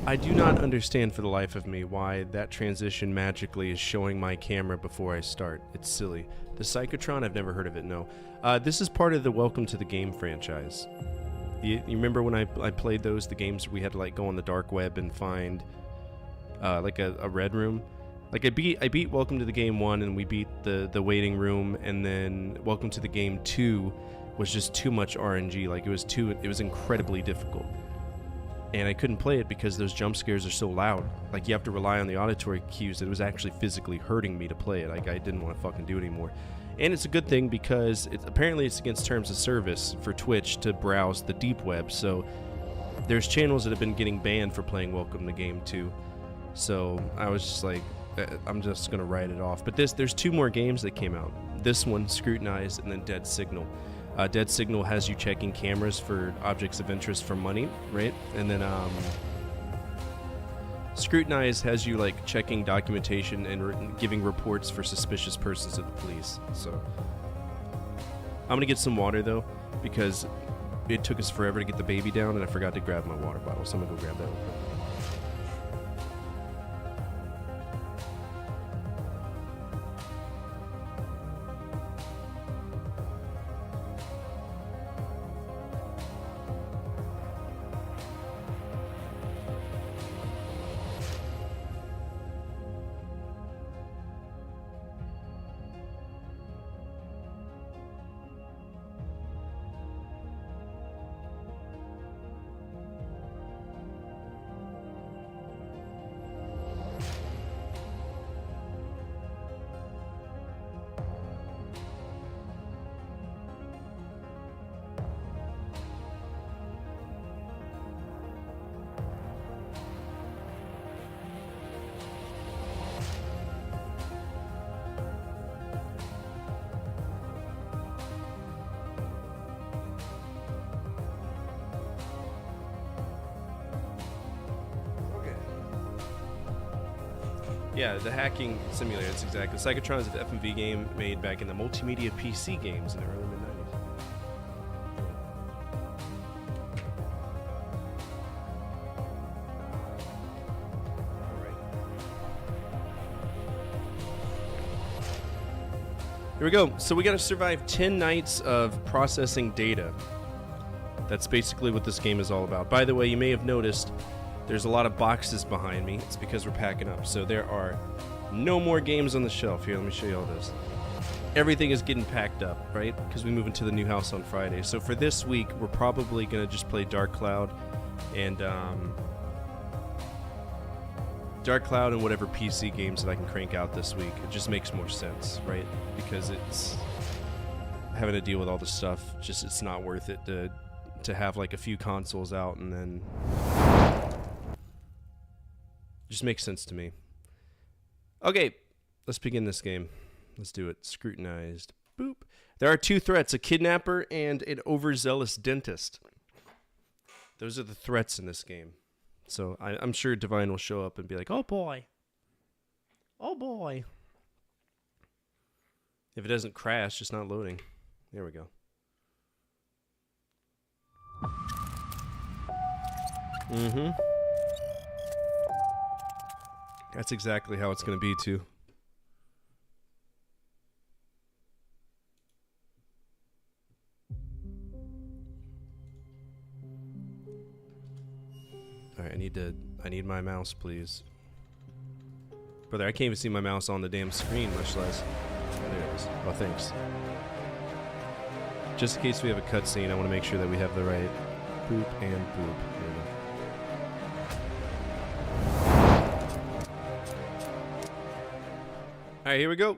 I do not understand for the life of me why that transition magically is showing my camera before I start. It's silly. The Psychotron, I've never heard of it, no. This is part of the Welcome to the Game franchise. You remember when I played those, the games we had to like go on the dark web and find like a red room? Like I beat Welcome to the Game 1 and we beat the waiting room, and then Welcome to the Game 2 was just too much RNG. Like it was incredibly difficult. And I couldn't play it because those jump scares are so loud. Like, you have to rely on the auditory cues. It was actually physically hurting me to play it. Like, I didn't want to fucking do it anymore. And it's a good thing because apparently it's against terms of service for Twitch to browse the deep web. So there's channels that have been getting banned for playing Welcome to Game 2. So I was just like, I'm just going to write it off. But there's 2 more games that came out. This one, Scrutinized, and then Dead Signal. Dead Signal has you checking cameras for objects of interest for money, right? And then Scrutinized has you like checking documentation and giving reports for suspicious persons to the police. So I'm gonna get some water though, because it took us forever to get the baby down and I forgot to grab my water bottle, so I'm gonna go grab that real quick. Yeah, the hacking simulator, that's exactly. Psychotron is an FMV game made back in the multimedia PC games in the early mid-90s. Alright. Here we go. So we gotta survive 10 nights of processing data. That's basically what this game is all about. By the way, you may have noticed there's a lot of boxes behind me. It's because we're packing up. So there are no more games on the shelf. Here, let me show you all this. Everything is getting packed up, right? Because we move into the new house on Friday. So for this week, we're probably going to just play Dark Cloud and whatever PC games that I can crank out this week. It just makes more sense, right? Because it's having to deal with all this stuff. Just it's not worth it to have like a few consoles out and then. Just makes sense to me. Okay, let's begin this game. Let's do it. Scrutinized. Boop. There are 2 threats, a kidnapper and an overzealous dentist. Those are the threats in this game. So I'm sure Divine will show up and be like, oh boy. Oh boy. If it doesn't crash, just not loading. There we go. Mm-hmm. That's exactly how it's going to be, too. Alright, I need my mouse, please. Brother, I can't even see my mouse on the damn screen, much less. There it is. Oh, thanks. Just in case we have a cutscene, I want to make sure that we have the right boop and boop. There we go. All right, here we go.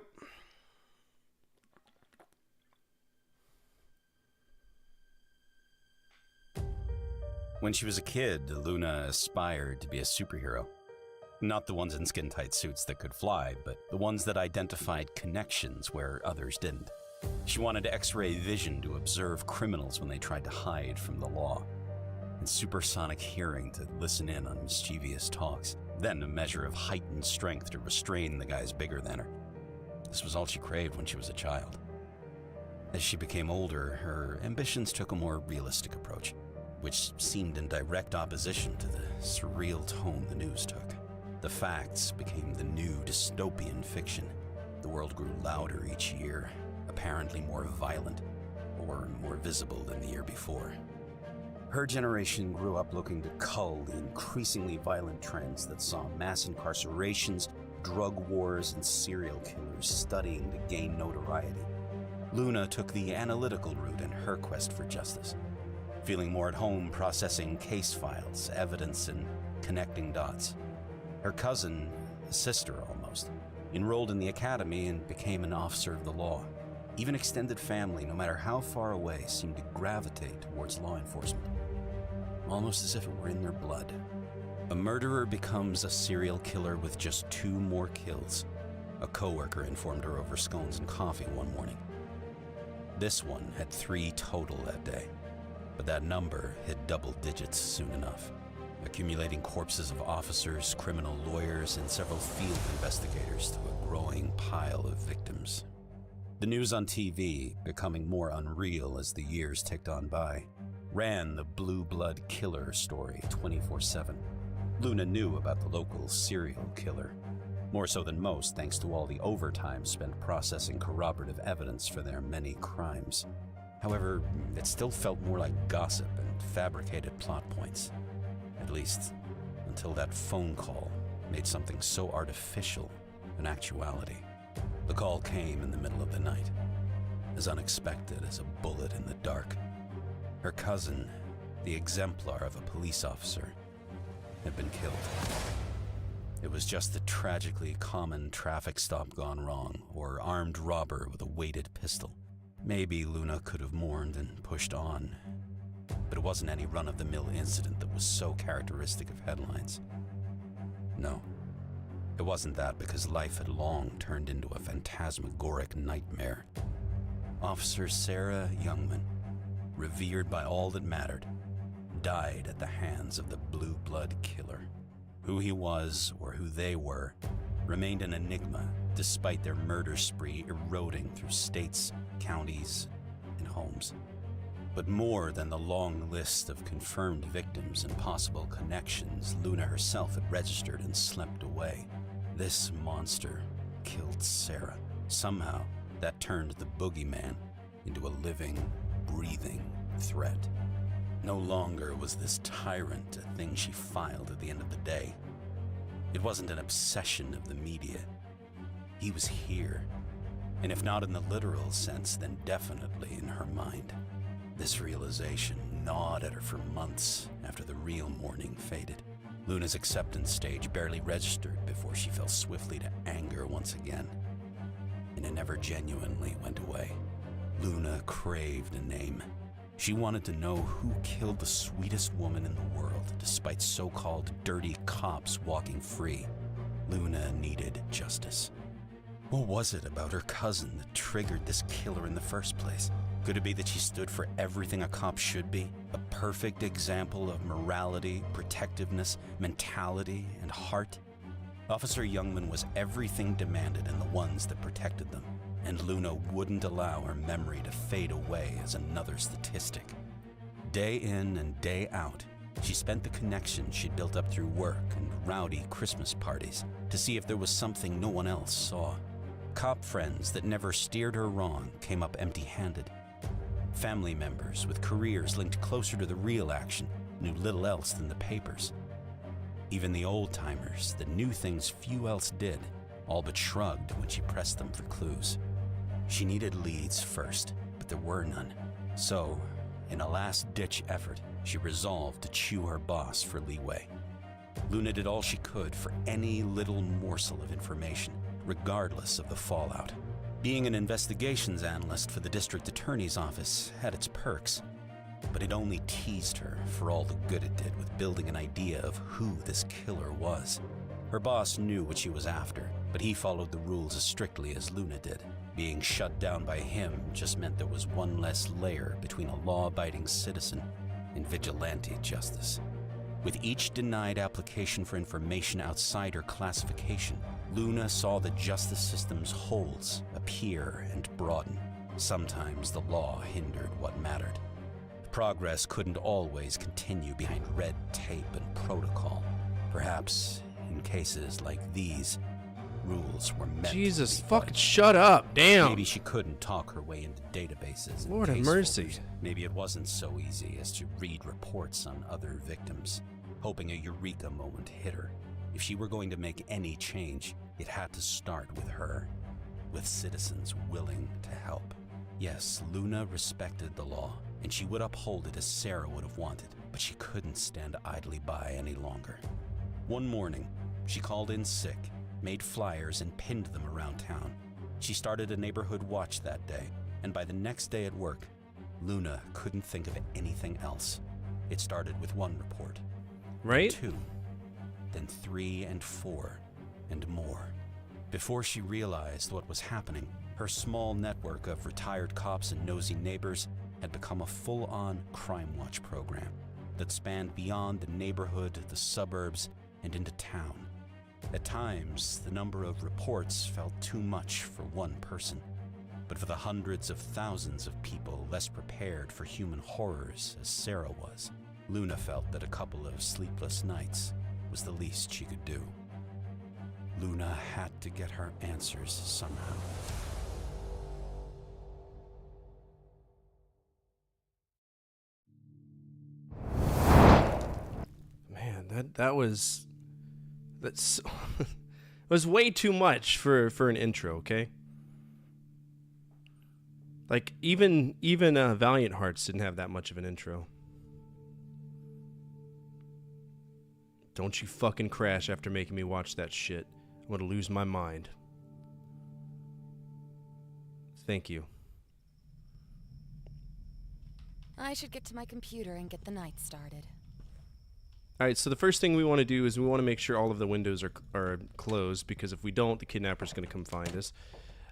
When she was a kid, Luna aspired to be a superhero. Not the ones in skin-tight suits that could fly, but the ones that identified connections where others didn't. She wanted X-ray vision to observe criminals when they tried to hide from the law, and supersonic hearing to listen in on mischievous talks, then a measure of heightened strength to restrain the guys bigger than her. This was all she craved when she was a child. As she became older, her ambitions took a more realistic approach, which seemed in direct opposition to the surreal tone the news took. The facts became the new dystopian fiction. The world grew louder each year, apparently more violent, or more visible than the year before. Her generation grew up looking to cull the increasingly violent trends that saw mass incarcerations, drug wars, and serial killers studying to gain notoriety. Luna took the analytical route in her quest for justice, feeling more at home processing case files, evidence, and connecting dots. Her cousin, a sister almost, enrolled in the academy and became an officer of the law. Even extended family, no matter how far away, seemed to gravitate towards law enforcement, almost as if it were in their blood. A murderer becomes a serial killer with just 2 more kills, a coworker informed her over scones and coffee one morning. This one had 3 total that day, but that number hit double digits soon enough, accumulating corpses of officers, criminal lawyers, and several field investigators to a growing pile of victims. The news on TV, becoming more unreal as the years ticked on by, ran the blue blood killer story 24/7. Luna knew about the local serial killer, more so than most thanks to all the overtime spent processing corroborative evidence for their many crimes. However, it still felt more like gossip and fabricated plot points. At least, until that phone call made something so artificial an actuality. The call came in the middle of the night, as unexpected as a bullet in the dark. Her cousin, the exemplar of a police officer, had been killed. It was just a tragically common traffic stop gone wrong, or armed robber with a weighted pistol. Maybe Luna could have mourned and pushed on, but it wasn't any run-of-the-mill incident that was so characteristic of headlines. No, it wasn't that, because life had long turned into a phantasmagoric nightmare. Officer Sarah Youngman, revered by all that mattered, died at the hands of the blue blood killer. Who he was, or who they were, remained an enigma despite their murder spree eroding through states, counties, and homes. But more than the long list of confirmed victims and possible connections Luna herself had registered and slept away, this monster killed Sarah. Somehow, that turned the boogeyman into a living, breathing threat. No longer was this tyrant a thing she filed at the end of the day. It wasn't an obsession of the media. He was here, and if not in the literal sense, then definitely in her mind. This realization gnawed at her for months after the real mourning faded. Luna's acceptance stage barely registered before she fell swiftly to anger once again, and it never genuinely went away. Luna craved a name. She wanted to know who killed the sweetest woman in the world, despite so-called dirty cops walking free. Luna needed justice. What was it about her cousin that triggered this killer in the first place? Could it be that she stood for everything a cop should be? A perfect example of morality, protectiveness, mentality, and heart? Officer Youngman was everything demanded in the ones that protected them, and Luna wouldn't allow her memory to fade away as another statistic. Day in and day out, she spent the connections she'd built up through work and rowdy Christmas parties to see if there was something no one else saw. Cop friends that never steered her wrong came up empty-handed. Family members with careers linked closer to the real action knew little else than the papers. Even the old-timers that knew things few else did all but shrugged when she pressed them for clues. She needed leads first, but there were none. So, in a last-ditch effort, she resolved to chew her boss for leeway. Luna did all she could for any little morsel of information, regardless of the fallout. Being an investigations analyst for the district attorney's office had its perks, but it only teased her for all the good it did with building an idea of who this killer was. Her boss knew what she was after, but he followed the rules as strictly as Luna did. Being shut down by him just meant there was one less layer between a law-abiding citizen and vigilante justice. With each denied application for information outside her classification, Luna saw the justice system's holes appear and broaden. Sometimes the law hindered what mattered. Progress couldn't always continue behind red tape and protocol. Perhaps, in cases like these, rules were meant Jesus, to be fucking fudged. shut up, damn. Maybe she couldn't talk her way into databases. and Lord have case mercy. folders. Maybe it wasn't so easy as to read reports on other victims, hoping a eureka moment hit her. If she were going to make any change, it had to start with her, with citizens willing to help. Yes, Luna respected the law, and she would uphold it as Sarah would have wanted, but she couldn't stand idly by any longer. One morning, she called in sick, made flyers, and pinned them around town. She started a neighborhood watch that day, and by the next day at work, Luna couldn't think of anything else. It started with one report, Right? 2, then 3 and 4, and more. Before she realized what was happening, her small network of retired cops and nosy neighbors had become a full-on crime watch program that spanned beyond the neighborhood, the suburbs, and into town. At times, the number of reports felt too much for one person, but for the hundreds of thousands of people less prepared for human horrors as Sarah was, Luna felt that a couple of sleepless nights was the least she could do. Luna had to get her answers somehow. Man, that's it was way too much for an intro, okay? Like even Valiant Hearts didn't have that much of an intro. Don't you fucking crash after making me watch that shit. I'm gonna lose my mind. Thank you. I should get to my computer and get the night started. Alright, so the first thing we want to do is we want to make sure all of the windows are closed, because if we don't, the kidnapper's going to come find us.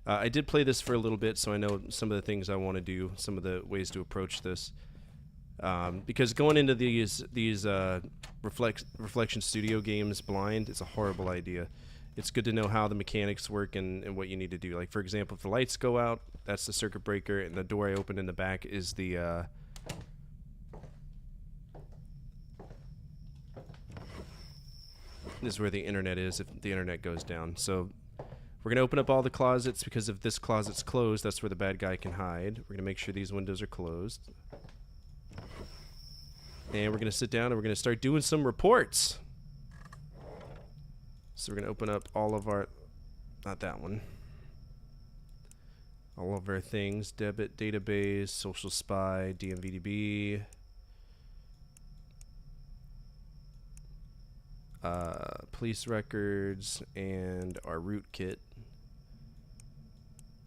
I did play this for a little bit, so I know some of the things I want to do, some of the ways to approach this. Because going into these Reflection Studio games blind is a horrible idea. It's good to know how the mechanics work and what you need to do. Like, for example, if the lights go out, that's the circuit breaker, and the door I opened in the back is the... This is where the internet is if the internet goes down. So we're going to open up all the closets, because if this closet's closed, that's where the bad guy can hide. We're going to make sure these windows are closed. And we're going to sit down and we're going to start doing some reports. So we're going to open up all of our... Not that one. All of our things. Debit, database, social spy, DMVDB... police records, and our root kit.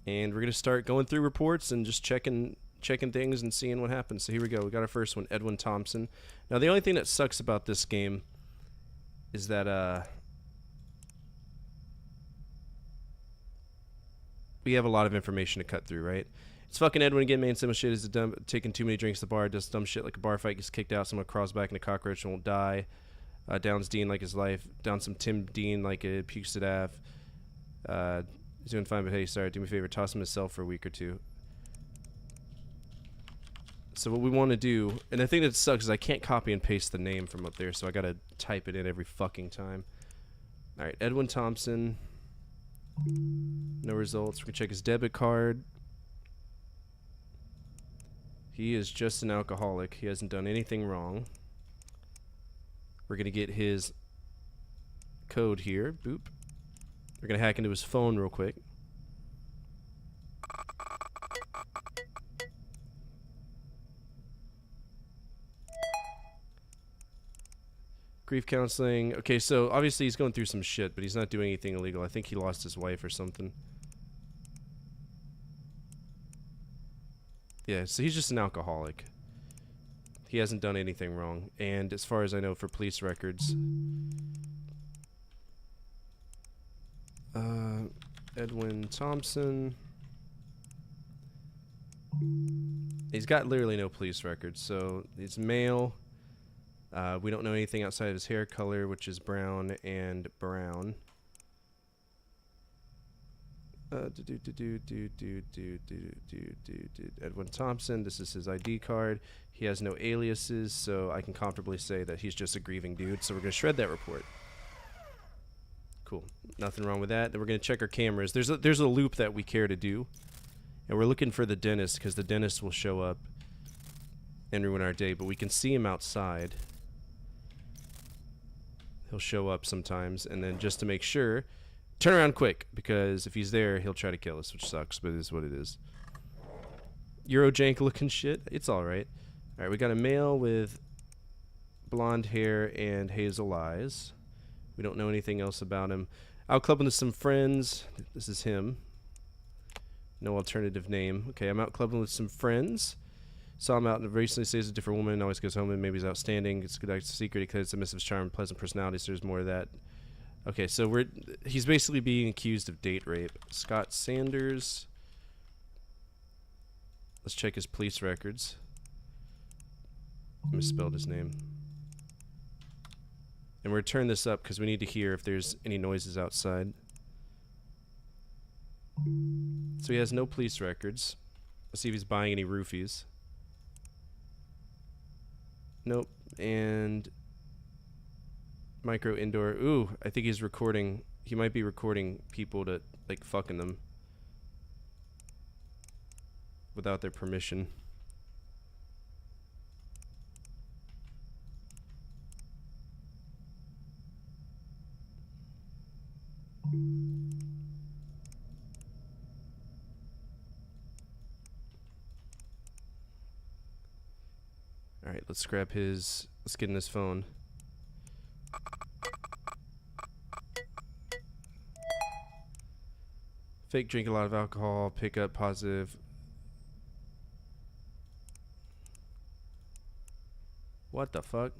And we're gonna start going through reports and just checking things and seeing what happens. So here we go. We got our first one, Edwin Thompson. Now the only thing that sucks about this game is that we have a lot of information to cut through, right? It's fucking Edwin again, man. Simple shit is dumb, taking too many drinks at the bar, does dumb shit like a bar fight, gets kicked out, someone crawls back in a cockroach and won't die. Downs Dean like his life. Downs some Tim Dean like a puke Sadaf. He's doing fine, but hey, sorry, do me a favor, toss him his cell for a week or two. So what we want to do, and the thing that sucks is I can't copy and paste the name from up there, so I gotta type it in every fucking time. Alright, Edwin Thompson. No results. We can check his debit card. He is just an alcoholic. He hasn't done anything wrong. We're going to get his code here. Boop. We're going to hack into his phone real quick. Grief counseling. Okay, so obviously he's going through some shit, but he's not doing anything illegal. I think he lost his wife or something. Yeah, so he's just an alcoholic. He hasn't done anything wrong. And as far as I know, for police records... Edwin Thompson... He's got literally no police records, so he's male. We don't know anything outside of his hair color, which is brown and brown. Edwin Thompson, this is his ID card. He has no aliases, so I can comfortably say that he's just a grieving dude, so we're going to shred that report. Cool. Nothing wrong with that. Then we're going to check our cameras. There's a loop that we care to do, and we're looking for the dentist, because the dentist will show up and ruin our day, but we can see him outside. He'll show up sometimes, and then just to make sure, turn around quick, because if he's there, he'll try to kill us, which sucks, but it is what it is. Eurojank looking shit. It's alright. Alright, we got a male with blonde hair and hazel eyes. We don't know anything else about him. Out clubbing with some friends. This is him. No alternative name. Okay, I'm out clubbing with some friends. Saw him out and recently stays a different woman, always goes home and maybe he's outstanding. It's a good secret because it's a missive charm, pleasant personality, so there's more of that. Okay, so he's basically being accused of date rape. Scott Sanders. Let's check his police records. I misspelled his name. And we're gonna turn this up because we need to hear if there's any noises outside. So he has no police records. Let's see if he's buying any roofies. Nope. And micro indoor. Ooh, I think he's recording. He might be recording people to, like, fucking them without their permission. Alright, let's grab his... Let's get in his phone. Fake drink a lot of alcohol, pick up positive. What the fuck?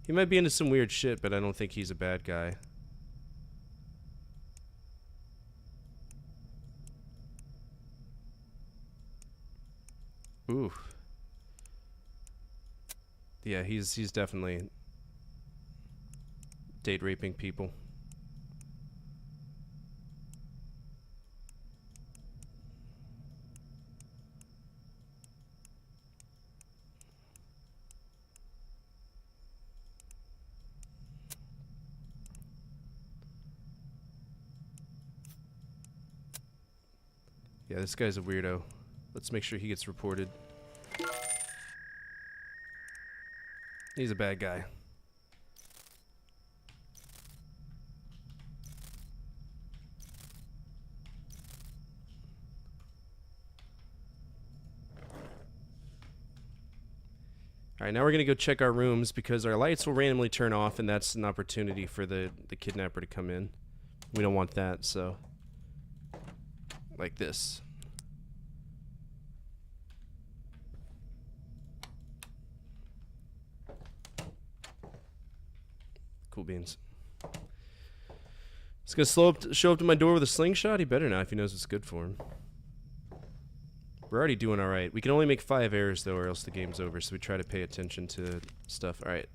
He might be into some weird shit, but I don't think he's a bad guy. Ooh. Yeah, he's definitely date raping people. Yeah, this guy's a weirdo. Let's make sure he gets reported. He's a bad guy. Alright, now we're gonna go check our rooms because our lights will randomly turn off and that's an opportunity for the kidnapper to come in. We don't want that, so... like this. Cool beans. He's gonna show up to my door with a slingshot? He better not if he knows what's good for him. We're already doing alright. We can only make 5 errors though or else the game's over, so we try to pay attention to stuff. Alright.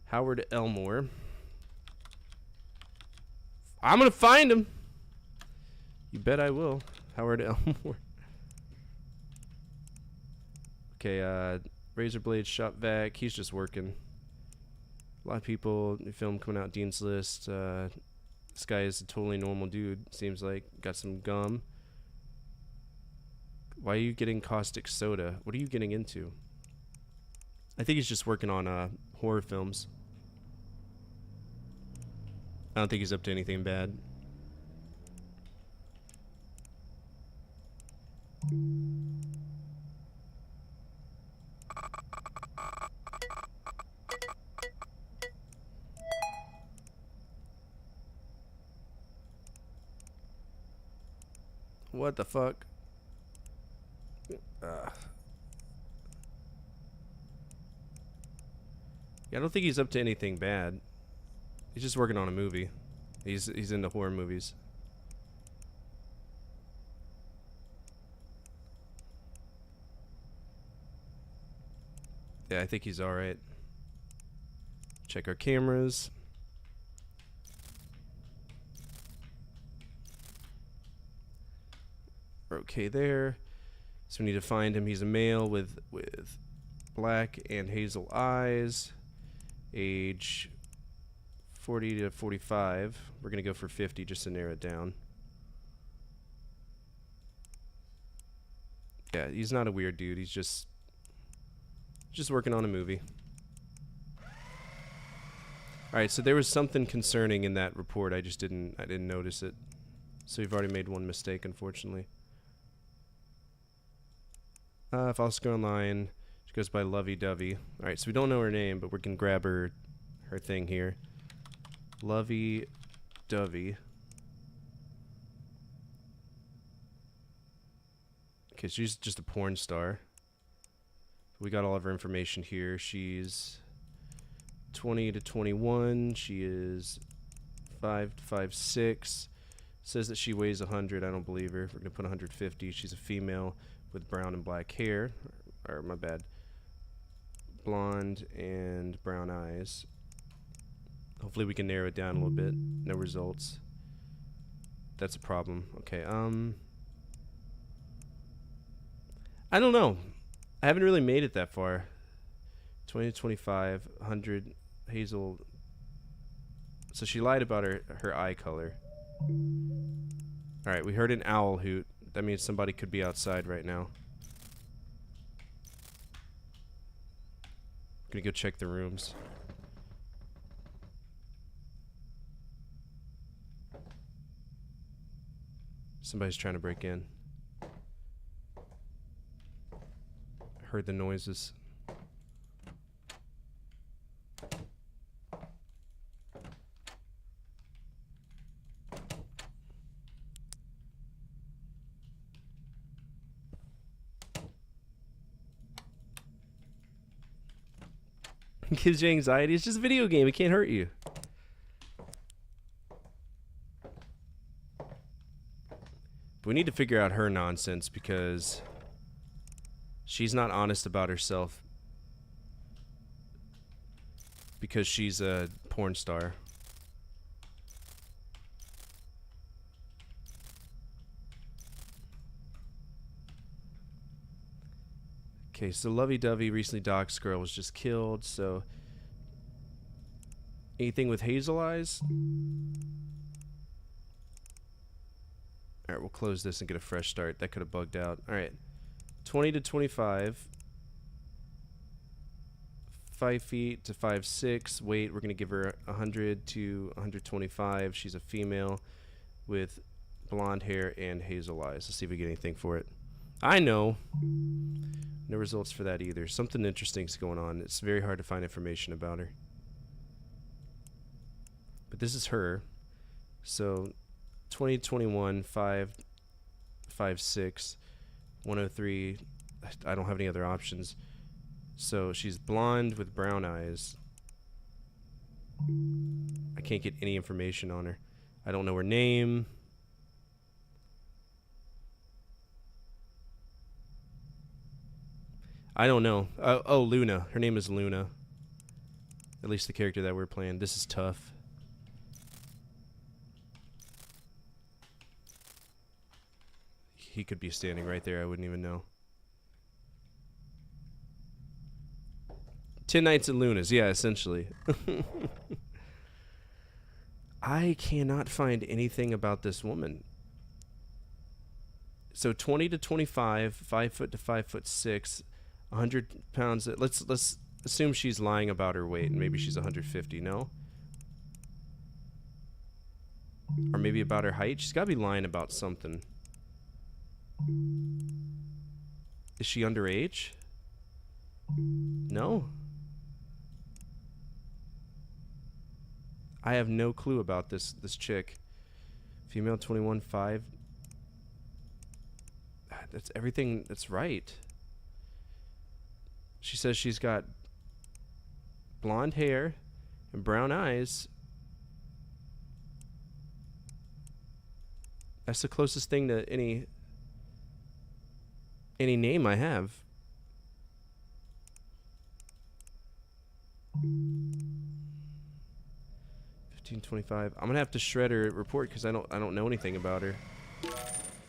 Howard Elmore. I'm gonna find him! You bet I will. Howard Elmore. Okay, razor blade shop vac. He's just working. A lot of people, new film coming out, Dean's List. This guy is a totally normal dude, seems like. Got some gum. Why are you getting caustic soda? What are you getting into? I think he's just working on horror films. I don't think he's up to anything bad. What the fuck? Yeah, I don't think he's up to anything bad. He's just working on a movie. He's into horror movies. Yeah, I think he's alright. Check our cameras. We're okay there. So we need to find him. He's a male with black and hazel eyes. Age 40 to 45. We're going to go for 50 just to narrow it down. Yeah, he's not a weird dude. He's just working on a movie. Alright, so there was something concerning in that report. I didn't notice it. So we've already made one mistake, unfortunately. If I'll go online, she goes by Lovey Dovey. Alright, so we don't know her name, but we can grab her thing here. Lovey Dovey. Okay, she's just a porn star. We got all of her information here. She's 20 to 21. She is 5 to 5'6". Says that she weighs 100. I don't believe her. We're going to put 150. She's a female with brown and black hair. Or my bad. Blonde and brown eyes. Hopefully we can narrow it down a little bit. No results. That's a problem. Okay, I don't know. I haven't really made it that far. 20 to 25, 100, hazel. So she lied about her eye color. Alright, we heard an owl hoot. That means somebody could be outside right now. I'm gonna go check the rooms. Somebody's trying to break in. Heard the noises. Gives you anxiety. It's just a video game. It can't hurt you. But we need to figure out her nonsense because she's not honest about herself because she's a porn star. Okay, so Lovey Dovey recently doxxed girl was just killed, so anything with hazel eyes? Alright, we'll close this and get a fresh start. That could have bugged out. Alright. 20 to 25. 5 feet to 5'6". Weight, we're going to give her 100 to 125. She's a female with blonde hair and hazel eyes. Let's see if we get anything for it. I know. No results for that either. Something interesting's going on. It's very hard to find information about her. But this is her. So 20, 21, 5'6", 103. I don't have any other options. So she's blonde with brown eyes. I can't get any information on her. I don't know her name. I don't know. Oh, Luna. Her name is Luna. At least the character that we're playing. This is tough. He could be standing right there. I wouldn't even know. 10 Nights at Luna's. Yeah, essentially. I cannot find anything about this woman. So 20 to 25, 5 foot to 5'6", 100 pounds. Let's assume she's lying about her weight, and maybe she's 150. No? Or maybe about her height. She's got to be lying about something. Is she underage? No. I have no clue about this chick. Female 21, 5. That's everything that's right. She says she's got blonde hair and brown eyes. That's the closest thing to any name I have. $15.25. I'm gonna have to shred her report because I don't know anything about her.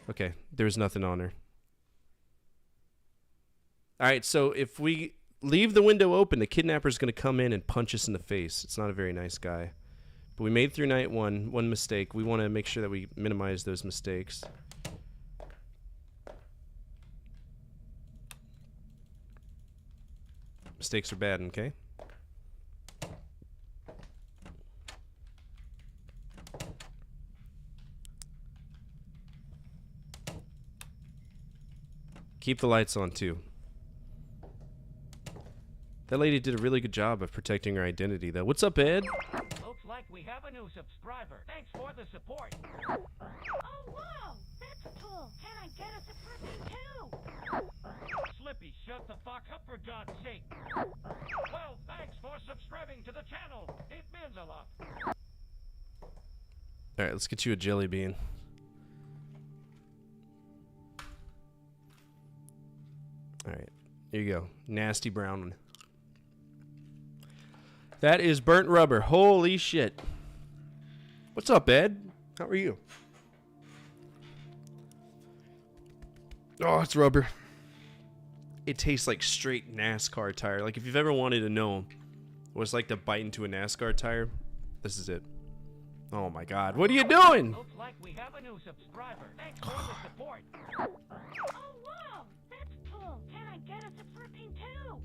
Okay, there's nothing on her. All right, so if we leave the window open, the kidnapper's gonna come in and punch us in the face. It's not a very nice guy. But we made through night one. One mistake. We want to make sure that we minimize those mistakes. Mistakes are bad, okay? Keep the lights on, too. That lady did a really good job of protecting her identity, though. What's up, Ed? Looks like we have a new subscriber. Thanks for the support. Oh, wow! That's cool! Can I get a subscription too? Slippy, shut the fuck up for God's sake. Well, thanks for subscribing to the channel. It means a lot. Alright, let's get you a jelly bean. Alright, here you go. Nasty brown one. That is burnt rubber. Holy shit. What's up, Ed? How are you? Oh, it's rubber. It tastes like straight NASCAR tire. Like, if you've ever wanted to know what it's like to bite into a NASCAR tire, this is it. Oh my god. What are you doing? Looks like we have a new subscriber. Thanks for the support. Oh, wow! That's cool! Can I get a subscription too?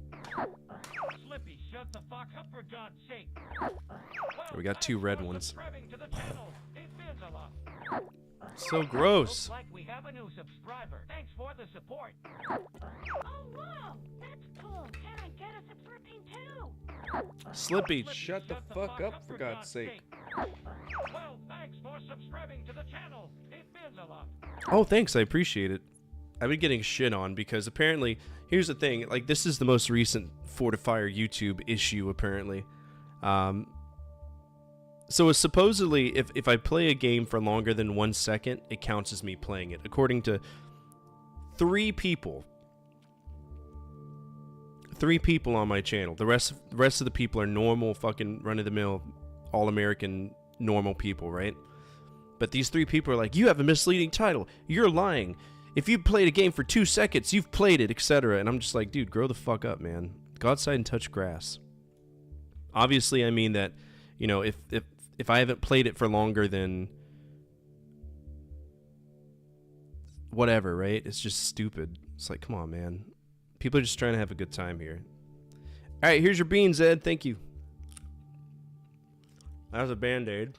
Slippy, shut the fuck up for God's sake. Well, We got two thanks red for ones. subscribing to the channel. It means a lot. So gross. Looks like we have a new subscriber. Thanks for the support. Oh, wow! That's cool! Can I get a subscription too? Slippy, shut the fuck up for God's sake. Well, thanks for subscribing to the channel. It means a lot. Oh, thanks. I appreciate it. I've been getting shit on because apparently, here's the thing. Like, this is the most recent Fortifier YouTube issue, apparently. So it's supposedly, if I play a game for longer than 1 second, it counts as me playing it. According to 3 people. 3 people on my channel. The rest of the people are normal, fucking run-of-the-mill, all-American, normal people, right? But these 3 people are like, you have a misleading title. You're lying. If you played a game for 2 seconds, you've played it, etc. And I'm just like, dude, grow the fuck up, man. Go outside and touch grass. Obviously, I mean that, you know, if I haven't played it for longer than whatever, right? It's just stupid. It's like, come on, man. People are just trying to have a good time here. All right, here's your beans, Ed. Thank you. That was a Band-Aid.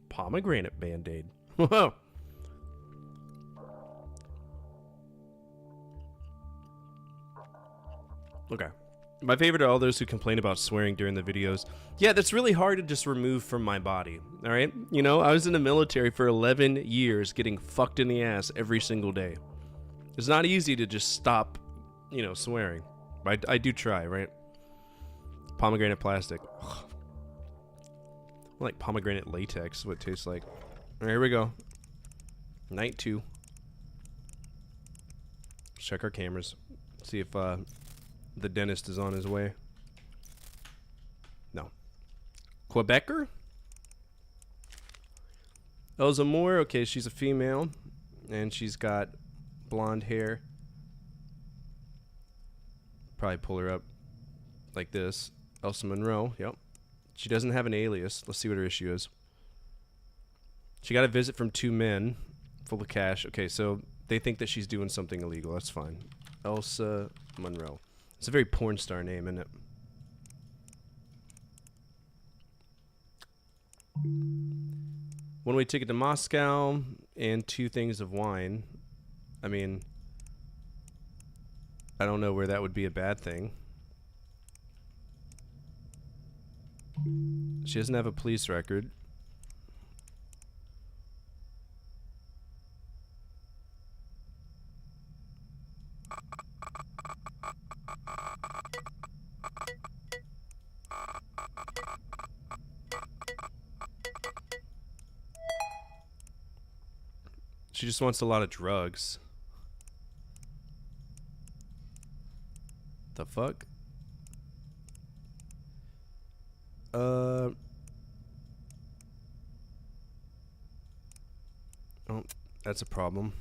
Pomegranate Band-Aid. Whoa. Okay. My favorite are all those who complain about swearing during the videos. Yeah, that's really hard to just remove from my body, alright? You know, I was in the military for 11 years getting fucked in the ass every single day. It's not easy to just stop, you know, swearing. But I do try, right? Pomegranate plastic. Ugh. I like pomegranate latex, what it tastes like. Alright, here we go. Night 2. Check our cameras. See if, the dentist is on his way. No. Quebecer? Elsa Moore. Okay, she's a female. And she's got blonde hair. Probably pull her up like this. Elsa Monroe. Yep. She doesn't have an alias. Let's see what her issue is. She got a visit from 2 men. Full of cash. Okay, so they think that she's doing something illegal. That's fine. Elsa Monroe. It's a very porn star name, isn't it? One-way ticket to Moscow and 2 things of wine. I mean, I don't know where that would be a bad thing. She doesn't have a police record. She just wants a lot of drugs. The fuck? Oh, that's a problem.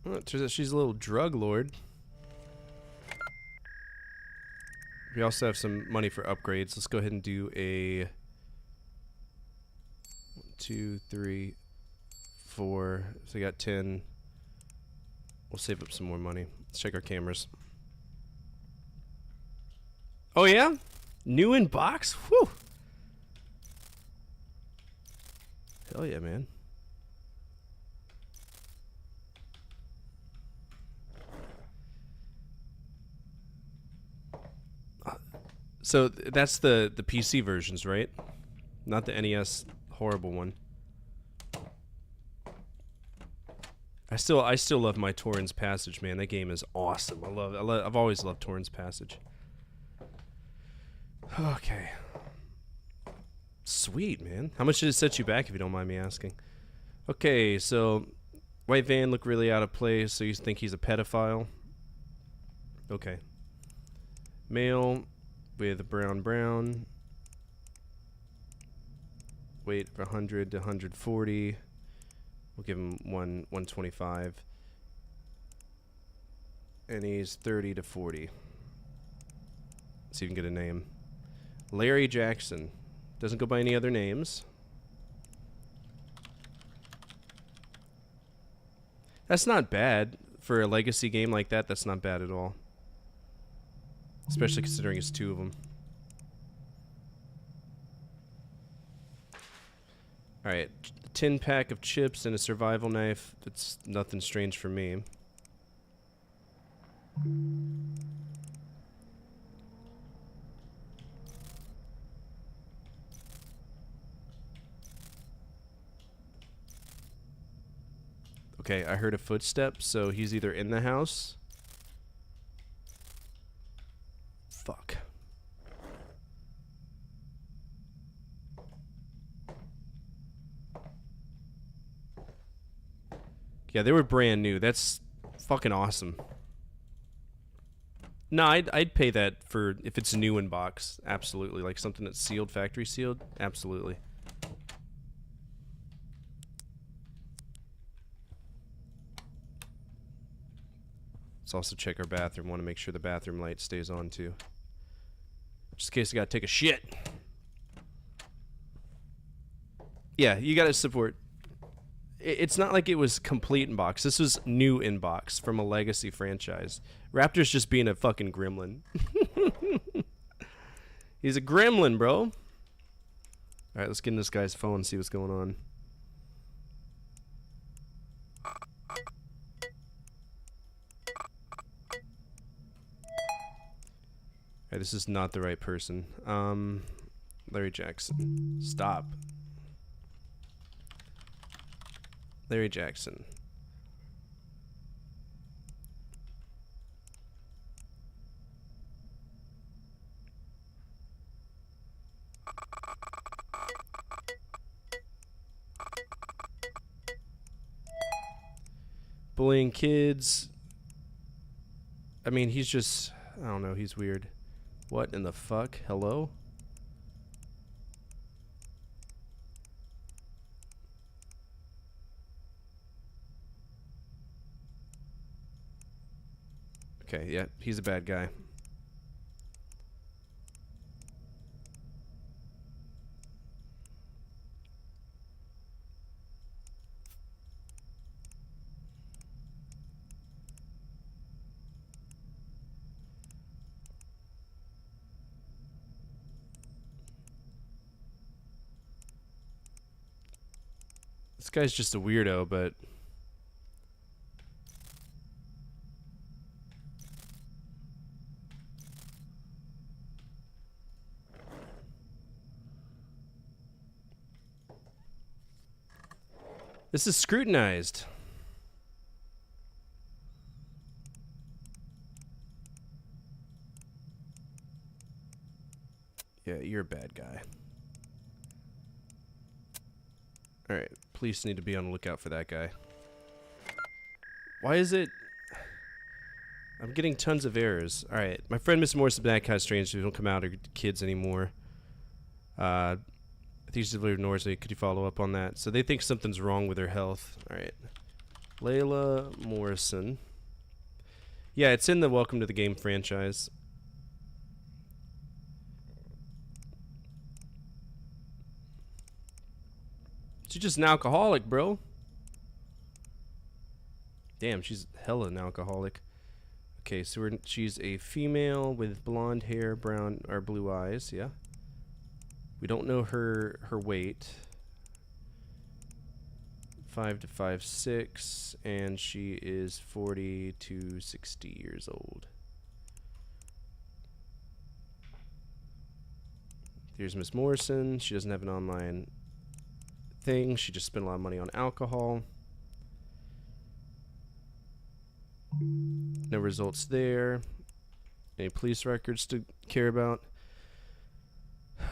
Oh, it turns out she's a little drug lord. We also have some money for upgrades. Let's go ahead and do a 1, 2, 3, 4. So we got 10. We'll save up some more money. Let's check our cameras. Oh yeah? New in box? Whew. Hell yeah, man. So that's the PC versions, right? Not the NES horrible one. I still love my Torrens Passage, man. That game is awesome. I've always loved Torrens Passage. Okay. Sweet, man. How much did it set you back, if you don't mind me asking? Okay, so white van look really out of place, so you think he's a pedophile? Okay. Male with a brown. Weight of 100 to 140. We'll give him 125. And he's 30 to 40. See if we can get a name. Larry Jackson. Doesn't go by any other names. That's not bad. For a legacy game like that, that's not bad at all. Especially considering it's 2 of them. Alright. 10 pack of chips and a survival knife. That's nothing strange for me. Okay, I heard a footstep, so he's either in the house. Fuck. Yeah, they were brand new. That's fucking awesome. No, I'd pay that for if it's new in box. Absolutely. Like something that's sealed, factory sealed. Absolutely. Let's also check our bathroom. Want to make sure the bathroom light stays on too. Just in case I gotta take a shit. Yeah, you gotta support. It's not like it was complete in box. This was new in box from a legacy franchise. Raptor's just being a fucking gremlin. He's a gremlin, bro. Alright, let's get in this guy's phone and see what's going on. Alright, this is not the right person. Larry Jackson. Stop. Larry Jackson. Bullying kids. I mean, he's just... I don't know, he's weird. What in the fuck? Hello? Okay, yeah, he's a bad guy. This guy's just a weirdo, but... This is Scrutinized. Yeah, you're a bad guy. Alright, police need to be on the lookout for that guy. Why is it... I'm getting tons of errors. Alright, my friend Miss Morris is that kind of strange. They don't come out or kids anymore. I think she's delivered Norsley. Could you follow up on that? So they think something's wrong with her health. Alright. Layla Morrison. Yeah, it's in the Welcome to the Game franchise. She's just an alcoholic, bro. Damn, she's hella an alcoholic. Okay, so she's a female with blonde hair, brown or blue eyes. Yeah. We don't know her weight. 5 to 5'6", and she is 40 to 60 years old. Here's Miss Morrison. She doesn't have an online thing. She just spent a lot of money on alcohol. No results there. Any police records to care about?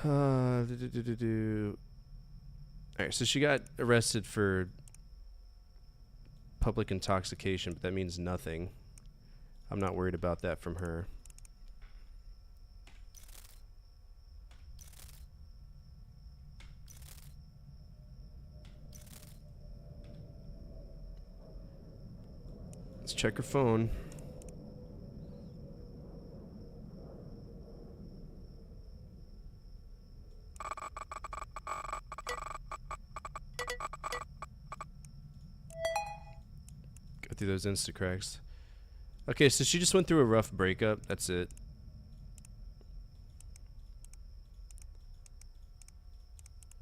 Alright, so she got arrested for public intoxication, but that means nothing. I'm not worried about that from her. Let's check her phone. Go through those Instacracks. Okay, so she just went through a rough breakup. That's it.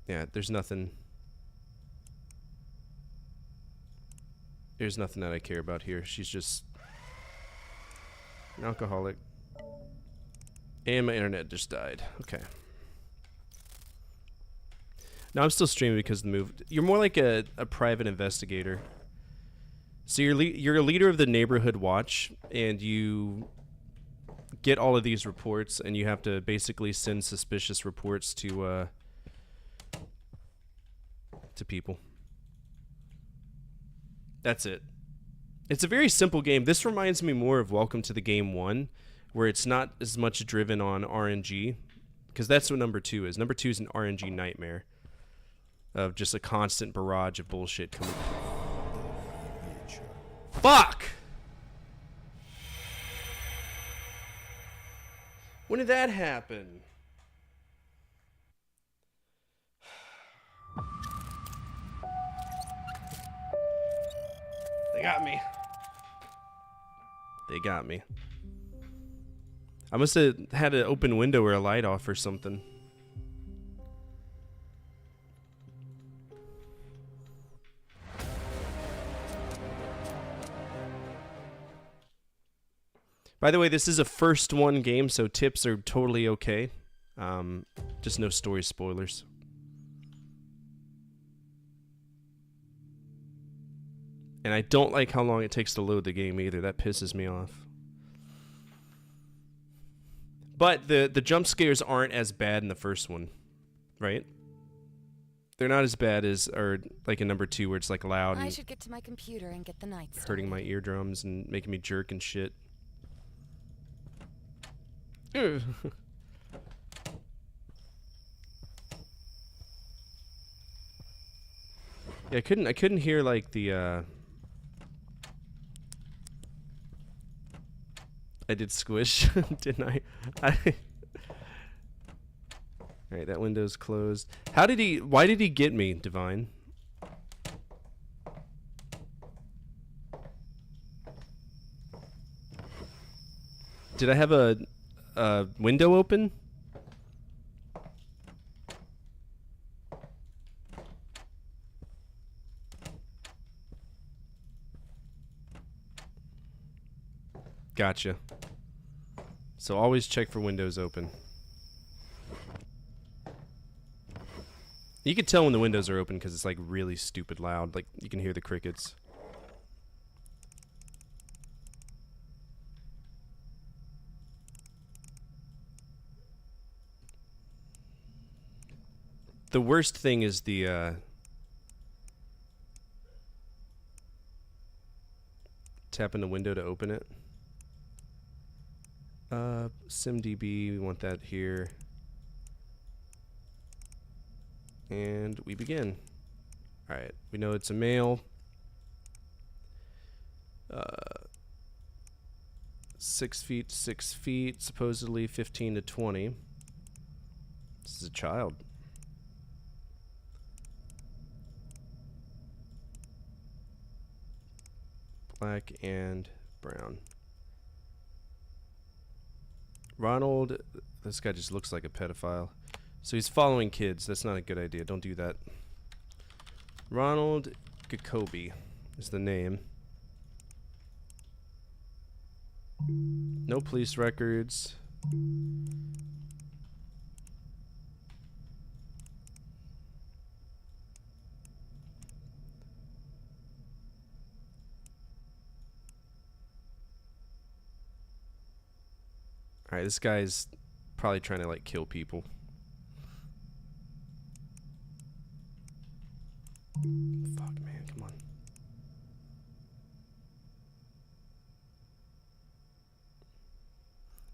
Yeah, there's nothing. There's nothing that I care about here. She's just an alcoholic. And my internet just died. Okay. No, I'm still streaming because of the move. You're more like a private investigator. So you're a leader of the neighborhood watch, and you get all of these reports, and you have to basically send suspicious reports to people. That's it. It's a very simple game. This reminds me more of Welcome to the Game 1, where it's not as much driven on RNG, because that's what number 2 is. Number 2 is an RNG nightmare of just a constant barrage of bullshit coming. Fuck! When did that happen? They got me. They got me. I must have had an open window or a light off or something. By the way, this is a first one game, so tips are totally okay. Just no story spoilers. And I don't like how long it takes to load the game either. That pisses me off. But the jump scares aren't as bad in the first one, right? They're not as bad as, or like in number 2 where it's like loud I and should get to my computer and get the night started. hurting my eardrums and making me jerk and shit. Ugh. Yeah, I couldn't hear like the I did squish, didn't I? Alright, that window's closed. Why did he get me, Divine? Did I have a window open? Gotcha. So always check for windows open. You can tell when the windows are open because it's like really stupid loud. Like you can hear the crickets. The worst thing is the tapping the window to open it. SimDB, we want that here. And we begin. Alright, we know it's a male. 6 feet, 6 feet, supposedly 15 to 20. This is a child. Black and brown. Ronald, this guy just looks like a pedophile. So he's following kids. That's not a good idea. Don't do that. Ronald Jacoby is the name. No police records. Alright, this guy's probably trying to like kill people. Fuck, man, come on.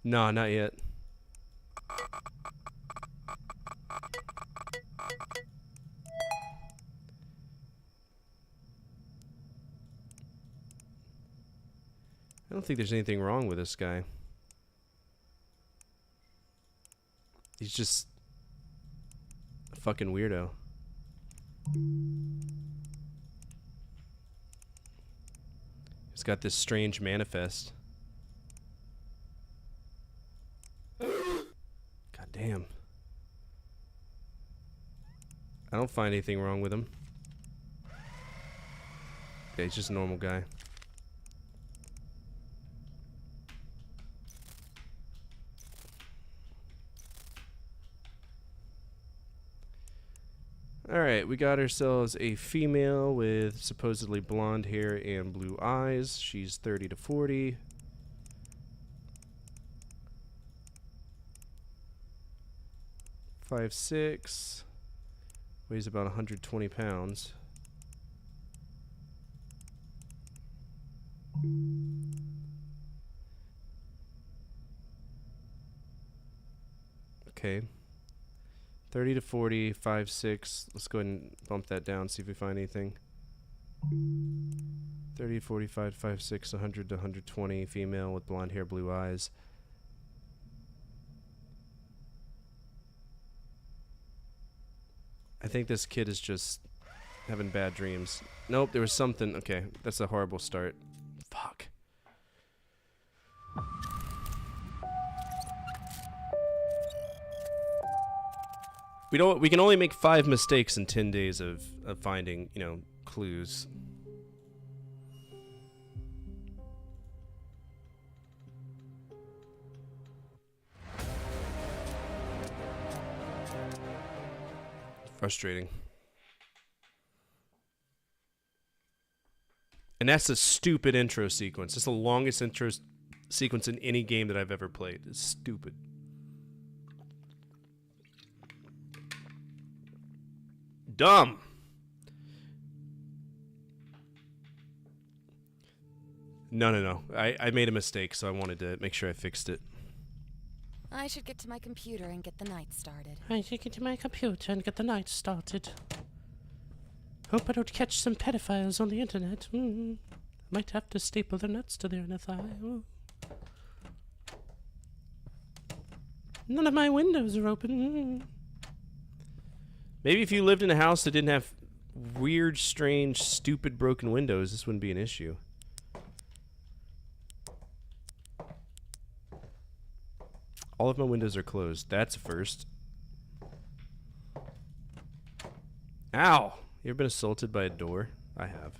Nah, not yet. I don't think there's anything wrong with this guy. He's just a fucking weirdo. He's got this strange manifest. God damn. I don't find anything wrong with him. Yeah, he's just a normal guy. Alright, we got ourselves a female with supposedly blonde hair and blue eyes. She's 30 to 40. Five, 6. Weighs about 120 pounds. Okay. 30 to 40, 5, 6. Let's go ahead and bump that down, see if we find anything. 30, 45, 5, 6, 100 to 120, female with blonde hair, blue eyes. I think this kid is just having bad dreams. Nope, there was something. Okay, that's a horrible start. Fuck. We can only make 5 mistakes in 10 days of finding, you know, clues. Frustrating. And that's a stupid intro sequence. It's the longest intro sequence in any game that I've ever played. It's stupid. Dumb. No. I made a mistake, so I wanted to make sure I fixed it. I should get to my computer and get the night started. I should get to my computer and get the night started. Hope I don't catch some pedophiles on the internet. Might have to staple their nuts to their inner thigh. Ooh. None of my windows are open. Maybe if you lived in a house that didn't have weird, strange, stupid, broken windows, this wouldn't be an issue. All of my windows are closed. That's a first. Ow! You ever been assaulted by a door? I have.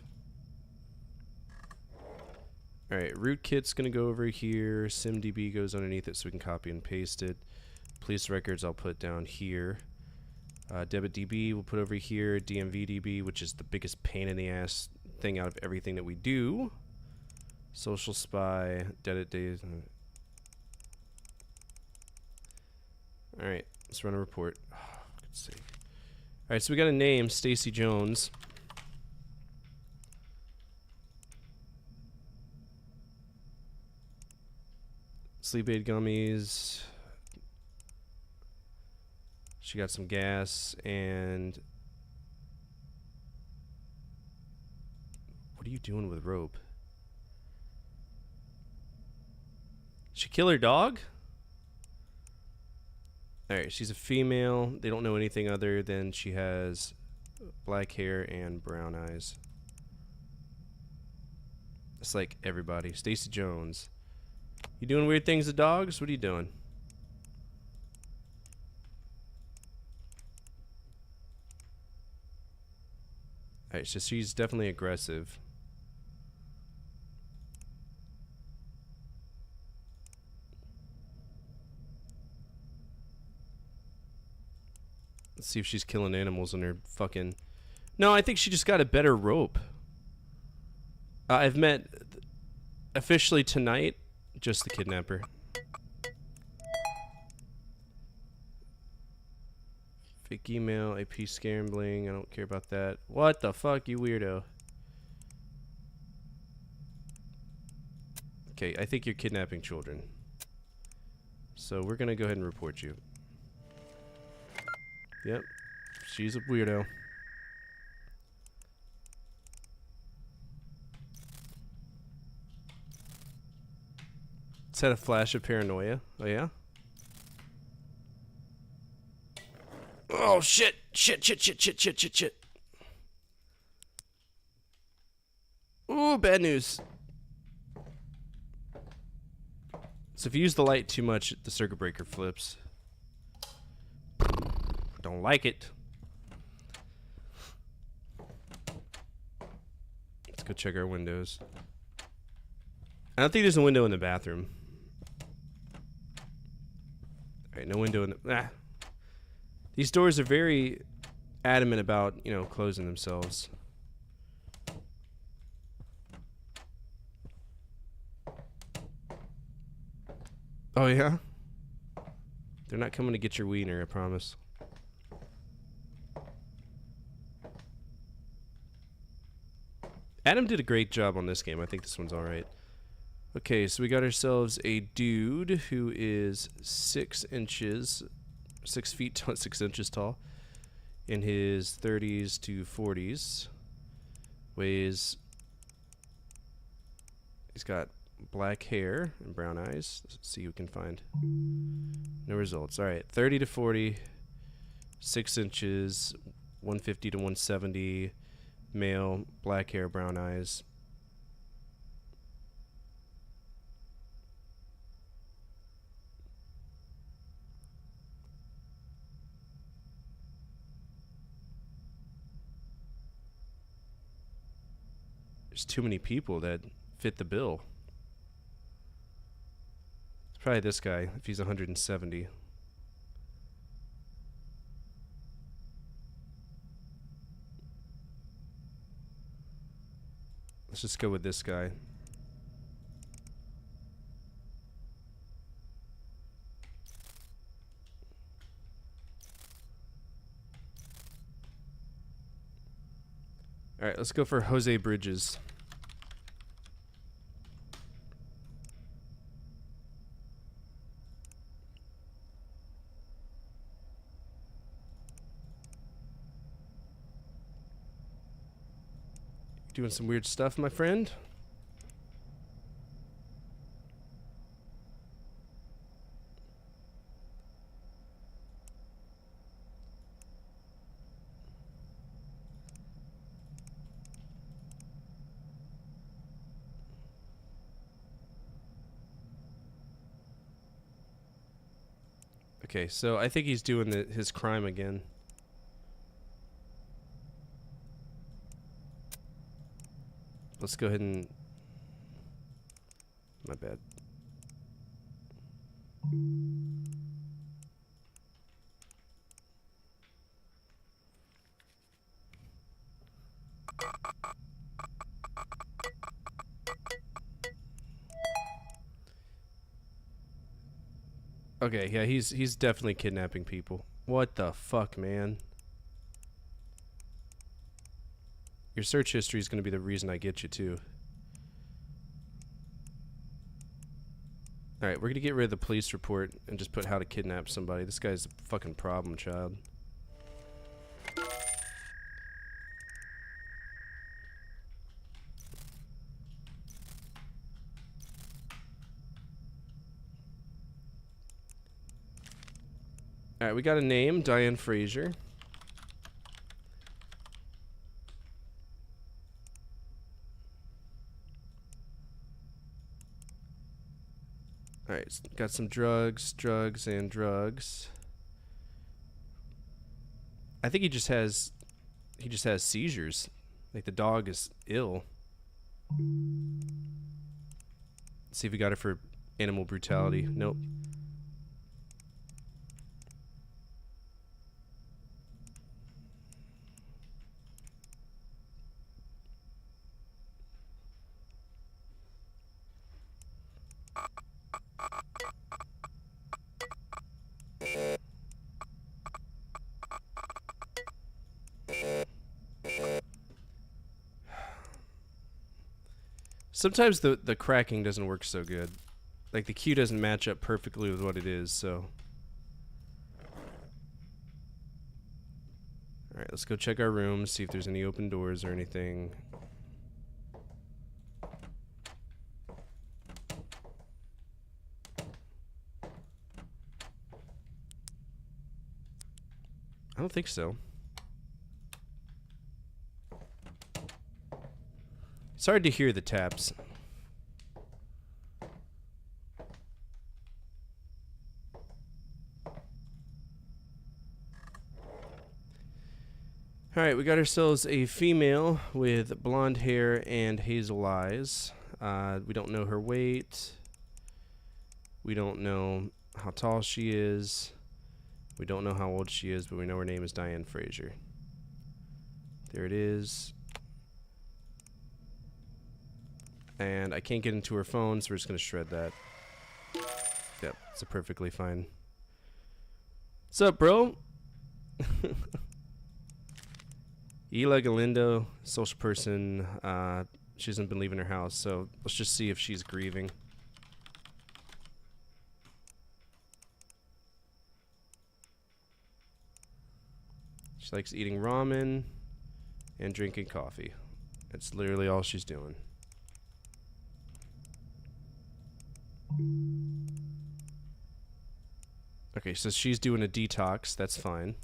Alright, rootkit's gonna go over here. SimDB goes underneath it so we can copy and paste it. Police records I'll put down here. Debit DB we'll put over here. DMV DB, which is the biggest pain in the ass thing out of everything that we do. Social spy, debit days. Alright, let's run a report. Oh, for God's sake. Alright, so we got a name, Stacy Jones. Sleep aid gummies. She got some gas and... What are you doing with rope? She kill her dog? Alright, she's a female. They don't know anything other than she has black hair and brown eyes. It's like everybody. Stacy Jones. You doing weird things to dogs? What are you doing? Alright, so she's definitely aggressive. Let's see if she's killing animals in her fucking... No, I think she just got a better rope. I've met... Officially tonight, just the kidnapper. Fake email, AP scrambling, I don't care about that. What the fuck, you weirdo? Okay, I think you're kidnapping children. So we're gonna go ahead and report you. Yep, she's a weirdo. It's had a flash of paranoia. Oh yeah? Oh shit! Shit, shit, shit, shit, shit, shit, shit. Ooh, bad news. So if you use the light too much, the circuit breaker flips. Don't like it. Let's go check our windows. I don't think there's a window in the bathroom. Alright, no window in the... These doors are very adamant about, you know, closing themselves. Oh, yeah? They're not coming to get your wiener, I promise. Adam did a great job on this game. I think this one's alright. Okay, so we got ourselves a dude who is 6 inches, 6 feet tall, 6 inches tall, in his 30s to 40s. Weighs... He's got black hair and brown eyes. Let's see who we can find. No results. Alright, 30 to 40, 6 inches, 150 to 170, male, black hair, brown eyes. There's too many people that fit the bill. It's probably this guy, if he's 170. Let's just go with this guy. Alright, let's go for Jose Bridges. Doing some weird stuff, my friend. Okay, so I think he's doing his crime again. Let's go ahead and... My bad. Okay, yeah, he's definitely kidnapping people. What the fuck, man? Your search history is going to be the reason I get you, too. Alright, we're going to get rid of the police report and just put how to kidnap somebody. This guy's a fucking problem child. Alright, we got a name, Diane Fraser. Alright, got some drugs, and drugs. I think he just has seizures. Like the dog is ill. Let's see if we got it for animal brutality. Nope. Sometimes the cracking doesn't work so good. Like the cue doesn't match up perfectly with what it is, so. Alright, let's go check our rooms, see if there's any open doors or anything. I don't think so. It's hard to hear the taps. Alright, we got ourselves a female with blonde hair and hazel eyes. We don't know her weight. We don't know how tall she is. We don't know how old she is, but we know her name is Diane Fraser. There it is. And I can't get into her phone, so we're just going to shred that. Yep, it's a perfectly fine. What's up, bro? Ela Galindo, social person. She hasn't been leaving her house, so let's just see if she's grieving. She likes eating ramen and drinking coffee. That's literally all she's doing. Okay, so she's doing a detox. That's fine.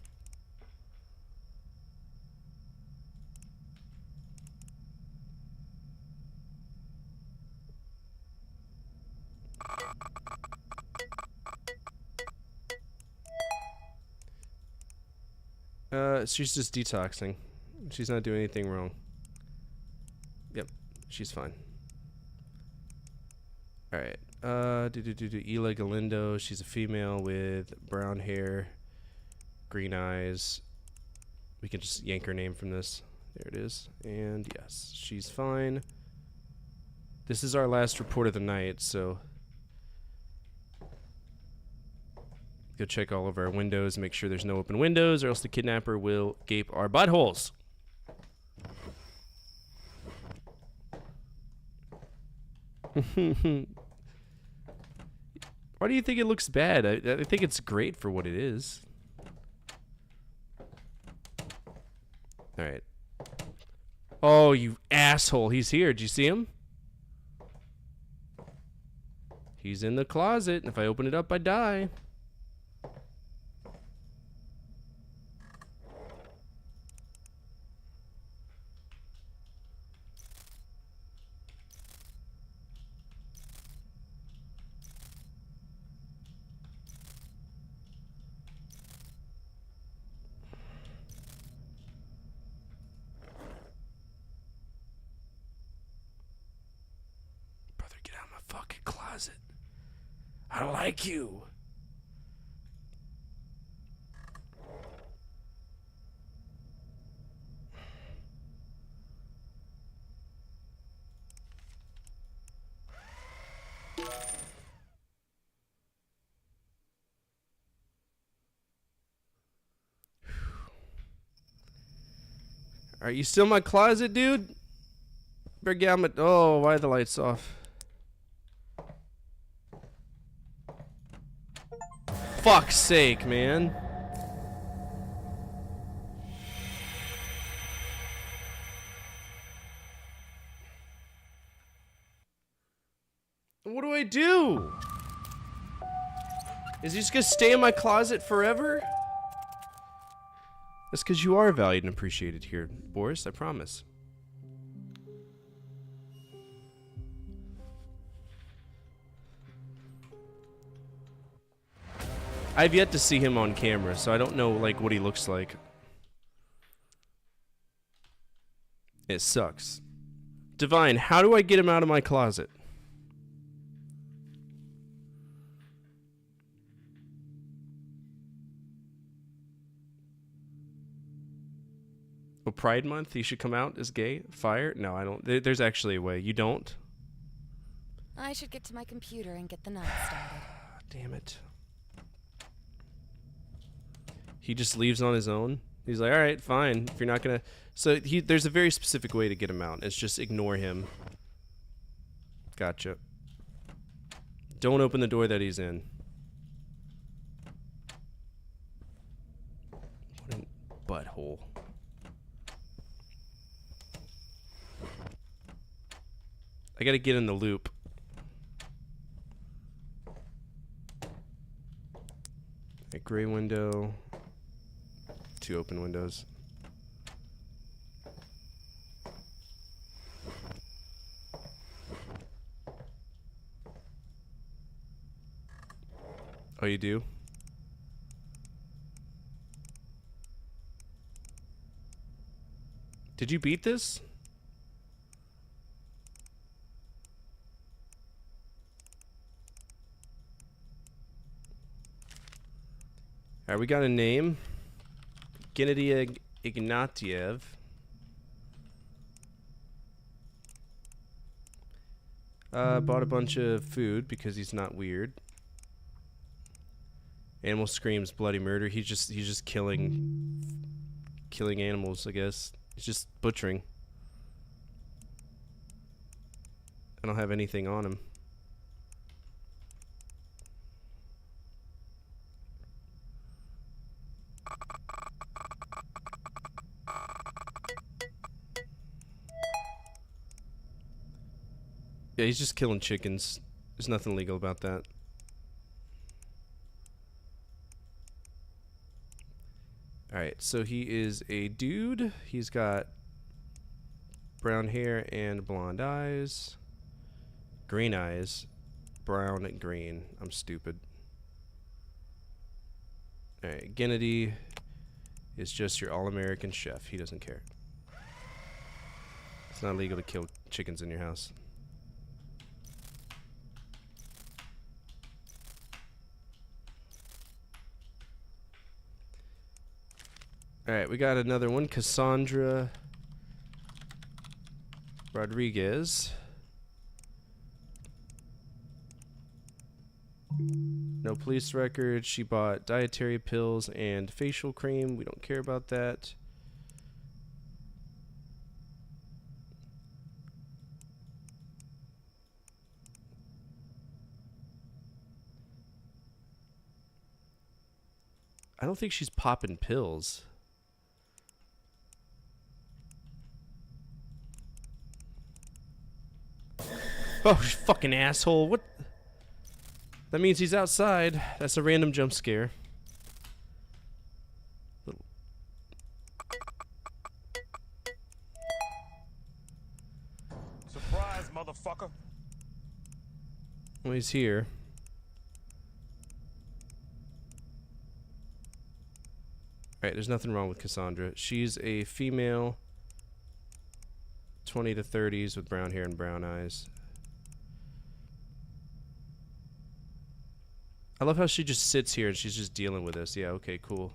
She's just detoxing. She's not doing anything wrong. Yep, she's fine. Alright. Ela Galindo. She's a female with brown hair, green eyes. We can just yank her name from this. There it is. And yes, she's fine. This is our last report of the night, so go check all of our windows, make sure there's no open windows, or else the kidnapper will gape our buttholes. Why do you think it looks bad? I think it's great for what it is. Alright. Oh, you asshole. He's here. Did you see him? He's in the closet. If I open it up, I die. Brother, get out of my fucking closet. I don't like you. Are you still in my closet, dude? Bergamot. Oh, why are the lights off? Fuck's sake, man. What do I do? Is he just gonna stay in my closet forever? That's because you are valued and appreciated here, Boris, I promise. I've yet to see him on camera, so I don't know like what he looks like. It sucks. Divine, how do I get him out of my closet? Oh, Pride Month? He should come out as gay? Fire? No, I don't. There's actually a way. You don't? I should get to my computer and get the night started. Damn it. He just leaves on his own? He's like, alright, fine. If you're not gonna... So, there's a very specific way to get him out. It's just ignore him. Gotcha. Don't open the door that he's in. What a butthole. I gotta get in the loop. A gray window. 2 open windows. Oh, you do? Did you beat this? Alright, we got a name. Gennady Ignatiev. Bought a bunch of food because he's not weird. Animal screams bloody murder. He's just killing animals, I guess. He's just butchering. I don't have anything on him. Yeah, he's just killing chickens. There's nothing legal about that. Alright, so he is a dude. He's got brown hair and blonde eyes. Green eyes. Brown and green. I'm stupid. Alright, Gennady is just your all-American chef. He doesn't care. It's not legal to kill chickens in your house. Alright, we got another one. Cassandra Rodriguez. No police record. She bought dietary pills and facial cream. We don't care about that. I don't think she's popping pills. Oh, fucking asshole. What? That means he's outside. That's a random jump scare. Surprise, motherfucker. Well, he's here. Alright, there's nothing wrong with Cassandra. She's a female, 20 to 30s with brown hair and brown eyes. I love how she just sits here and she's just dealing with us. Yeah, okay, cool.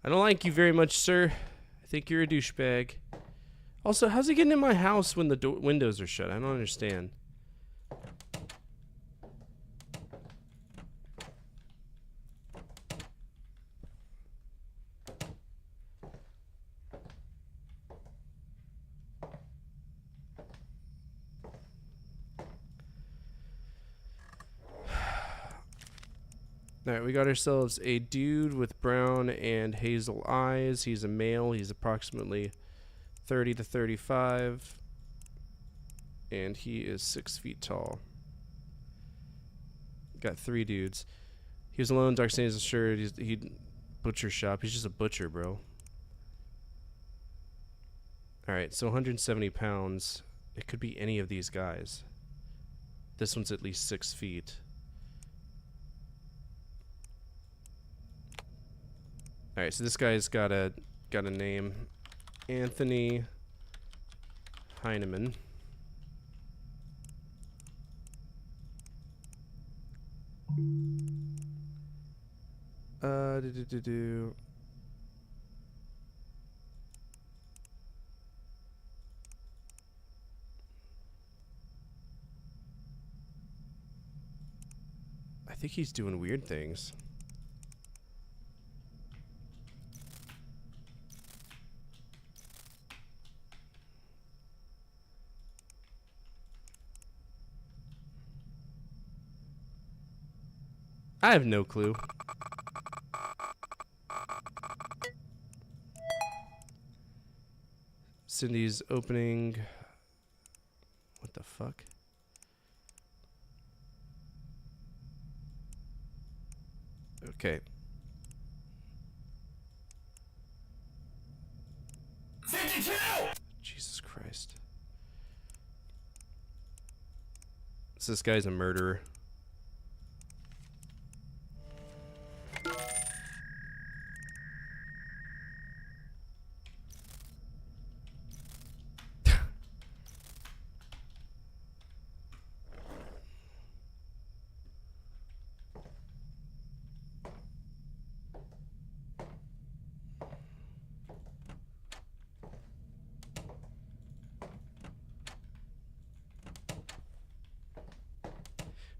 I don't like you very much, sir. I think you're a douchebag. Also, how's he getting in my house when the windows are shut? I don't understand. Alright, we got ourselves a dude with brown and hazel eyes. He's a male. He's approximately 30 to 35. And he is 6 feet tall. Got 3 dudes. He was alone, dark stains on his shirt. He butcher shop. He's just a butcher, bro. Alright, so 170 pounds. It could be any of these guys. This one's at least 6 feet. Alright, so this guy's got a name. Anthony Heineman. I think he's doing weird things. I have no clue. Cindy's opening. What the fuck? Okay. 52! Jesus Christ. So this guy's a murderer.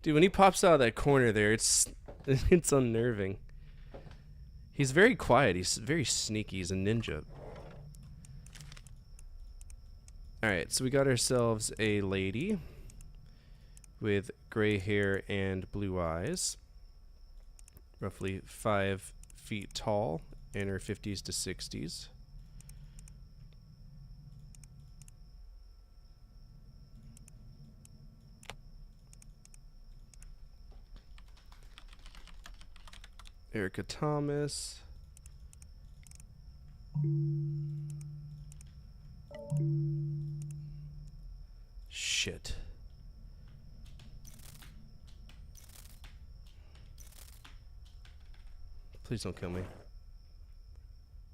Dude, when he pops out of that corner there, it's unnerving. He's very quiet. He's very sneaky. He's a ninja. Alright, so we got ourselves a lady with gray hair and blue eyes. Roughly 5 feet tall, in her 50s to 60s. Erica Thomas. Shit. Please don't kill me.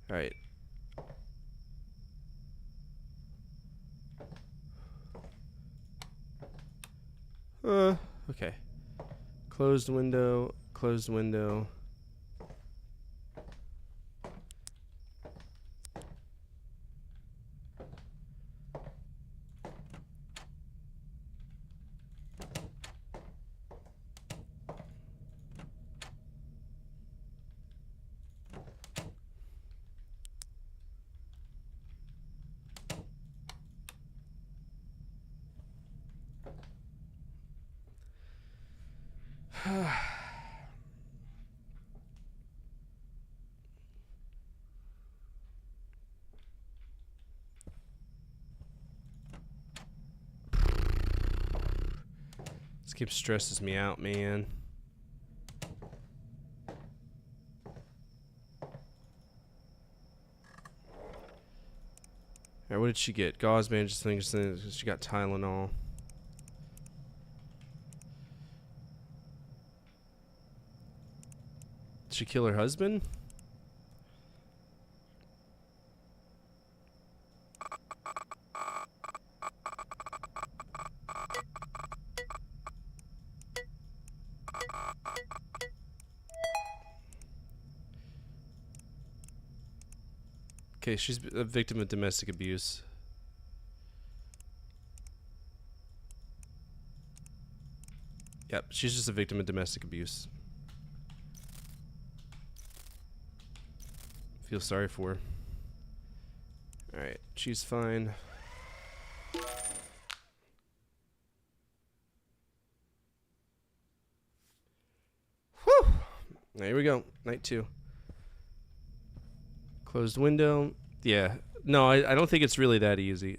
Alright. Okay. Closed window, closed window. This keeps stresses me out, man. Alright, what did she get? Gauze bandages, things. She got Tylenol. Did she kill her husband? Okay, she's a victim of domestic abuse. Yep, she's just a victim of domestic abuse. Feel sorry for her. Alright, she's fine. Whew! There we go. Night 2. Closed window. Yeah. No, I don't think it's really that easy.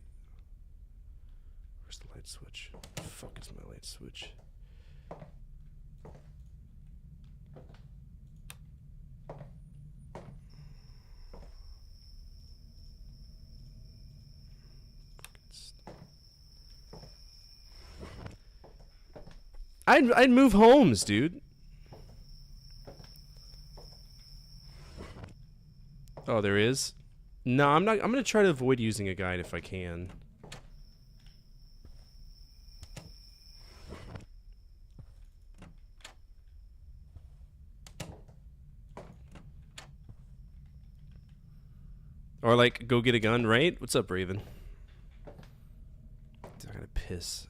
Where's the light switch? Where the fuck is my light switch? I'd move homes, dude. Oh, there is? No, I'm not. I'm gonna try to avoid using a guide if I can. Or like, go get a gun, right? What's up, Raven? I gotta piss.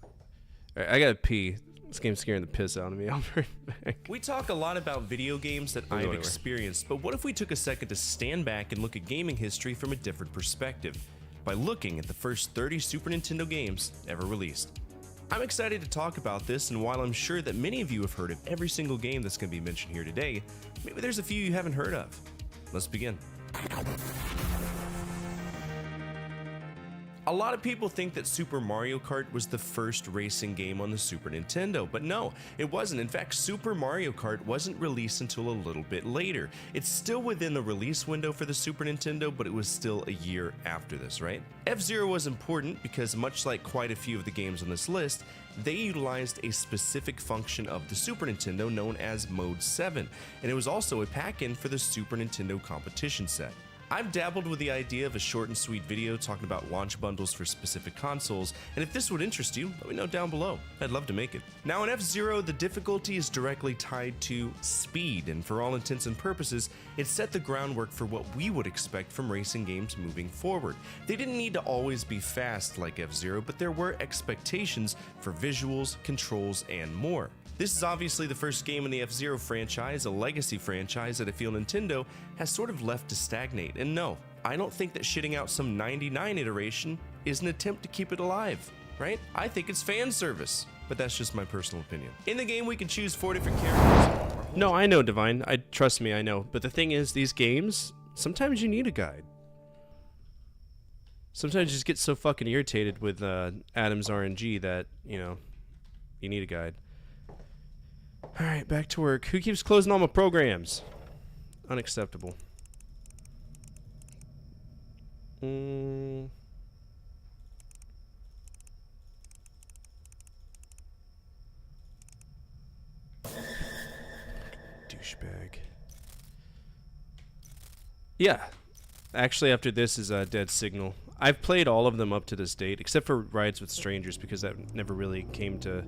Alright, I gotta pee. This game's scaring the piss out of me. I'll be right back. We talk a lot about video games that I've experienced, but what if we took a second to stand back and look at gaming history from a different perspective, by looking at the first 30 Super Nintendo games ever released? I'm excited to talk about this, and while I'm sure that many of you have heard of every single game that's going to be mentioned here today, maybe there's a few you haven't heard of. Let's begin. A lot of people think that Super Mario Kart was the first racing game on the Super Nintendo, but no, it wasn't. In fact, Super Mario Kart wasn't released until a little bit later. It's still within the release window for the Super Nintendo, but it was still a year after this, right? F-Zero was important because, much like quite a few of the games on this list, they utilized a specific function of the Super Nintendo known as Mode 7, and it was also a pack-in for the Super Nintendo competition set. I've dabbled with the idea of a short and sweet video talking about launch bundles for specific consoles, and if this would interest you, let me know down below. I'd love to make it. Now in F-Zero, the difficulty is directly tied to speed, and for all intents and purposes, it set the groundwork for what we would expect from racing games moving forward. They didn't need to always be fast like F-Zero, but there were expectations for visuals, controls, and more. This is obviously the first game in the F-Zero franchise, a legacy franchise that I feel Nintendo has sort of left to stagnate. And no, I don't think that shitting out some 99 iteration is an attempt to keep it alive, right? I think it's fan service, but that's just my personal opinion. In the game, we can choose 4 different characters. No, I know, Divine. Trust me, I know. But the thing is, these games, sometimes you need a guide. Sometimes you just get so fucking irritated with Adam's RNG that, you know, you need a guide. Alright, back to work. Who keeps closing all my programs? Unacceptable. Douchebag. Yeah. Actually, after this is Dead Signal. I've played all of them up to this date, except for Rides with Strangers, because that never really came to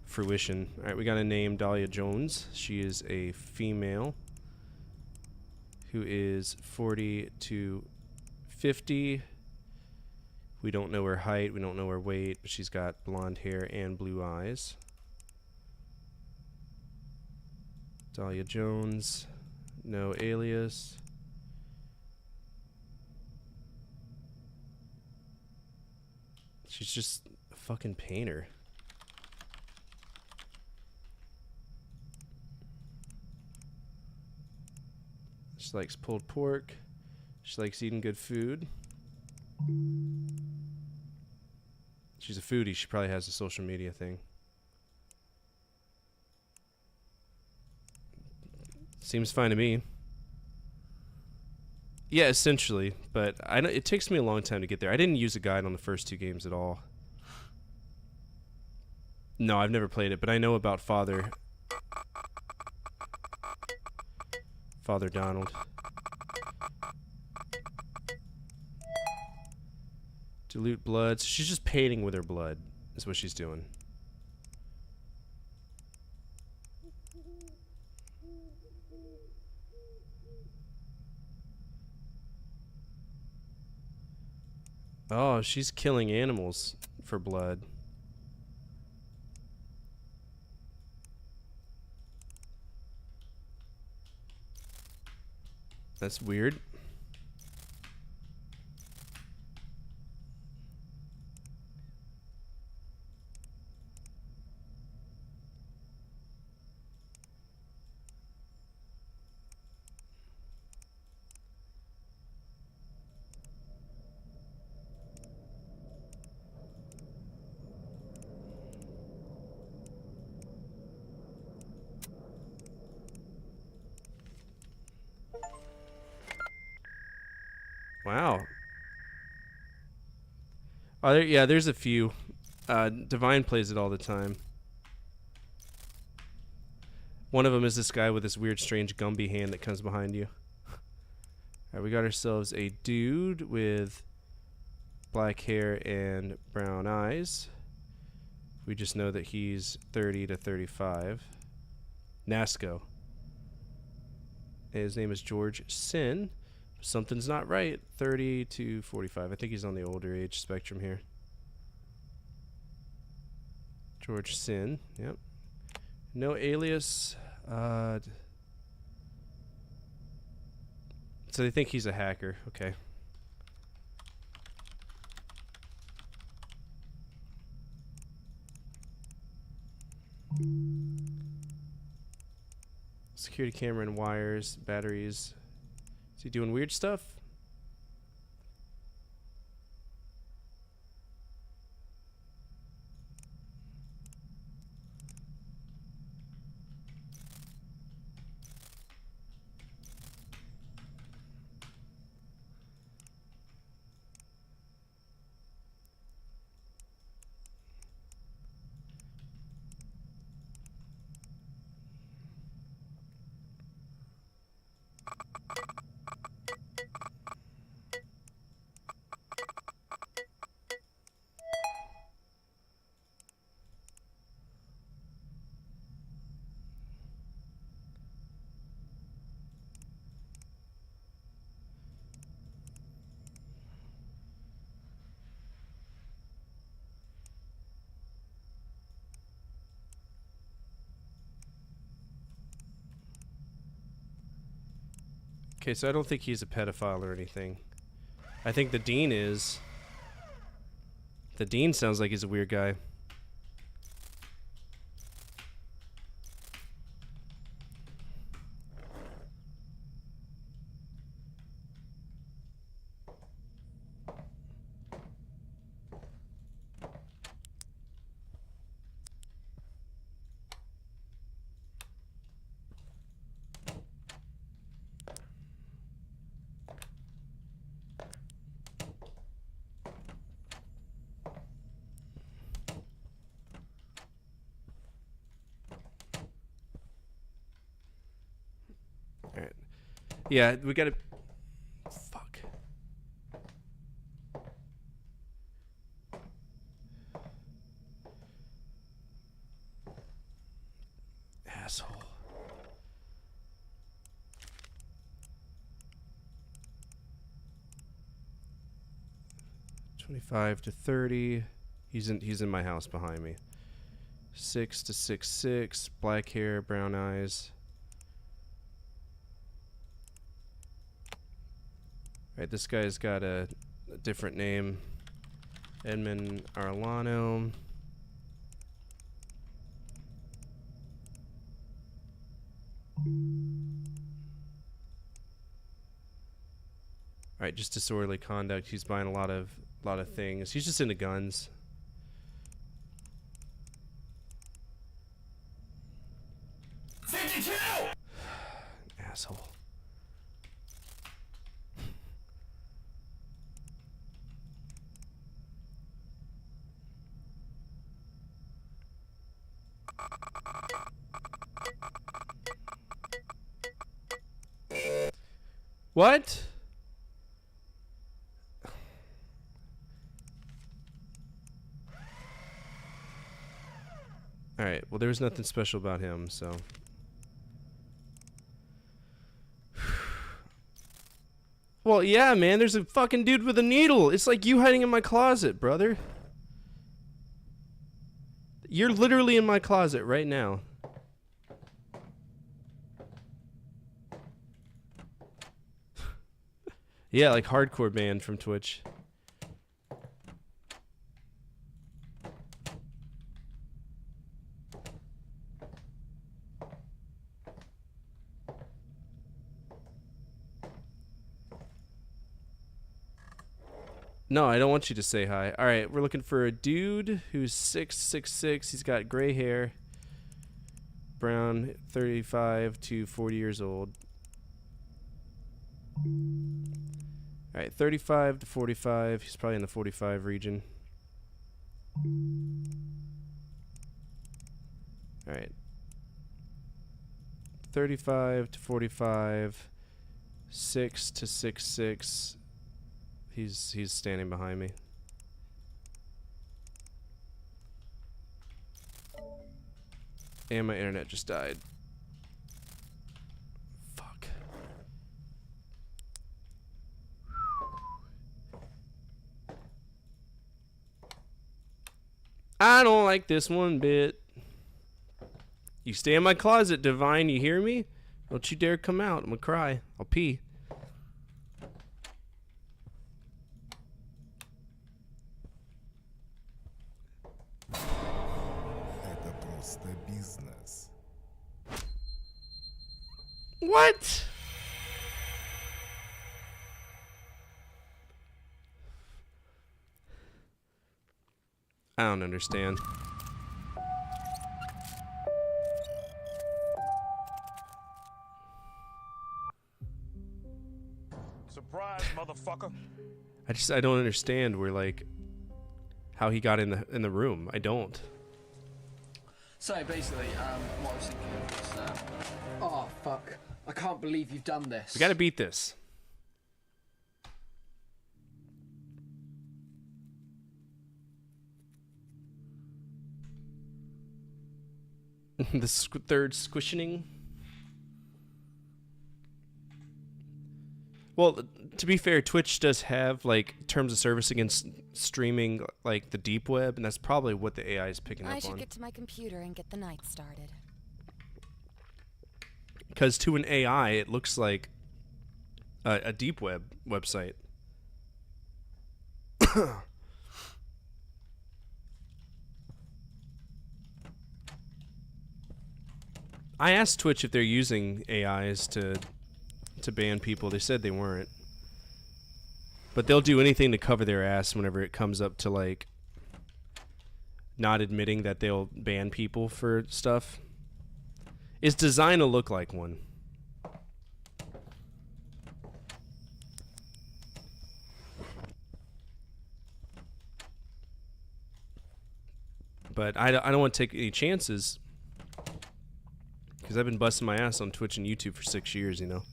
fruition. Alright, we got a name, Dahlia Jones. She is a female who is 40 to 50. We don't know her height, we don't know her weight, but she's got blonde hair and blue eyes. Dahlia Jones, no alias. She's just a fucking painter. She likes pulled pork. She likes eating good food. She's a foodie. She probably has a social media thing. Seems fine to me. Yeah, essentially. But I know it takes me a long time to get there. I didn't use a guide on the first 2 games at all. No, I've never played it, but I know about Father Donald. Dilute blood. So she's just painting with her blood, is what she's doing. Oh, she's killing animals for blood. That's weird. Wow. Oh, yeah, there's a few. Divine plays it all the time. One of them is this guy with this weird, strange Gumby hand that comes behind you. Alright, we got ourselves a dude with black hair and brown eyes. We just know that he's 30 to 35. Nasco. His name is George Sin. Something's not right. 30 to 45. I think he's on the older age spectrum here. George Sin. Yep. No alias. So they think he's a hacker. Okay. Security camera and wires, batteries. Is he doing weird stuff? Okay, so I don't think he's a pedophile or anything. I think the dean is. The dean sounds like he's a weird guy. Alright. Yeah, we gotta... Fuck. Asshole. $25 to $30. He's in my house behind me. 6 to 6'6", black hair, brown eyes. Right, this guy's got a different name. Edmund Arlano. Alright, just disorderly conduct. He's buying a lot of things. He's just into guns. Asshole. What? Alright, well there was nothing special about him, so... Well, Well, yeah, man, there's a fucking dude with a needle. It's like you hiding in my closet, brother. You're literally in my closet right now. Yeah, like hardcore band from Twitch. No, I don't want you to say hi. All right, we're looking for a dude who's 6'6". He's got gray hair, brown, 35 to 40 years old. All right, 35 to 45. He's probably in the 45 region. All right. 35 to 45, 6 to 6'6". He's standing behind me. And my internet just died. Fuck. I don't like this one bit. You stay in my closet, Divine, you hear me? Don't you dare come out. I'm gonna cry. I'll pee. What? I don't understand. Surprise, motherfucker. I don't understand where, like, how he got in the room. I don't. So basically, what I was thinking was, oh fuck, I can't believe you've done this. We gotta beat this. The third squishing. Well, to be fair, Twitch does have like terms of service against streaming like the deep web, and that's probably what the AI is picking up on. I should get to my computer and get the night started. Because to an AI, it looks like a deep web website. I asked Twitch if they're using AIs to ban people. They said they weren't. But they'll do anything to cover their ass whenever it comes up to, like, not admitting that they'll ban people for stuff. It's designed to look like one. But I don't want to take any chances. Because I've been busting my ass on Twitch and YouTube for 6 years, you know.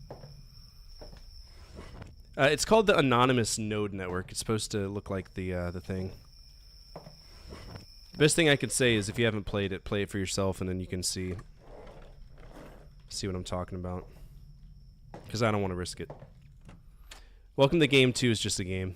It's called the Anonymous Node Network. It's supposed to look like the thing. The best thing I could say is if you haven't played it, play it for yourself, and then you can see what I'm talking about. Because I don't want to risk it. Welcome to Game 2 is just a game.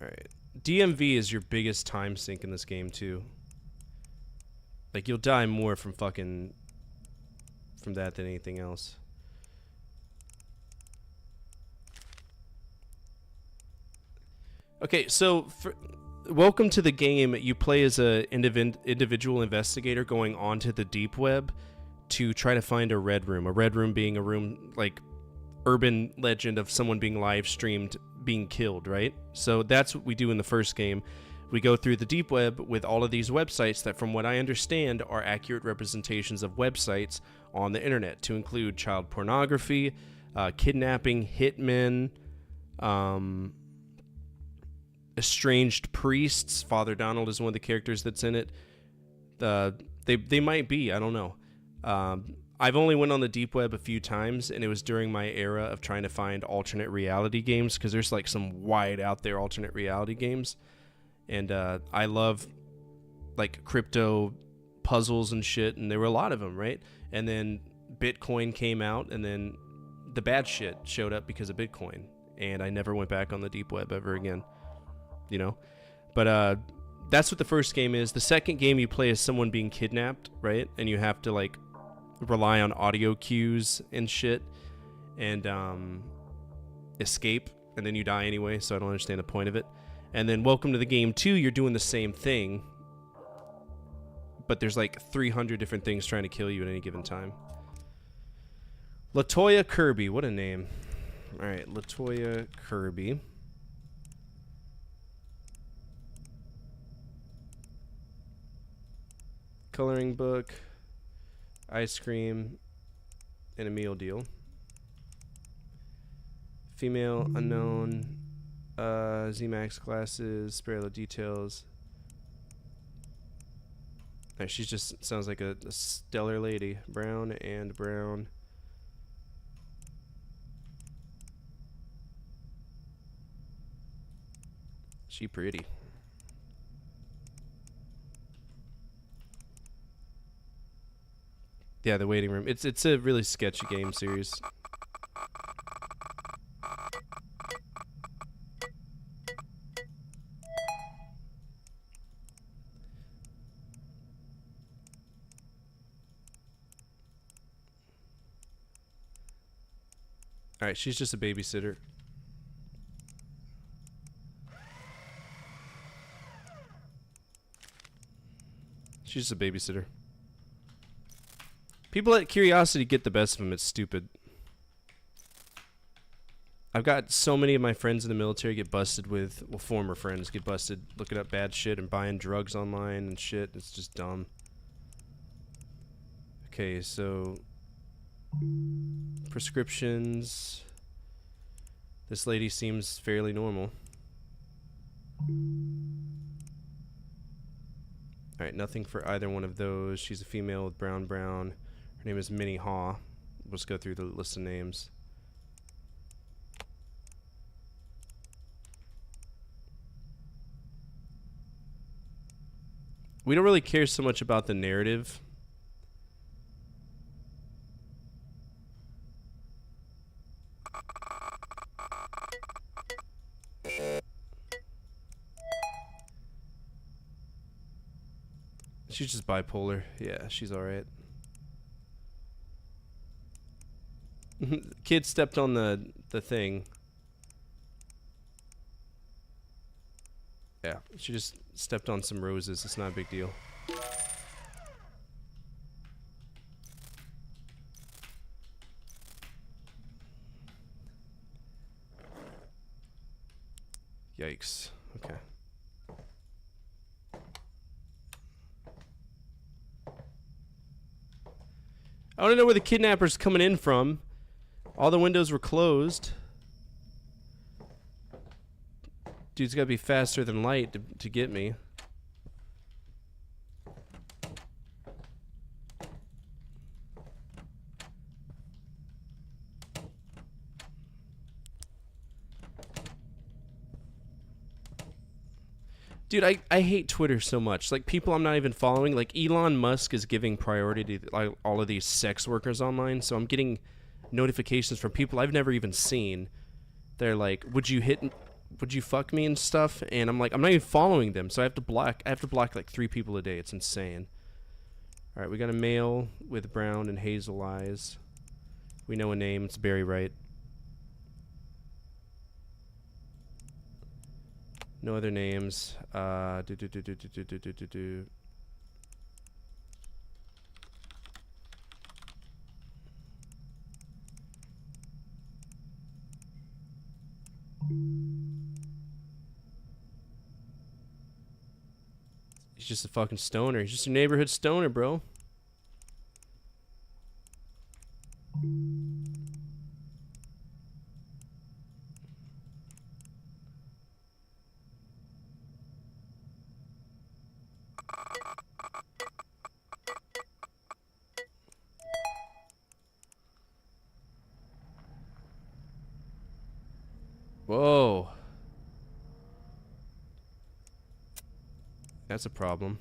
Alright. DMV is your biggest time sink in this game too. Like, you'll die more from that than anything else. Okay, so welcome to the game. You play as a individual investigator going onto the deep web to try to find a red room. A red room being a room, like, urban legend of someone being live streamed being killed, right? So that's what we do in the first game. We go through the deep web with all of these websites that, from what I understand, are accurate representations of websites on the internet, to include child pornography, kidnapping, hitmen, estranged priests. Father Donald is one of the characters that's in it. They might be, I don't know. I've only went on the deep web a few times, and it was during my era of trying to find alternate reality games, because there's like some wide out there alternate reality games, and I love like crypto puzzles and shit, and there were a lot of them, right? And then Bitcoin came out, and then the bad shit showed up because of Bitcoin, and I never went back on the deep web ever again, you know? But that's what the first game is. The second game you play as someone being kidnapped, right? And you have to like rely on audio cues and shit, and escape, and then you die anyway, so I don't understand the point of it. And then Welcome to the Game 2, you're doing the same thing, but there's like 300 different things trying to kill you at any given time. Latoya Kirby, what a name. Alright, Latoya Kirby. Coloring book, ice cream, and a meal deal. Female, unknown, Z-Max glasses, spare details. Alright, she just sounds like a stellar lady. Brown and brown. She pretty. Yeah, the waiting room. It's a really sketchy game series. Alright, she's just a babysitter. She's just a babysitter. People let curiosity get the best of them. It's stupid. I've got so many of my friends in the military get busted with, well, former friends get busted looking up bad shit and buying drugs online and shit. It's just dumb. Okay, so prescriptions. This lady seems fairly normal. Alright, nothing for either one of those. She's a female with brown. Her name is Minnie Haw. Let's go through the list of names. We don't really care so much about the narrative. She's just bipolar. Yeah, she's alright. Kid stepped on the thing. Yeah, she just stepped on some roses. It's not a big deal. Yikes. Okay. I want to know where the kidnapper's coming in from. All the windows were closed. Dude's gotta be faster than light to get me. Dude, I hate Twitter so much. Like, people I'm not even following. Like, Elon Musk is giving priority to like, all of these sex workers online. So I'm getting notifications from people I've never even seen. They're like, would you fuck me and stuff? And I'm like, I'm not even following them. So I have to block like 3 people a day. It's insane. Alright, we got a male with brown and hazel eyes. We know a name. It's Barry Wright. No other names. He's just a fucking stoner. He's just a neighborhood stoner, bro. Whoa. That's a problem.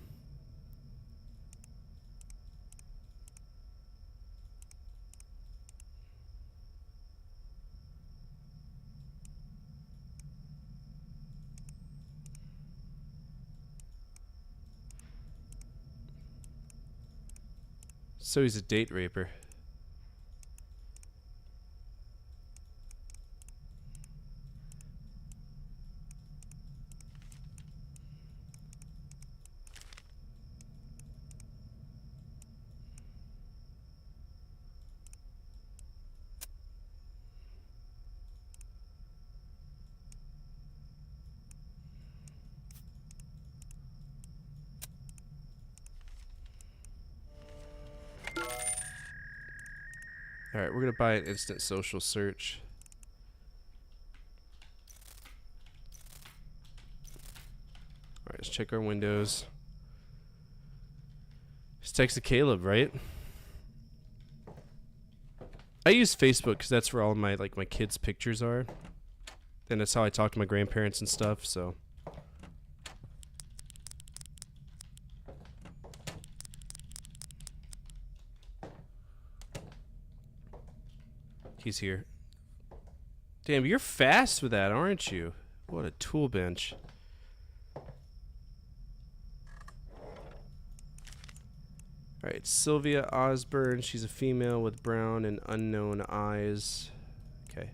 So he's a date raper. Alright, we're gonna buy an instant social search. Alright, let's check our windows. Just texted Caleb, right? I use Facebook because that's where all my my kids' pictures are. And that's how I talk to my grandparents and stuff, so. He's here. Damn, you're fast with that, aren't you? What a tool bench. Alright, Sylvia Osborne. She's a female with brown and unknown eyes. Okay.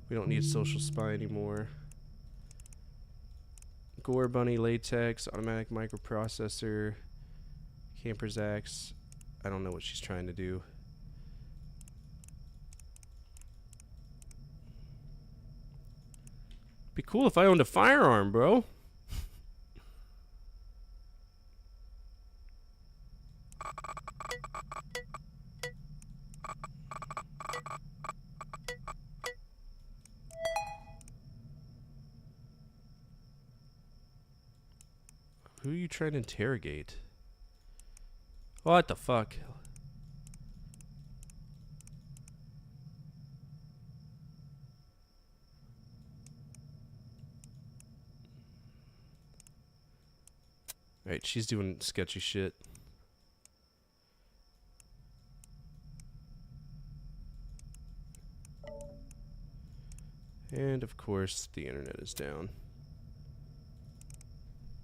We don't need social spy anymore. Gore Bunny latex, automatic microprocessor, camper's axe. I don't know what she's trying to do. Be cool if I owned a firearm, bro. Who are you trying to interrogate? What the fuck? Alright, she's doing sketchy shit. And of course, the internet is down.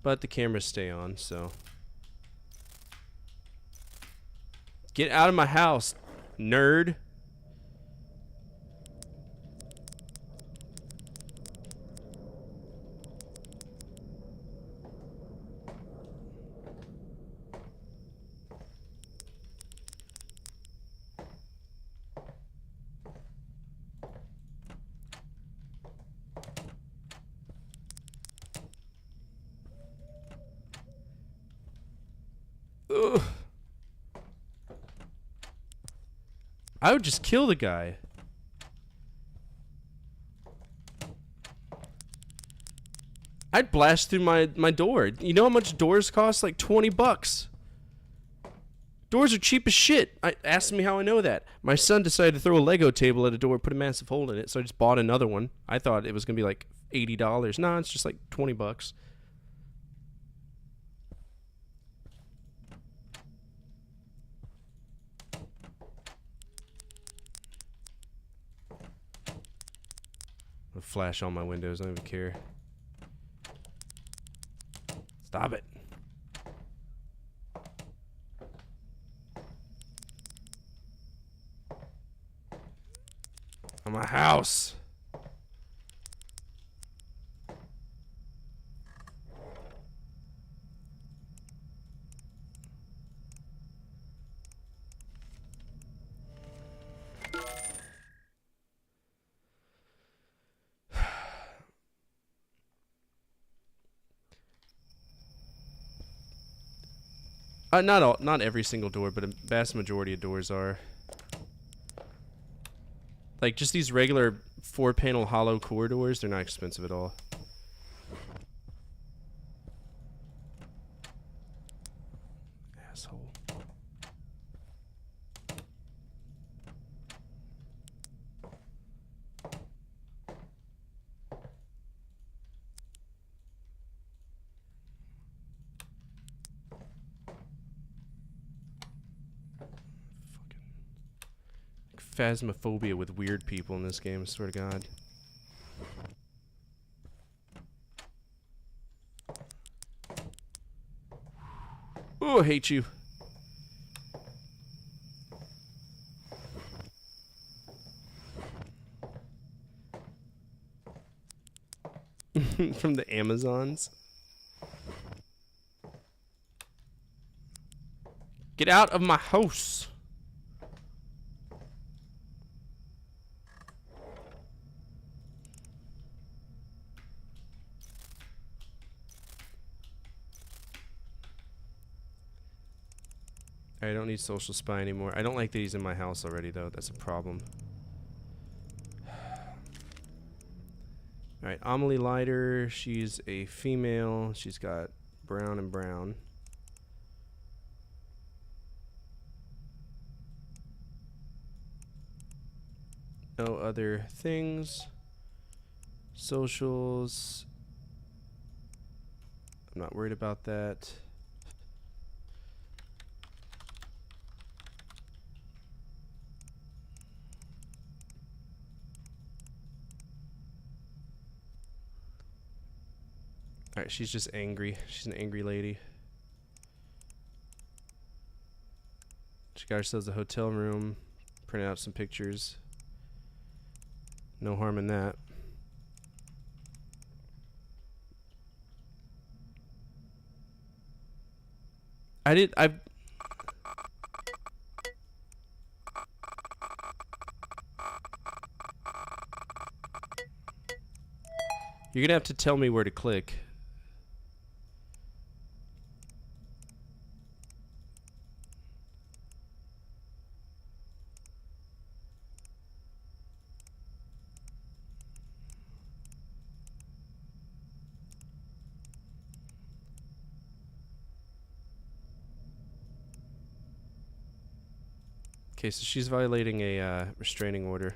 But the cameras stay on, so. Get out of my house, nerd. Ugh. I would just kill the guy. I'd blast through my door. You know how much doors cost? Like 20 bucks. Doors are cheap as shit. Ask me how I know that. My son decided to throw a Lego table at a door, put a massive hole in it, so I just bought another one. I thought it was going to be like $80. Nah, it's just like 20 bucks. I'll flash all my windows, I don't even care. Stop it. On my house. Not every single door, but a vast majority of doors are. Like just these regular 4-panel hollow core doors, they're not expensive at all. Asshole. phasmophobia with weird people in this game, I swear to God. Oh, I hate you. From the Amazons. Get out of my house. I don't need social spy anymore. I don't like that he's in my house already, though. That's a problem. Alright, Amelie Leiter. She's a female. She's got brown and brown. No other things. Socials. I'm not worried about that. Alright, she's just angry. She's an angry lady. She got ourselves a hotel room. Printed out some pictures. No harm in that. You're gonna have to tell me where to click. Okay, so she's violating a restraining order.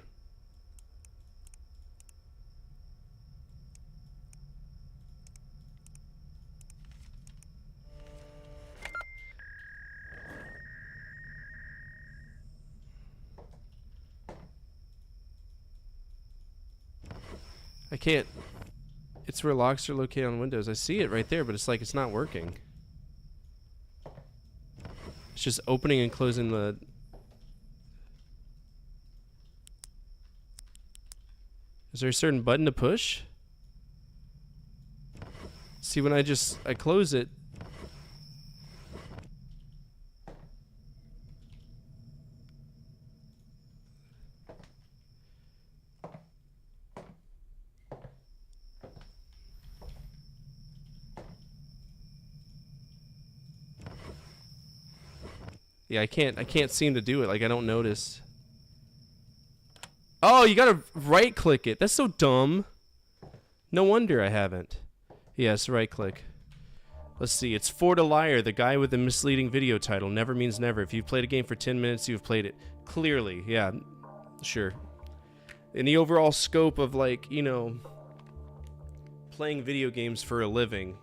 I can't. It's where locks are located on Windows. I see it right there, but it's like it's not working. It's just opening and closing the... Is there a certain button to push? See, when I close it. Yeah, I can't seem to do it. Like, I don't notice. Oh, you gotta right click it. That's so dumb. No wonder I haven't. Yes, right click. Let's see. It's For the Liar, the guy with the misleading video title. Never means never. If you've played a game for 10 minutes, you've played it. Clearly, yeah, sure. In the overall scope of, like, you know, playing video games for a living,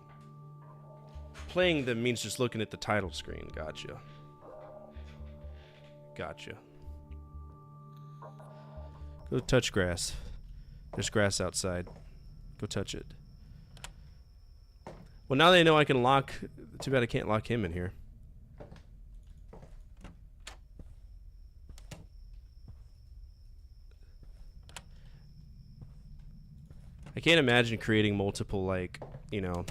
playing them means just looking at the title screen. Gotcha. Gotcha. Go touch grass. There's grass outside. Go touch it. Well, now they know I can lock... Too bad I can't lock him in here. I can't imagine creating multiple, like, you know...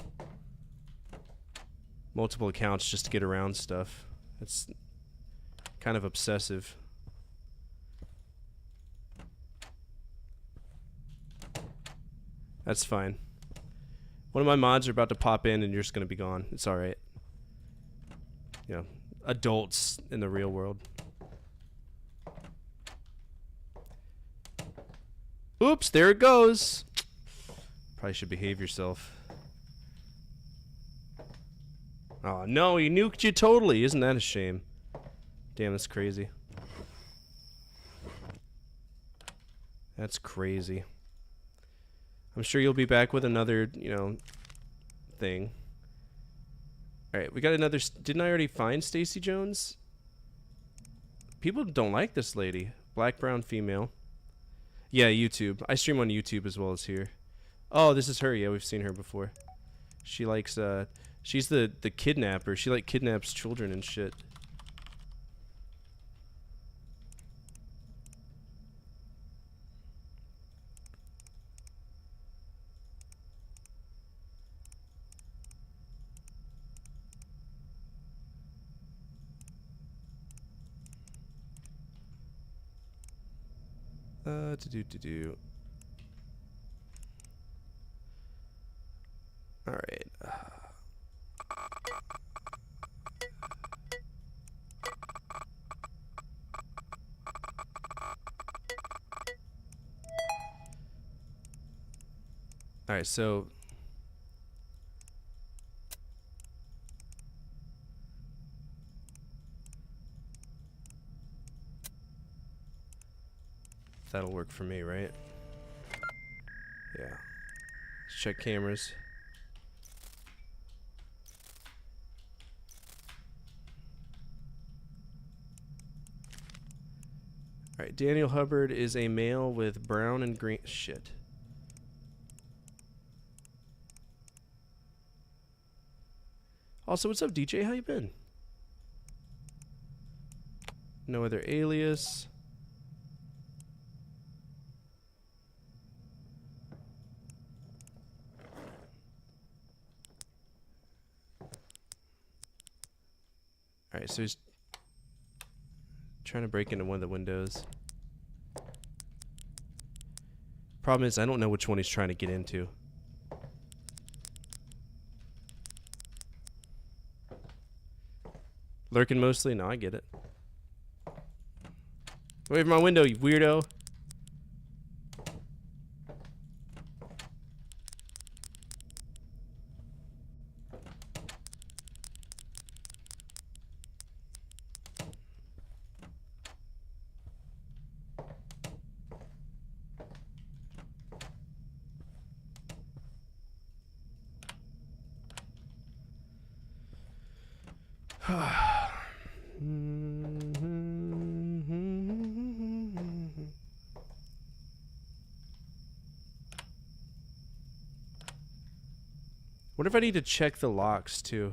multiple accounts just to get around stuff. It's kind of obsessive. That's fine. One of my mods are about to pop in and you're just going to be gone. It's alright. You know, adults in the real world. Oops, there it goes. Probably should behave yourself. Oh no, he nuked you totally. Isn't that a shame? Damn, that's crazy. That's crazy. I'm sure you'll be back with another, you know, thing. Alright, we got another... Didn't I already find Stacy Jones? People don't like this lady. Black, brown, female. Yeah, YouTube. I stream on YouTube as well as here. Oh, this is her. Yeah, we've seen her before. She likes, she's the kidnapper. She, like, kidnaps children and shit. To do. All right. All right, so that'll work for me, right? Yeah. Let's check cameras. Alright, Daniel Hubbard is a male with brown and green shit. Also, what's up, DJ? How you been? No other alias. Alright, so he's trying to break into one of the windows. Problem is, I don't know which one he's trying to get into. Lurking mostly? No, I get it. Away from my window, you weirdo. What if I need to check the locks too?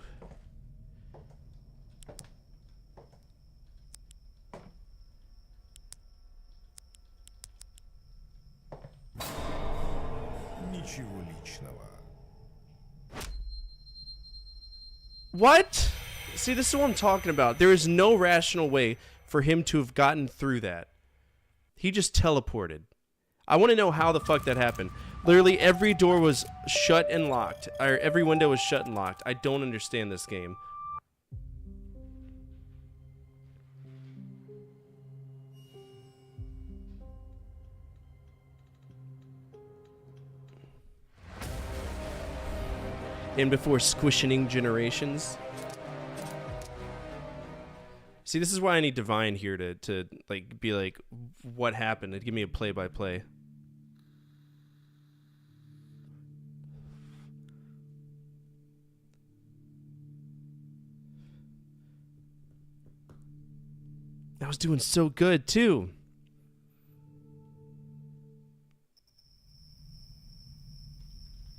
Ничего личного. What? See, this is what I'm talking about. There is no rational way for him to have gotten through that. He just teleported. I want to know how the fuck that happened. Literally every door was shut and locked. Or every window was shut and locked. I don't understand this game. And before squishing generations. See, this is why I need Divine here to like be like, what happened? And give me a play-by-play. I was doing so good too.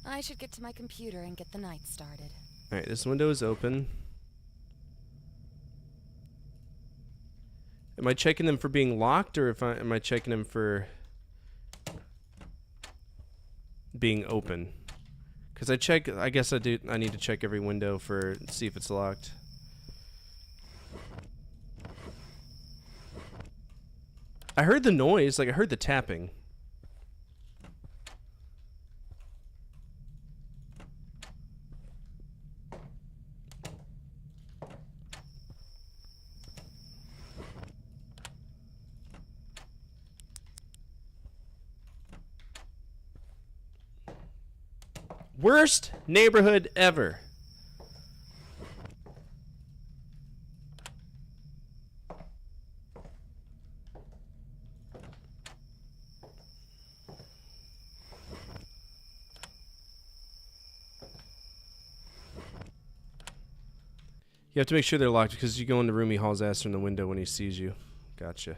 I should get to my computer and get the night started. All right, this window is open. Am I checking them for being locked, or am I checking them for being open? Because I guess I need to check every window for see if it's locked. I heard the noise, like I heard the tapping. Worst neighborhood ever. You have to make sure they're locked because you go in the room, he hauls ass from the window when he sees you. Gotcha.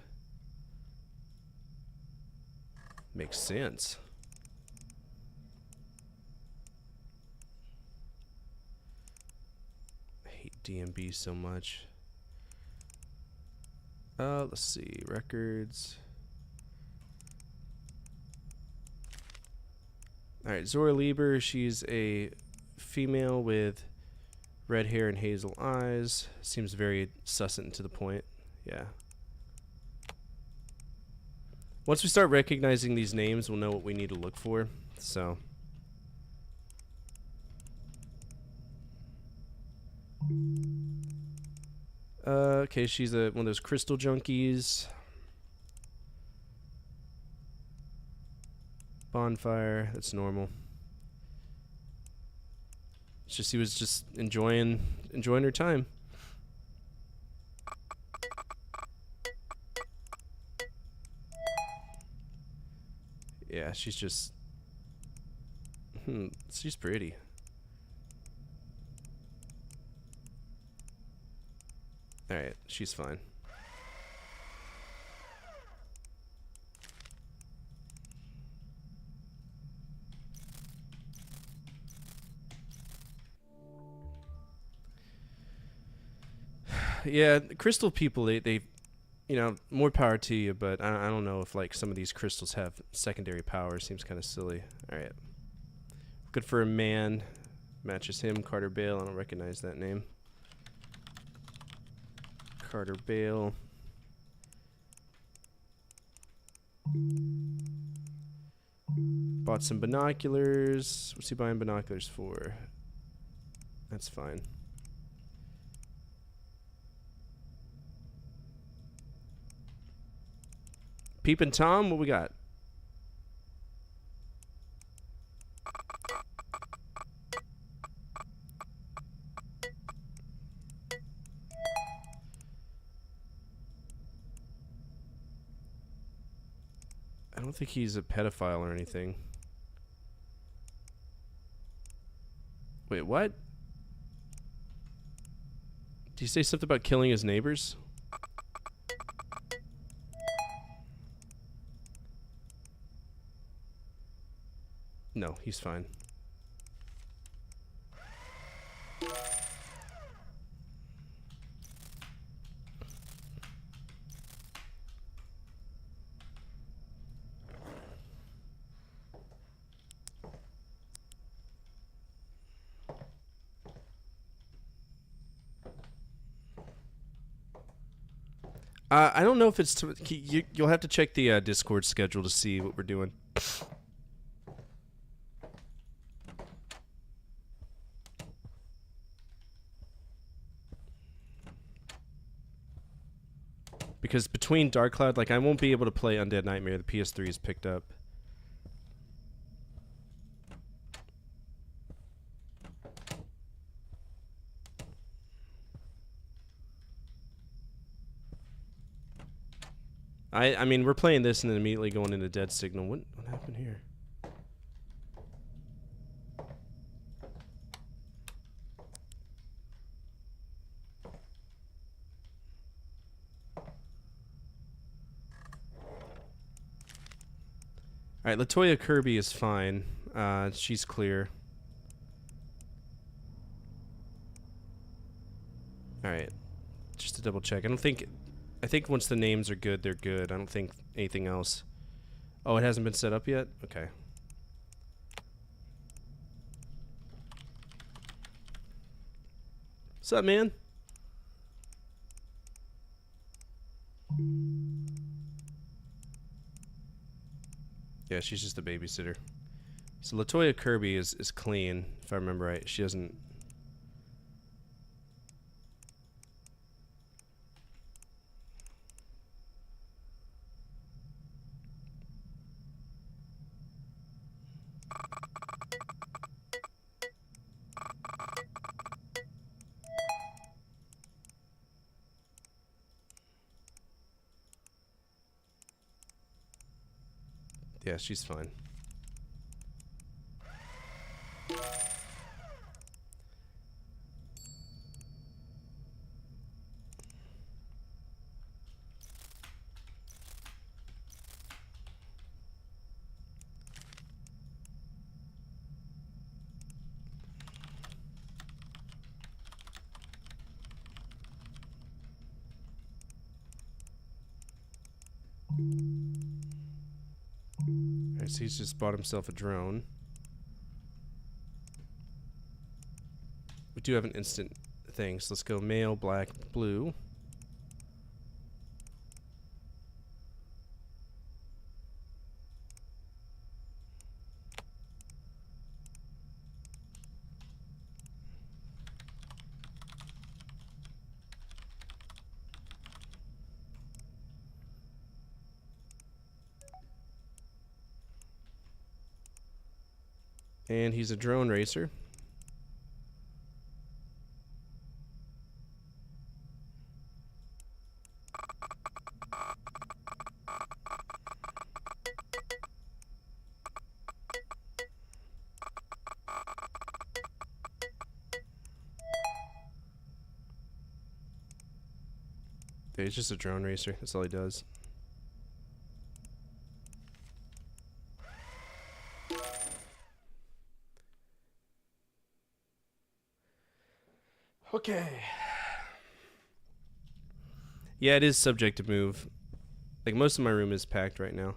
Makes sense. I hate DMB so much. Let's see. Records. Alright, Zora Lieber. She's a female with red hair and hazel eyes. Seems very succinct and to the point. Yeah. Once we start recognizing these names, we'll know what we need to look for. So. Okay, she's one of those crystal junkies. Bonfire, that's normal. It's just, he was just enjoying her time. Yeah, she's just... she's pretty. Alright, she's fine. Yeah, the crystal people, they you know, more power to you, but I don't know if like some of these crystals have secondary power. Seems kind of silly. Alright. Good for a man. Matches him, Carter Bale. I don't recognize that name. Carter Bale. Bought some binoculars. What's he buying binoculars for? That's fine. Peepin' Tom, what we got? I don't think he's a pedophile or anything. Wait, what? Did he say something about killing his neighbors? No, he's fine. I don't know if it's... you'll have to check the Discord schedule to see what we're doing. Because between Dark Cloud, like, I won't be able to play Undead Nightmare. The PS3 is picked up. I mean, we're playing this and then immediately going into Dead Signal. What happened here? Alright, Latoya Kirby is fine. She's clear. Alright. Just to double check. I think once the names are good, they're good. I don't think anything else. Oh, it hasn't been set up yet? Okay. What's up, man? Yeah, she's just a babysitter. So Latoya Kirby is clean, if I remember right. She doesn't... Yeah, she's fine. Alright, so he's just bought himself a drone. We do have an instant thing, so let's go male, black, blue. And he's a drone racer. Yeah, he's just a drone racer. That's all he does. Okay. Yeah, it is subject to move. Like, most of my room is packed right now.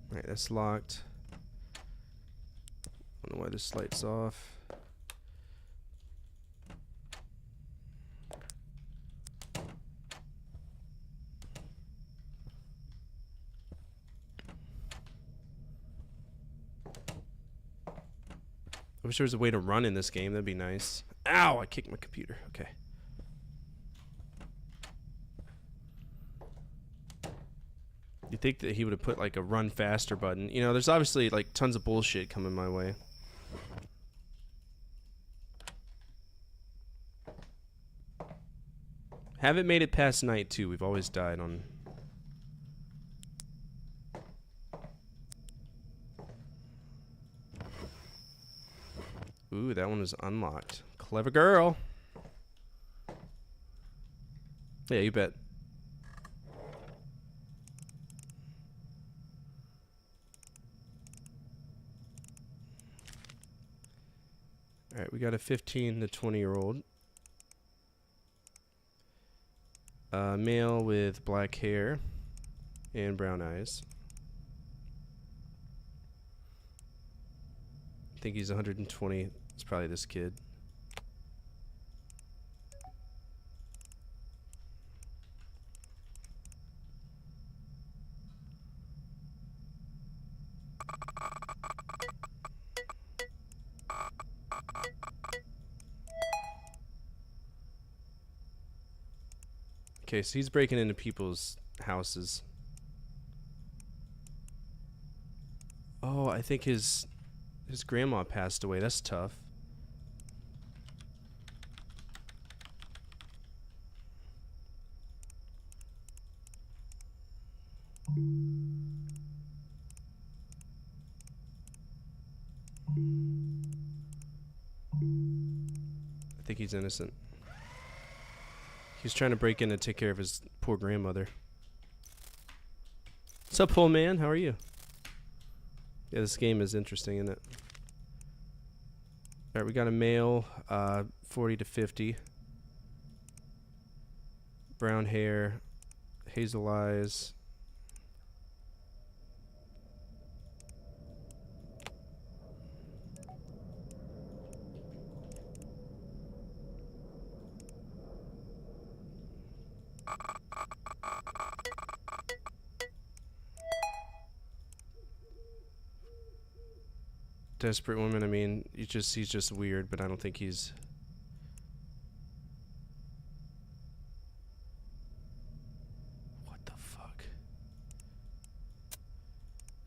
Alright, that's locked. I don't know why this light's off. I wish there was a way to run in this game. That'd be nice. Ow! I kicked my computer. Okay. You'd think that he would have put like a run faster button. You know, there's obviously like tons of bullshit coming my way. Haven't made it past night 2. We've always died on... Ooh, that one was unlocked. Clever girl. Yeah, you bet. Alright, we got a 15 to 20-year-old. Male with black hair and brown eyes. I think he's 120. It's probably this kid. Okay, so he's breaking into people's houses. Oh, I think his grandma passed away. That's tough. I think he's innocent. He's trying to break in to take care of his poor grandmother. What's up, old man? How are you? Yeah, this game is interesting, isn't it? Alright, we got a male, 40 to 50. Brown hair, hazel eyes. Desperate woman, I mean, he's just weird, but I don't think he's... What the fuck?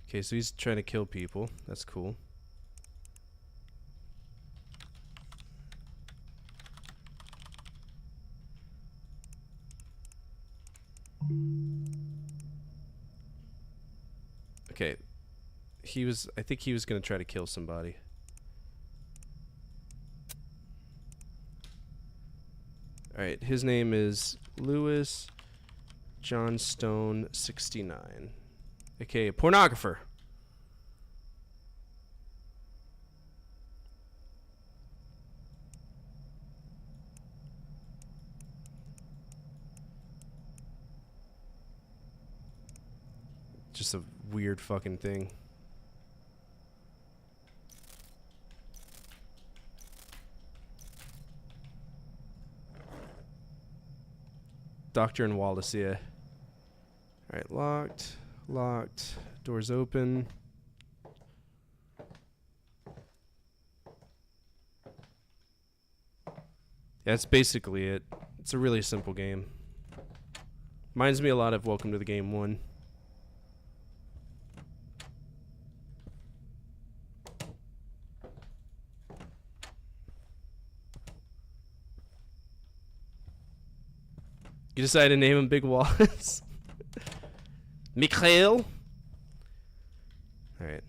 Okay, so he's trying to kill people. That's cool. Okay. I think he was gonna try to kill somebody. Alright, his name is Lewis Johnstone 69. Okay, pornographer. Just a weird fucking thing. Doctor and Wallace, yeah. Alright, locked. Locked. Doors open. That's basically it. It's a really simple game. Reminds me a lot of Welcome to the Game 1. You decided to name him Big Wallace? Mikhail? Alright.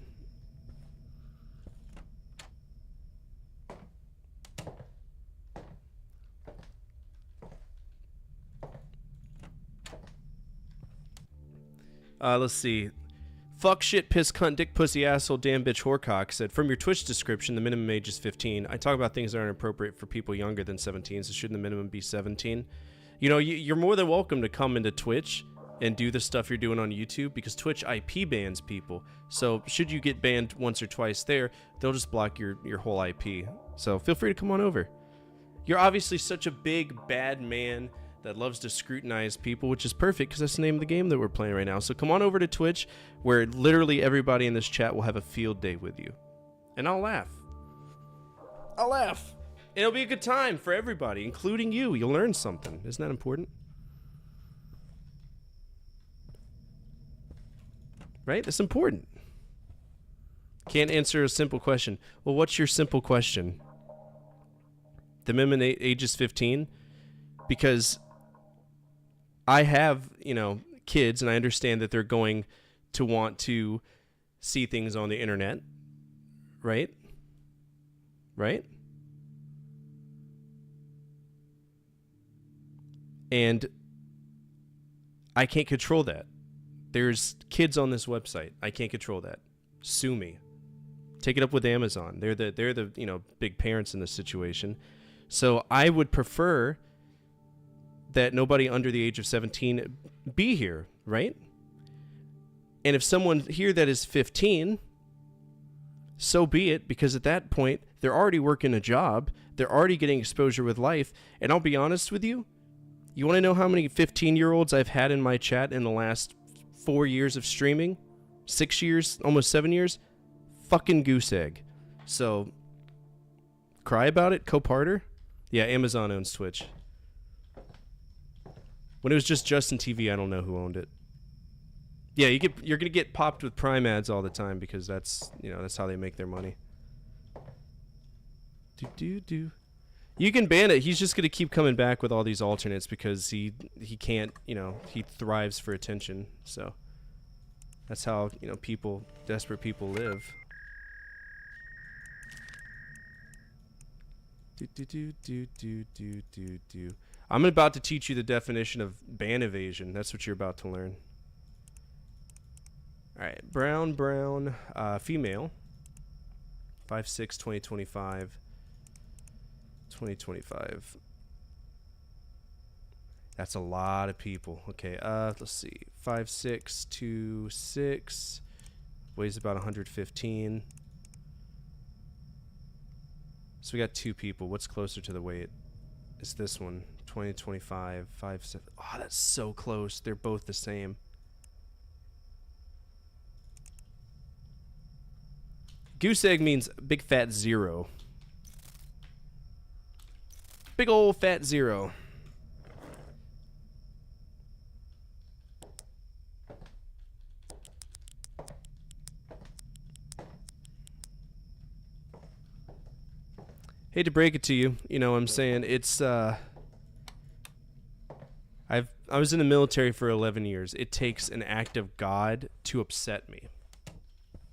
Let's see. Fuck, shit, piss, cunt, dick, pussy, asshole, damn bitch, whorecock said, from your Twitch description, the minimum age is 15. I talk about things that aren't appropriate for people younger than 17, so shouldn't the minimum be 17? You know, you're more than welcome to come into Twitch and do the stuff you're doing on YouTube, because Twitch IP bans people. So should you get banned once or twice there, they'll just block your whole IP. So feel free to come on over. You're obviously such a big, bad man that loves to scrutinize people, which is perfect because that's the name of the game that we're playing right now. So come on over to Twitch, where literally everybody in this chat will have a field day with you. And I'll laugh. I'll laugh. It'll be a good time for everybody, including you. You'll learn something. Isn't that important? Right? That's important. Can't answer a simple question. Well, what's your simple question? The minimum age is 15? Because I have, you know, kids, and I understand that they're going to want to see things on the internet. Right? Right? And I can't control that. There's kids on this website. I can't control that. Sue me. Take it up with Amazon. They're the you know, big parents in this situation. So I would prefer that nobody under the age of 17 be here, right? And if someone here that is 15, so be it, because at that point, they're already working a job. They're already getting exposure with life. And I'll be honest with you. You want to know how many 15-year-olds I've had in my chat in the last 4 years of streaming? 6 years? Almost 7 years? Fucking goose egg. So, cry about it? Co-parter? Yeah, Amazon owns Twitch. When it was just Justin TV, I don't know who owned it. Yeah, you're gonna get popped with Prime ads all the time because that's, you know, that's how they make their money. You can ban it. He's just gonna keep coming back with all these alternates because he can't, you know, he thrives for attention. So that's how, you know, desperate people live. I'm about to teach you the definition of ban evasion. That's what you're about to learn. Alright, brown, female. 5'6", 2025. 2025. That's a lot of people. Okay, let's see. 5'6", 2'6". Weighs about 115. So we got two people. What's closer to the weight? It's this one. 2025, 5'7". Oh, that's so close. They're both the same. Goose egg means big fat zero. Big old fat zero. Hate to break it to you, you know what I'm saying? It's I was in the military for 11 years. It takes an act of God to upset me.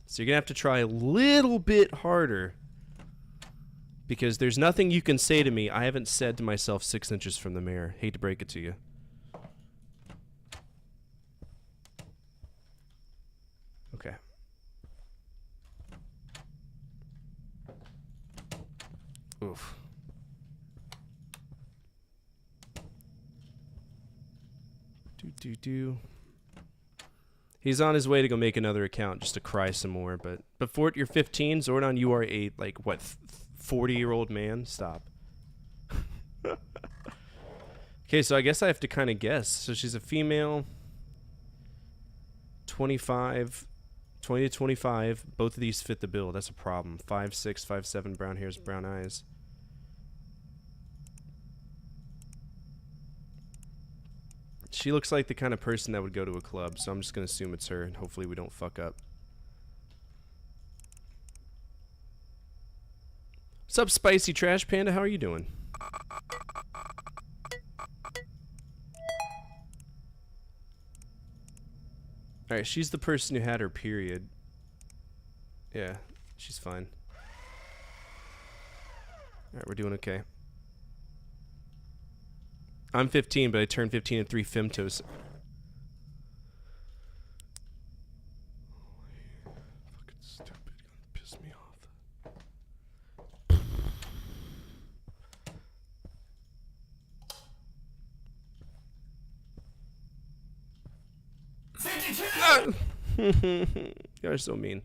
So you're going to have to try a little bit harder, because there's nothing you can say to me I haven't said to myself 6 inches from the mirror. Hate to break it to you. Okay. Oof. He's on his way to go make another account just to cry some more. But before you're 15, Zordon, you are a, like, what, 40-year-old man? Stop. Okay, so I guess I have to kind of guess. So she's a female, 25, 20 to 25. Both of these fit the bill. That's a problem. 5'6", 5'7", brown hairs, brown eyes. She looks like the kind of person that would go to a club, so I'm just going to assume it's her, and hopefully we don't fuck up. What's up, Spicy Trash Panda? How are you doing? Alright, she's the person who had her period. Yeah, she's fine. Alright, we're doing okay. I'm 15, but I turned 15 in 3 femtos. Fucking stupid. Gonna piss me off. You're so mean.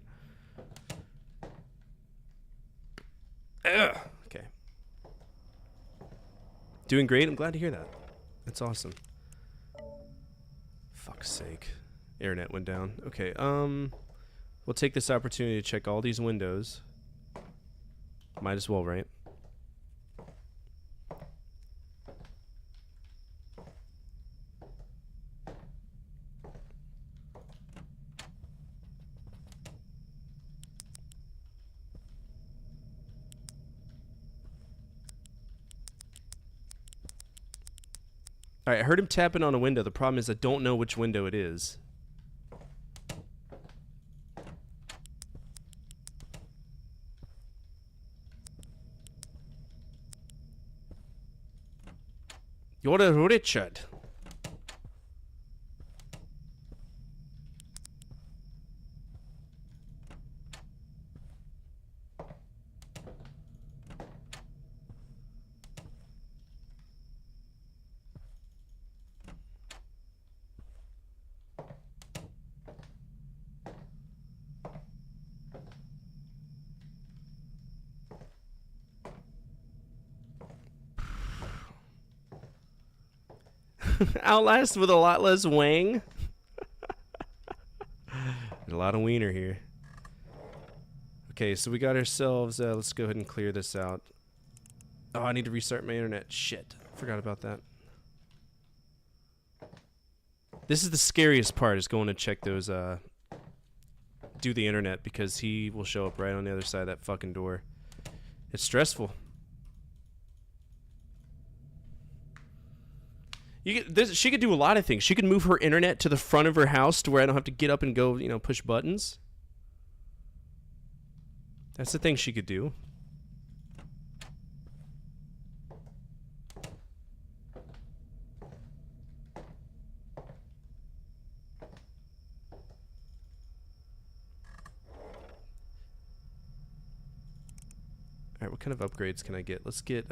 Ugh. Okay. Doing great. I'm glad to hear that. That's awesome. Fuck's sake. Internet went down. Okay, we'll take this opportunity to check all these windows. Might as well, right? Alright, I heard him tapping on a window. The problem is I don't know which window it is. You're a Richard. Outlast with a lot less wang. There's a lot of wiener here. Okay, so we got ourselves, let's go ahead and clear this out. Oh, I need to restart my internet. Shit, forgot about that. This is the scariest part, is going to check those, do the internet, because he will show up right on the other side of that fucking door. It's stressful. She could do a lot of things. She could move her internet to the front of her house to where I don't have to get up and go, you know, push buttons. That's the thing she could do. Alright, what kind of upgrades can I get? Let's get,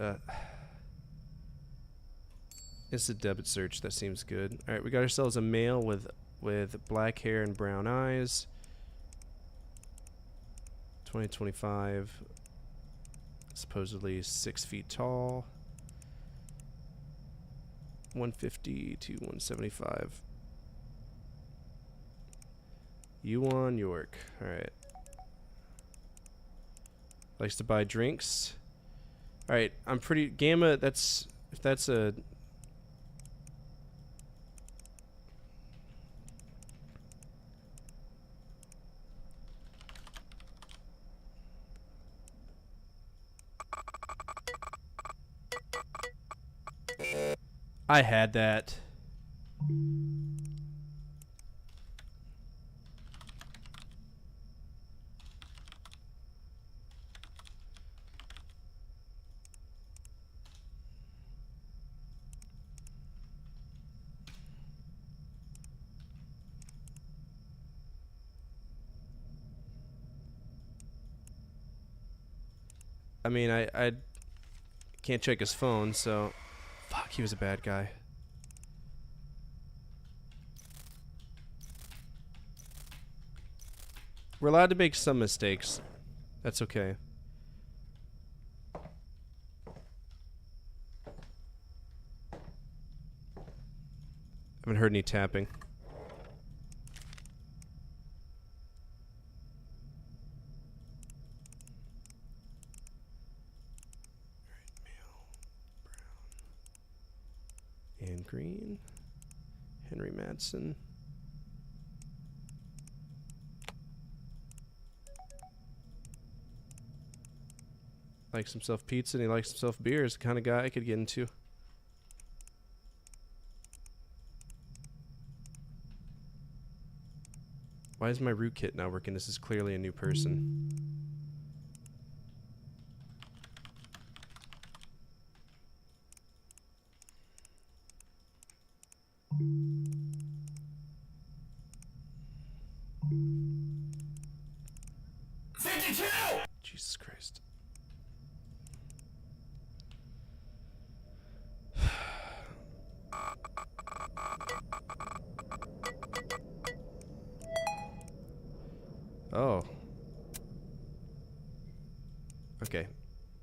it's a debit search. That seems good. Alright, we got ourselves a male with black hair and brown eyes. 2025. Supposedly 6 feet tall. 150 to 175. Yuan York. Alright. Likes to buy drinks. Alright, I'm pretty... Gamma, that's... If that's a... I had that. I mean, I can't check his phone, so... Fuck, he was a bad guy. We're allowed to make some mistakes. That's okay. Haven't heard any tapping. And green. Henry Madsen. Likes himself pizza and he likes himself beer. Is the kind of guy I could get into. Why is my rootkit not working? This is clearly a new person. Jesus Christ. Oh. Okay.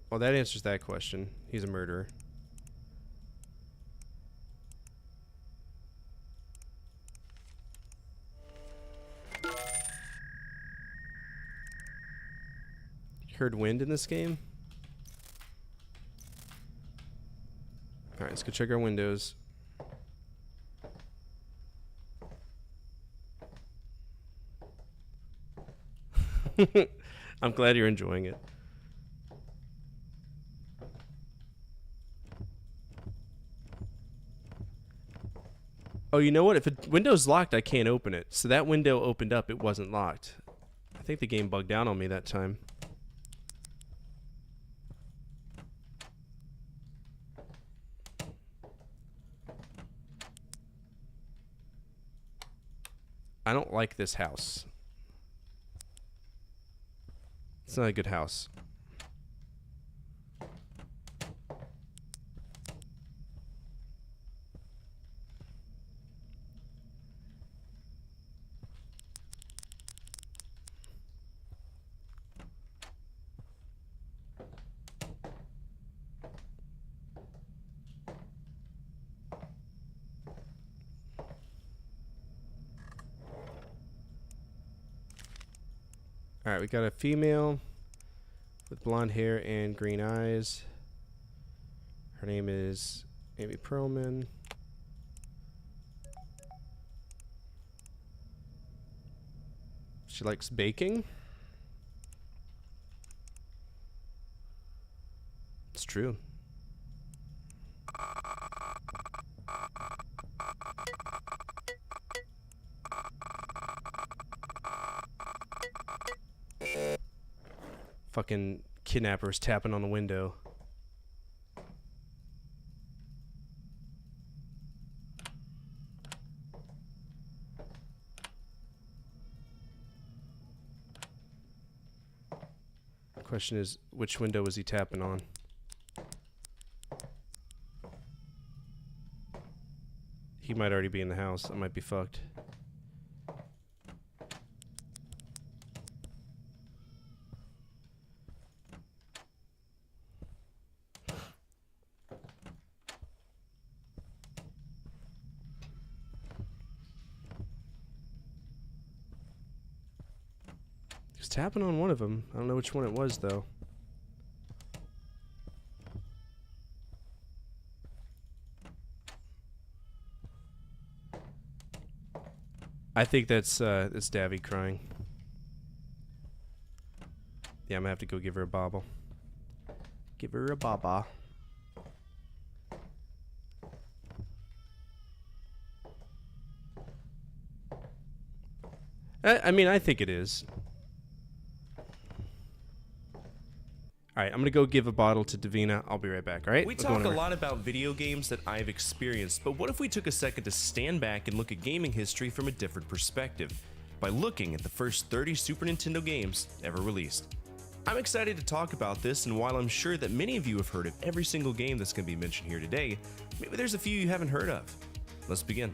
Well, that answers that question. He's a murderer. You heard wind in this game? Alright, let's go check our windows. I'm glad you're enjoying it. Oh, you know what? If a window's locked, I can't open it. So that window opened up, it wasn't locked. I think the game bugged out on me that time. I don't like this house. It's not a good house. Alright, we got a female with blonde hair and green eyes. Her name is Amy Perlman. She likes baking. It's true. Fucking kidnappers tapping on the window. The question is, which window was he tapping on? He might already be in the house. I might be fucked. Tapping on one of them. I don't know which one it was, though. I think that's Davy crying. Yeah, I'm gonna have to go give her a bobble. Give her a baba. I mean, I think it is. Alright, I'm gonna go give a bottle to Davina. I'll be right back, alright? We talk a lot about video games that I've experienced, but what if we took a second to stand back and look at gaming history from a different perspective, by looking at the first 30 Super Nintendo games ever released? I'm excited to talk about this, and while I'm sure that many of you have heard of every single game that's going to be mentioned here today, maybe there's a few you haven't heard of. Let's begin.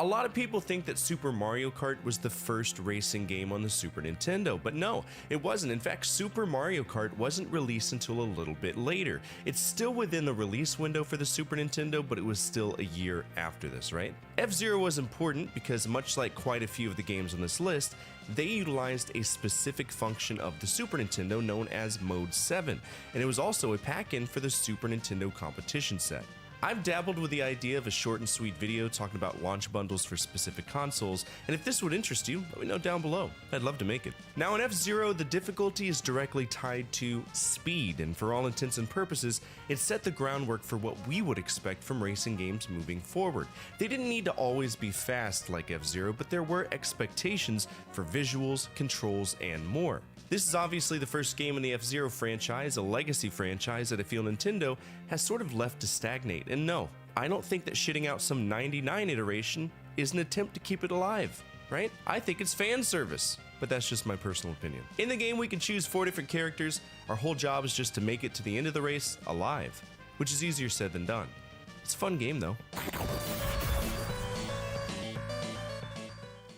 A lot of people think that Super Mario Kart was the first racing game on the Super Nintendo, but no, it wasn't. In fact, Super Mario Kart wasn't released until a little bit later. It's still within the release window for the Super Nintendo, but it was still a year after this, right? F-Zero was important because, much like quite a few of the games on this list, they utilized a specific function of the Super Nintendo known as Mode 7, and it was also a pack-in for the Super Nintendo competition set. I've dabbled with the idea of a short and sweet video talking about launch bundles for specific consoles, and if this would interest you, let me know down below. I'd love to make it. Now in F-Zero, the difficulty is directly tied to speed, and for all intents and purposes, it set the groundwork for what we would expect from racing games moving forward. They didn't need to always be fast like F-Zero, but there were expectations for visuals, controls, and more. This is obviously the first game in the F-Zero franchise, a legacy franchise that I feel Nintendo has sort of left to stagnate. And no, I don't think that shitting out some 99 iteration is an attempt to keep it alive, right? I think it's fan service, but that's just my personal opinion. In the game, we can choose 4 different characters. Our whole job is just to make it to the end of the race alive, which is easier said than done. It's a fun game though.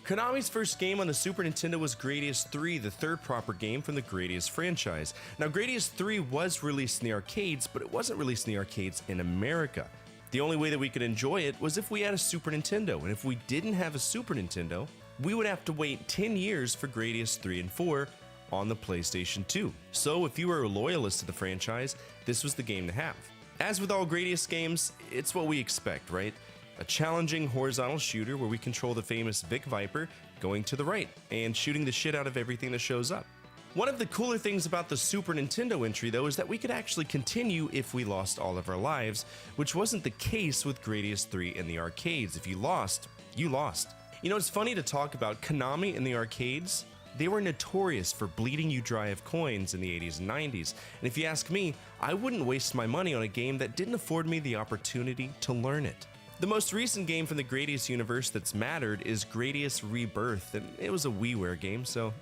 Konami's first game on the Super Nintendo was Gradius 3, the third proper game from the Gradius franchise. Now, Gradius 3 was released in the arcades, but it wasn't released in the arcades in America. The only way that we could enjoy it was if we had a Super Nintendo, and if we didn't have a Super Nintendo, we would have to wait 10 years for Gradius 3 and 4 on the PlayStation 2. So if you were a loyalist to the franchise, this was the game to have. As with all Gradius games, it's what we expect, right? A challenging horizontal shooter where we control the famous Vic Viper going to the right and shooting the shit out of everything that shows up. One of the cooler things about the Super Nintendo entry though is that we could actually continue if we lost all of our lives, which wasn't the case with Gradius 3 in the arcades. If you lost, you lost. You know, it's funny to talk about Konami in the arcades. They were notorious for bleeding you dry of coins in the 80s and 90s, and if you ask me, I wouldn't waste my money on a game that didn't afford me the opportunity to learn it. The most recent game from the Gradius universe that's mattered is Gradius Rebirth, and it was a WiiWare game, so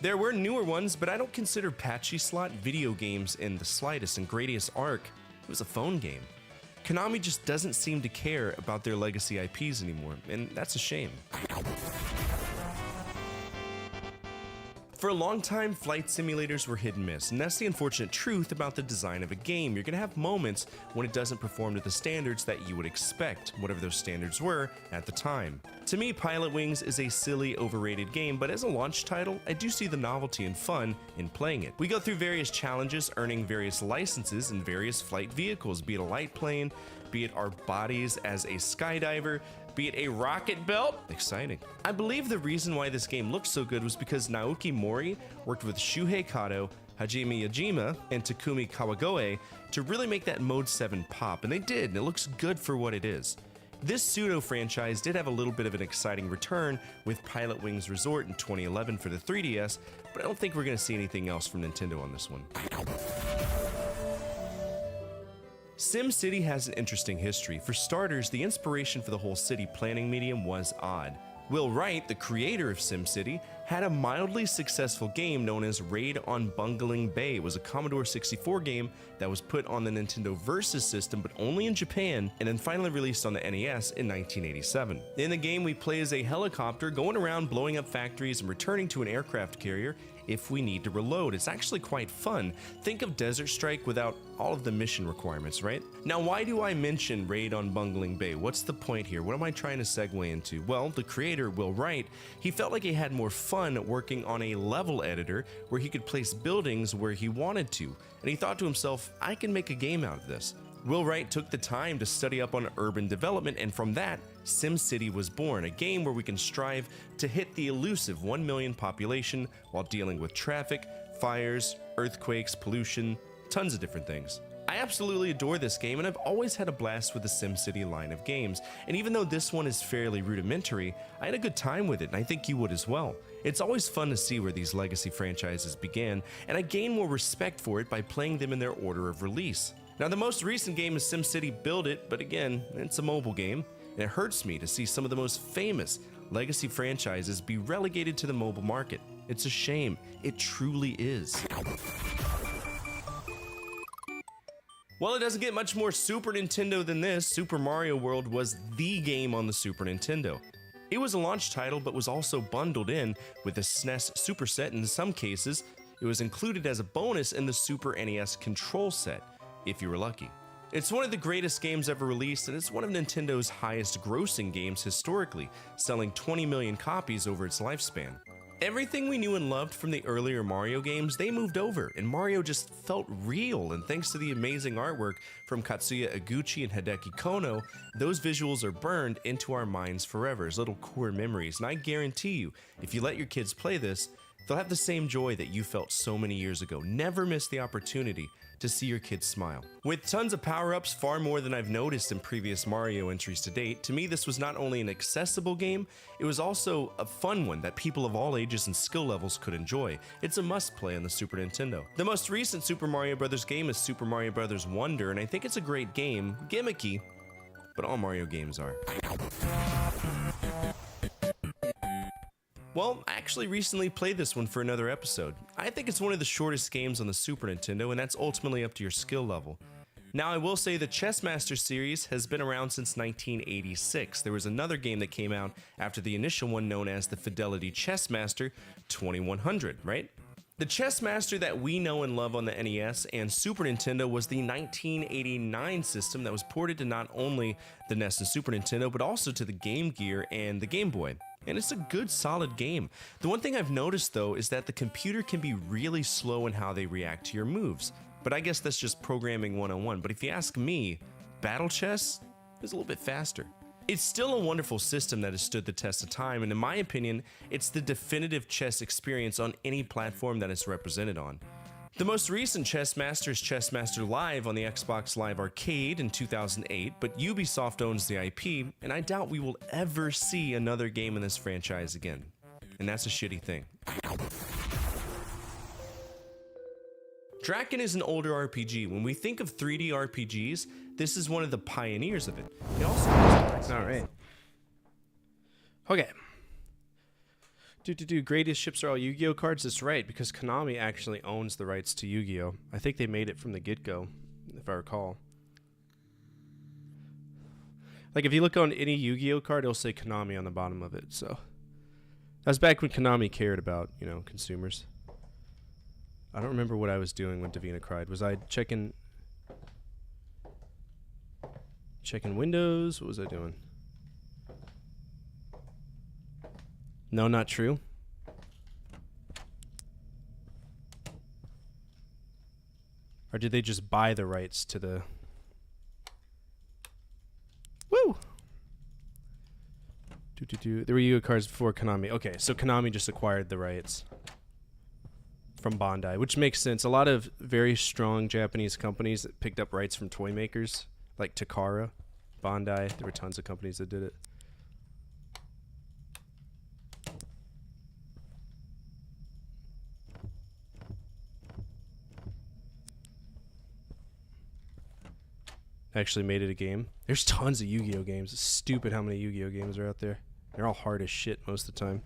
There were newer ones, but I don't consider Patchy Slot video games in the slightest, and Gradius Arc, it was a phone game. Konami just doesn't seem to care about their legacy IPs anymore, and that's a shame. For a long time, flight simulators were hit and miss, and that's the unfortunate truth about the design of a game. You're going to have moments when it doesn't perform to the standards that you would expect, whatever those standards were at the time. To me, Pilot Wings is a silly, overrated game, but as a launch title, I do see the novelty and fun in playing it. We go through various challenges, earning various licenses and various flight vehicles, be it a light plane, be it our bodies as a skydiver, be it a rocket belt. Exciting. I believe the reason why this game looked so good was because Naoki Mori worked with Shuhei Kato, Hajime Yajima, and Takumi Kawagoe to really make that Mode 7 pop, and they did, and it looks good for what it is. This pseudo-franchise did have a little bit of an exciting return with Pilot Wings Resort in 2011 for the 3DS, but I don't think we're going to see anything else from Nintendo on this one. SimCity has an interesting history. For starters, the inspiration for the whole city planning medium was odd. Will Wright, the creator of SimCity, had a mildly successful game known as Raid on Bungling Bay. It was a Commodore 64 game that was put on the Nintendo Versus system, but only in Japan, and then finally released on the NES in 1987. In the game, we play as a helicopter going around blowing up factories and returning to an aircraft carrier if we need to reload. It's actually quite fun. Think of Desert Strike without all of the mission requirements, right? Now, why do I mention Raid on Bungling Bay? What's the point here? What am I trying to segue into? Well, the creator, Will Wright, he felt like he had more fun working on a level editor where he could place buildings where he wanted to, and he thought to himself, I can make a game out of this. Will Wright took the time to study up on urban development, and from that, SimCity was born, a game where we can strive to hit the elusive 1 million population while dealing with traffic, fires, earthquakes, pollution, tons of different things. I absolutely adore this game, and I've always had a blast with the SimCity line of games, and even though this one is fairly rudimentary, I had a good time with it, and I think you would as well. It's always fun to see where these legacy franchises began, and I gain more respect for it by playing them in their order of release. Now, the most recent game is SimCity Build It, but again, it's a mobile game, and it hurts me to see some of the most famous legacy franchises be relegated to the mobile market. It's a shame. It truly is. Well, it doesn't get much more Super Nintendo than this. Super Mario World was the game on the Super Nintendo. It was a launch title, but was also bundled in with the SNES Super Set. In some cases, it was included as a bonus in the Super NES Control Set, if you were lucky. It's one of the greatest games ever released, and it's one of Nintendo's highest grossing games historically, selling 20 million copies over its lifespan. Everything we knew and loved from the earlier Mario games, they moved over, and Mario just felt real, and thanks to the amazing artwork from Katsuya Eguchi and Hideki Kono, those visuals are burned into our minds forever as little core memories, and I guarantee you, if you let your kids play this, they'll have the same joy that you felt so many years ago. Never miss the opportunity to see your kids smile. With tons of power-ups, far more than I've noticed in previous Mario entries to date, to me this was not only an accessible game, it was also a fun one that people of all ages and skill levels could enjoy. It's a must-play on the Super Nintendo. The most recent Super Mario Bros. Game is Super Mario Bros. Wonder, and I think it's a great game, gimmicky, but all Mario games are. Well, I actually recently played this one for another episode. I think it's one of the shortest games on the Super Nintendo, and that's ultimately up to your skill level. Now, I will say the Chessmaster series has been around since 1986. There was another game that came out after the initial one known as the Fidelity Chessmaster 2100, right? The Chessmaster that we know and love on the NES and Super Nintendo was the 1989 system that was ported to not only the NES and Super Nintendo, but also to the Game Gear and the Game Boy. And it's a good, solid game. The one thing I've noticed, though, is that the computer can be really slow in how they react to your moves. But I guess that's just programming 101. But if you ask me, Battle Chess is a little bit faster. It's still a wonderful system that has stood the test of time, and in my opinion, it's the definitive chess experience on any platform that it's represented on. The most recent Chessmaster is Chessmaster Live on the Xbox Live Arcade in 2008, but Ubisoft owns the IP, and I doubt we will ever see another game in this franchise again. And that's a shitty thing. Draken is an older RPG. When we think of 3D RPGs, this is one of the pioneers of it. It also has All right. Okay. Greatest ships are all Yu-Gi-Oh cards. That's right, because Konami actually owns the rights to Yu-Gi-Oh. I think they made it from the get-go, if I recall. Like, if you look on any Yu-Gi-Oh card, it'll say Konami on the bottom of it, so. That was back when Konami cared about, you know, consumers. I don't remember what I was doing when Davina cried. Was I checking Windows? What was I doing? No, not true. Or did they just buy the rights to the... Woo! There were Yu-Gi-Oh cards before Konami. Okay, so Konami just acquired the rights from Bandai, which makes sense. A lot of very strong Japanese companies that picked up rights from toy makers, like Takara, Bandai. There were tons of companies that did it. Actually made it a game. There's tons of Yu-Gi-Oh games. It's stupid how many Yu-Gi-Oh games are out there. They're all hard as shit most of the time.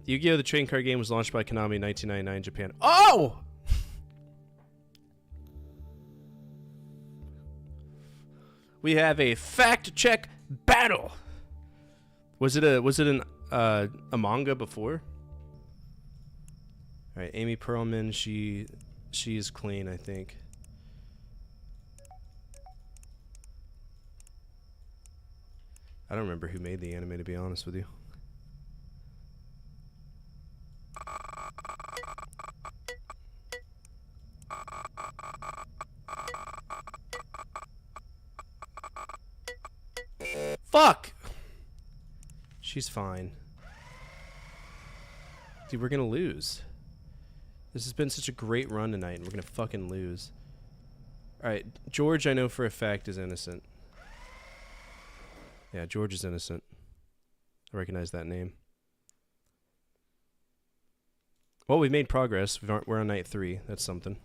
Yu-Gi-Oh! The trading card game was launched by Konami in 1999 in Japan. Oh! We have a fact check battle. Was it a manga before? All right, Amy Perlman, she is clean, I think. I don't remember who made the anime, to be honest with you. Fuck! She's fine. Dude, we're gonna lose. This has been such a great run tonight, and we're gonna fucking lose. Alright, George, I know for a fact, is innocent. Yeah, George is innocent. I recognize that name. Well, we've made progress. We're on night 3. That's something.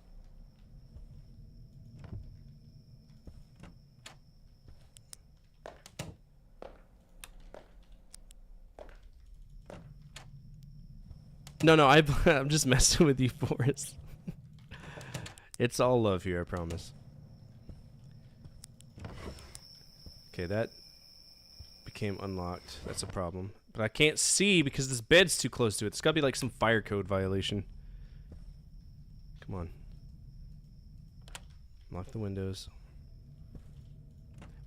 No, I'm just messing with you, Forrest. It's all love here, I promise. Okay, that became unlocked. That's a problem. But I can't see because this bed's too close to it. It's gotta be like some fire code violation. Come on. Lock the windows.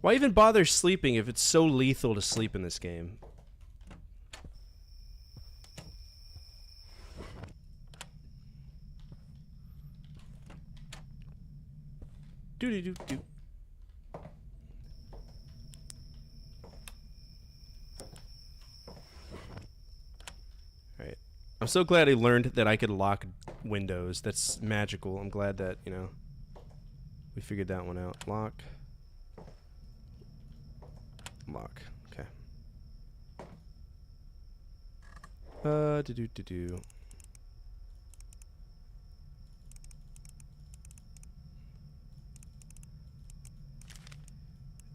Why even bother sleeping if it's so lethal to sleep in this game? Doo-doo-doo-doo. Alright. I'm so glad I learned that I could lock windows. That's magical. I'm glad that, you know, we figured that one out. Lock. Lock. Okay. Do-do-do-do.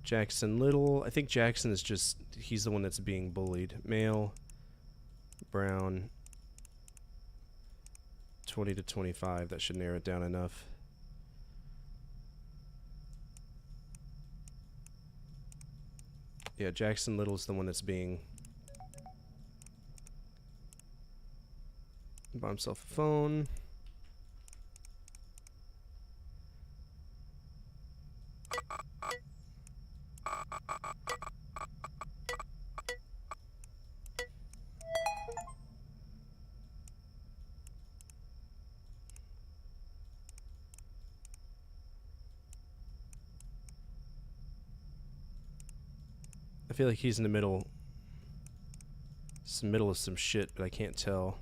Jackson Little. I think Jackson is just, he's the one that's being bullied. Male. Brown. 20 to 25. That should narrow it down enough. Yeah, Jackson Little's the one that's being... Bought himself a phone. I feel like he's in the middle. It's the middle of some shit, but I can't tell.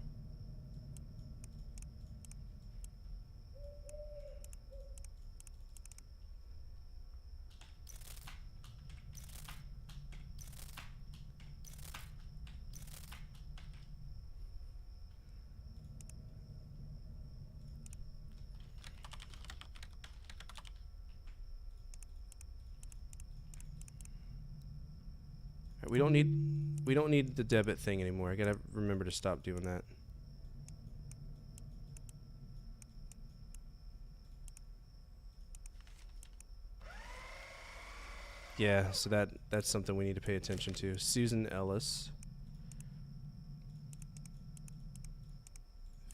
We don't need the debit thing anymore. I gotta remember to stop doing that. Yeah, so that's something we need to pay attention to. Susan Ellis.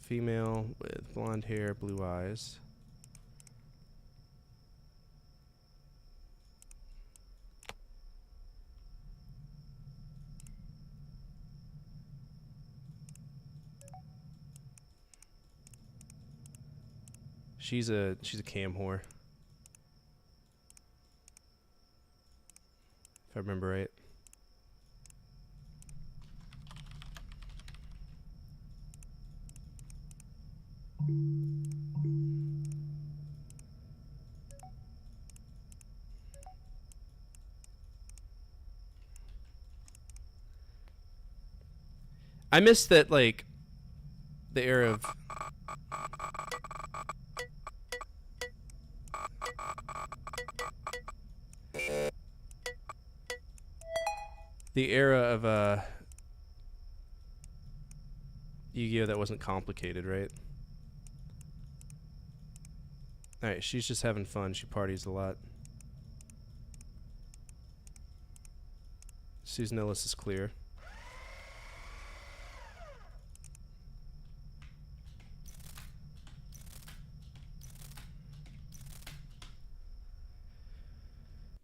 Female with blonde hair, blue eyes. She's a cam whore. If I remember right. I miss that, like, the era of... The era of Yu-Gi-Oh! That wasn't complicated, right? Alright, she's just having fun. She parties a lot. Susan Ellis is clear.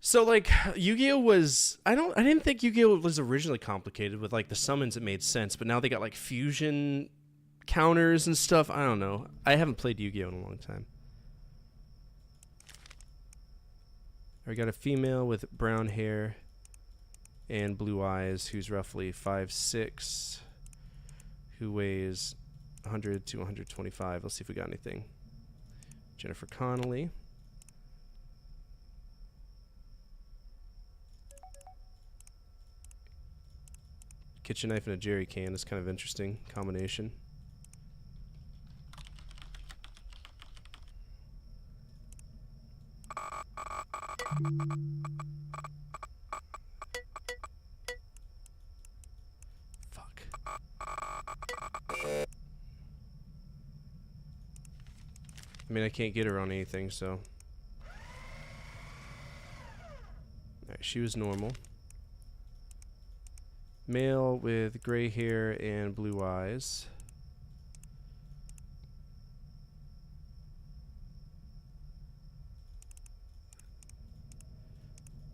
So, like, Yu-Gi-Oh! Was... I didn't think Yu-Gi-Oh! Was originally complicated. With, like, the summons, it made sense. But now they got, like, fusion counters and stuff. I don't know. I haven't played Yu-Gi-Oh! In a long time. We got a female with brown hair and blue eyes who's roughly 5'6", who weighs 100 to 125. Let's see if we got anything. Jennifer Connelly. Kitchen knife and a jerry can is kind of interesting combination. Fuck. I mean, I can't get her on anything, so. Alright, she was normal. Male with gray hair and blue eyes.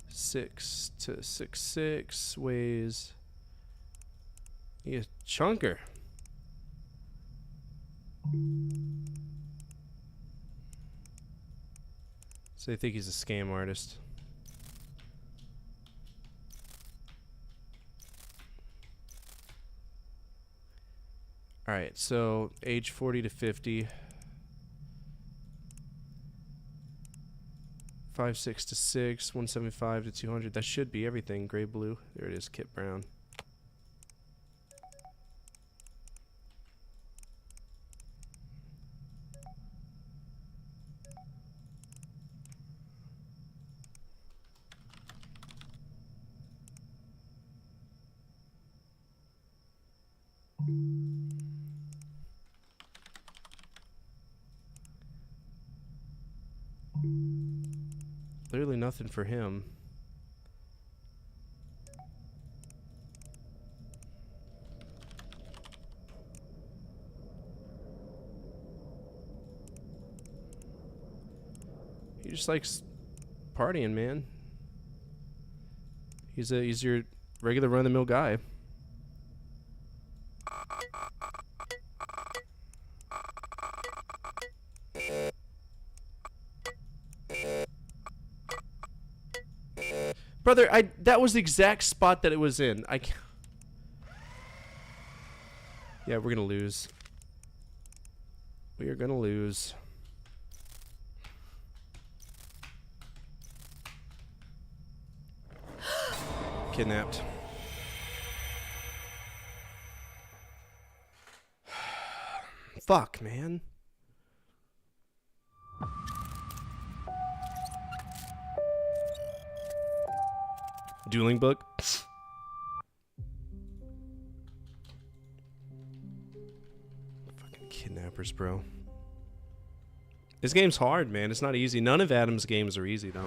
Six to 6'6", weighs. He's a chunker. So they think he's a scam artist. Alright, so age 40 to 50. 5'6" to 6, 175 to 200. That should be everything. Gray, blue. There it is, Kit Brown. Clearly nothing for him. He just likes partying, man. He's your regular run-of-the-mill guy. Brother, that was the exact spot that it was in. Yeah, we're gonna lose. We are gonna lose. Kidnapped. Fuck, man. Dueling book. Fucking kidnappers, bro. This game's hard, man. It's not easy. None of Adam's games are easy, though.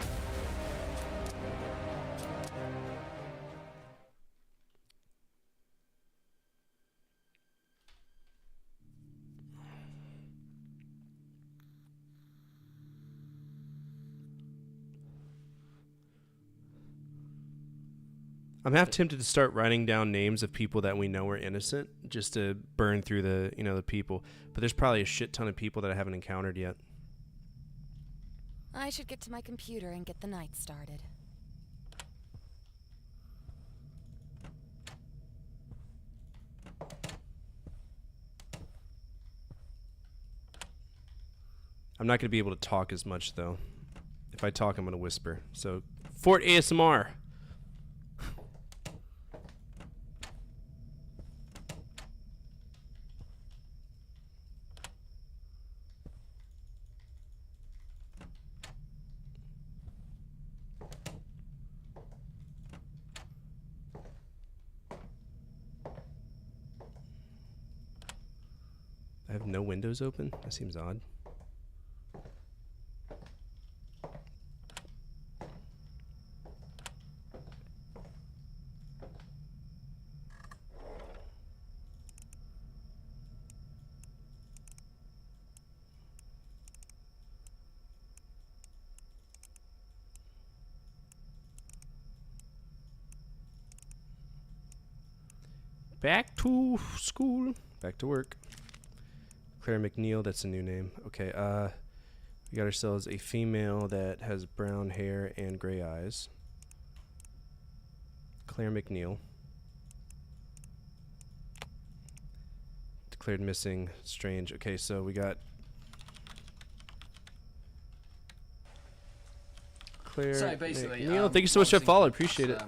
I'm half tempted to start writing down names of people that we know are innocent, just to burn through the, the people. But there's probably a shit ton of people that I haven't encountered yet. I should get to my computer and get the night started. I'm not going to be able to talk as much, though. If I talk, I'm going to whisper. So, Fort ASMR. I have no windows open? That seems odd. Back to school. Back to work. Claire McNeil, that's a new name. Okay, we got ourselves a female that has brown hair and gray eyes. Claire McNeil. Declared missing. Strange. Okay, so we got Claire So basically, McNeil. Thank you so much for the follow. Appreciate it.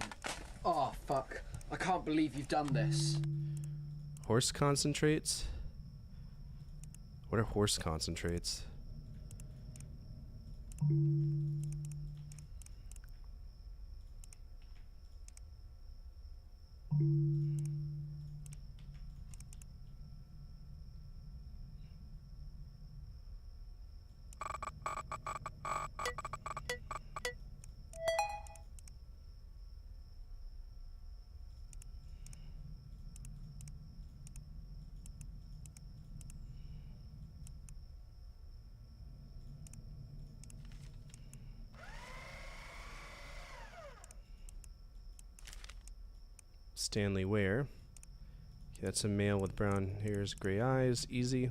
Oh, fuck. I can't believe you've done this. Horse concentrates? What are horse concentrates? Stanley Ware. Okay, that's a male with brown hairs, gray eyes. Easy.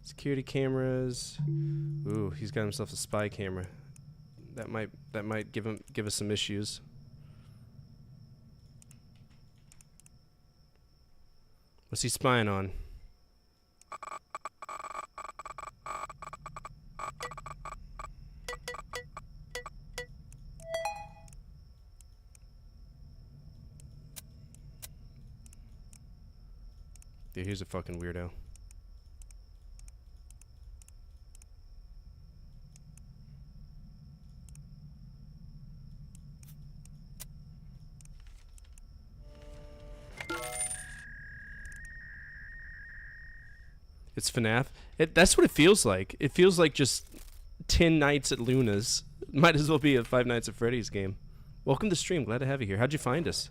Security cameras. Ooh, he's got himself a spy camera. That might give us some issues. What's he spying on? Dude, here's a fucking weirdo. It's FNAF. That's what it feels like. It feels like just 10 nights at Luna's. Might as well be a Five Nights at Freddy's game. Welcome to stream. Glad to have you here. How'd you find us?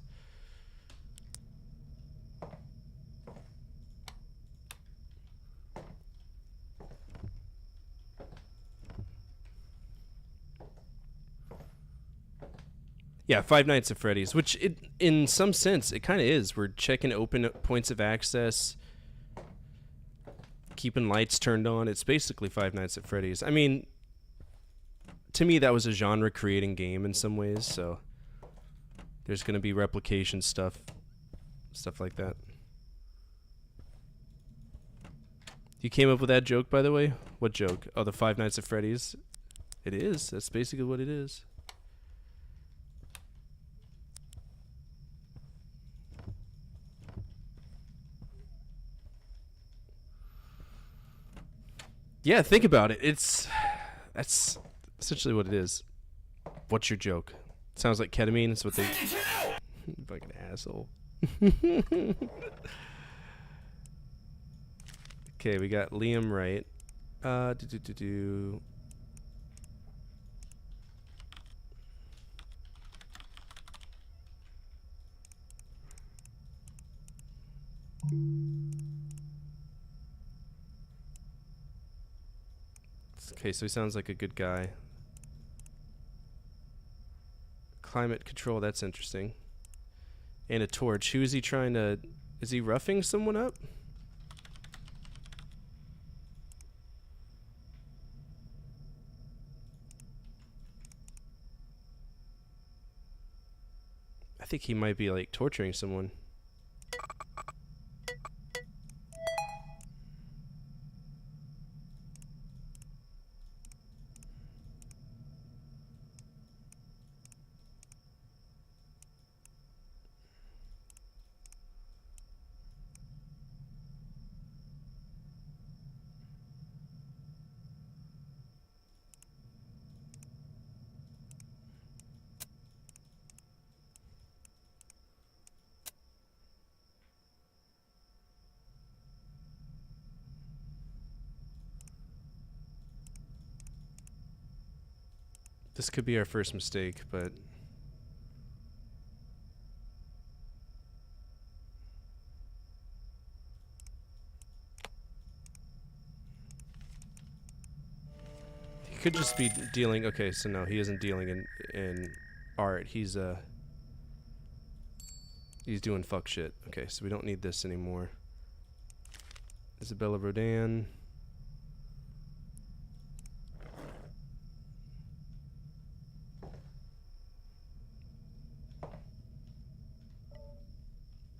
Yeah, Five Nights at Freddy's, which in some sense it kind of is. We're checking open points of access, keeping lights turned on. It's basically Five Nights at Freddy's. I mean, to me that was a genre creating game in some ways, so there's going to be replication stuff like that. You came up with that joke, by the way? What joke? Oh, the Five Nights at Freddy's? It is. That's basically what it is. Yeah, think about it. That's essentially what it is. What's your joke? Sounds like ketamine. It's what they. Fucking asshole. Okay, we got Liam Wright. Okay, so he sounds like a good guy. Climate control, that's interesting. And a torch. Who is he trying to... Is he roughing someone up? I think he might be, like, torturing someone. This could be our first mistake, but... He could just be dealing... Okay, so no, he isn't dealing in art. He's doing fuck shit. Okay, so we don't need this anymore. Isabella Rodan...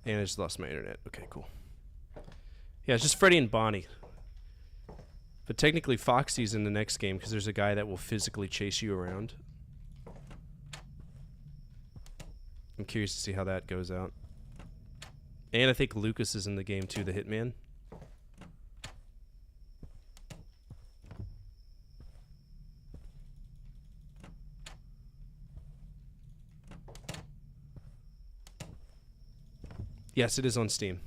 And I just lost my internet. Okay, cool. Yeah, it's just Freddy and Bonnie. But technically Foxy's in the next game because there's a guy that will physically chase you around. I'm curious to see how that goes out. And I think Lucas is in the game too, the hitman. Yes, it is on Steam.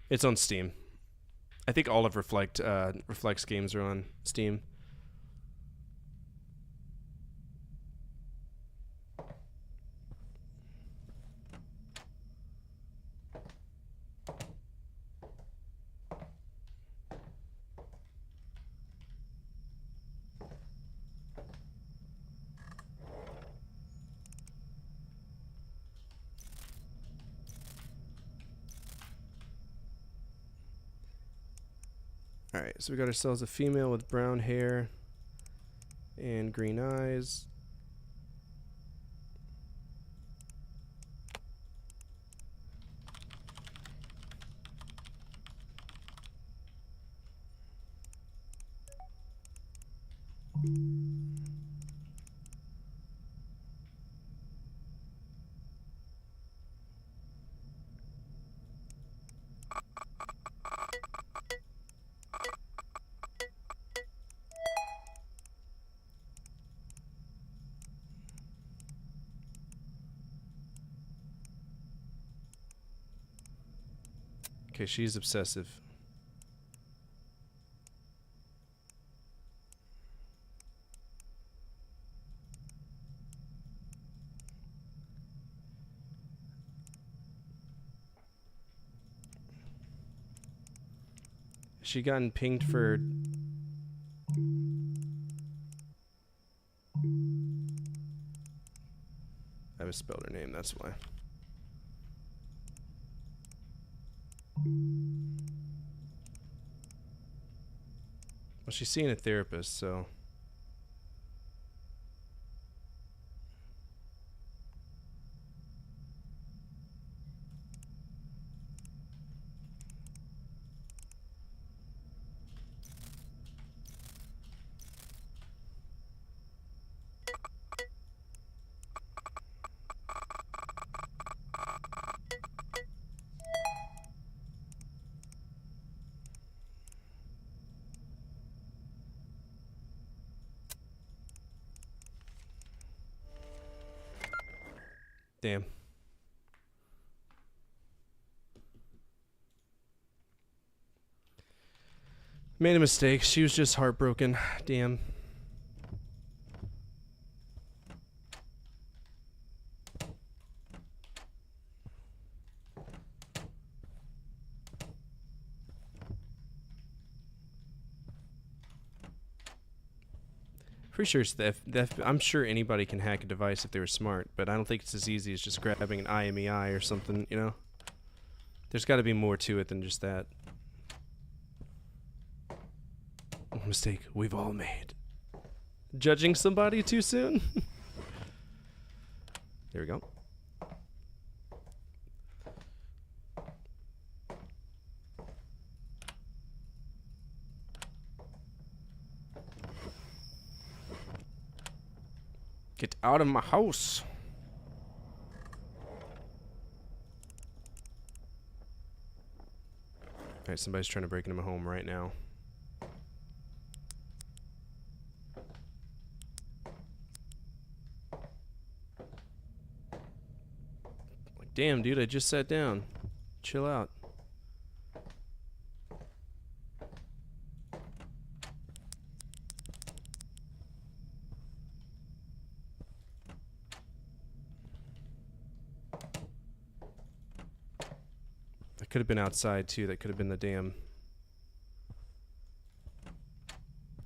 It's on Steam. I think all of Reflect's games are on Steam. Alright, so we got ourselves a female with brown hair and green eyes. Okay, she's obsessive. She gotten pinged for I misspelled her name, that's why. Well, she's seeing a therapist, so damn. Made a mistake. She was just heartbroken. Damn. Pretty sure it's I'm sure anybody can hack a device if they were smart, but I don't think it's as easy as just grabbing an IMEI or something, you know? There's got to be more to it than just that. Mistake we've all made. Judging somebody too soon? There we go. Get out of my house. Alright, somebody's trying to break into my home right now. Like, damn, dude, I just sat down. Chill out. Could have been outside too. That could have been the damn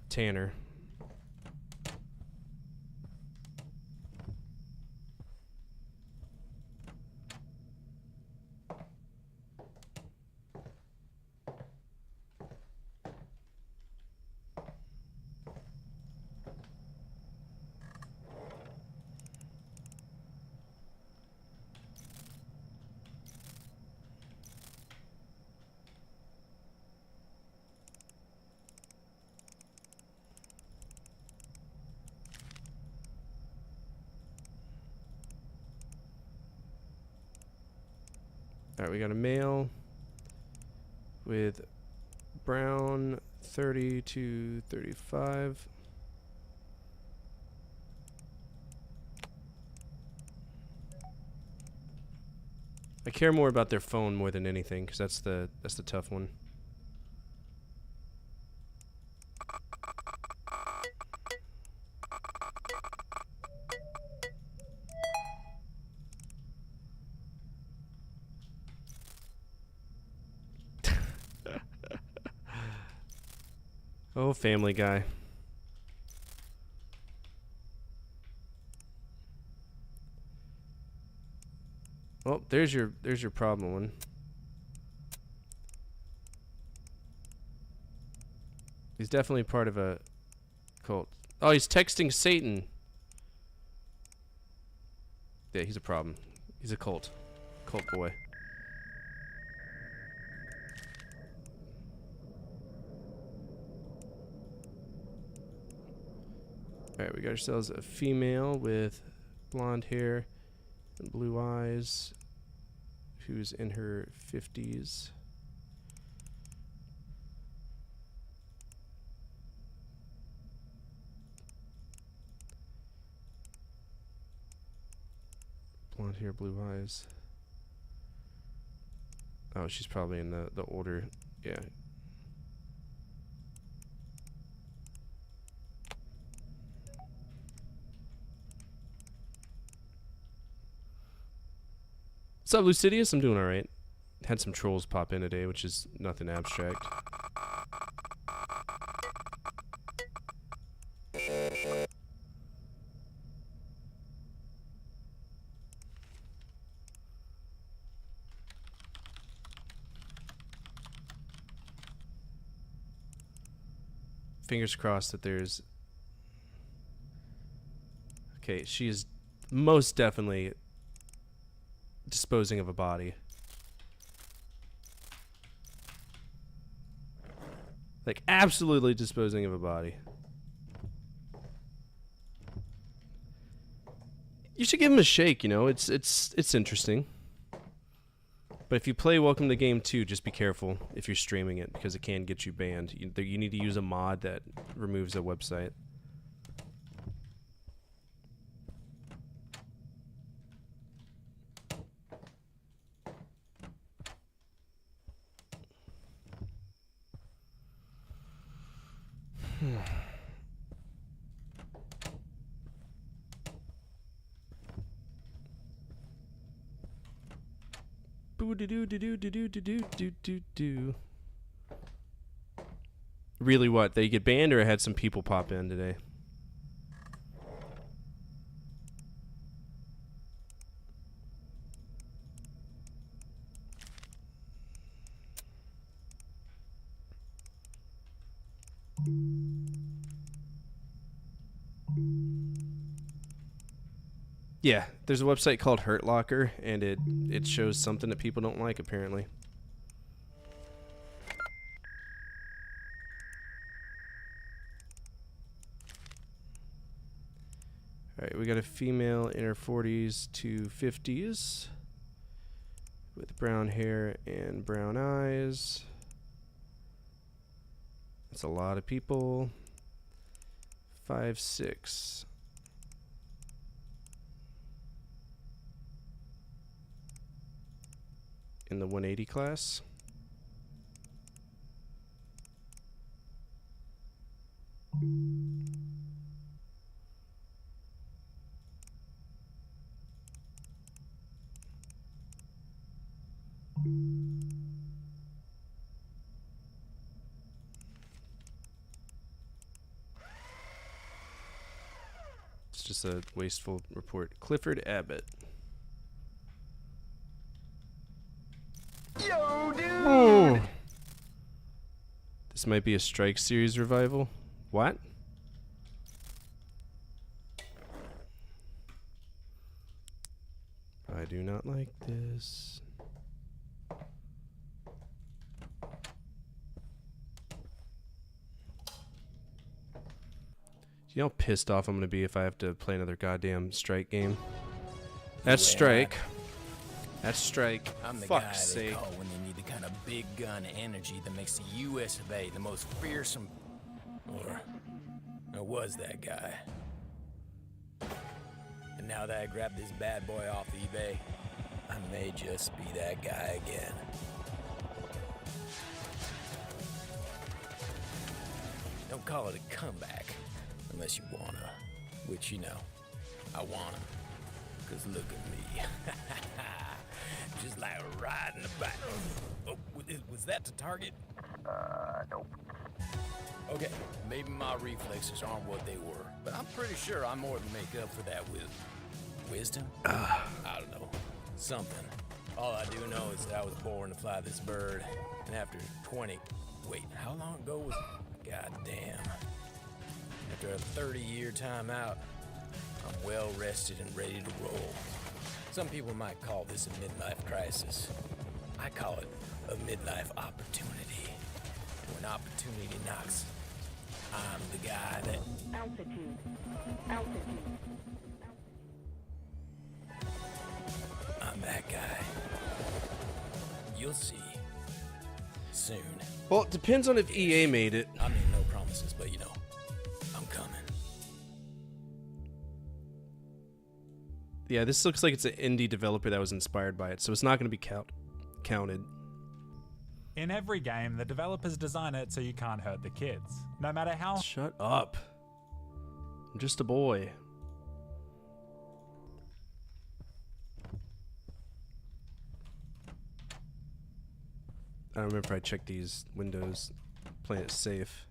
Tanner. Alright, we got a male with brown 30 to 35. I care more about their phone more than anything, because that's the tough one. Oh, Family Guy. Well, there's your problem one. He's definitely part of a cult. Oh, he's texting Satan. Yeah, he's a problem. He's a cult. Cult boy. Alright, we got ourselves a female with blonde hair and blue eyes who's in her 50s. Blonde hair, blue eyes. Oh, she's probably in the older, yeah. What's up, Lucidius? I'm doing alright. Had some trolls pop in today, which is nothing abstract. Fingers crossed that there's... Okay, she is most definitely disposing of a body. Like, absolutely disposing of a body. You should give him a shake, you know, it's interesting. But if you play Welcome to Game 2, just be careful if you're streaming it, because it can get you banned. You need to use a mod that removes a website. Really, what? They get banned, or I had some people pop in today? Yeah, there's a website called Hurt Locker, and it shows something that people don't like, apparently. Alright, we got a female in her 40s to 50s with brown hair and brown eyes. That's a lot of people. 5'6". In the 180 class. It's just a wasteful report. Clifford Abbott. Yo, dude! Oh. This might be a Strike series revival. What? I do not like this. You know how pissed off I'm gonna be if I have to play another goddamn Strike game? That's Strike. That's Strike. I'm the Fuck's guy sake. they call when they need the kind of big gun energy that makes the U.S. of A. the most fearsome. Or I was that guy. And now that I grabbed this bad boy off eBay, I may just be that guy again. Don't call it a comeback, unless you wanna. Which, you know, I wanna. 'Cause look at me. Just like riding a bike. Oh, was that the target? Nope. Okay, maybe my reflexes aren't what they were, but I'm pretty sure I more than make up for that with wisdom? I don't know. Something. All I do know is that I was born to fly this bird, and after 20... Wait, how long ago was... Goddamn. After a 30-year timeout, I'm well rested and ready to roll. Some people might call this a midlife crisis. I call it a midlife opportunity. When opportunity knocks, I'm the guy that... Altitude. Altitude. I'm that guy. You'll see. Soon. Well, it depends on if EA made it. I mean, no promises, but you know, I'm coming. Yeah, this looks like it's an indie developer that was inspired by it, so it's not going to be counted. In every game, the developers design it so you can't hurt the kids, no matter how... Shut up. I'm just a boy. I don't remember if I checked these windows, playing it safe.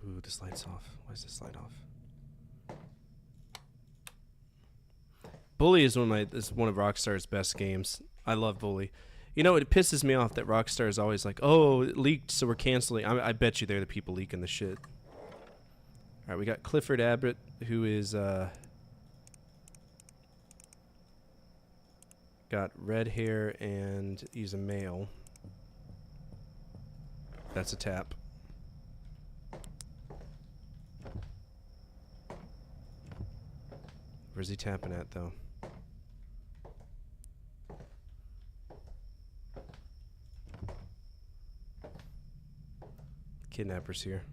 Ooh, this light's off. Why is this light off? Bully is one of Rockstar's best games. I love Bully. You know, it pisses me off that Rockstar is always like, oh, it leaked, so we're canceling. I bet you they're the people leaking the shit. Alright, we got Clifford Abbott, who is, got red hair, and he's a male. That's a tap. Where's he tapping at, though? Kidnappers here.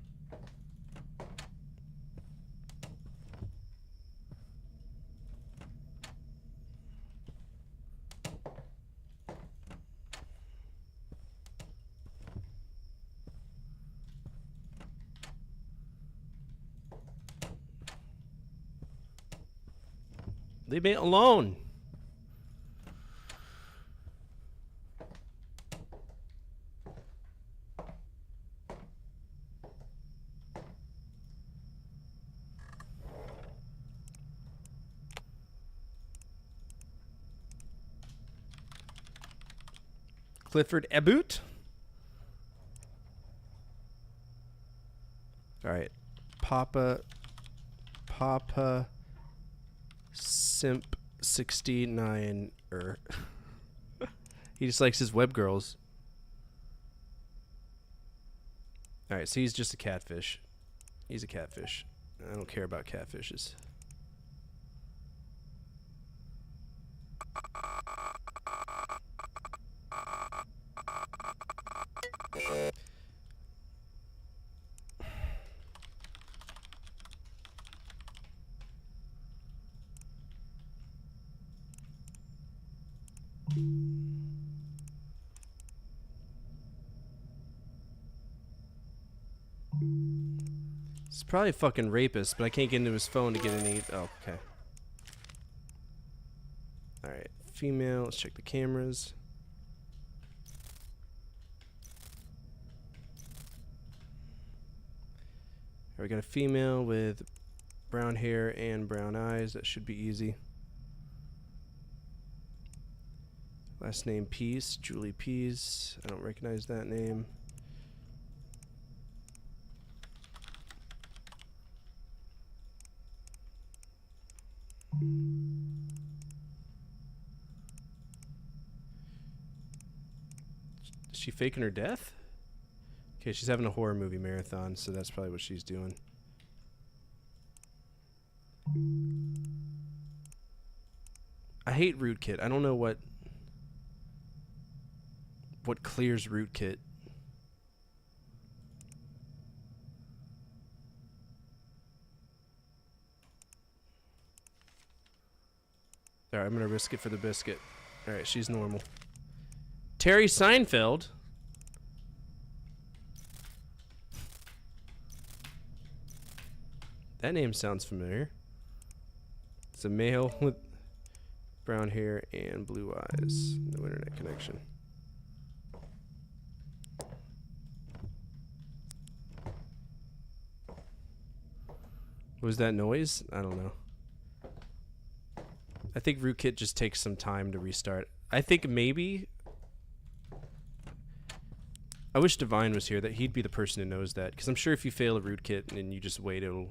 Leave me alone. Clifford Abbott. All right, Papa Simp 69 he just likes his web girls. All right, so he's just a catfish. He's a catfish. I don't care about catfishes. He's probably a fucking rapist, but I can't get into his phone to get any. Oh, okay. Alright, female. Let's check the cameras. We got a female with brown hair and brown eyes. That should be easy. Last name Peace, Julie Peace. I don't recognize that name. Is she faking her death? Okay, she's having a horror movie marathon, so that's probably what she's doing. I hate rootkit. I don't know what clears rootkit. Alright, I'm gonna risk it for the biscuit. Alright, she's normal. Terry Seinfeld? That name sounds familiar. It's a male with brown hair and blue eyes. No internet connection. Was that noise? I don't know. I think rootkit just takes some time to restart. I think maybe... I wish Divine was here, that he'd be the person who knows that. Because I'm sure if you fail a rootkit and you just wait, it'll...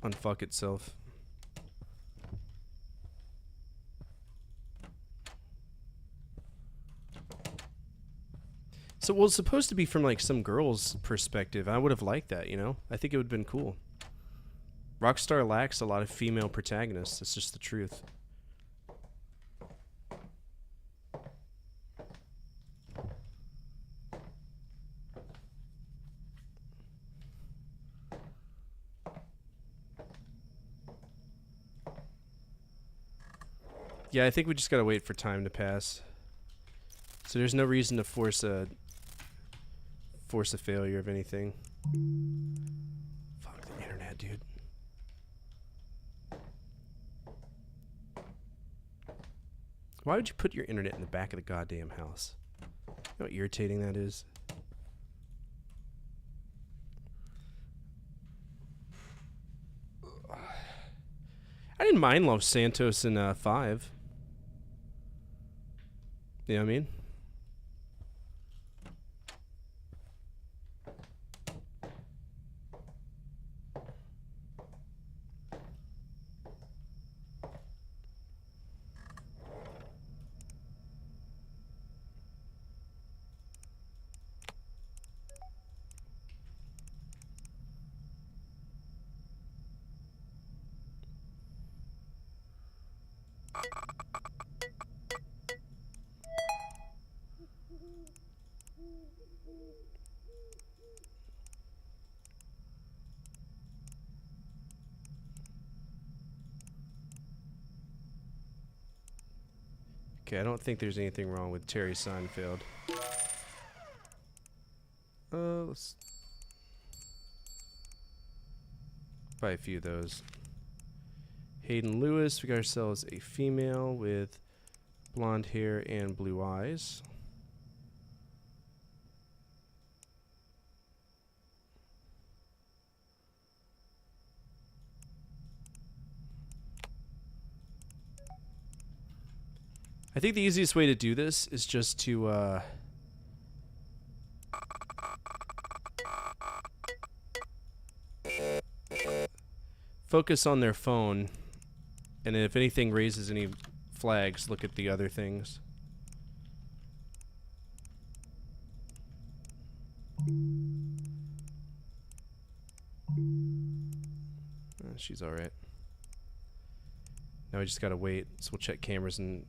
unfuck itself. So, well, it's supposed to be from, like, some girl's perspective. I would have liked that, you know? I think it would have been cool. Rockstar lacks a lot of female protagonists. It's just the truth. Yeah, I think we just gotta wait for time to pass. So there's no reason to force a failure of anything. Fuck the internet, dude. Why would you put your internet in the back of the goddamn house? You know how irritating that is? I didn't mind Los Santos in 5. You know what I mean? Okay, I don't think there's anything wrong with Terry Seinfeld. Let's buy a few of those. Hayden Lewis, we got ourselves a female with blonde hair and blue eyes. I think the easiest way to do this is just to focus on their phone, and then if anything raises any flags, look at the other things. She's alright. Now we just gotta wait, so we'll check cameras and...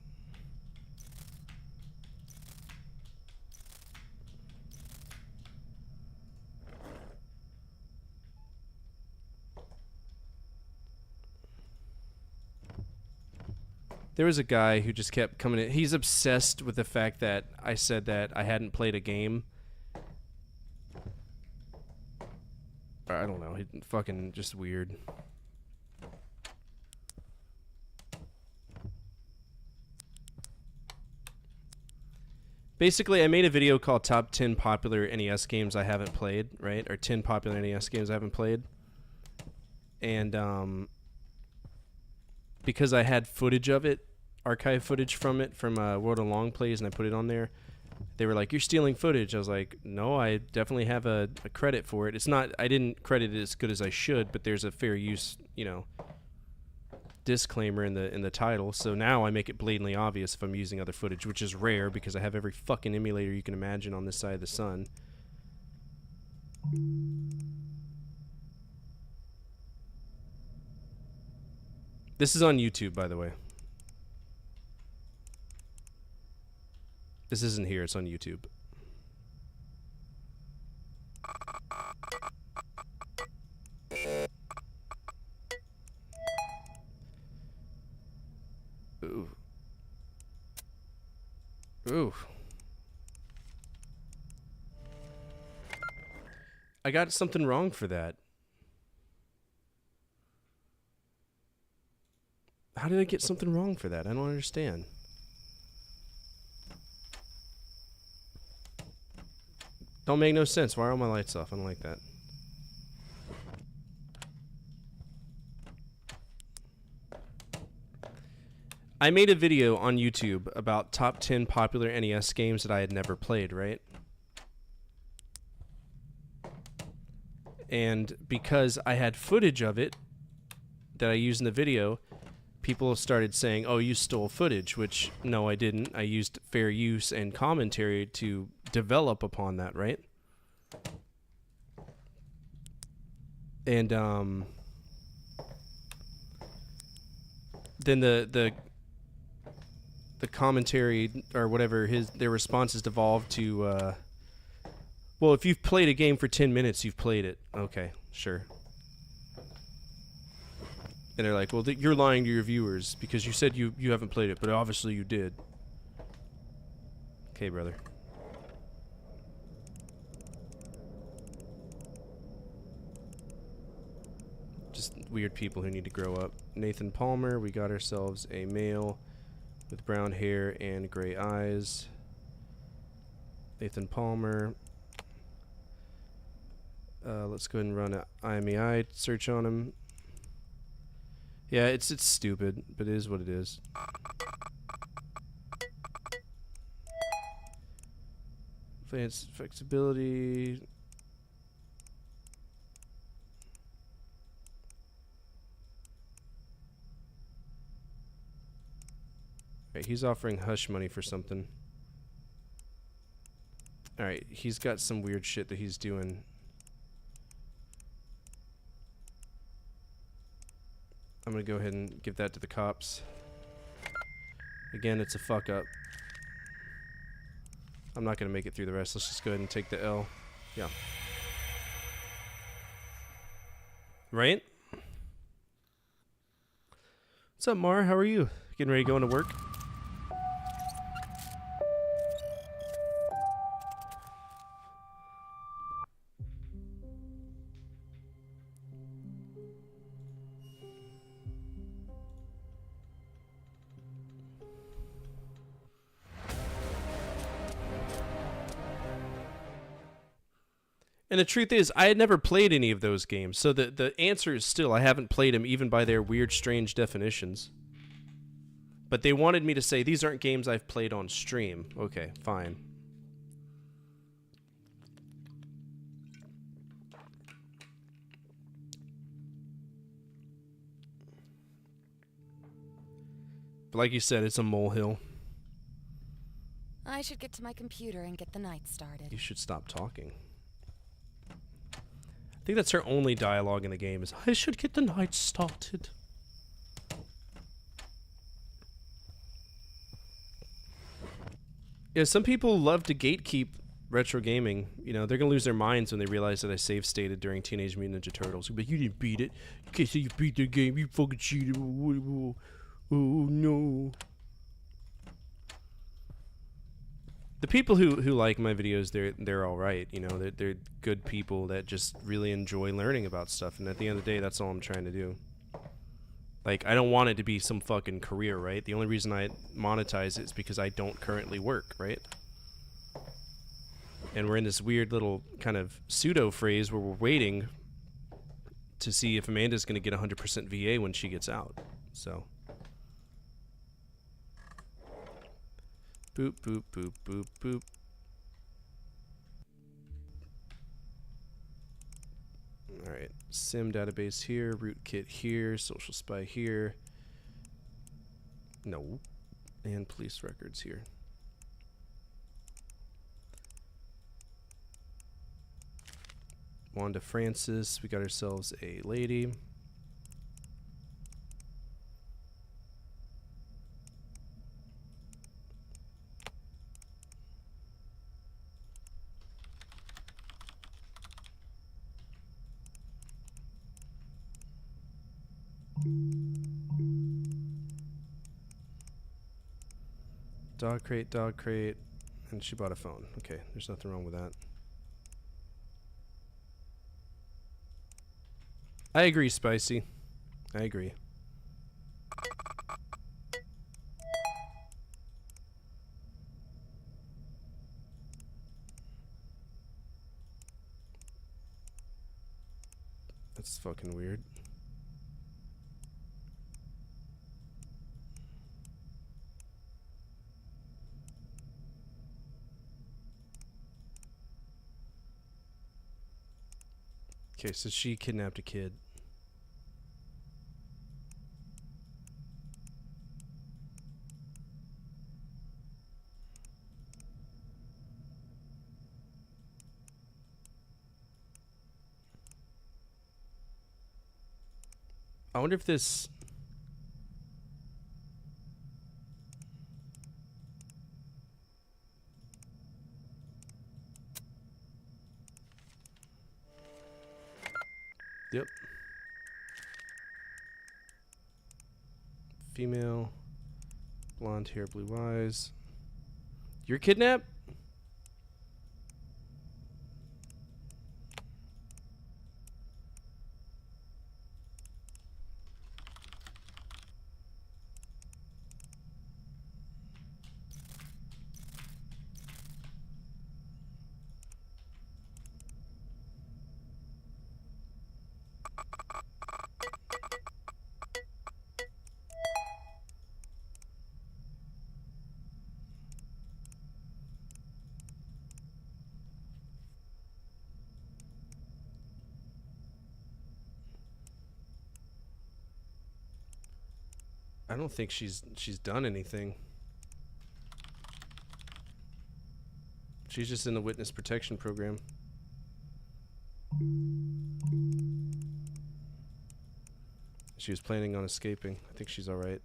There was a guy who just kept coming in. He's obsessed with the fact that I said that I hadn't played a game. Or I don't know. He fucking just weird. Basically, I made a video called Top 10 Popular NES Games I Haven't Played, right? Or 10 Popular NES Games I Haven't Played. And, because I had footage of it, archive footage from it, from World of Long Plays, and I put it on there, they were like, "You're stealing footage." I was like, "No, I definitely have a credit for it. It's not, I didn't credit it as good as I should, but there's a fair use, you know, disclaimer in the title. So now I make it blatantly obvious if I'm using other footage, which is rare because I have every fucking emulator you can imagine on this side of the sun." This is on YouTube, by the way. This isn't here, it's on YouTube. Ooh. Ooh. I got something wrong for that. How did I get something wrong for that? I don't understand. Don't make no sense. Why are all my lights off? I don't like that. I made a video on YouTube about top 10 popular NES games that I had never played, right? And because I had footage of it that I used in the video, people started saying, oh, you stole footage, which, no, I didn't. I used fair use and commentary to develop upon that, right? And, then the commentary, or whatever, their responses devolved to, well, if you've played a game for 10 minutes, you've played it. Okay, sure. And they're like, well, you're lying to your viewers because you said you haven't played it, but obviously you did. Okay, brother. Just weird people who need to grow up. Nathan Palmer, we got ourselves a male with brown hair and gray eyes. Nathan Palmer. Let's go ahead and run an IMEI search on him. Yeah, it's stupid, but it is what it is. Advanced flexibility. Alright, he's offering hush money for something. Alright, he's got some weird shit that he's doing. I'm gonna go ahead and give that to the cops. Again, it's a fuck up. I'm not gonna make it through the rest. Let's just go ahead and take the L. Yeah. Right? What's up, Mar? How are you? Getting ready to go into work? And the truth is, I had never played any of those games, so the answer is still I haven't played them, even by their weird, strange definitions. But they wanted me to say, these aren't games I've played on stream. Okay, fine. But like you said, it's a molehill. I should get to my computer and get the night started. You should stop talking. I think that's her only dialogue in the game is, I should get the night started. Yeah, some people love to gatekeep retro gaming. You know, they're going to lose their minds when they realize that I save stated during Teenage Mutant Ninja Turtles. But you didn't beat it. You can't say you beat the game. You fucking cheated. Oh, no. The people who like my videos, they're all right. You know, they're good people that just really enjoy learning about stuff. And at the end of the day, that's all I'm trying to do. Like, I don't want it to be some fucking career, right? The only reason I monetize it is because I don't currently work, right? And we're in this weird little kind of pseudo phrase where we're waiting to see if Amanda's going to get 100% VA when she gets out. So. Boop, boop, boop, boop, boop. Alright, SIM database here, rootkit here, social spy here. No. And police records here. Wanda Francis, we got ourselves a lady. Dog crate, and she bought a phone. Okay, there's nothing wrong with that. I agree, Spicy. I agree. That's fucking weird. Okay, so she kidnapped a kid. I wonder if this... Yep. Female. Blonde hair, blue eyes. You're kidnapped? I don't think she's done anything. She's just in the witness protection program. She was planning on escaping. I think she's all right.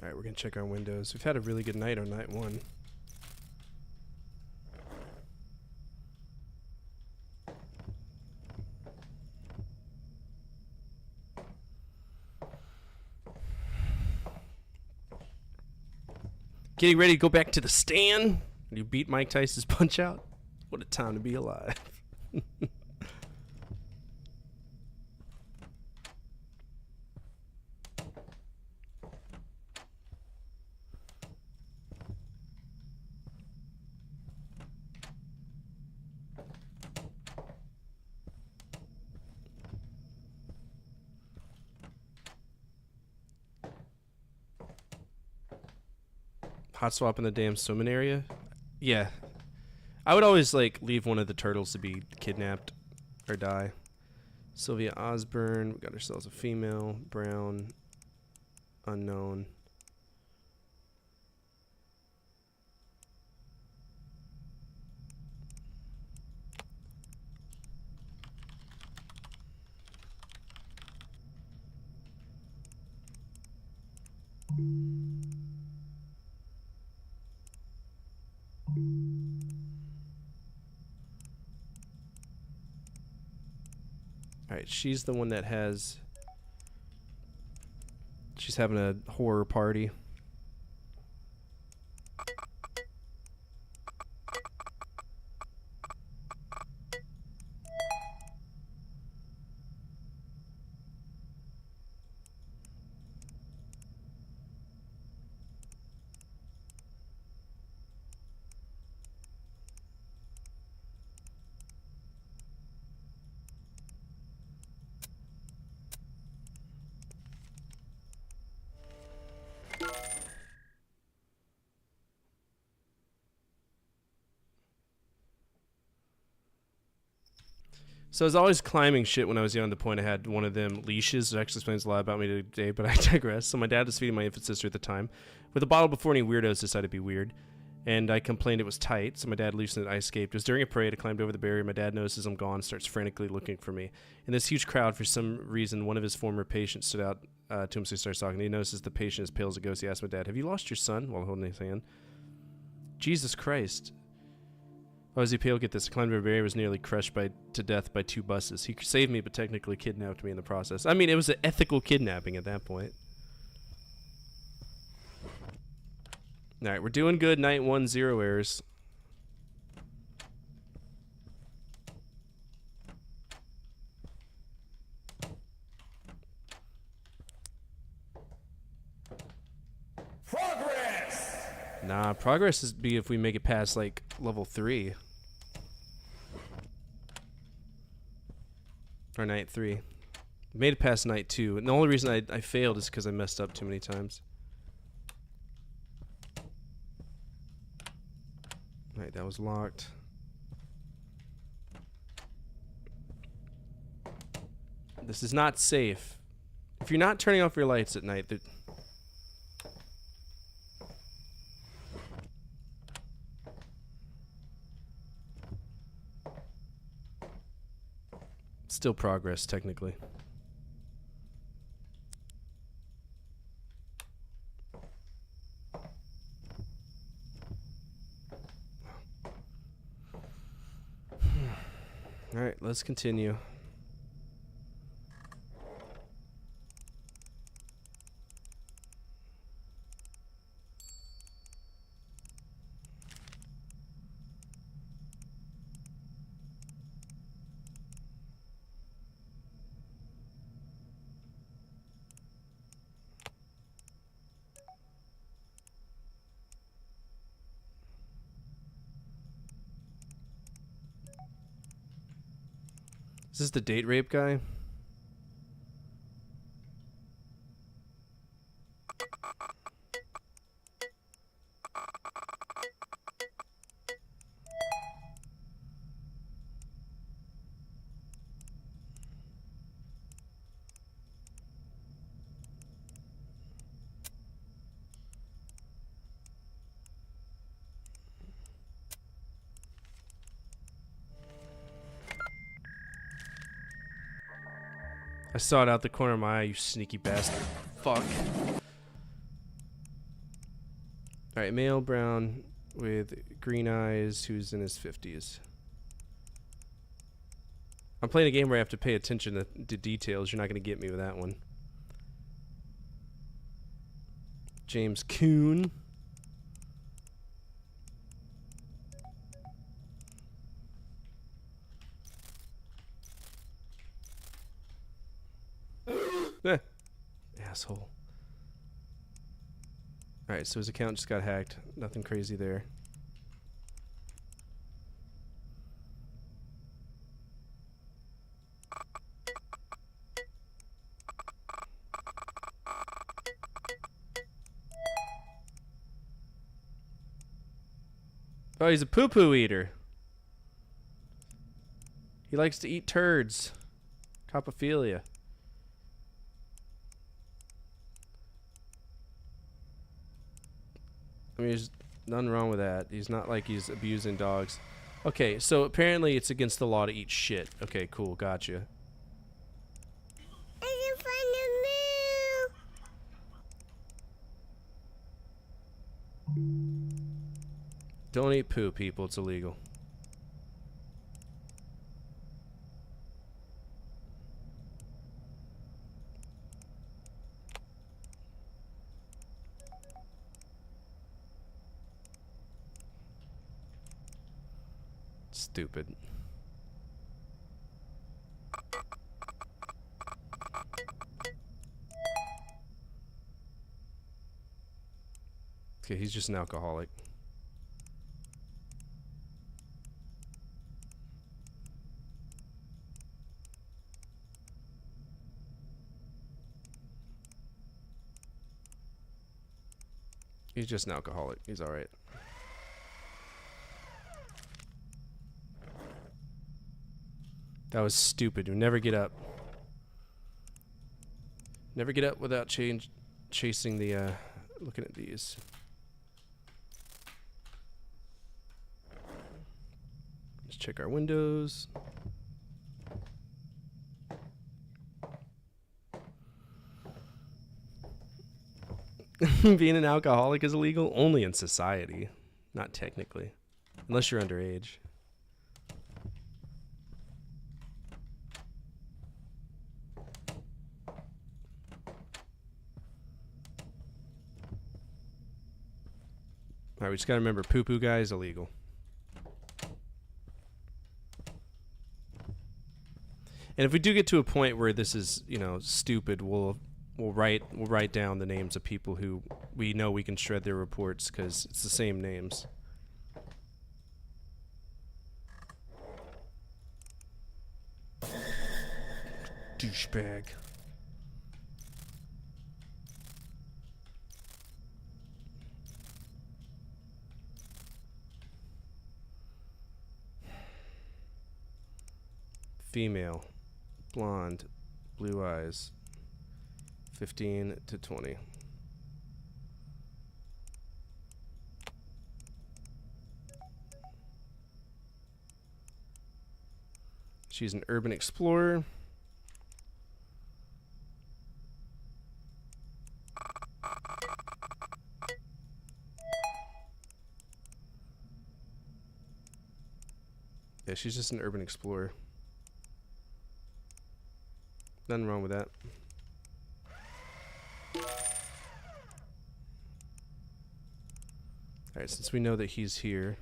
Alright, we're gonna check our windows. We've had a really good night on night one. Getting ready to go back to the stand? You beat Mike Tyson's Punch Out? What a time to be alive. Hot swap in the damn swimming area? Yeah. I would always, like, leave one of the turtles to be kidnapped or die. Sylvia Osborne. We got ourselves a female. Brown. Unknown. Alright, she's the one that has... She's having a horror party. So I was always climbing shit when I was young, to the point I had one of them leashes. It actually explains a lot about me today, but I digress. So my dad was feeding my infant sister at the time with a bottle before any weirdos decided to be weird. And I complained it was tight, so my dad loosened it. I escaped. It was during a parade. I climbed over the barrier. My dad notices I'm gone, starts frantically looking for me. In this huge crowd, for some reason, one of his former patients stood out to him, so he starts talking. He notices the patient is pale as a ghost. He asks my dad, "Have you lost your son?" while holding his hand. Jesus Christ. Oh, as he pale, get this. I climbed a barrier, was nearly crushed to death by 2 buses. He saved me, but technically kidnapped me in the process. I mean, it was an ethical kidnapping at that point. Alright, we're doing good. Night 1, 0 errors. Progress! Nah, progress is be if we make it past, like, level 3. Or night 3. Made it past night 2. And the only reason I failed is because I messed up too many times. Right, that was locked. This is not safe. If you're not turning off your lights at night, still progress, technically. Alright, let's continue. Is this the date rape guy? I saw it out the corner of my eye, you sneaky bastard. Fuck. Alright, male, brown, with green eyes, who's in his 50s. I'm playing a game where I have to pay attention to details. You're not going to get me with that one. James Coon. Asshole. Alright, so his account just got hacked. Nothing crazy there. Oh, he's a poo-poo eater. He likes to eat turds. Copophilia. I mean, there's nothing wrong with that. He's not like he's abusing dogs. Okay, so apparently it's against the law to eat shit. Okay, cool, gotcha. Don't eat poo, people. It's illegal. Stupid. Okay, he's just an alcoholic. He's just an alcoholic. He's alright. That was stupid. You never get up. Never get up without chasing the, looking at these. Let's check our windows. Being an alcoholic is illegal only in society. Not technically. Unless you're underage. Alright, we just gotta remember poo-poo guy is illegal. And if we do get to a point where this is, you know, stupid, we'll write down the names of people who we know we can shred their reports because it's the same names. Douchebag. Female, blonde, blue eyes, 15 to 20. She's an urban explorer. Yeah, she's just an urban explorer. Nothing wrong with that. Alright, since we know that he's here.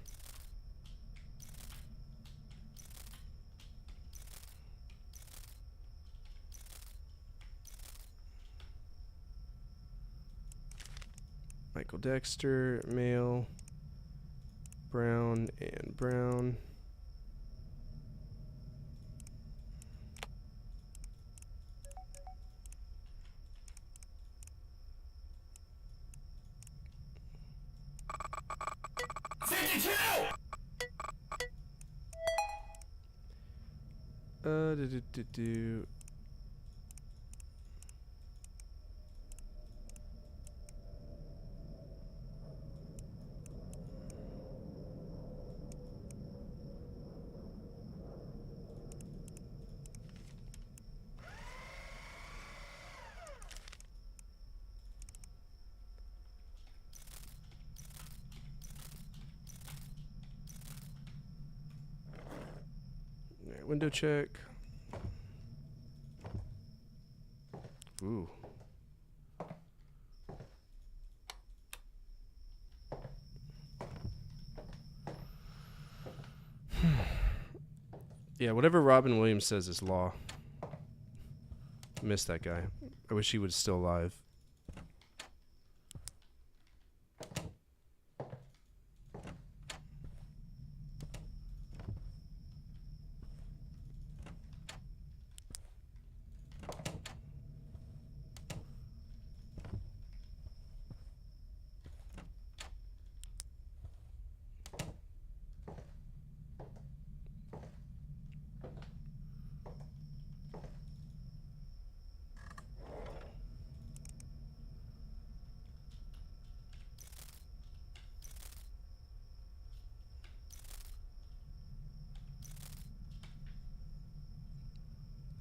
Michael Dexter, male, brown and brown. Do. Alright, window check. Ooh. Yeah, whatever Robin Williams says is law. Miss that guy. I wish he was still alive.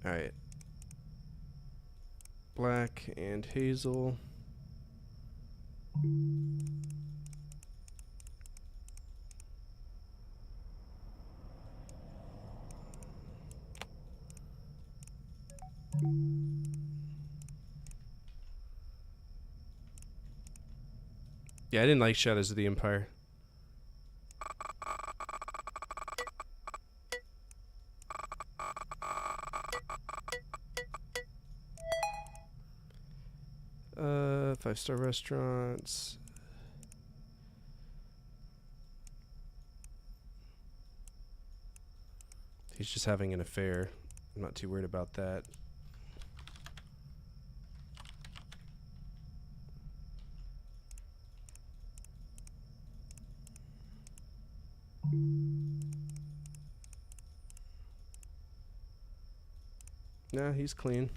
Alright. Black and hazel. Yeah, I didn't like Shadows of the Empire. Five-star restaurants. He's just having an affair. I'm not too worried about that. Nah, he's clean.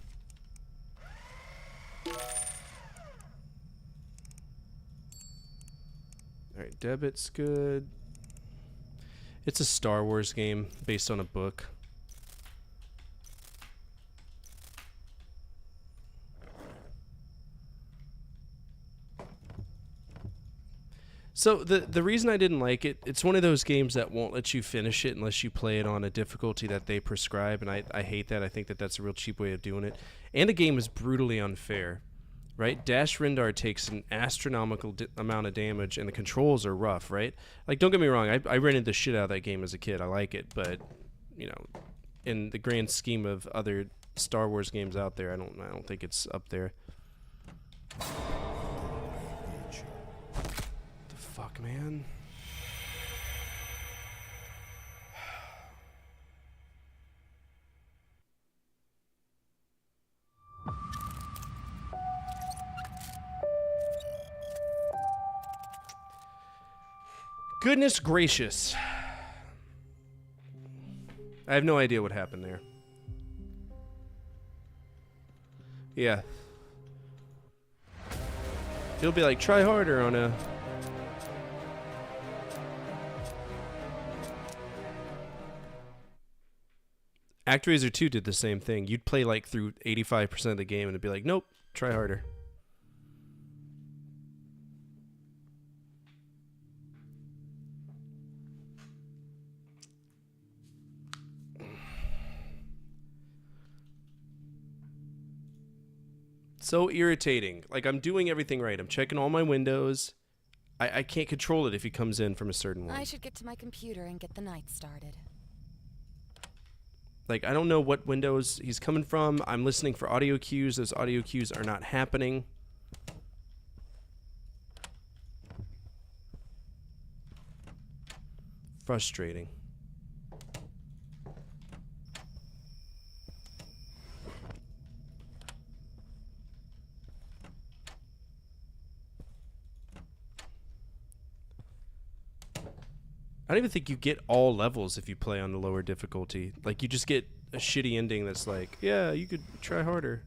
Alright, debit's good. It's a Star Wars game based on a book. So the reason I didn't like it, it's one of those games that won't let you finish it unless you play it on a difficulty that they prescribe, and I hate that. I think that that's a real cheap way of doing it. And the game is brutally unfair, right? Dash Rendar takes an astronomical amount of damage, and the controls are rough, right? Like, don't get me wrong, I rented the shit out of that game as a kid. I like it, but, you know, in the grand scheme of other Star Wars games out there, I don't think it's up there. Fuck, man. Goodness gracious. I have no idea what happened there. Yeah. He'll be like, try harder on a... ActRaiser 2 did the same thing. You'd play like through 85% of the game and it'd be like, nope, try harder. So irritating. Like, I'm doing everything right. I'm checking all my windows. I can't control it if he comes in from a certain one. I should get to my computer and get the night started. Like, I don't know what windows he's coming from. I'm listening for audio cues. Those audio cues are not happening. Frustrating. I don't even think you get all levels if you play on the lower difficulty. Like, you just get a shitty ending that's like, yeah, you could try harder.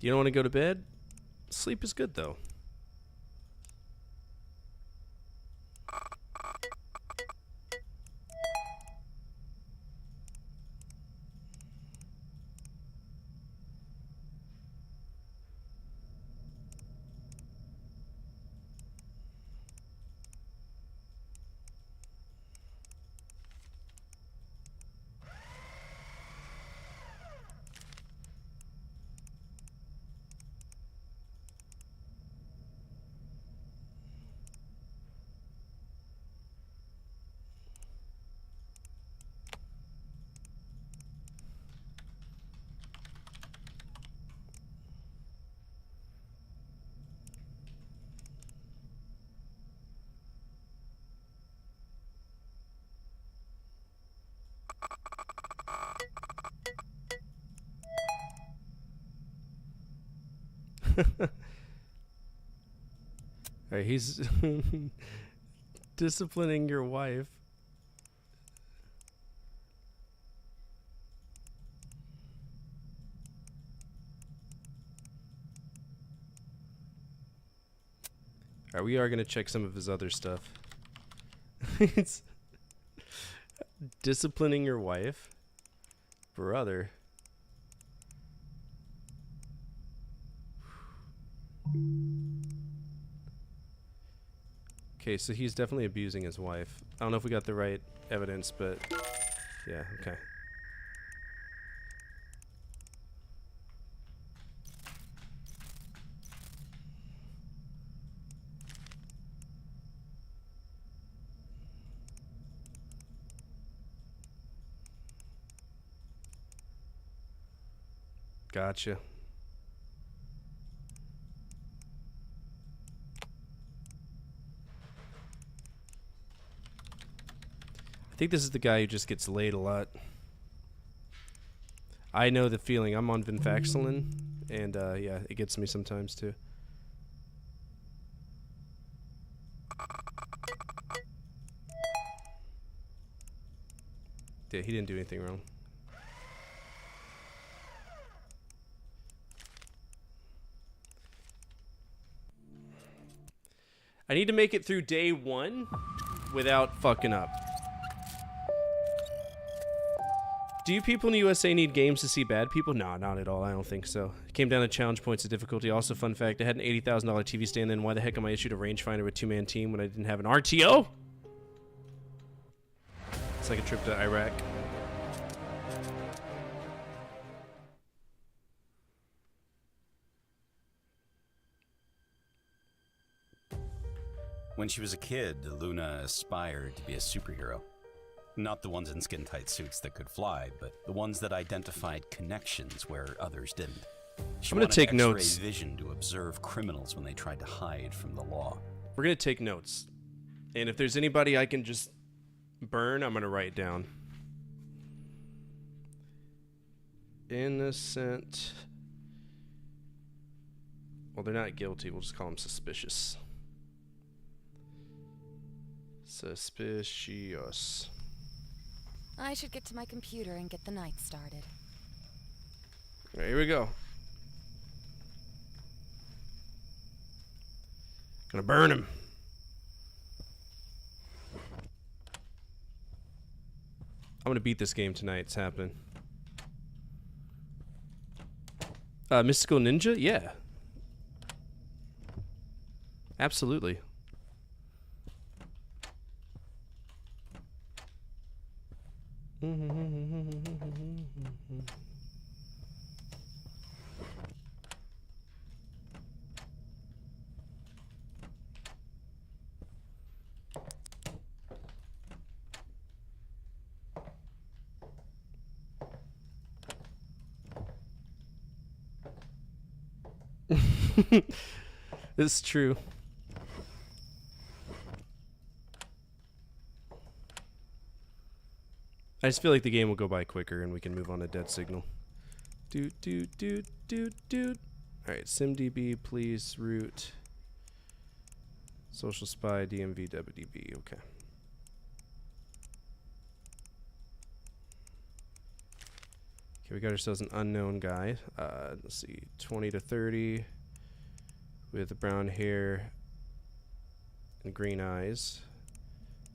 You don't want to go to bed? Sleep is good, though. Alright, he's disciplining your wife. Alright, we are going to check some of his other stuff. It's disciplining your wife? Brother. Okay, so he's definitely abusing his wife. I don't know if we got the right evidence, but yeah, okay. Gotcha. think this is the guy who just gets laid a lot. I know the feeling. I'm on Vinfaxilin, and yeah, it gets me sometimes too. Yeah, he didn't do anything wrong. I need to make it through day 1 without fucking up. Do you people in the USA need games to see bad people? No, not at all. I don't think so. It came down to challenge points of difficulty. Also, fun fact, I had an $80,000 TV stand, then why the heck am I issued a rangefinder with 2-man team when I didn't have an RTO? It's like a trip to Iraq. When she was a kid, Luna aspired to be a superhero. Not the ones in skin-tight suits that could fly, but the ones that identified connections where others didn't. She I'm gonna wanted take X-ray notes. vision to observe criminals when they tried to hide from the law. We're gonna take notes. And if there's anybody I can just burn, I'm gonna write down. Innocent. Well, they're not guilty. We'll just call them suspicious. Suspicious. I should get to my computer and get the night started. Alright, here we go. Gonna burn him. I'm gonna beat this game tonight. It's happening. Mystical Ninja? Yeah. Absolutely. This is true. I just feel like the game will go by quicker and we can move on to Dead Signal. Doot, doot, doot, doot, doot. Alright, SimDB, please, root. Social Spy, DMV, WDB, okay. Okay, we got ourselves an unknown guy. Let's see, 20 to 30 with brown hair and green eyes.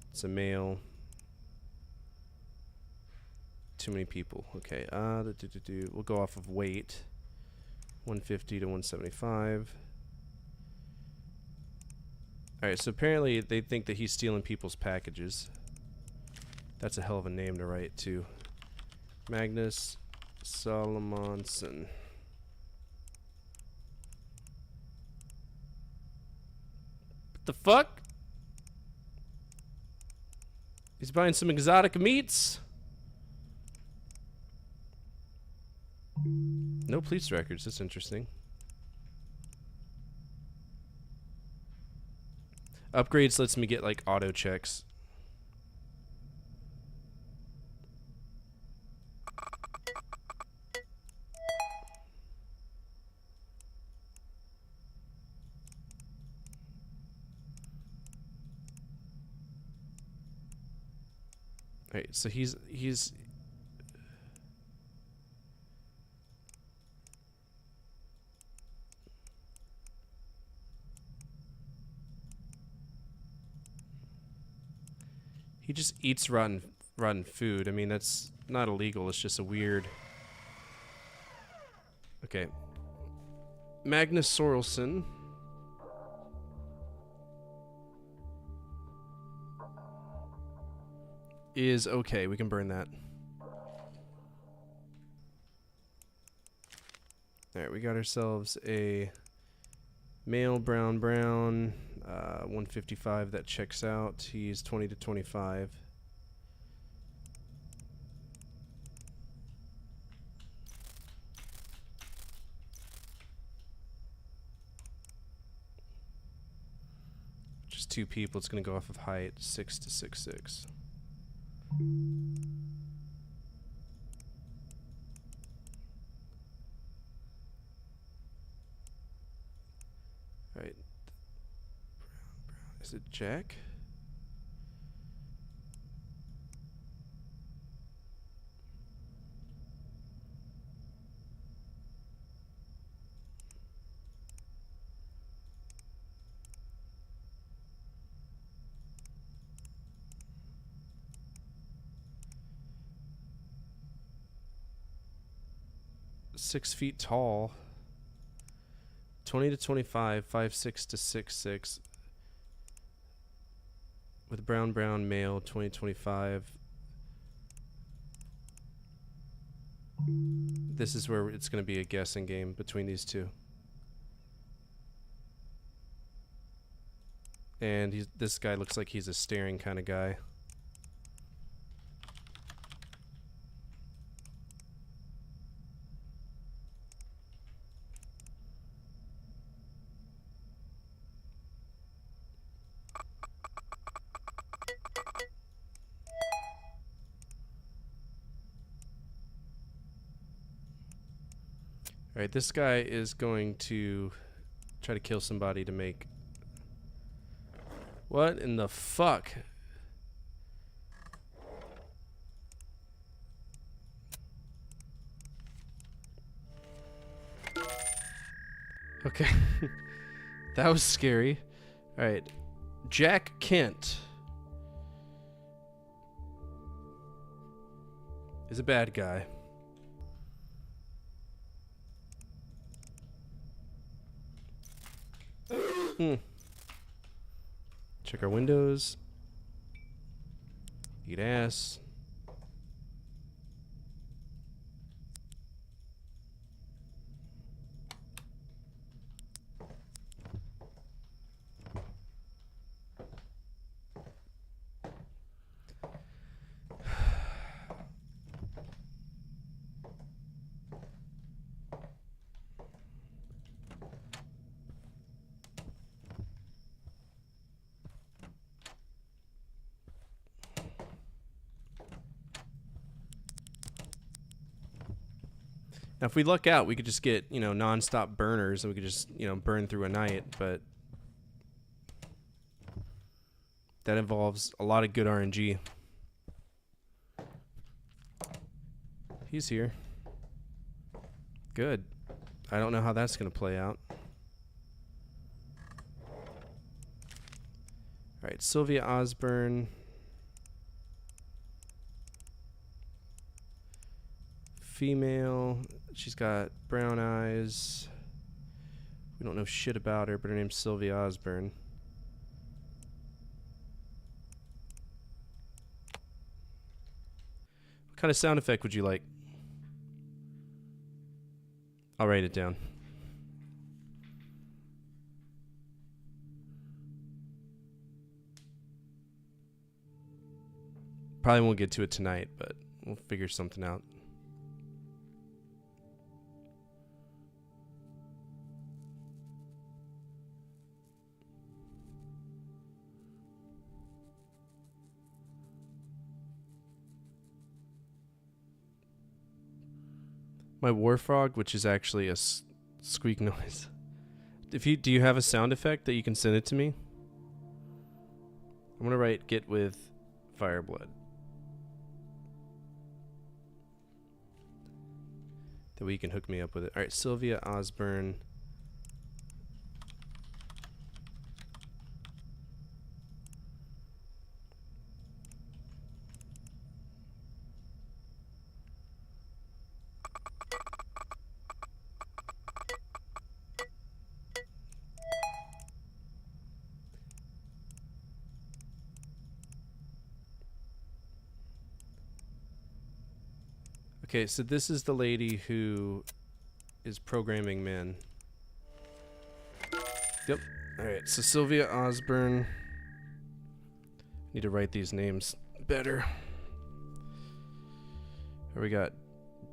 It's a male. Too many people. Okay, we'll go off of weight. 150 to 175. Alright, so apparently they think that he's stealing people's packages. That's a hell of a name to write, too. Magnus Solomonson. What the fuck? He's buying some exotic meats? No police records. That's interesting. Upgrades lets me get like auto checks. Alright, so he's he just eats rotten food. I mean, that's not illegal. It's just a weird. Okay. Magnus Sorelson. Is okay. We can burn that. Alright, we got ourselves a male brown 155 that checks out. He's 20 to 25. Just two people. It's going to go off of height, 6 to 6'6". Alright. Is it Jack? Six feet tall. 20 to 25, 5'6" to 6'6". With brown male, 20 25. This is where it's going to be a guessing game between these two. And this guy looks like he's a staring kind of guy. Alright, this guy is going to try to kill somebody to make... What in the fuck? Okay. That was scary. Alright. Jack Kent is a bad guy. Check our windows. Eat ass. Now, if we luck out, we could just get, you know, non-stop burners, and we could just, you know, burn through a night, but that involves a lot of good RNG. He's here. Good. I don't know how that's going to play out. Alright, Sylvia Osborne. Female. She's got brown eyes. We don't know shit about her, but her name's Sylvia Osborne. What kind of sound effect would you like? I'll write it down. Probably won't get to it tonight, but we'll figure something out. My war frog, which is actually a squeak noise. Do you have a sound effect that you can send it to me? I'm gonna write get with Fireblood. That way you can hook me up with it. Alright, Sylvia Osborne. Okay, so this is the lady who is programming men. Yep. Alright, so Sylvia Osborne. Need to write these names better. Here we got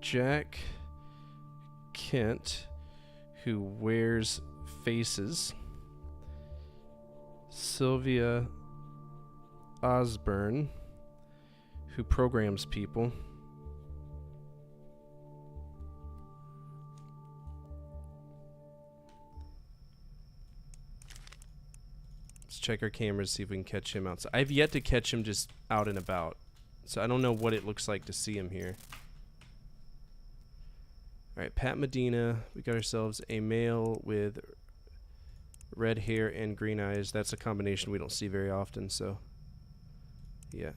Jack Kent, who wears faces. Sylvia Osborne, who programs people. Let's check our cameras, see if we can catch him outside. I've yet to catch him just out and about, so I don't know what it looks like to see him here. Alright, Pat Medina. We got ourselves a male with red hair and green eyes. That's a combination we don't see very often, so yeah.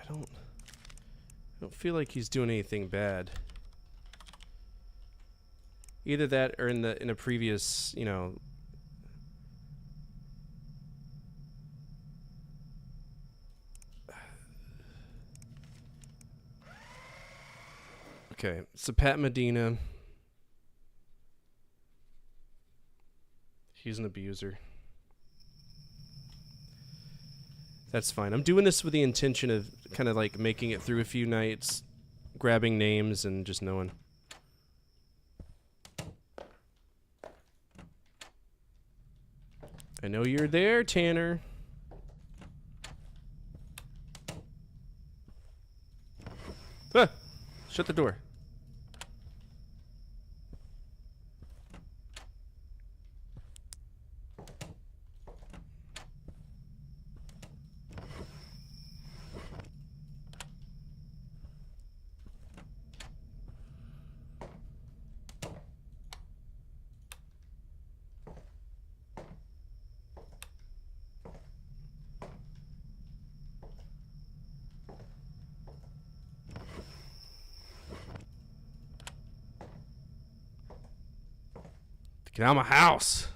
I don't feel like he's doing anything bad. Either that or in a previous, you know, okay, so Pat Medina, he's an abuser. That's fine. I'm doing this with the intention of kind of like making it through a few nights, grabbing names and just knowing. I know you're there, Tanner. Ah! Shut the door. Get out of my house.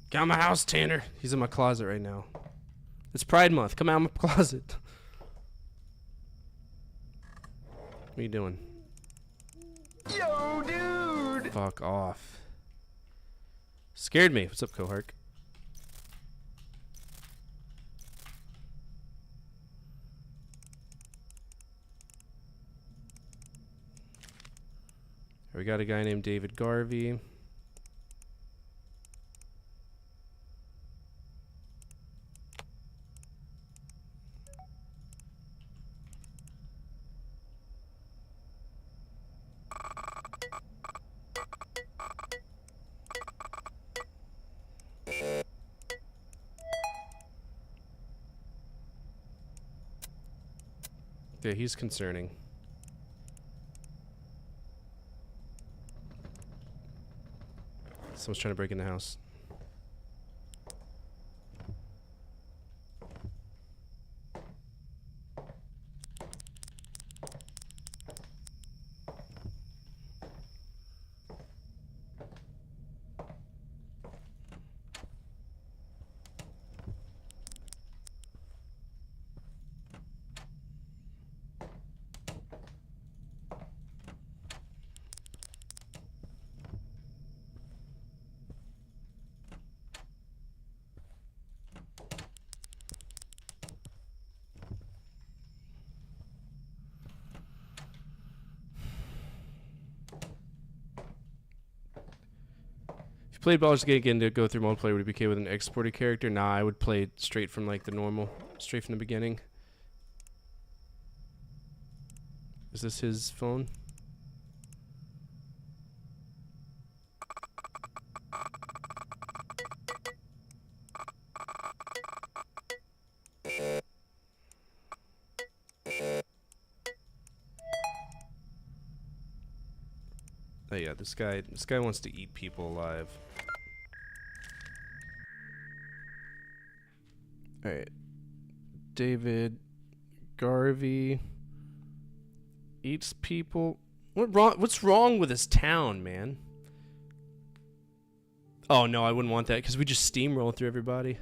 Get out of my house, Tanner. He's in my closet right now. It's Pride Month. Come out of my closet. What are you doing? Yo, dude! Fuck off. Scared me. What's up, Cohark? We got a guy named David Garvey. Okay, he's concerning. Someone's trying to break in the house. If you played Baldur's Gate again to go through multiplayer, would it be okay with an exported character? Nah, I would play it straight from like the normal, straight from the beginning. Is this his phone? Oh yeah, this guy wants to eat people alive. Alright. David Garvey eats people. What's wrong with this town, man? Oh no, I wouldn't want that because we just steamroll through everybody.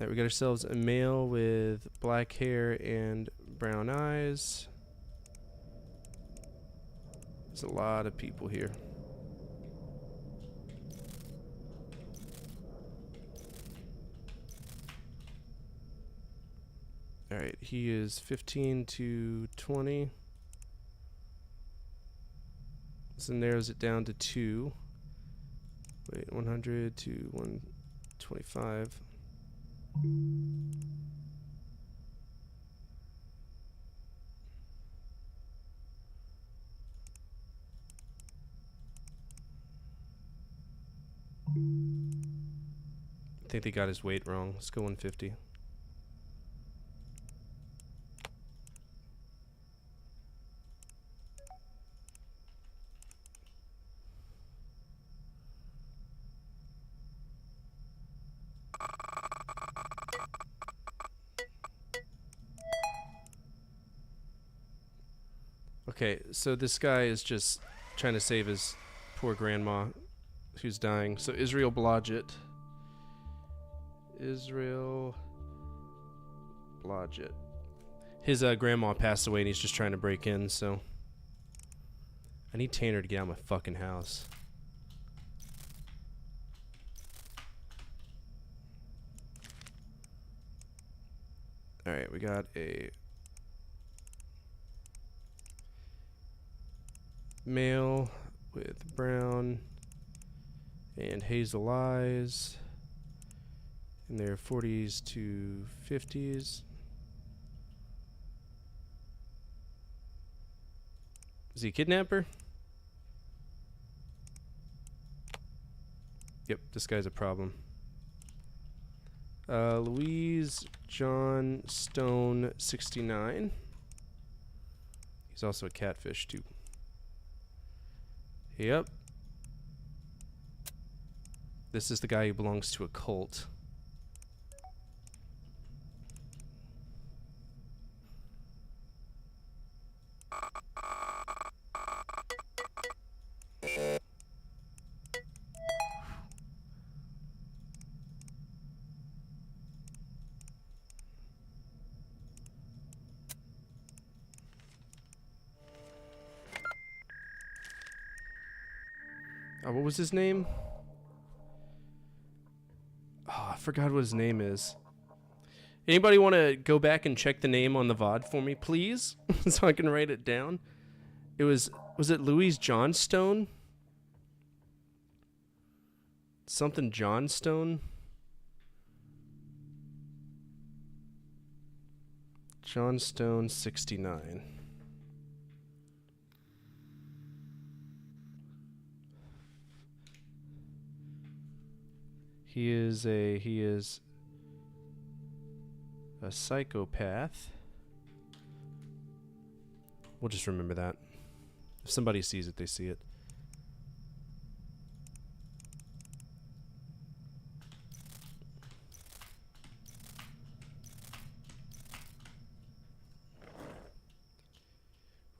Alright, we got ourselves a male with black hair and brown eyes. There's a lot of people here. Alright, he is 15 to 20. So narrows it down to 2. Wait, 100 to 125. I think they got his weight wrong. Let's go 150. Okay, so this guy is just trying to save his poor grandma who's dying. So Israel Blodgett. Israel Blodgett. His grandma passed away and he's just trying to break in, so I need Tanner to get out of my fucking house. Alright, we got a male with brown and hazel eyes in their 40s to 50s. Is he a kidnapper? Yep, this guy's a problem. Louise John Stone 69. He's also a catfish too. Yep. This is the guy who belongs to a cult. What was his name? Oh, I forgot what his name is. Anybody want to go back and check the name on the VOD for me, please? So I can write it down. Was it Louise Johnstone? Something Johnstone? Johnstone 69. He is a psychopath. We'll just remember that. If somebody sees it, they see it.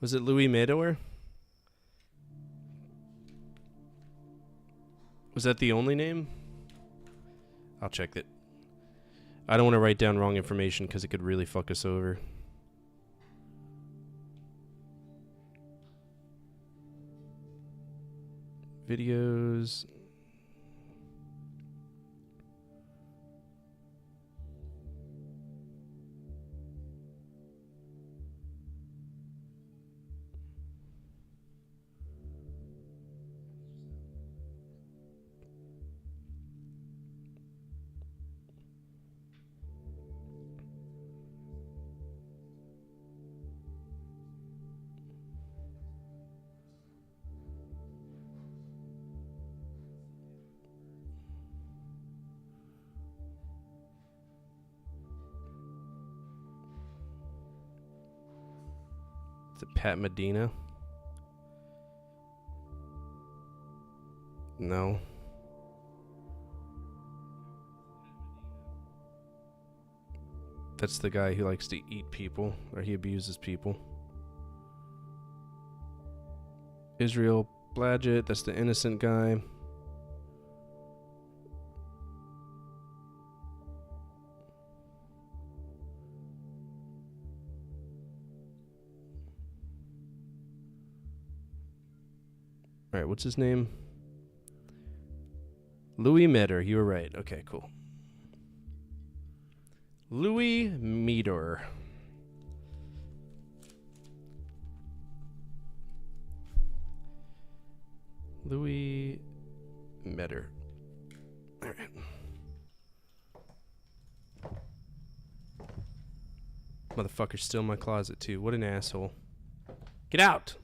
Was it Louis Medower? Was that the only name? I'll check it. I don't want to write down wrong information because it could really fuck us over. Videos. Is it Pat Medina? No. That's the guy who likes to eat people, or he abuses people. Israel Blodgett, that's the innocent guy. Alright, what's his name? Louis Meador, you were right. Okay, cool. Louis Meador. Louis Meador. Alright. Motherfucker's still in my closet, too. What an asshole. Get out!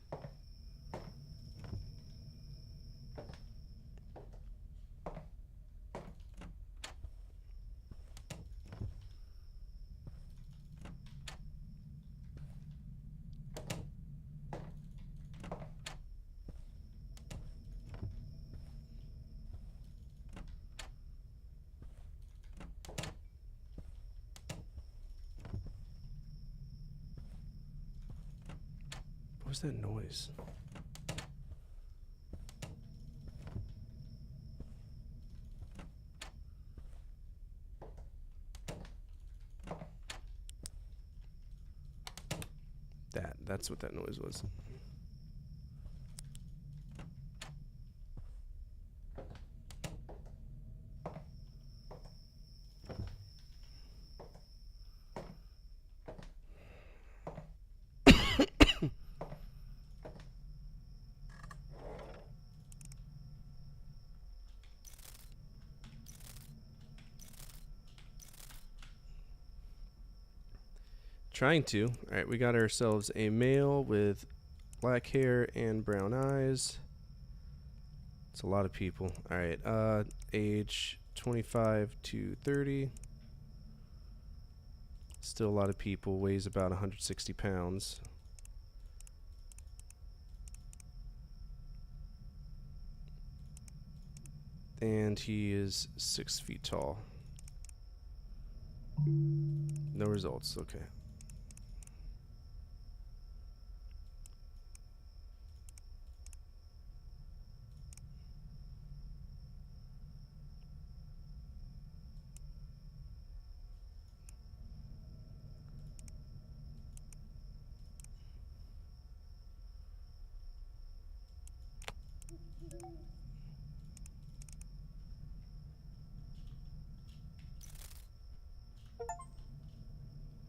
What was that noise? That's what that noise was. Trying to. Alright, we got ourselves a male with black hair and brown eyes. It's a lot of people. Alright, age 25 to 30. Still a lot of people. Weighs about 160 pounds. And he is 6 feet tall. No results. Okay.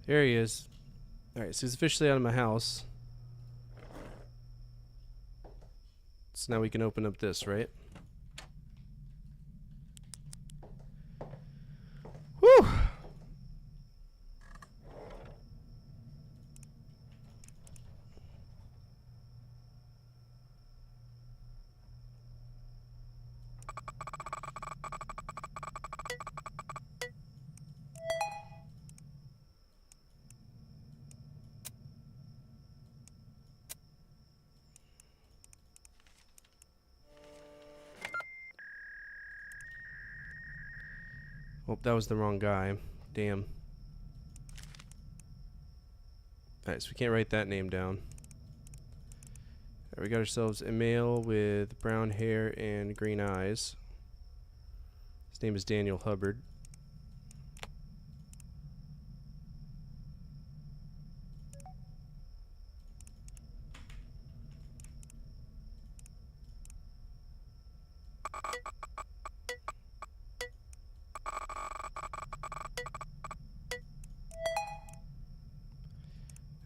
There he is. Alright, so he's officially out of my house. So now we can open up this, right? Whew! Oh, that was the wrong guy. Damn. Alright, so we can't write that name down. Alright, we got ourselves a male with brown hair and green eyes. His name is Daniel Hubbard.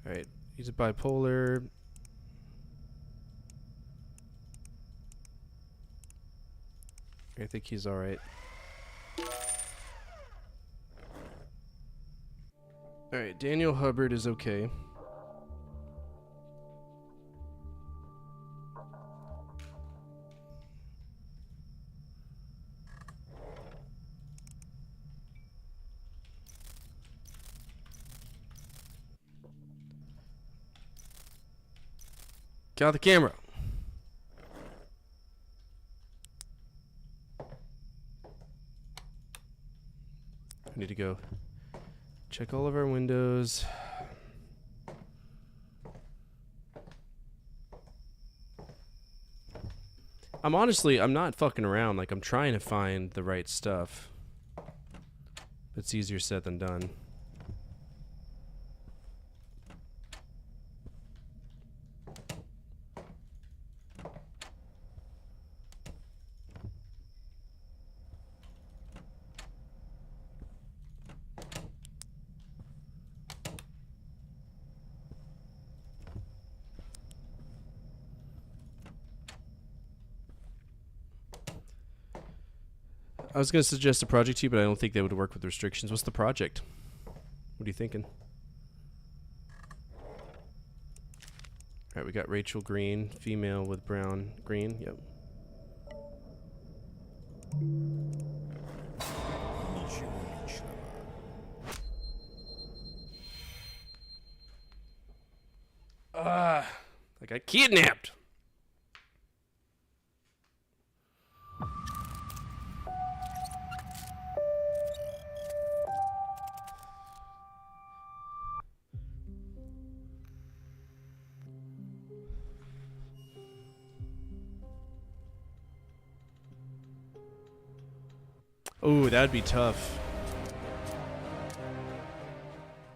Alright, he's a bipolar. I think he's alright. Alright, Daniel Hubbard is okay. Get out the camera. We need to go check all of our windows. I'm not fucking around. Like, I'm trying to find the right stuff. It's easier said than done. I was going to suggest a project to you, but I don't think that would work with restrictions. What's the project? What are you thinking? Alright, we got Rachel Green, female with brown green. Yep. Ничего личного. I got kidnapped. Ooh, that'd be tough.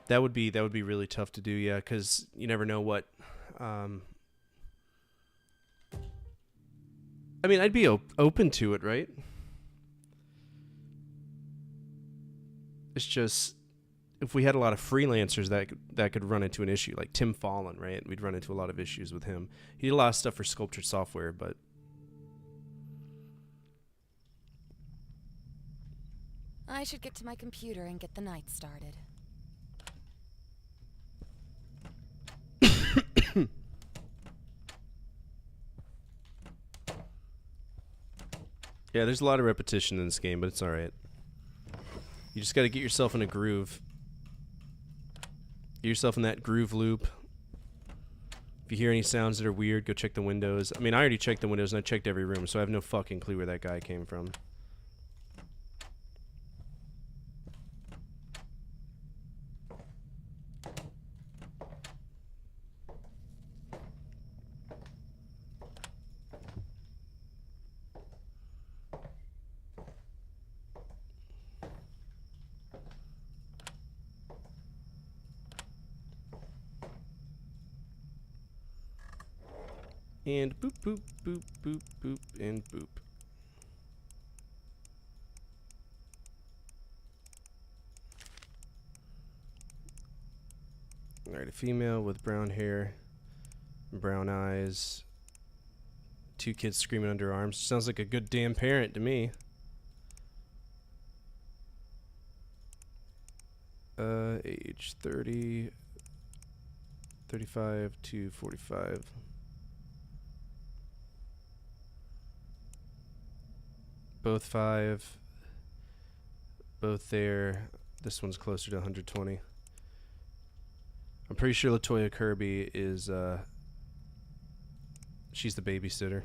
That would be really tough to do, yeah, because you never know what. I mean, I'd be open to it, right? It's just if we had a lot of freelancers that could run into an issue, like Tim Fallon, right? We'd run into a lot of issues with him. He did a lot of stuff for Sculptured Software, but. I should get to my computer and get the night started. Yeah, there's a lot of repetition in this game, but it's alright. You just gotta get yourself in a groove. Get yourself in that groove loop. If you hear any sounds that are weird, go check the windows. I mean, I already checked the windows and I checked every room, so I have no fucking clue where that guy came from. And boop, boop, boop, boop, boop, and boop. Alright, a female with brown hair, brown eyes, 2 kids screaming under her arms. Sounds like a good damn parent to me. Age 30, 35 to 45. Both 5. Both there. This one's closer to 120. I'm pretty sure LaToya Kirby is, she's the babysitter.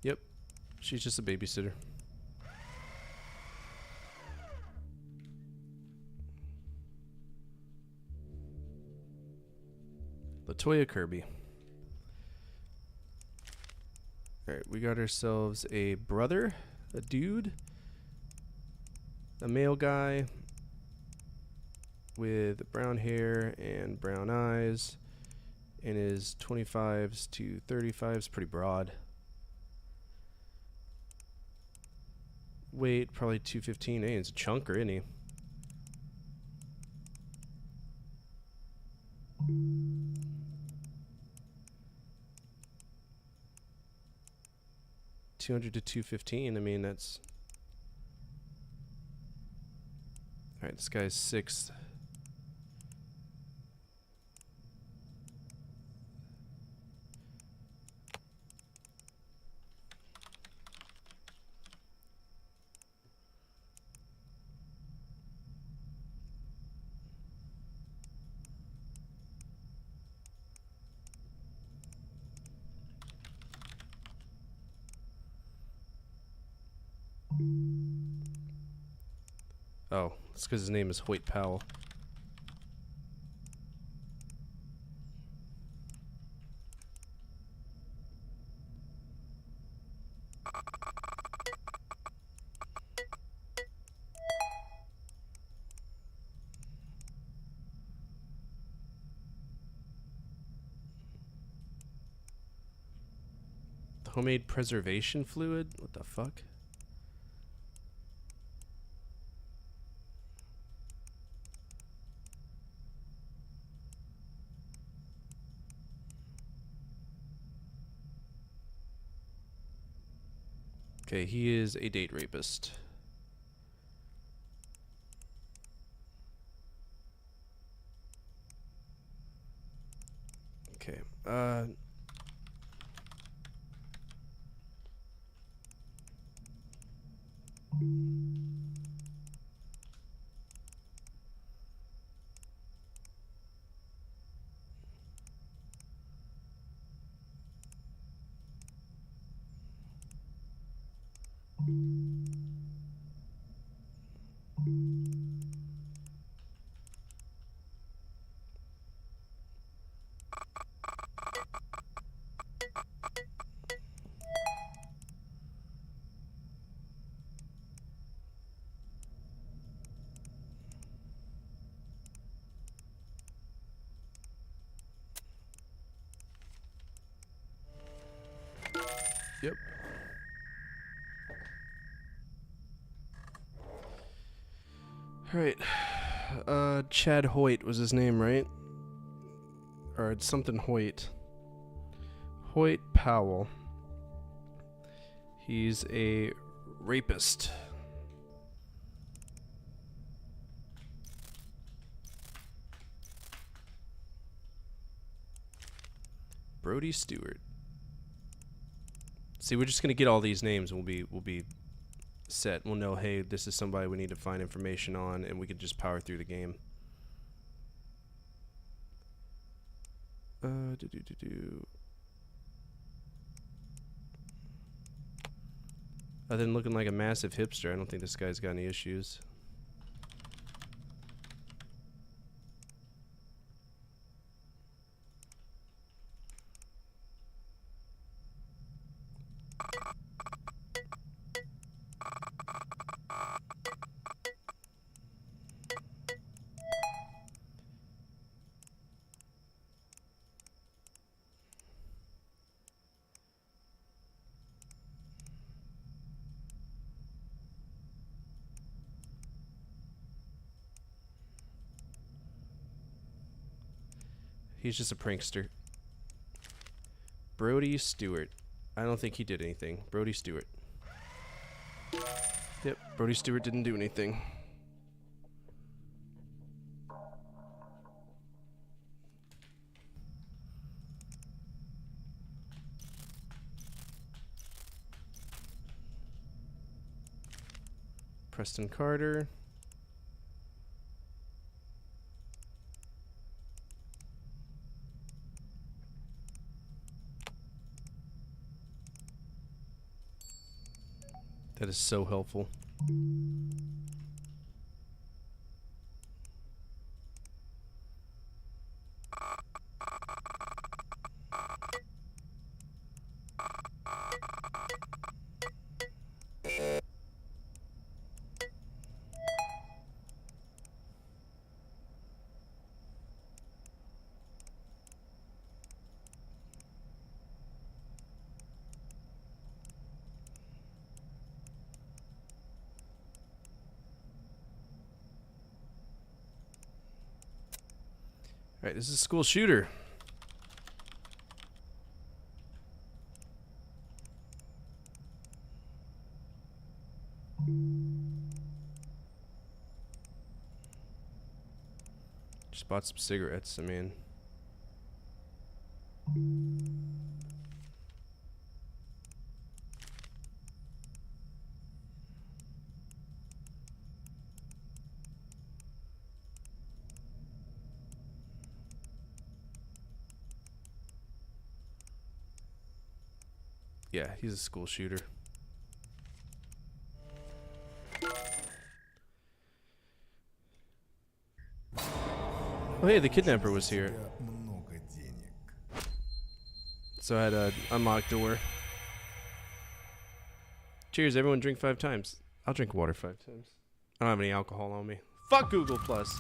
Yep, she's just a babysitter. LaToya Kirby. Alright, we got ourselves a brother, a dude, a male guy with brown hair and brown eyes, and his 25s to 35s, pretty broad. Weight, probably 215. Hey, it's a chunker, isn't he? $200 to $215. I mean, that's. All right, this guy's 6th. Oh, it's because his name is Hoyt Powell. Homemade preservation fluid? What the fuck? Okay, he is a date rapist. Okay, yep. Alright. Chad Hoyt was his name, right? Or it's something Hoyt. Hoyt Powell. He's a rapist. Brody Stewart. See, we're just gonna get all these names and we'll be set. We'll know, hey, this is somebody we need to find information on, and we can just power through the game. Other than looking like a massive hipster, I don't think this guy's got any issues. He's just a prankster. Brody Stewart. I don't think he did anything. Brody Stewart. Yep, Brody Stewart didn't do anything. Preston Carter. That is so helpful. Alright, this is a school shooter. Just bought some cigarettes, I mean. Yeah, he's a school shooter. Oh, hey, the kidnapper was here. So I had to unlock door. Cheers, everyone. Drink 5 times. I'll drink water 5 times. I don't have any alcohol on me. Fuck Google Plus.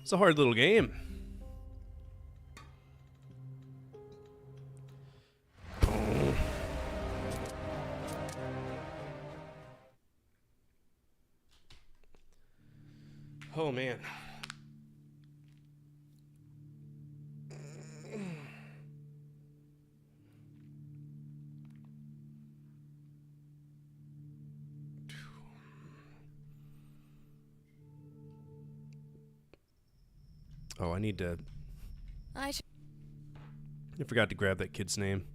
It's a hard little game. Oh man. Oh, I need to... I forgot to grab that kid's name.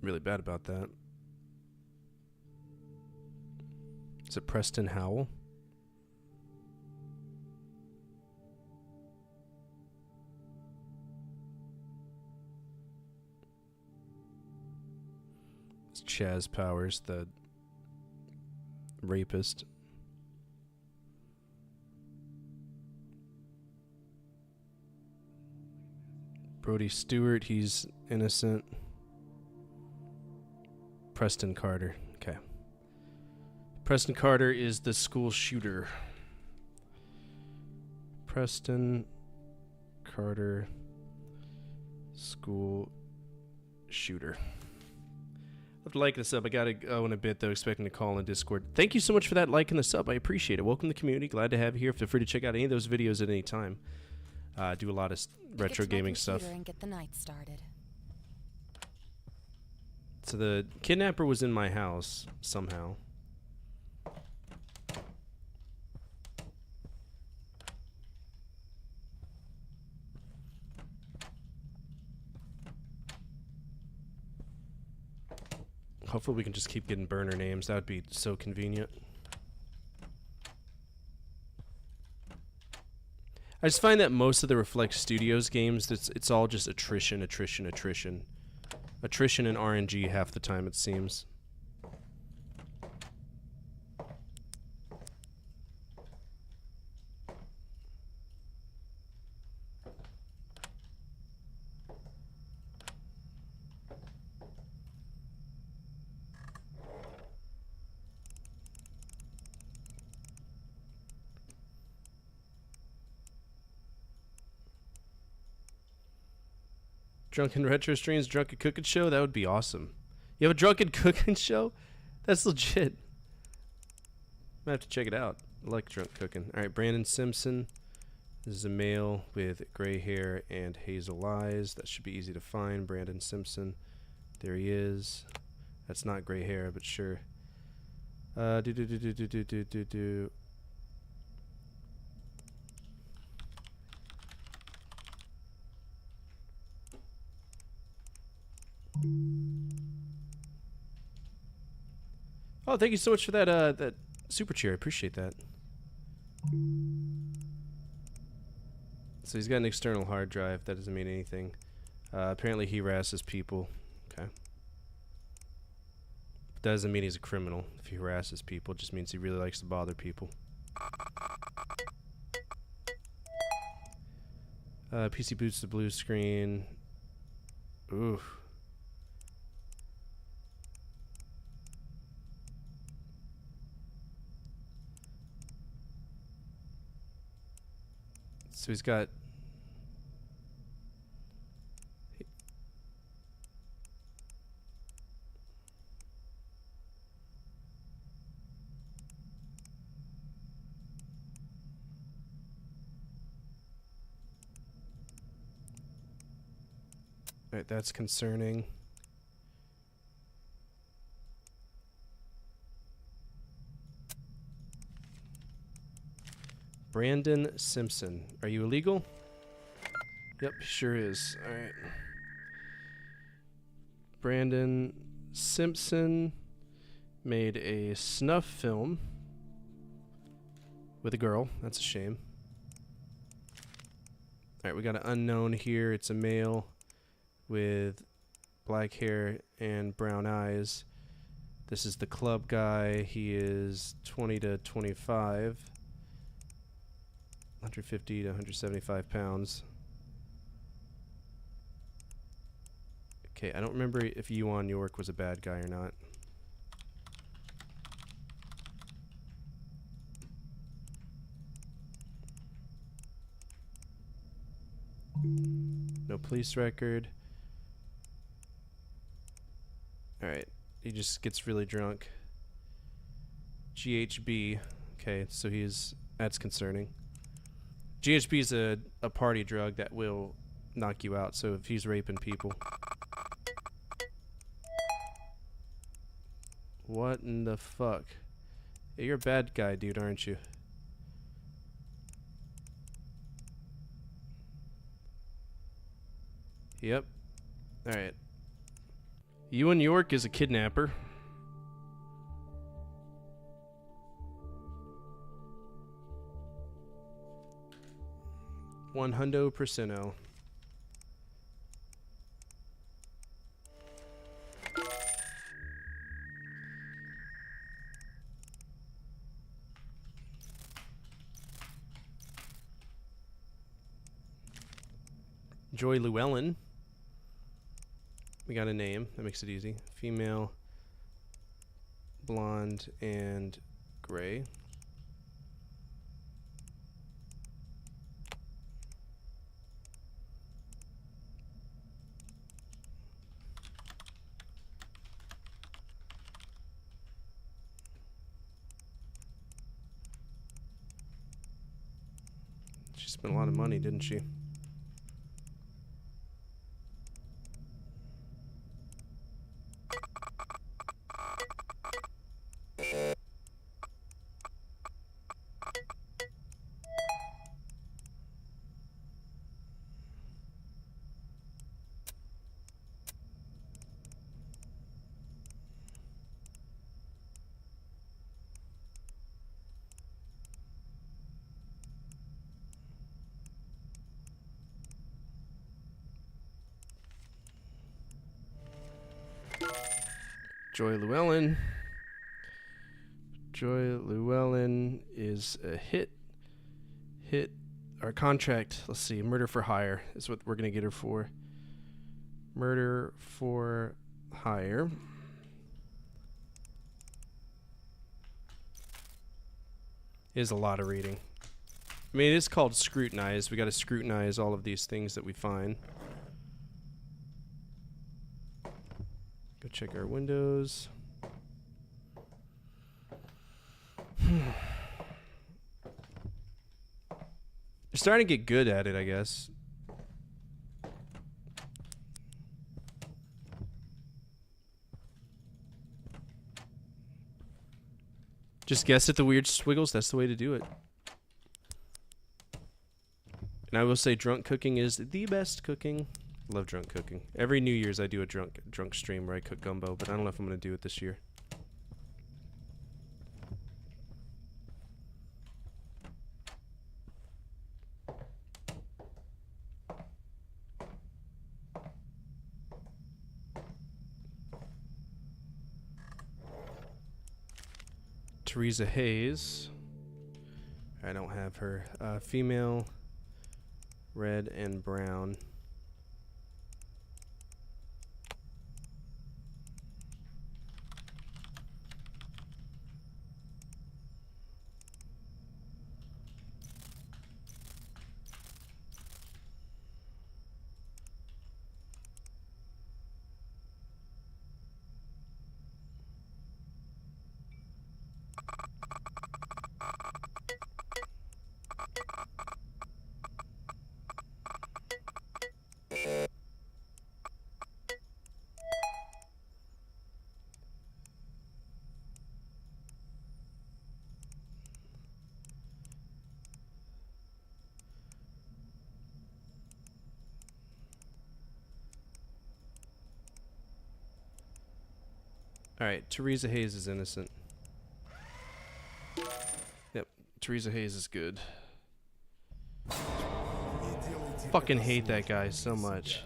Really bad about that. Is it Preston Howell? It's Chaz Powers, the rapist. Brody Stewart, he's innocent. Preston Carter, okay. Preston Carter is the school shooter. Preston Carter, school shooter. I'll have to like this up. I gotta go in a bit, though, expecting to call in Discord. Thank you so much for that like and the sub. I appreciate it. Welcome to the community. Glad to have you here. Feel free to check out any of those videos at any time. I do a lot of retro gaming stuff. And get the night started. So the kidnapper was in my house somehow. Hopefully we can just keep getting burner names. That would be so convenient. I just find that most of the Reflect Studios games, it's all just attrition. Attrition and RNG half the time, it seems. Drunken Retro Streams, Drunken Cooking Show? That would be awesome. You have a Drunken Cooking Show? That's legit. Might have to check it out. I like drunk cooking. Alright, Brandon Simpson. This is a male with gray hair and hazel eyes. That should be easy to find. Brandon Simpson. There he is. That's not gray hair, but sure. Oh, thank you so much for that that super cheer. I appreciate that. So he's got an external hard drive. That doesn't mean anything. Apparently he harasses people. Okay. But that doesn't mean he's a criminal. If he harasses people, it just means he really likes to bother people. PC boots the blue screen. Ooh. So he's got... Alright, that's concerning. Brandon Simpson. Are you illegal? Yep, sure is. Alright. Brandon Simpson made a snuff film with a girl. That's a shame. Alright, we got an unknown here. It's a male with black hair and brown eyes. This is the club guy. He is 20 to 25. 150 to 175 pounds. Okay, I don't remember if Yuan York was a bad guy or not. No police record. Alright, he just gets really drunk. GHB. Okay, so that's concerning. GHB is a party drug that will knock you out, so if he's raping people. What in the fuck? Hey, you're a bad guy, dude, aren't you? Yep. Alright. Yuan York is a kidnapper. $100%. Joy Llewellyn. We got a name. That makes it easy. Female, blonde, and gray. She spent a lot of money, didn't she? Joy Llewellyn. Joy Llewellyn is a hit. Our contract, let's see, murder for hire is what we're going to get her for. Murder for hire. Is a lot of reading. I mean, it is called Scrutinized. We got to scrutinize all of these things that we find. Go check our windows. You're starting to get good at it, I guess. Just guess at the weird squiggles. That's the way to do it. And I will say drunk cooking is the best cooking. Love drunk cooking. Every New Year's I do a drunk stream where I cook gumbo, but I don't know if I'm going to do it this year. Teresa Hayes. I don't have her. Female, red and brown. Alright, Teresa Hayes is innocent. Yep, Teresa Hayes is good. fucking hate that guy so much.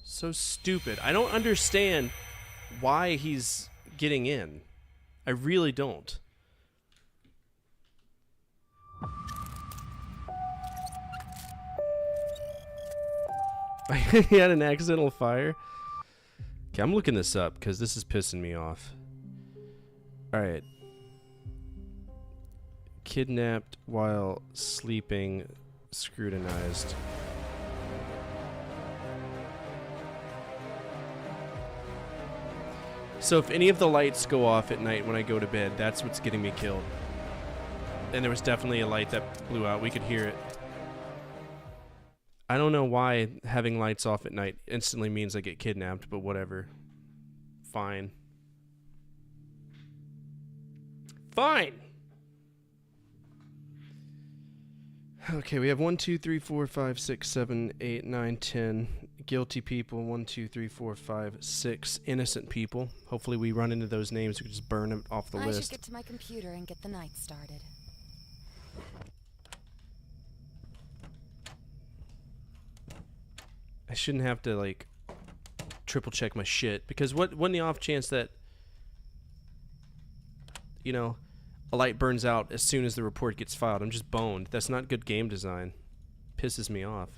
So stupid. I don't understand why he's getting in. I really don't. He had an accidental fire. Okay, I'm looking this up because this is pissing me off. Alright. Kidnapped while sleeping, scrutinized. So if any of the lights go off at night when I go to bed, that's what's getting me killed. And there was definitely a light that blew out. We could hear it. I don't know why having lights off at night instantly means I get kidnapped, but whatever. Fine. Fine! Okay, we have 1, 2, 3, 4, 5, 6, 7, 8, 9, 10 guilty people. 1, 2, 3, 4, 5, 6 innocent people. Hopefully we run into those names. We can just burn them off the I list. should get to my computer and get the night started. I shouldn't have to, like, triple check my shit. Because when the off chance that, you know, a light burns out as soon as the report gets filed, I'm just boned. That's not good game design. Pisses me off.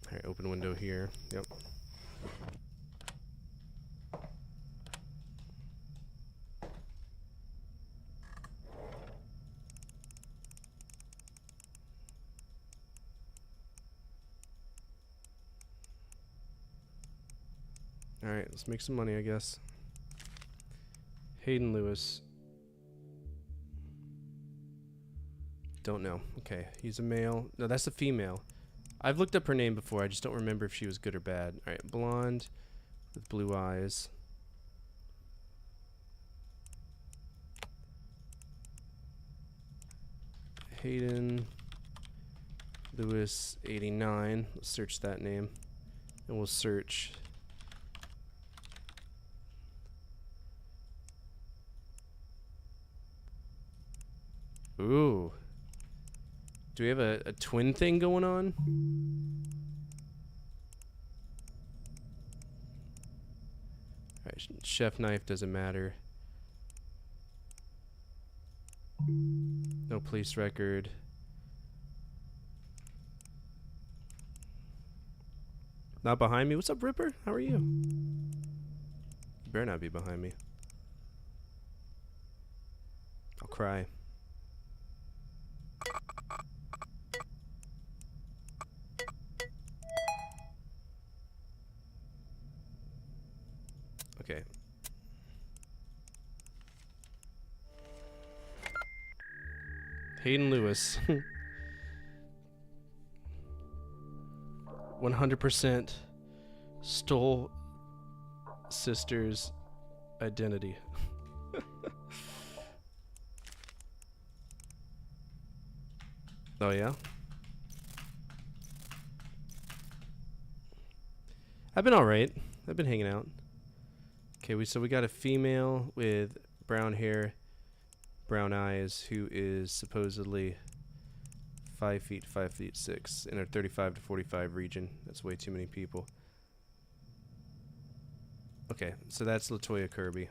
Alright, open window here. Yep. Alright, let's make some money, I guess. Hayden Lewis. Don't know. Okay, he's a male. No, that's a female. I've looked up her name before. I just don't remember if she was good or bad. Alright, blonde with blue eyes. Hayden Lewis 89. Let's search that name. And we'll search. Ooh. Do we have a twin thing going on? Alright, chef knife doesn't matter. No police record. Not behind me? What's up, Ripper? How are you? You better not be behind me. I'll cry. Okay. Hayden Lewis. 100% stole sister's identity. Oh yeah? I've been alright. I've been hanging out. Okay, so we got a female with brown hair, brown eyes, who is supposedly 5 feet, 5 feet 6 in a 35 to 45 region. That's way too many people. Okay, so that's LaToya Kirby.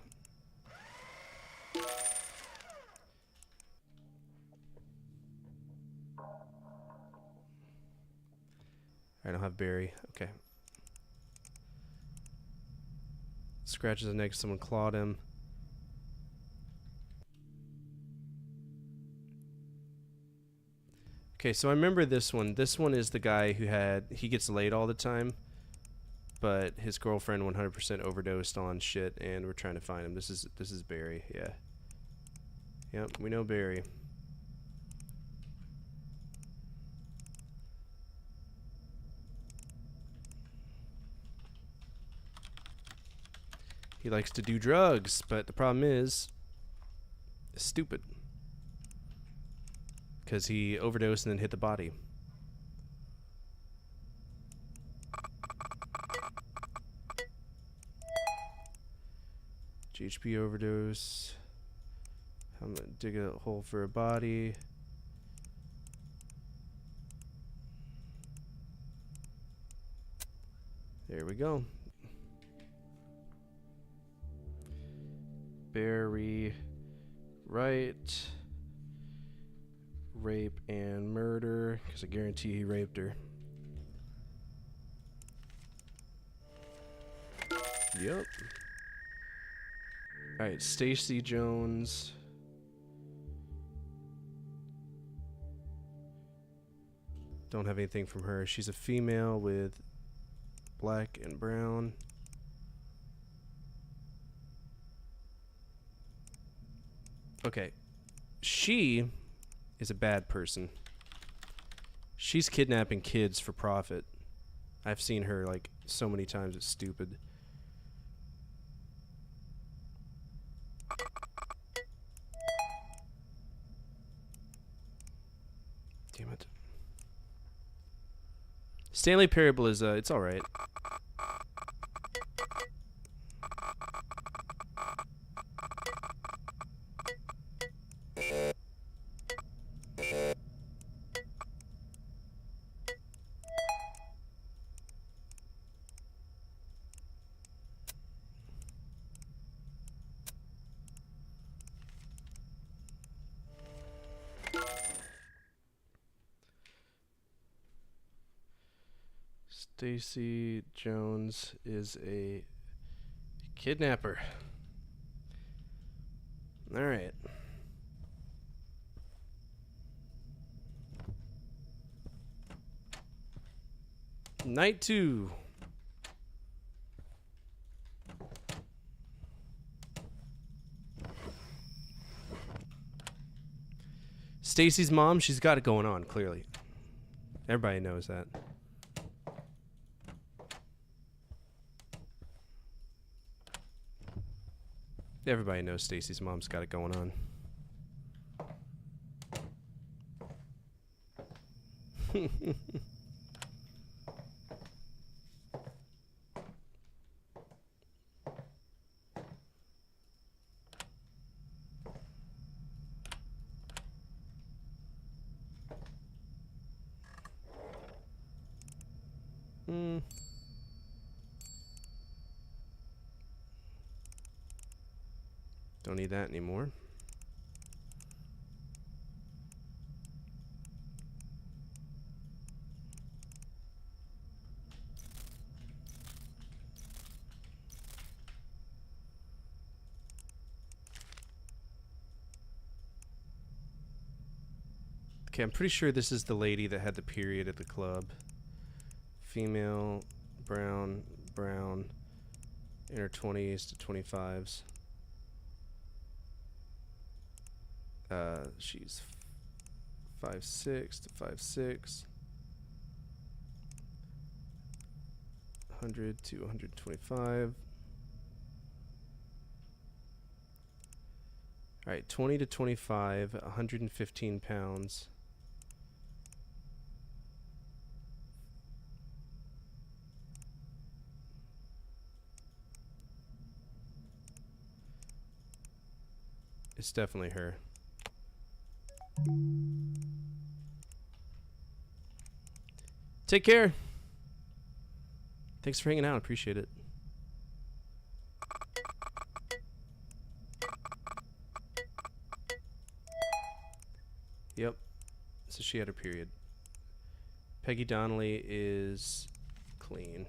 I don't have Barry. Okay. Scratches the neck, someone clawed him. Okay, so I remember this one. This one is the guy who he gets laid all the time, but his girlfriend 100% overdosed on shit, and we're trying to find him. This is Barry, yeah. Yep, we know Barry. He likes to do drugs, but the problem is stupid. Because he overdosed and then hit the body. GHB overdose. I'm gonna dig a hole for a body. There we go. Barry Wright. Rape and murder, because I guarantee he raped her. Yep. Alright, Stacy Jones. Don't have anything from her. She's a female with black and brown. Okay. She is a bad person. She's kidnapping kids for profit. I've seen her like so many times. It's stupid. Damn it. Stanley Parable is it's all right. Stacy Jones is a kidnapper. All right. Night 2. Stacy's mom, she's got it going on, clearly. Everybody knows that. Everybody knows Stacy's mom's got it going on. Don't need that anymore. Okay, I'm pretty sure this is the lady that had the period at the club. Female, brown, in her 20s to 25s. She's 5'6" to 5'6", 100 to 125. All right, 20 to 25, 115 pounds. It's definitely her. Take care. Thanks for hanging out. Appreciate it. Yep. So she had her period. Peggy Donnelly is clean.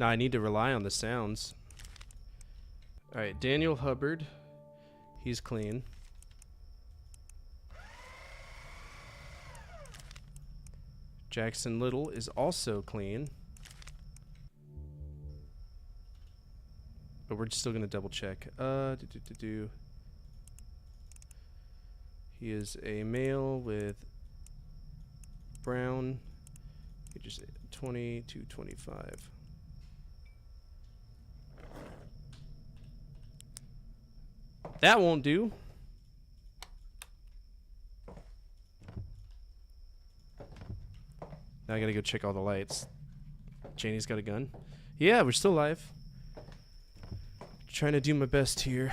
Now I need to rely on the sounds. Alright, Daniel Hubbard. He's clean. Jackson Little is also clean. but we're still gonna double check. He is a male with brown, ages 20 to 25. That won't do. Now I gotta go check all the lights. Janie's got a gun. Yeah, we're still alive. Trying to do my best here.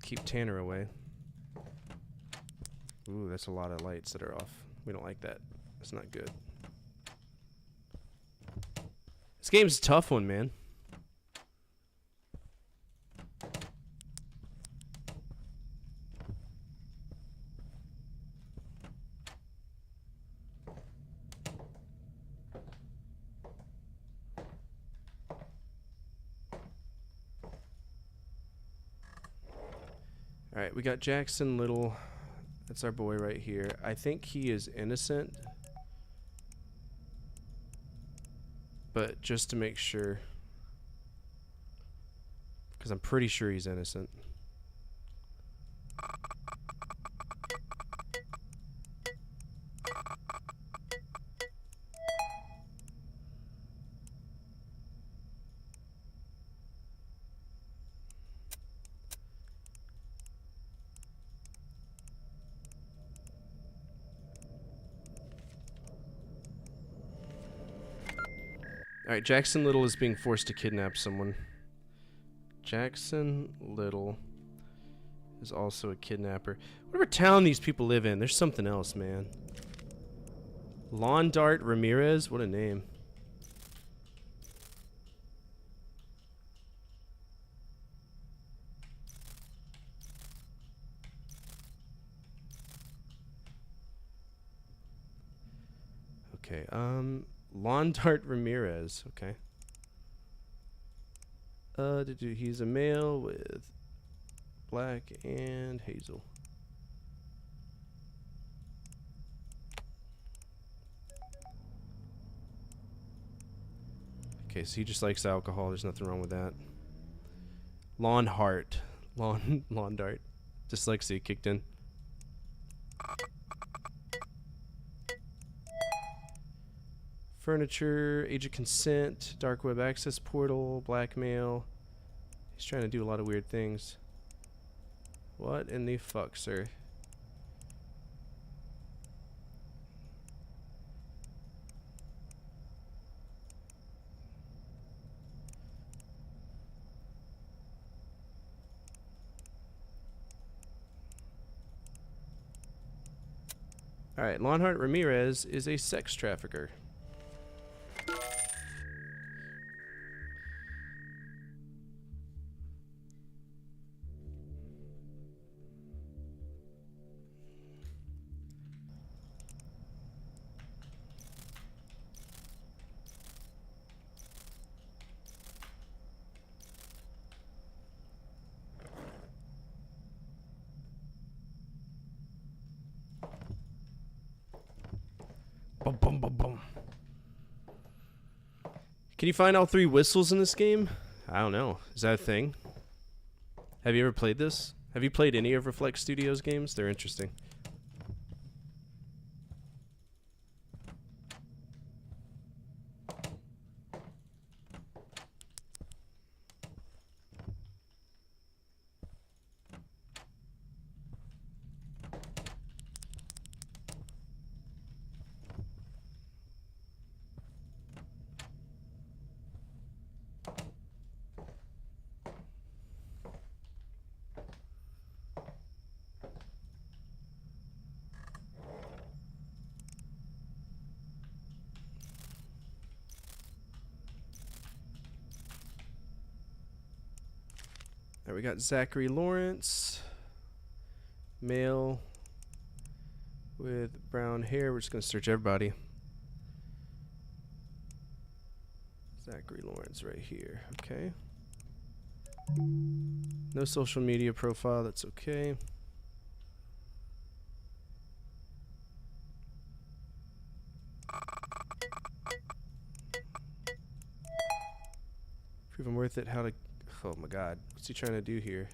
Keep Tanner away. Ooh, that's a lot of lights that are off. We don't like that. That's not good. This game's a tough one, man. Alright, we got Jackson Little. That's our boy right here. I think he is innocent. But just to make sure. Because I'm pretty sure he's innocent. Alright, Jackson Little is being forced to kidnap someone. Jackson Little is also a kidnapper. Whatever town these people live in, there's something else, man. Lawn Dart Ramirez? What a name. Okay, Lawn Dart Ramirez, okay. He's a male with black and hazel. Okay, so he just likes alcohol. There's nothing wrong with that. Lawn Dart. Lawn Dart. Dyslexia kicked in. Furniture, age of consent, dark web access portal, blackmail. He's trying to do a lot of weird things. What in the fuck, sir? Alright, Lonhart Ramirez is a sex trafficker. Boom, boom, boom, boom. Can you find all 3 whistles in this game? I don't know. Is that a thing? Have you ever played this? Have you played any of Reflex Studios games? They're interesting. Alright, we got Zachary Lawrence, male with brown hair. We're just going to search everybody. Zachary Lawrence right here. Okay. No social media profile. That's okay. Prove I'm worth it. How to... Oh my god. What's he trying to do here?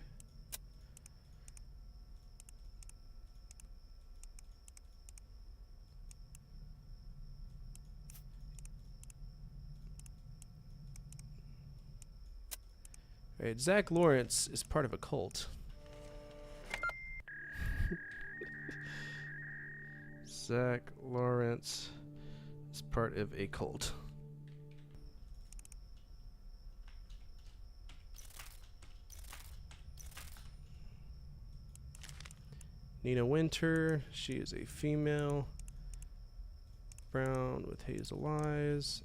Alright, Zach Lawrence is part of a cult. Zach Lawrence is part of a cult. Nina Winter, she is a female. Brown with hazel eyes.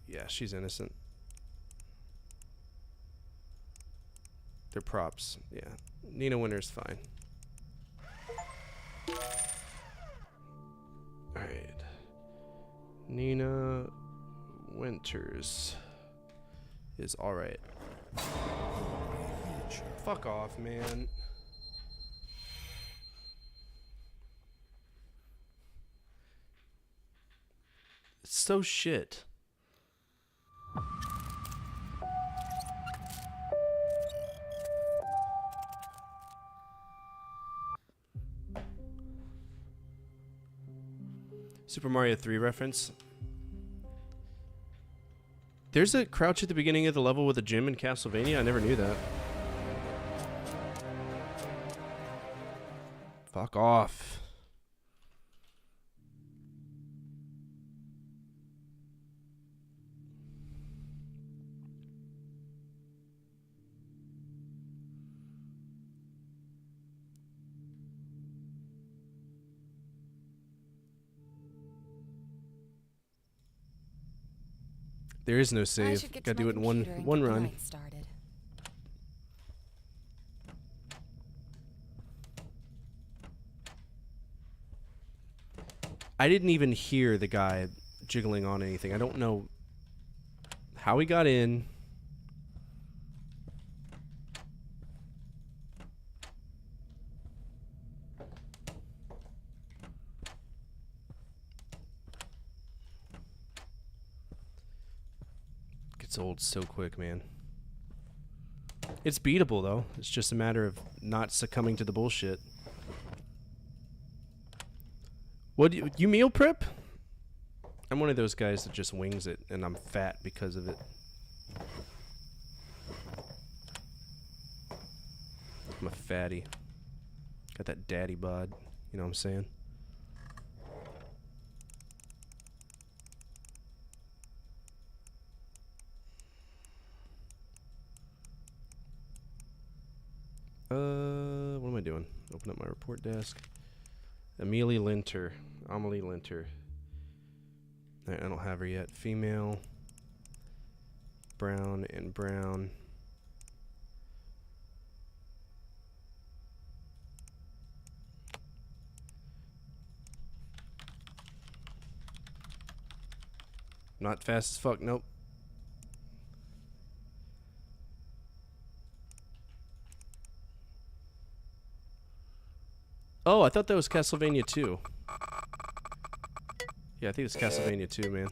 Yeah, she's innocent. They're props. Yeah. Nina Winter's fine. Alright. Nina Winters is alright. Fuck off, man. It's so shit. Super Mario 3 reference. There's a crouch at the beginning of the level with a gym in Castlevania. I never knew that. Fuck off. There is no save. Gotta do it in one run. I didn't even hear the guy jiggling on anything. I don't know how he got in. Gets old so quick, man. It's beatable, though. It's just a matter of not succumbing to the bullshit. What do you meal prep? I'm one of those guys that just wings it, and I'm fat because of it. I'm a fatty. Got that daddy bod. You know what I'm saying? What am I doing? Open up my report desk. Amelie Linter. Amelie Linter. Alright, I don't have her yet. Female. Brown and brown. Not fast as fuck, nope. Oh, I thought that was Castlevania 2. Yeah, I think it's Castlevania 2, man.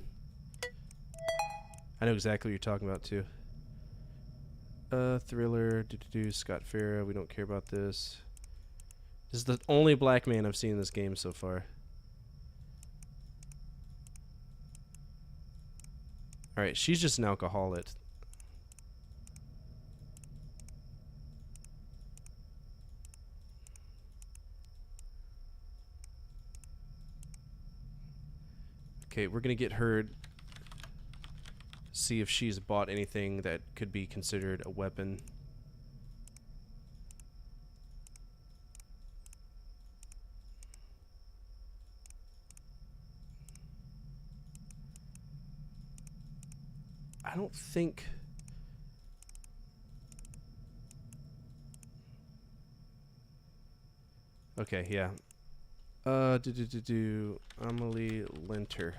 I know exactly what you're talking about, too. Thriller, Scott Farrah, we don't care about this. This is the only black man I've seen in this game so far. Alright, she's just an alcoholic. Okay, we're gonna get her. See if she's bought anything that could be considered a weapon. I don't think. Okay, yeah. Amelie Linter.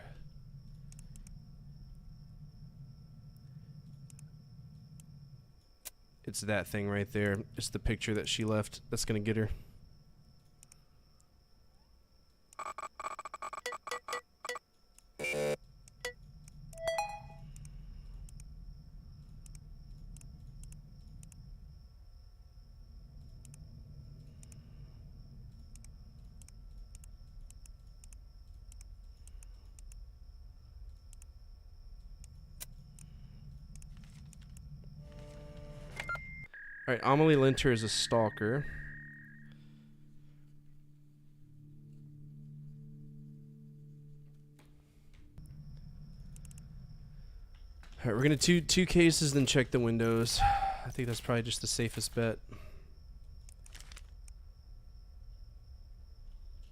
It's that thing right there. It's the picture that she left that's gonna get her. Alright, Amelie Linter is a stalker. Alright, we're gonna do two cases, then check the windows. I think that's probably just the safest bet.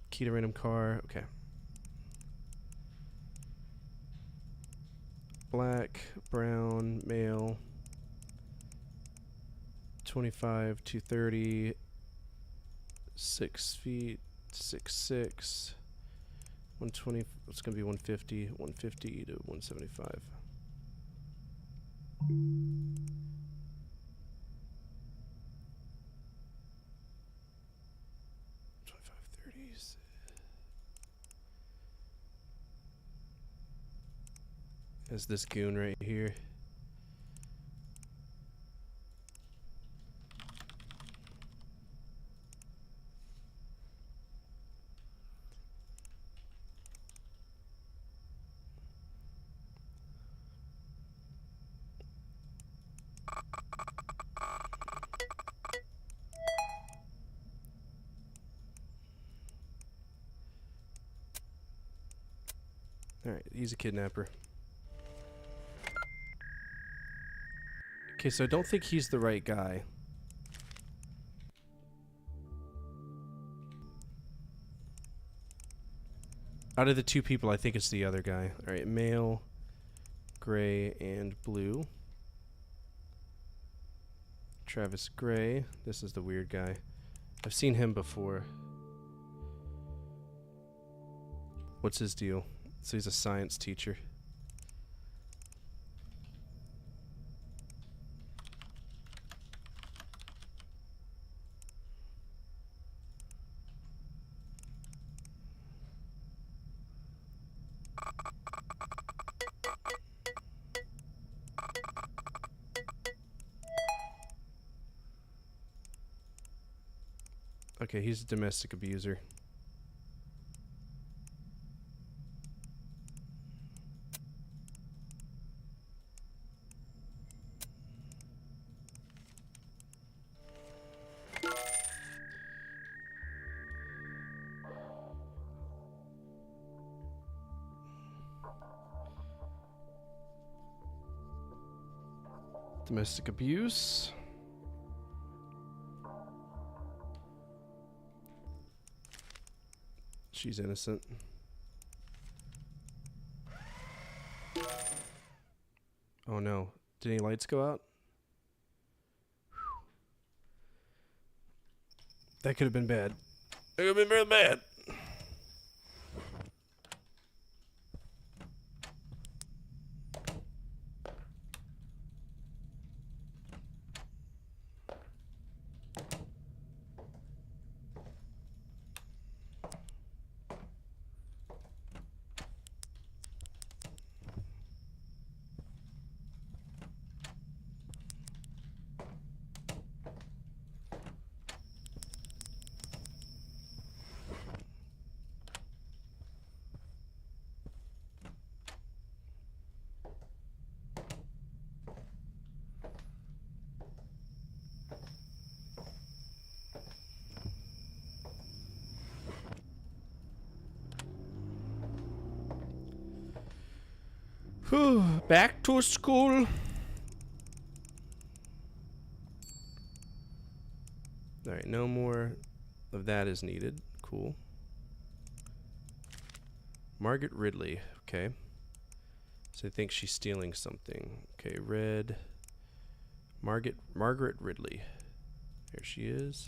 Key to random car, okay. Black, brown, male. 25, 230, 6 feet, 6'6", 120. It's gonna be 150, 150 to 175. There's this goon right here. Alright, he's a kidnapper. Okay, so I don't think he's the right guy. Out of the two people, I think it's the other guy. Alright, male, gray, and blue. Travis Gray. This is the weird guy. I've seen him before. What's his deal? So he's a science teacher. Okay, he's a domestic abuser. Domestic abuse. She's innocent. Oh no. Did any lights go out? That could have been bad. That could have been real bad. Whew, back to school. Alright, no more of that is needed. Cool. Margaret Ridley. Okay. So I think she's stealing something. Okay, red. Margaret Ridley. There she is.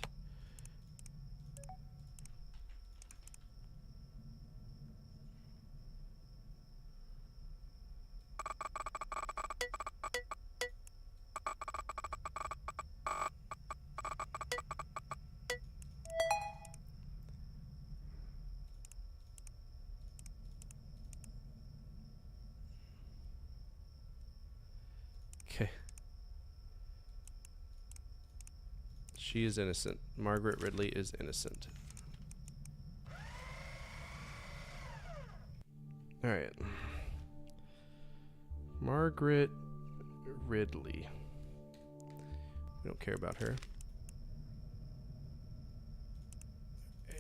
She is innocent. Margaret Ridley is innocent. Alright. Margaret Ridley. We don't care about her.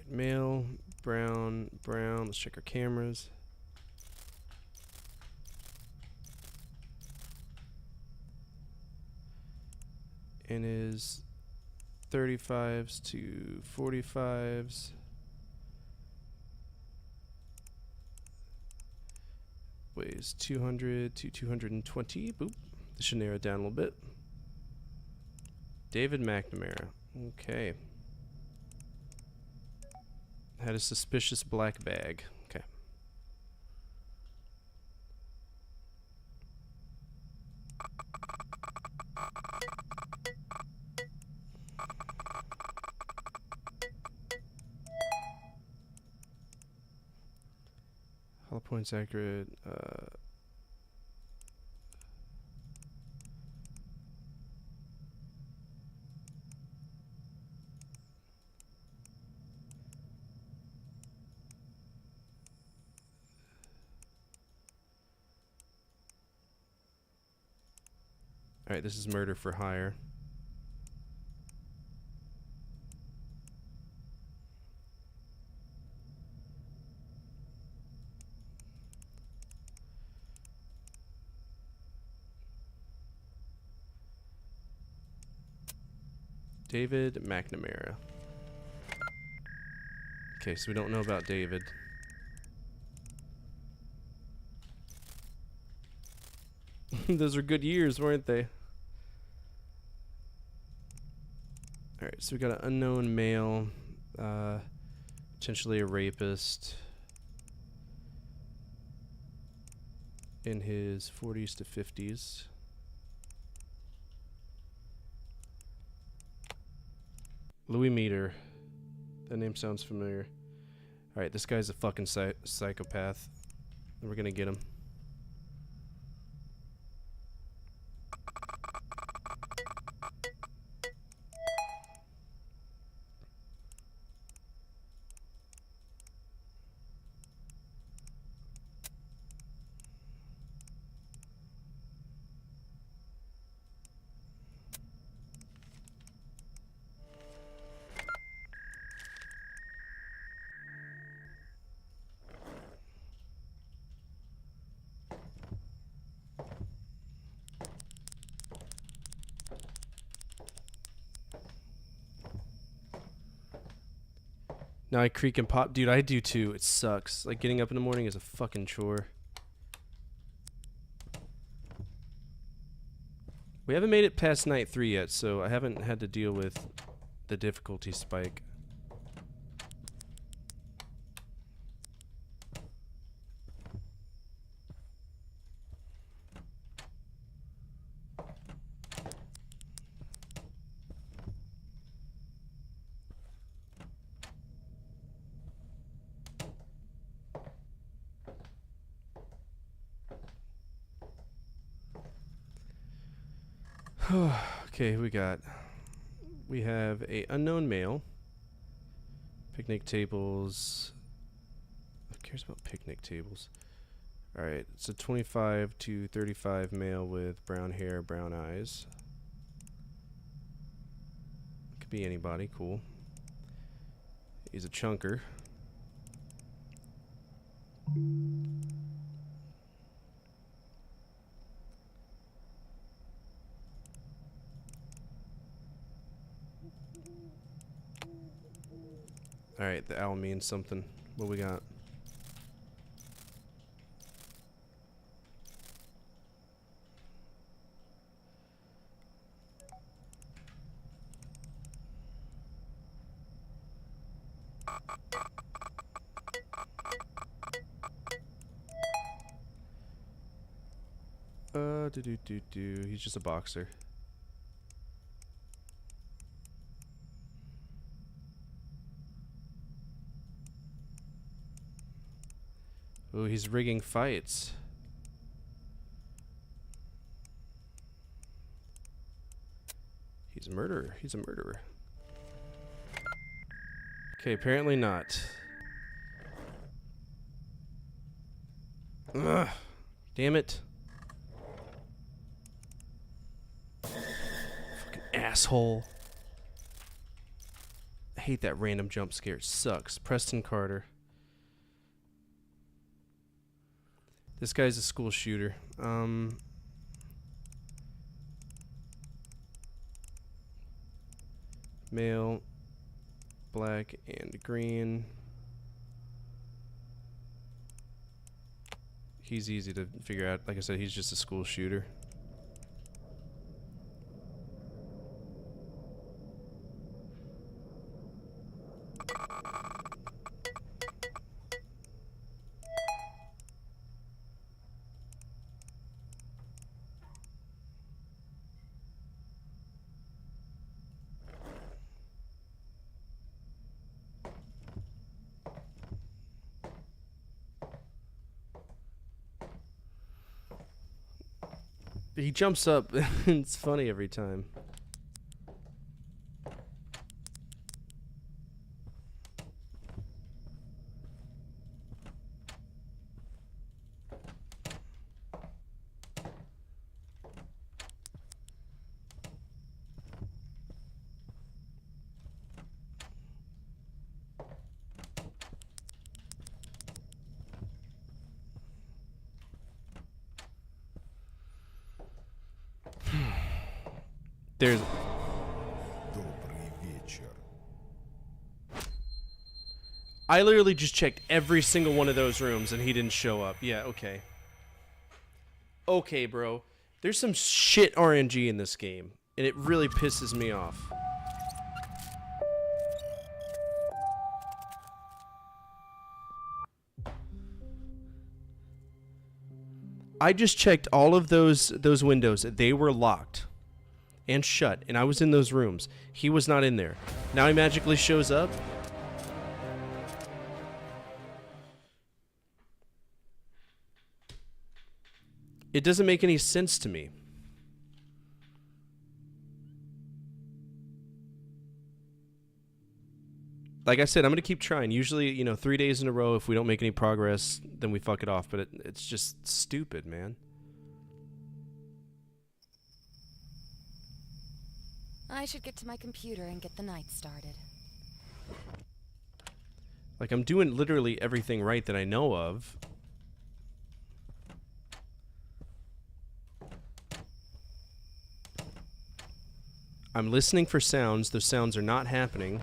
Male, brown, brown. Let's check our cameras. And is 35s to 45s. Weighs 200 to 220. Boop. This should narrow it down a little bit. David McNamara. Okay. Had a suspicious black bag. Okay. Hollow points accurate. Alright, this is murder for hire. David McNamara. Okay, so we don't know about David. Those are good years, weren't they? Alright, so we got an unknown male, potentially a rapist, in his 40s to 50s. Louis Meter. That name sounds familiar. Alright, this guy's a fucking psychopath. And we're gonna get him. Now I creak and pop. Dude, I do too. It sucks. Like, getting up in the morning is a fucking chore. We haven't made it past night 3 yet, so I haven't had to deal with the difficulty spike. Okay, we have a unknown male. Picnic tables. Who cares about picnic tables? Alright, it's a 25 to 35 male with brown hair, brown eyes. Could be anybody, cool. He's a chunker. Alright, the owl means something. What we got? He's just a boxer. Oh, he's rigging fights. He's a murderer. He's a murderer. Okay, apparently not. Ugh. Damn it. Fucking asshole. I hate that random jump scare. It sucks. Preston Carter. This guy's a school shooter. Male, black, and green. He's easy to figure out. Like I said, he's just a school shooter. He jumps up. It's funny every time. There's... I literally just checked every single one of those rooms and he didn't show up. Yeah, okay. Okay, bro. There's some shit RNG in this game, and it really pisses me off. I just checked all of those windows. They were locked and shut, and I was in those rooms. He was not in there. Now he magically shows up. It doesn't make any sense to me. Like I said, I'm going to keep trying. Usually, you know, 3 days in a row, if we don't make any progress, then we fuck it off. But it's just stupid, man. I should get to my computer and get the night started. Like, I'm doing literally everything right that I know of. I'm listening for sounds. Those sounds are not happening.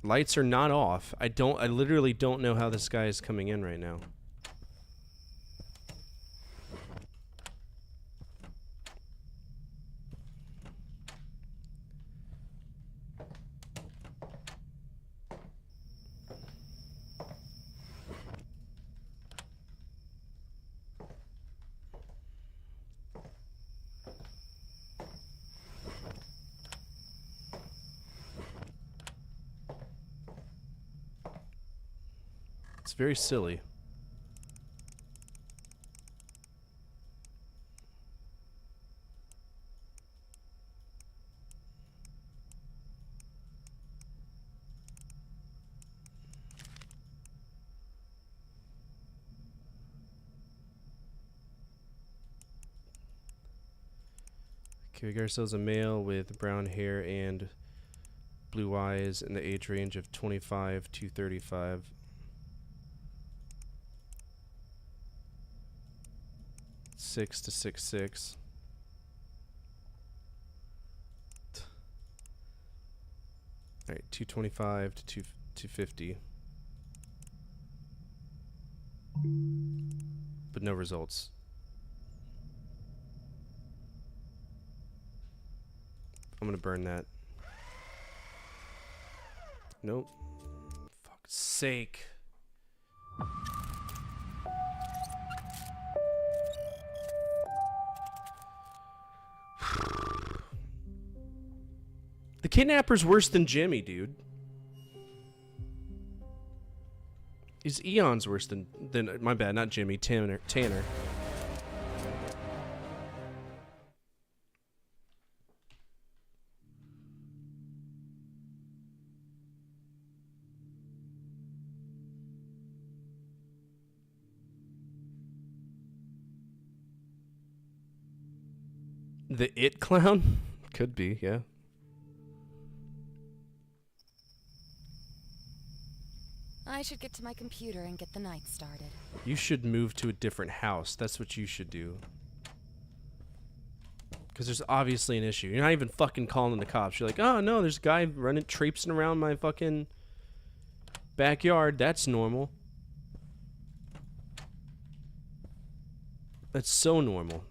Lights are not off. I literally don't know how this guy is coming in right now. It's very silly. Okay, we got ourselves a male with brown hair and blue eyes in the age range of 25 to 35. Six to 6'6". All right, 225 to 250. But no results. I'm gonna burn that. Nope. Fuck's sake. The kidnapper's worse than Jimmy, dude. Is Eon's worse than my bad, not Jimmy, Tanner. The It Clown? Could be, yeah. I should get to my computer and get the night started. You should move to a different house. That's what you should do. Because there's obviously an issue. You're not even fucking calling the cops. You're like, oh no, there's a guy running, traipsing around my fucking backyard. That's normal. That's so normal.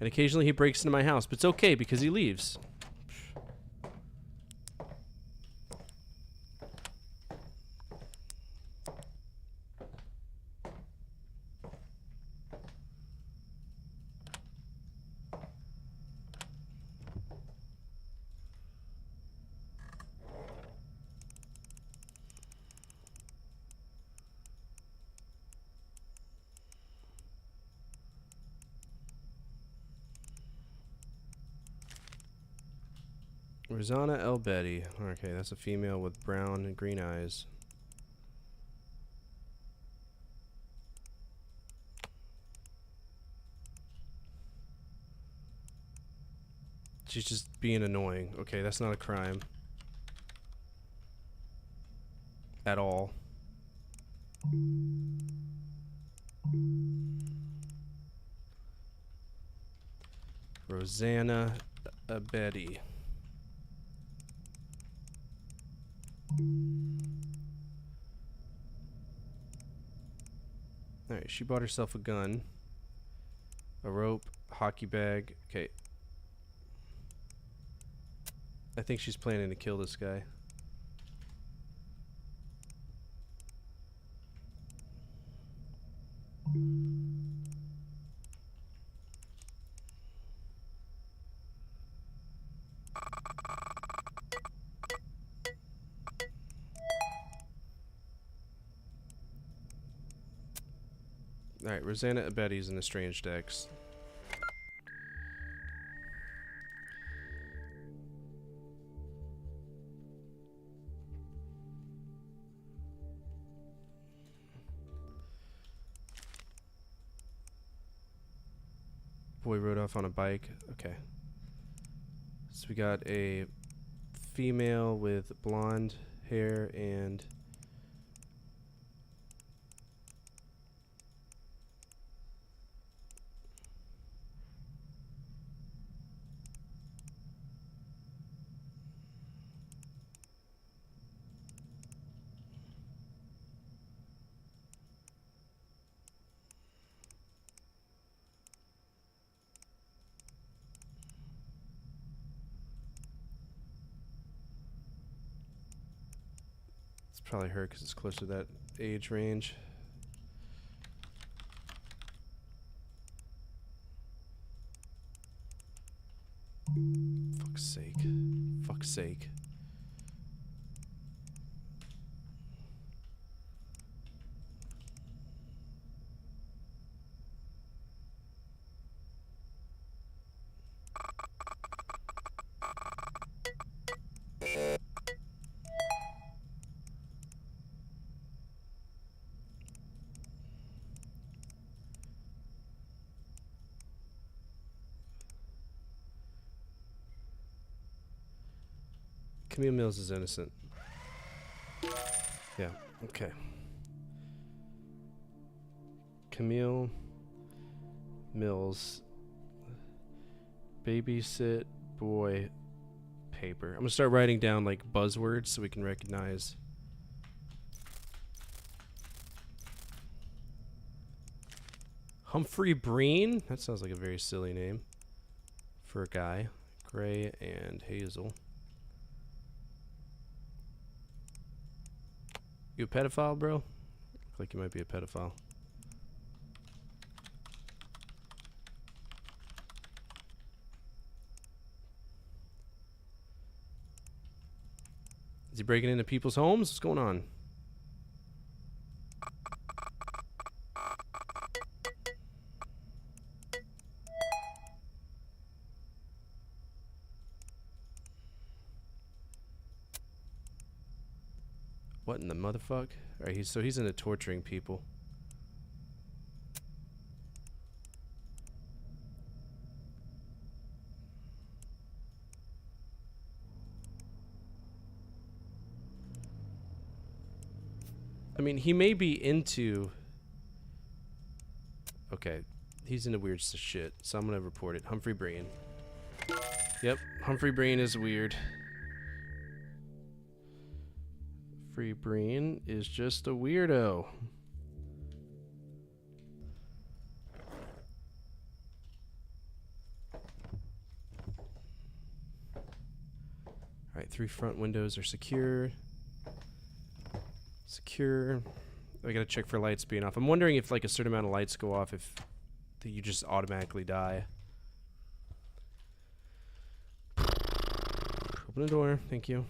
And occasionally he breaks into my house, but it's okay because he leaves. Rosanna L. Betty. Okay, that's a female with brown and green eyes. She's just being annoying. Okay, that's not a crime. At all. Rosanna Betty. Alright, she bought herself a gun, a rope, hockey bag. Okay. I think she's planning to kill this guy. Alright, Rosanna Betty's in Estranged X. Boy rode off on a bike. Okay. So we got a female with blonde hair and probably her because it's closer to that age range. Fuck's sake. Fuck's sake. Camille Mills is innocent. Yeah, okay. Camille Mills. Babysit boy paper. I'm gonna start writing down like buzzwords so we can recognize. Humphrey Breen? That sounds like a very silly name for a guy. Gray and Hazel. You a pedophile, bro? Look like you might be a pedophile. Is he breaking into people's homes? What's going on? What in the motherfuck? Alright, he's into torturing people. I mean, he may be into... Okay, he's into weird shit, so I'm gonna report it. Humphrey Breen. Yep, Humphrey Breen is weird. Humphrey Breen is just a weirdo. Alright, 3 front windows are secure. Secure. I gotta check for lights being off. I'm wondering if like a certain amount of lights go off if you just automatically die. Open the door, thank you.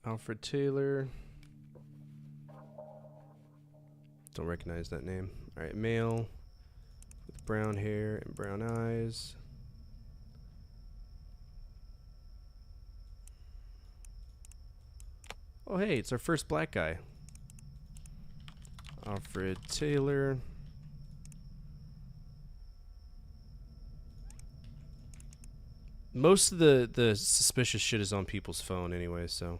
Alfred Taylor. Don't recognize that name. Alright, male with brown hair and brown eyes. Oh hey, it's our first black guy. Alfred Taylor. Most of the suspicious shit is on people's phone anyway, so...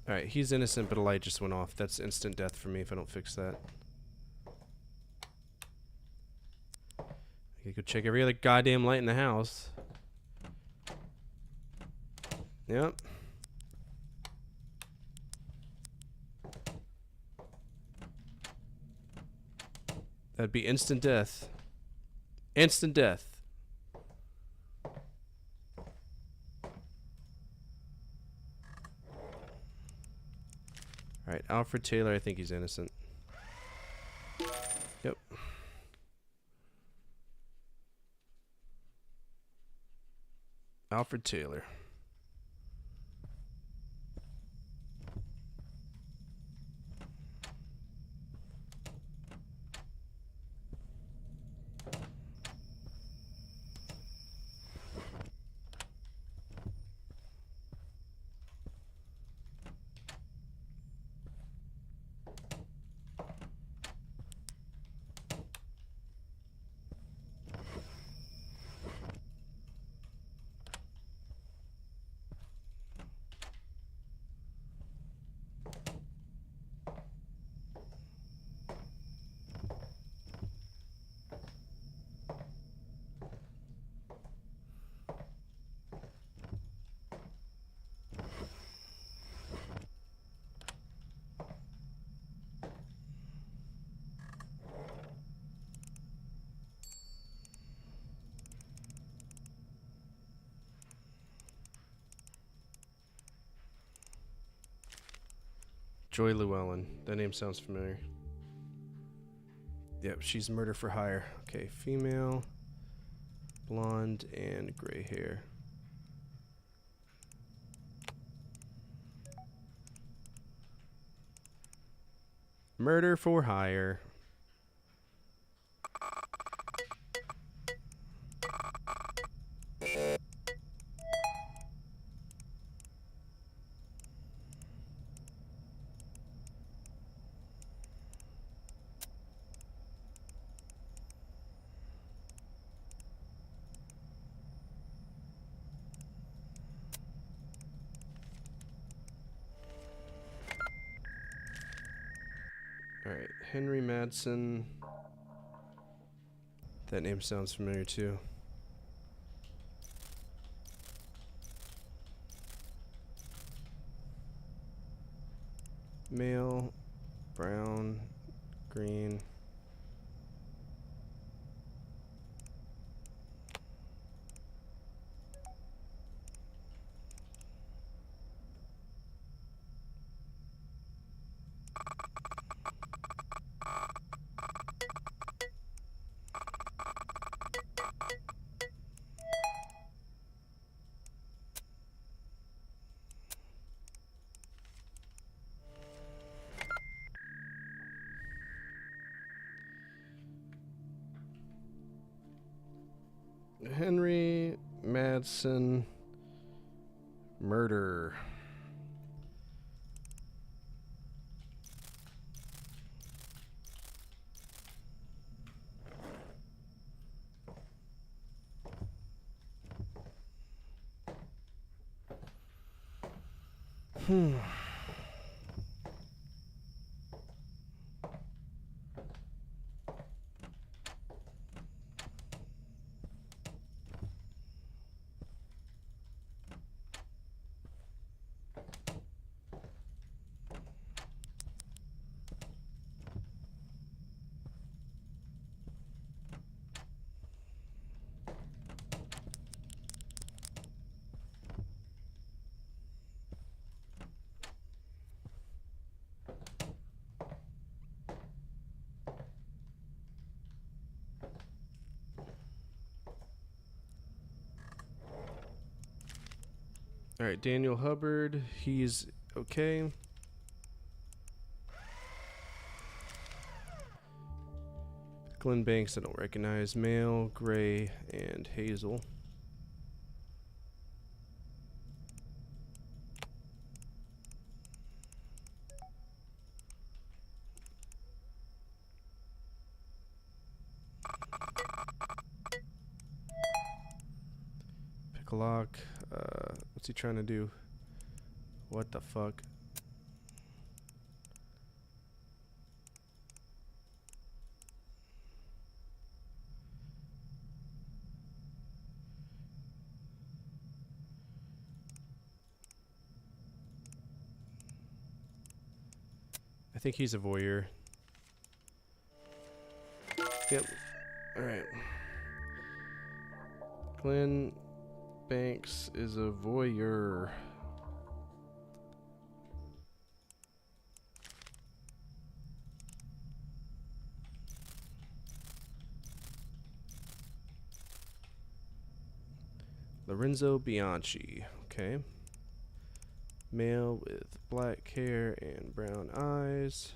Alright, he's innocent, but a light just went off. That's instant death for me if I don't fix that. You could check every other goddamn light in the house. Yep. That'd be instant death. Instant death. Alright, Alfred Taylor, I think he's innocent. Yep. Alfred Taylor. Joy Llewellyn. That name sounds familiar. Yep, she's murder for hire. Okay, female, blonde, and gray hair. Murder for hire. Alright, Henry Madsen. That name sounds familiar too. Male, brown, green. Henry Madsen murder. All right, Daniel Hubbard, he's okay. Glenn Banks, I don't recognize. Male, gray, and hazel. Pick a lock. What's he trying to do? What the fuck? I think he's a voyeur. Yep. Alright. Glenn Banks is a voyeur. Lorenzo Bianchi. Okay. Male with black hair and brown eyes.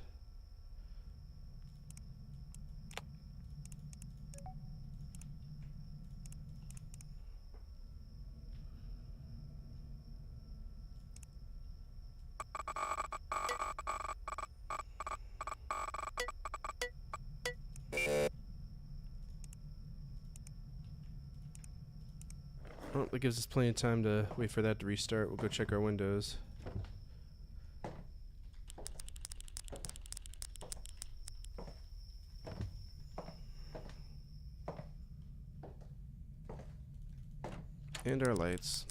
Oh, that gives us plenty of time to wait for that to restart. We'll go check our windows. And our lights.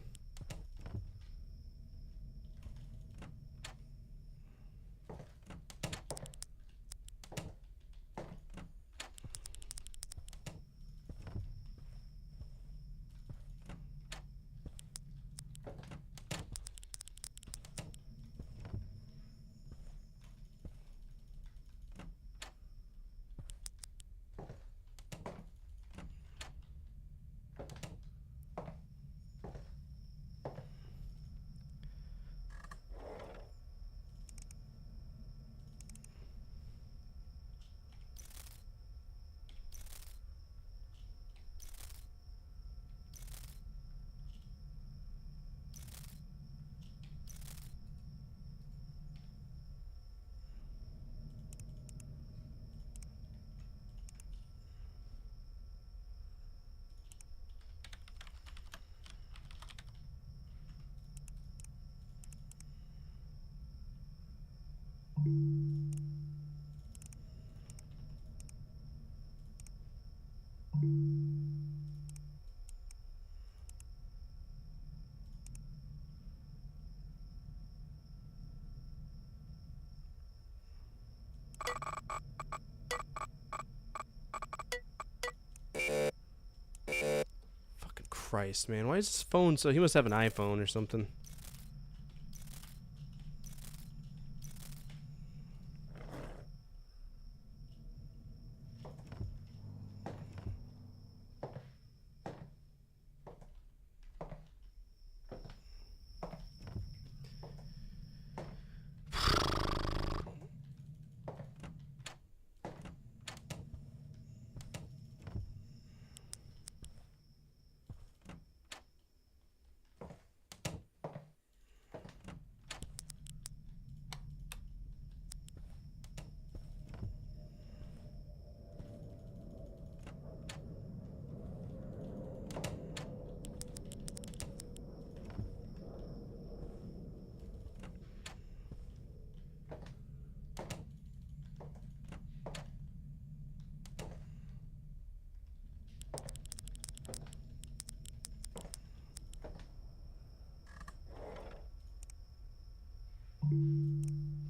Christ, man. Why is his phone so... He must have an iPhone or something.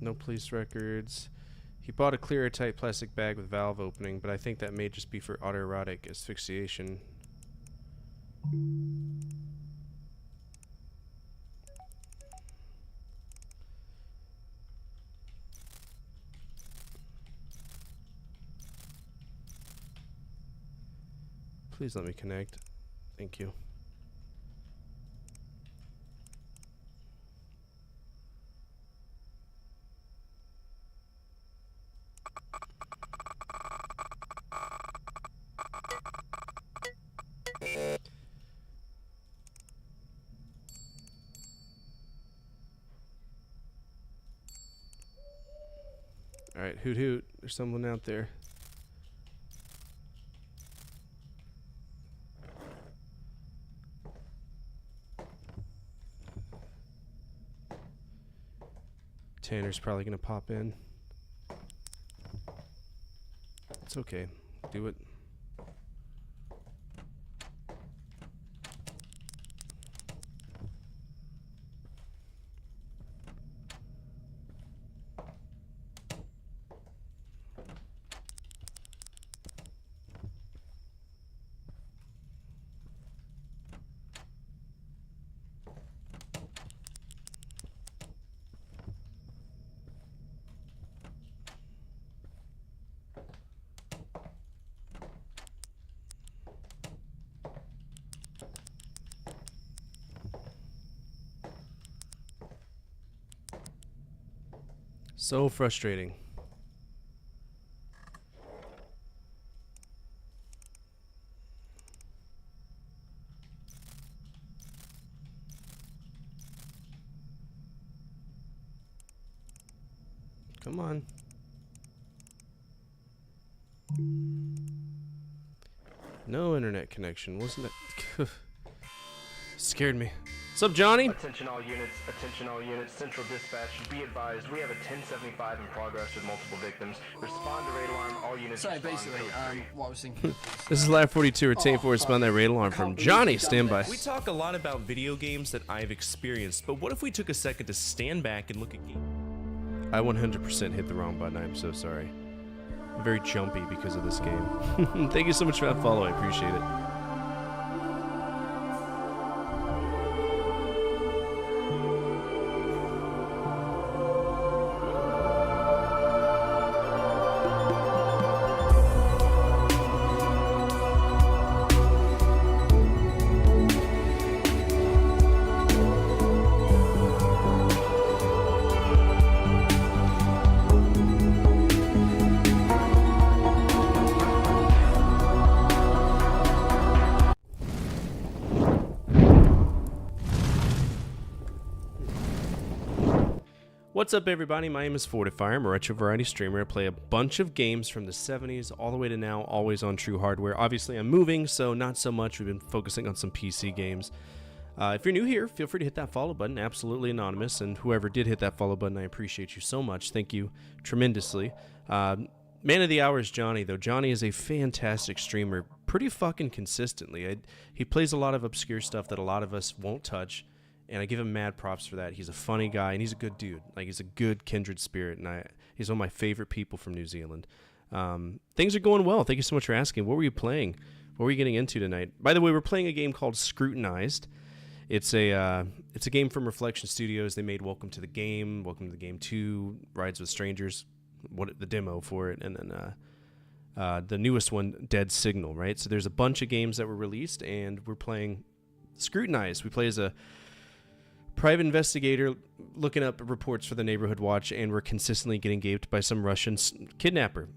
No police records. He bought a clear airtight plastic bag with valve opening, but I think that may just be for autoerotic asphyxiation. Please let me connect. Thank you. Alright, hoot hoot. There's someone out there. Tanner's probably gonna pop in. It's okay. Do it. So frustrating. Come on. No internet connection, wasn't it? Scared me. What's up, Johnny? Attention all units, Central Dispatch, be advised, we have a 1075 in progress with multiple victims. Respond to raid alarm, all units. So basically, what I was thinking This is Lab 42, or Tank 4, respond that raid alarm from Johnny, standby. We talk a lot about video games that I've experienced, but what if we took a second to stand back and look at games? I 100% hit the wrong button, I'm so sorry. I'm very jumpy because of this game. Thank you so much for that follow, I appreciate it. What's up, everybody? My name is Fortifier. I'm a retro variety streamer. I play a bunch of games from the 70s all the way to now, always on true hardware. Obviously, I'm moving, so not so much. We've been focusing on some PC games. If you're new here, feel free to hit that follow button. Absolutely anonymous, and whoever did hit that follow button, I appreciate you so much. Thank you tremendously. Man of the hour is Johnny, though. Johnny is a fantastic streamer, pretty fucking consistently. He plays a lot of obscure stuff that a lot of us won't touch. And I give him mad props for that. He's a funny guy, and he's a good dude. Like, he's a good kindred spirit, and he's one of my favorite people from New Zealand. Things are going well. Thank you so much for asking. What were you playing? What are we getting into tonight? By the way, we're playing a game called Scrutinized. It's a game from Reflection Studios. They made Welcome to the Game, Welcome to the Game 2, Rides with Strangers, the demo for it, and then the newest one, Dead Signal, right? So there's a bunch of games that were released, and we're playing Scrutinized. We play as a private investigator looking up reports for the Neighborhood Watch, and we're consistently getting gaped by some Russian kidnapper.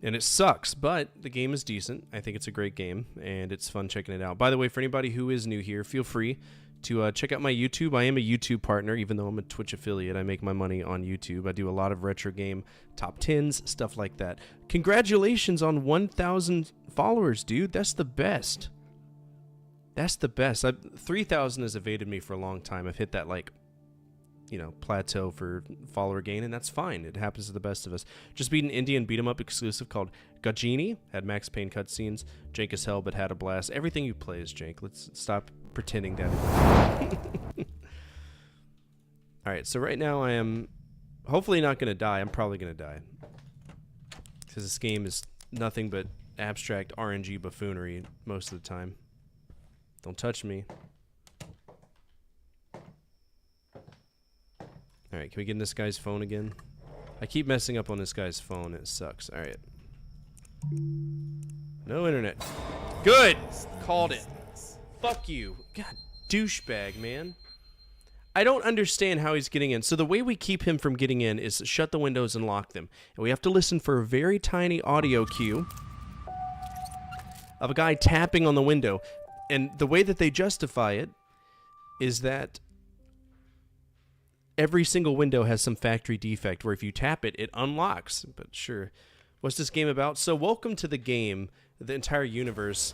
And it sucks, but the game is decent. I think it's a great game, and it's fun checking it out. By the way, for anybody who is new here, feel free to check out my YouTube. I am a YouTube partner, even though I'm a Twitch affiliate. I make my money on YouTube. I do a lot of retro game top 10s, stuff like that. Congratulations on 1,000 followers, dude. That's the best. That's the best. 3,000 has evaded me for a long time. I've hit that, plateau for follower gain, and that's fine. It happens to the best of us. Just beat an Indian beat-em-up exclusive called Gajini. Had Max Payne cutscenes. Jank as hell, but had a blast. Everything you play is jank. Let's stop pretending that. Alright, so right now I am hopefully not going to die. I'm probably going to die. Because this game is nothing but abstract RNG buffoonery most of the time. Don't touch me. Alright, can we get in this guy's phone again? I keep messing up on this guy's phone. It sucks. Alright. No internet. Good! Called it. Fuck you. God, douchebag, man. I don't understand how he's getting in. So the way we keep him from getting in is shut the windows and lock them. And we have to listen for a very tiny audio cue of a guy tapping on the window. And the way that they justify it is that every single window has some factory defect where if you tap it, it unlocks. But sure. What's this game about? So welcome to the game. The entire universe.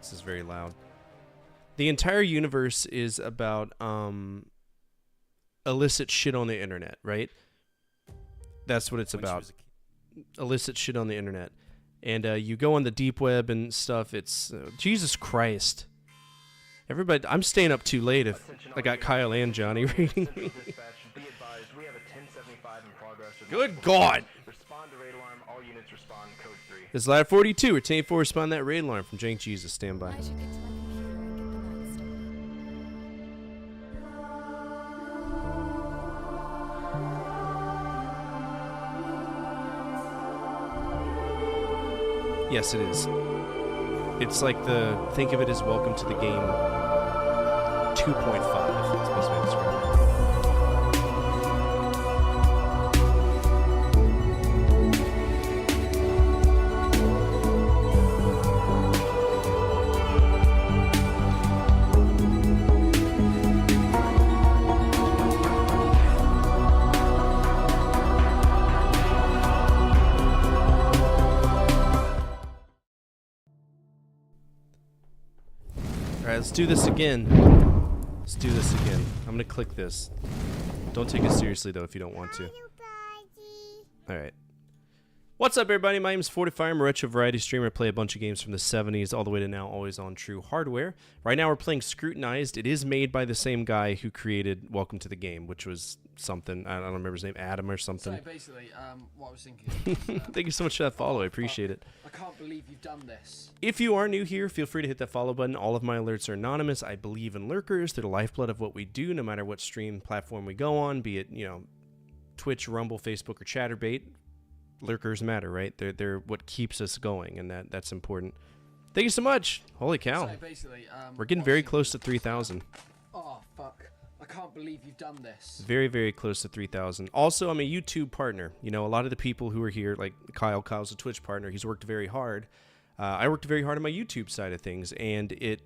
This is very loud. The entire universe is about illicit shit on the internet, right? That's what it's about. Illicit shit on the internet. And you go on the deep web and stuff. It's Jesus Christ. Everybody, I'm staying up too late if I got Kyle and Johnny reading me. Good God! This is Ladder 42. Retain 4. Respond to that raid alarm from Jank Jesus. Stand by. Yes, it is. It's like think of it as Welcome to the Game 2.5. That's the best way to describe it. Alright, let's do this again. Let's do this again. I'm gonna click this. Don't take it seriously though if you don't want to. Alright. What's up everybody? My name is 45. I'm a retro variety streamer. I play a bunch of games from the 70s all the way to now, always on true hardware. Right now we're playing Scrutinized. It is made by the same guy who created Welcome to the Game, which was something, I don't remember his name, Adam or something. So basically, what I was thinking is, thank you so much for that follow. I appreciate it. I can't believe you've done this. If you are new here, feel free to hit that follow button. All of my alerts are anonymous. I believe in lurkers. They're the lifeblood of what we do, no matter what stream platform we go on, be it, Twitch, Rumble, Facebook, or Chatterbait. Lurkers matter, right? They're what keeps us going, and that's important. Thank you so much. Holy cow. So basically, we're getting very close to 3,000. Oh, fuck. I can't believe you've done this. Very, very close to 3,000. Also, I'm a YouTube partner. A lot of the people who are here, like Kyle's a Twitch partner. He's worked very hard. I worked very hard on my YouTube side of things, and it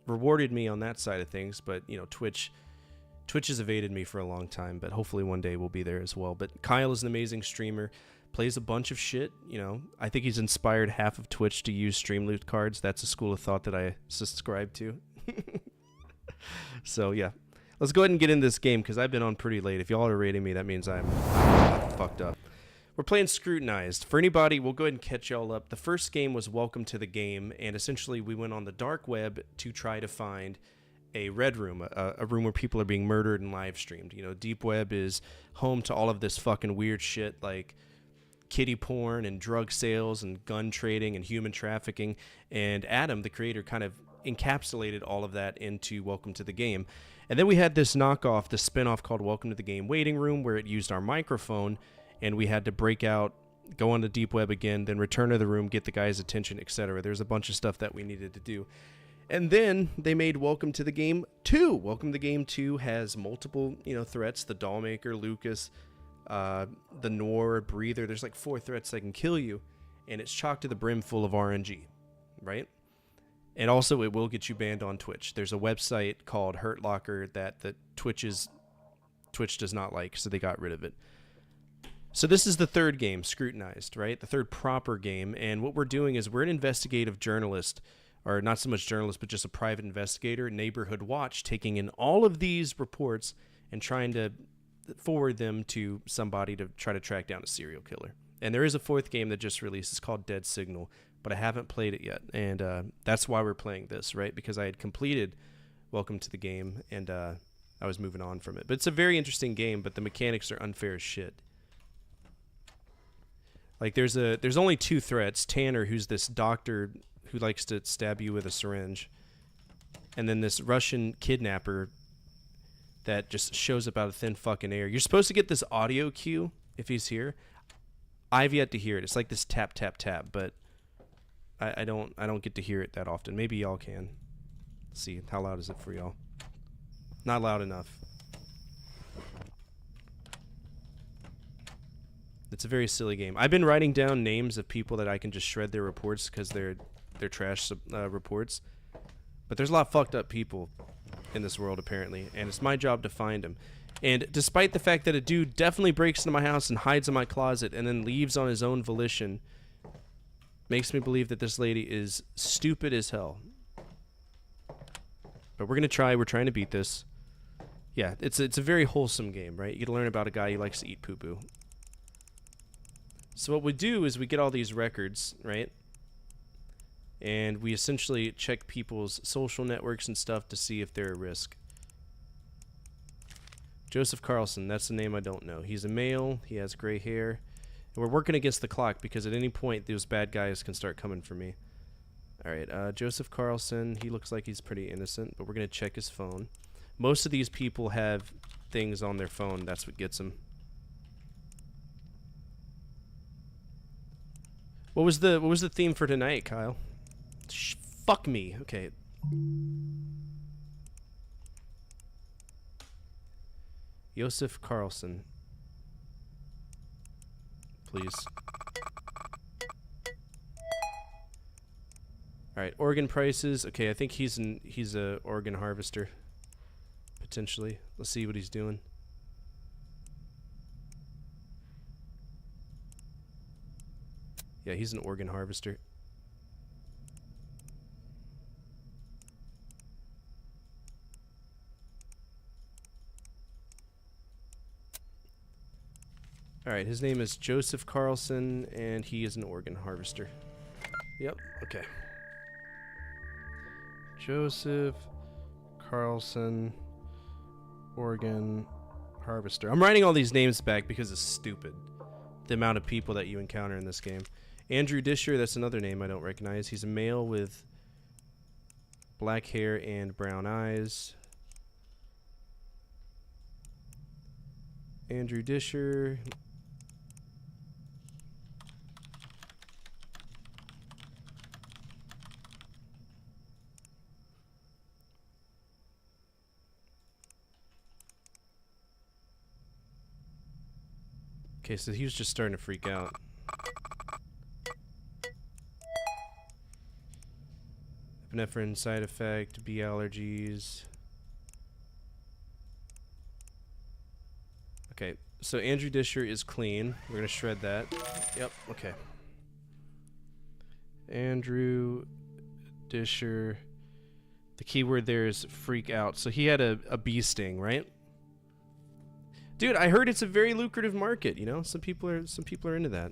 rewarded me on that side of things. But, Twitch has evaded me for a long time, but hopefully one day we'll be there as well. But Kyle is an amazing streamer. Plays a bunch of shit, I think he's inspired half of Twitch to use stream loot cards. That's a school of thought that I subscribe to. So, yeah. Let's go ahead and get in this game, because I've been on pretty late. If y'all are rating me, that means I'm fucked up. We're playing Scrutinized. For anybody, we'll go ahead and catch y'all up. The first game was Welcome to the Game, and essentially we went on the dark web to try to find a red room, a room where people are being murdered and live streamed. Deep web is home to all of this fucking weird shit, like kiddie porn and drug sales and gun trading and human trafficking. And Adam, the creator, kind of encapsulated all of that into Welcome to the Game. And then we had this knockoff, this spinoff called Welcome to the Game Waiting Room, where it used our microphone, and we had to break out, go on the deep web again, then return to the room, get the guy's attention, etc. There's a bunch of stuff that we needed to do. And then they made Welcome to the Game 2. Welcome to the Game 2 has multiple, threats. The Dollmaker, Lucas, the Noir, Breather. There's like 4 threats that can kill you. And it's chock to the brim full of RNG, right? And also it will get you banned on Twitch. There's a website called Hurt Locker that the Twitch does not like, so they got rid of it. So this is the third game, Scrutinized, right? The third proper game. And what we're doing is we're an investigative journalist, or not so much journalist, but just a private investigator, Neighborhood Watch, taking in all of these reports and trying to forward them to somebody to try to track down a serial killer. And there is a 4th game that just released. It's called Dead Signal, but I haven't played it yet. And that's why we're playing this, right? Because I had completed Welcome to the Game, and I was moving on from it. But it's a very interesting game, but the mechanics are unfair as shit. Like, there's only 2 threats. Tanner, who's this doctor who likes to stab you with a syringe, and then this Russian kidnapper that just shows up out of thin fucking air. You're supposed to get this audio cue if he's here. I've yet to hear it. It's like this tap, tap, tap, but I don't get to hear it that often. Maybe y'all can. Let's see, how loud is it for y'all? Not loud enough. It's a very silly game. I've been writing down names of people that I can just shred their reports because they're trash reports. But there's a lot of fucked up people in this world, apparently, and it's my job to find them. And despite the fact that a dude definitely breaks into my house and hides in my closet and then leaves on his own volition, makes me believe that this lady is stupid as hell. But we're gonna try. We're trying to beat this. Yeah, it's a very wholesome game, right? You get to learn about a guy who likes to eat poo-poo. So what we do is we get all these records, right? And we essentially check people's social networks and stuff to see if they're a risk. Joseph Carlson, that's the name I don't know. He's a male, he has gray hair. And we're working against the clock because at any point those bad guys can start coming for me. Alright, Joseph Carlson, he looks like he's pretty innocent, but we're going to check his phone. Most of these people have things on their phone, that's what gets them. What was the theme for tonight, Kyle? Fuck me. Okay. Joseph Carlson. Please. Alright, organ prices. Okay, I think he's a organ harvester. Potentially. Let's see what he's doing. Yeah, he's an organ harvester. Alright, his name is Joseph Carlson, and he is an organ harvester. Yep, okay. Joseph Carlson, organ harvester. I'm writing all these names back because it's stupid. The amount of people that you encounter in this game. Andrew Disher, that's another name I don't recognize. He's a male with black hair and brown eyes. Andrew Disher. Okay, so he was just starting to freak out. Epinephrine side effect, bee allergies. Okay, so Andrew Disher is clean. We're gonna shred that. Yep, okay. Andrew Disher. The keyword there is freak out. So he had a bee sting, right? Dude, I heard it's a very lucrative market, you know? Some people are into that.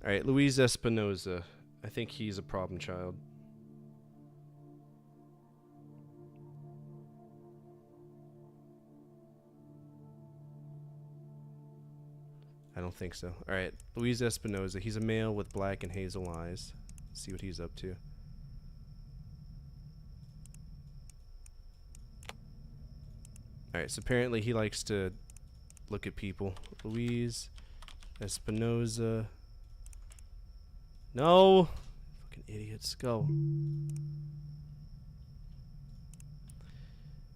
Alright, Luis Espinoza. I think he's a problem child. I don't think so. Alright, Luis Espinoza. He's a male with black and hazel eyes. Let's see what he's up to. Alright, so apparently he likes to look at people. Luis Espinoza. No! Fucking idiots. Go.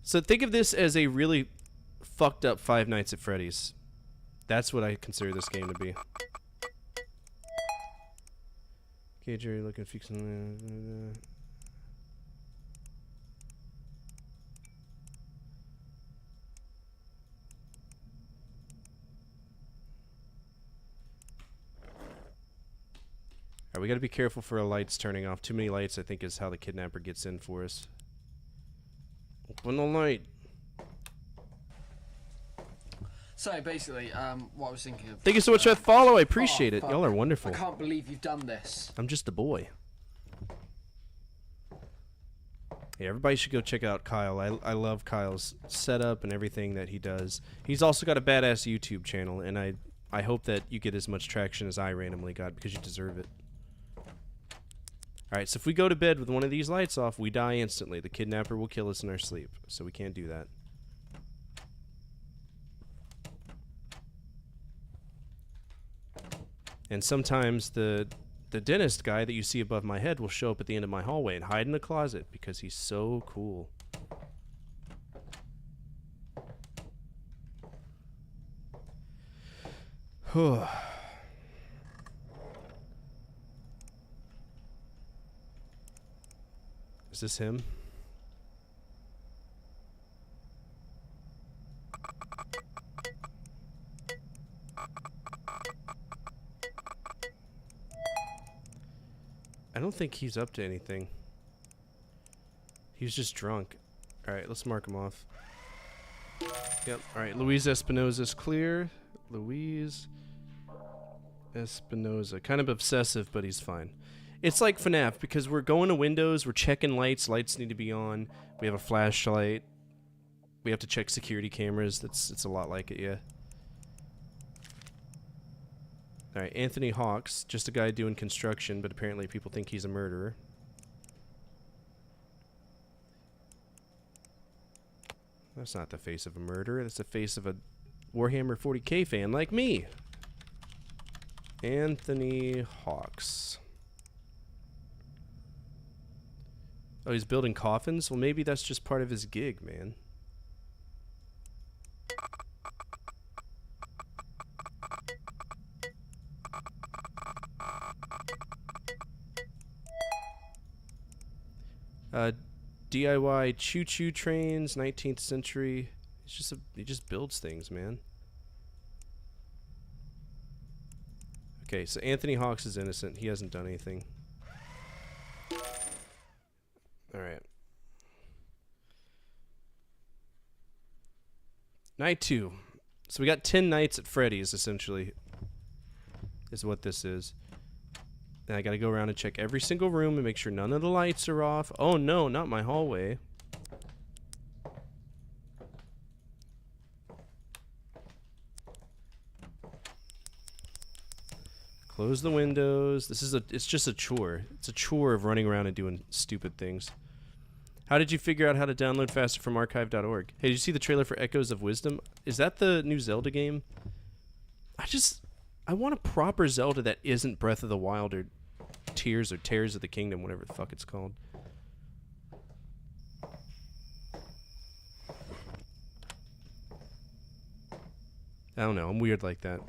So think of this as a really fucked up Five Nights at Freddy's. That's what I consider this game to be. Okay, Jerry, looking to fix something. Alright, we gotta be careful for our lights turning off. Too many lights, I think, is how the kidnapper gets in for us. Open the light. So basically, what I was thinking of. Thank you so much for that follow. I appreciate it. Fuck. Y'all are wonderful. I can't believe you've done this. I'm just a boy. Yeah, everybody should go check out Kyle. I love Kyle's setup and everything that he does. He's also got a badass YouTube channel, and I hope that you get as much traction as I randomly got, because you deserve it. Alright, so if we go to bed with one of these lights off, we die instantly. The kidnapper will kill us in our sleep, so we can't do that. And sometimes the dentist guy that you see above my head will show up at the end of my hallway and hide in a closet because he's so cool. Is this him? I don't think he's up to anything. He's just drunk. Alright, let's mark him off. Yep, alright, Luis Espinoza's clear. Luis Espinoza. Kind of obsessive, but he's fine. It's like FNAF, because we're going to windows, we're checking lights, lights need to be on, we have a flashlight, we have to check security cameras. It's a lot like it, yeah. Alright, Anthony Hawks, just a guy doing construction, but apparently people think he's a murderer. That's not the face of a murderer, that's the face of a Warhammer 40k fan like me. Anthony Hawks. Oh, he's building coffins? Well, maybe that's just part of his gig, man. DIY choo-choo trains, 19th century. He just builds things, man. Okay, so Anthony Hawks is innocent. He hasn't done anything. Alright. Night 2. So we got 10 nights at Freddy's, essentially, is what this is. Then I gotta go around and check every single room and make sure none of the lights are off. Oh no, not my hallway. Close the windows. It's just a chore. It's a chore of running around and doing stupid things. How did you figure out how to download faster from archive.org? Hey, did you see the trailer for Echoes of Wisdom? Is that the new Zelda game? I want a proper Zelda that isn't Breath of the Wild or Tears of the Kingdom, whatever the fuck it's called. I don't know, I'm weird like that.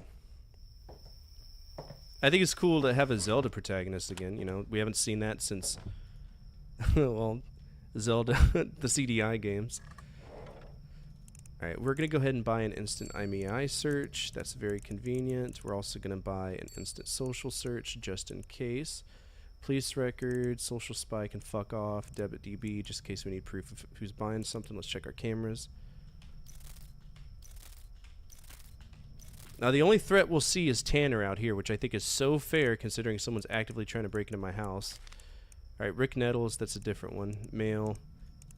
I think it's cool to have a Zelda protagonist again, you know, we haven't seen that since, well, Zelda, the CDI games. Alright, we're going to go ahead and buy an instant IMEI search. That's very convenient. We're also going to buy an instant social search just in case. Police record, social spy can fuck off, debit DB, just in case we need proof of who's buying something. Let's check our cameras. Now the only threat we'll see is Tanner out here, which I think is so fair considering someone's actively trying to break into my house. Alright, Rick Nettles, that's a different one. Male,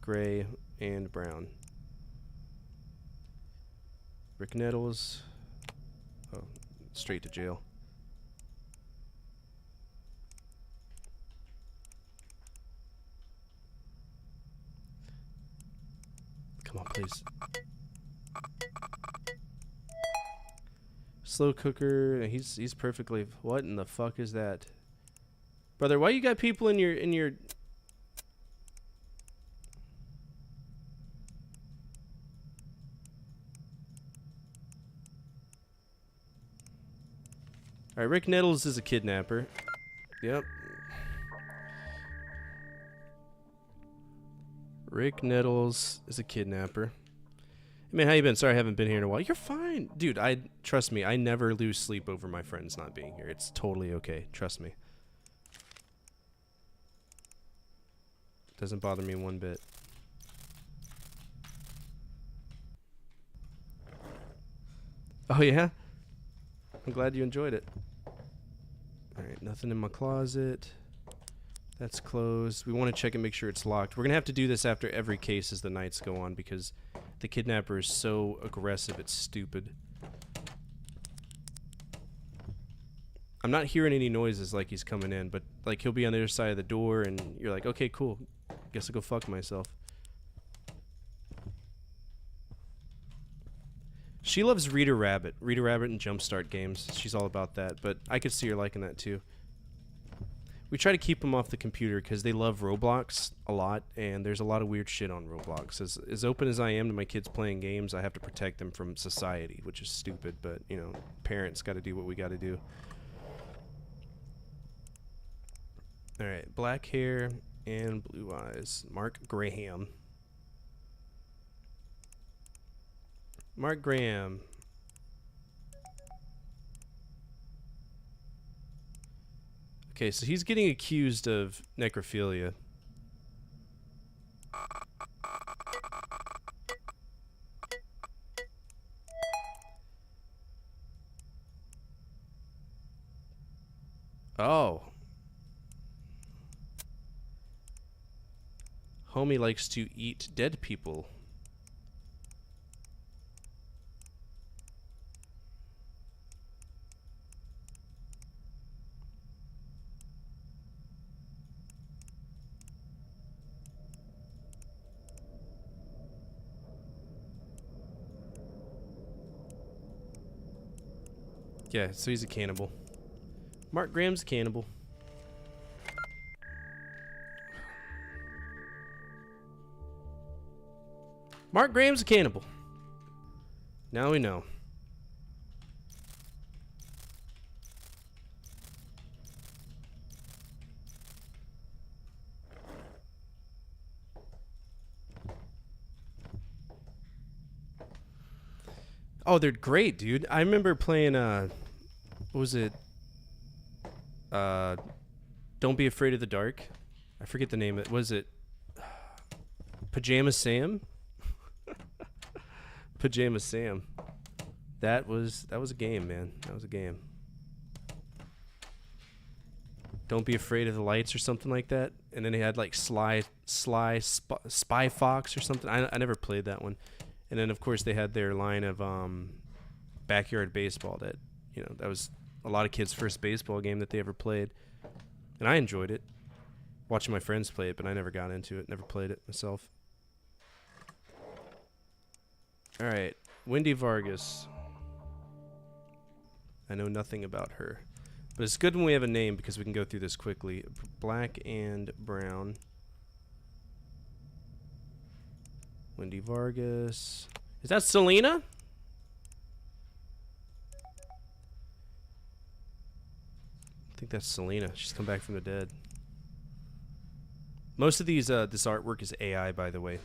gray, and brown. Rick Nettles. Oh, straight to jail. Come on, please. Slow cooker. He's perfectly. What in the fuck is that, brother? Why you got people in your? All right, Rick Nettles is a kidnapper. Yep. Rick Nettles is a kidnapper. Hey man, how you been? Sorry I haven't been here in a while. You're fine. Dude, trust me, I never lose sleep over my friends not being here. It's totally okay. Trust me. Doesn't bother me one bit. Oh yeah? I'm glad you enjoyed it. Alright, nothing in my closet. That's closed. We want to check and make sure it's locked. We're going to have to do this after every case as the nights go on because the kidnapper is so aggressive, it's stupid. I'm not hearing any noises like he's coming in, but like he'll be on the other side of the door and you're like, okay, cool. Guess I'll go fuck myself. She loves Rita Rabbit. Rita Rabbit and Jumpstart games. She's all about that, but I could see her liking that too. We try to keep them off the computer because they love Roblox a lot, and there's a lot of weird shit on Roblox. As open as I am to my kids playing games, I have to protect them from society, which is stupid, but, you know, parents got to do what we got to do. Alright, black hair and blue eyes. Mark Graham. Mark Graham. Okay, so he's getting accused of necrophilia. Oh. Homie likes to eat dead people. Yeah, so he's a cannibal. Mark Graham's a cannibal. Mark Graham's a cannibal. Now we know. Oh, they're great, dude. I remember playing, what was it? Don't Be Afraid of the Dark. I forget the name of it. Was it Pajama Sam? Pajama Sam. That was a game, man. That was a game. Don't Be Afraid of the Lights or something like that. And then they had like Spy Fox or something. I never played that one. And then of course they had their line of Backyard Baseball that, you know, that was a lot of kids' first baseball game that they ever played. And I enjoyed it. Watching my friends play it, but I never got into it. Never played it myself. Alright. Wendy Vargas. I know nothing about her. But it's good when we have a name because we can go through this quickly. Black and brown. Wendy Vargas. Is that Selena? I think that's Selena. She's come back from the dead. Most of these, this artwork is AI, by the way.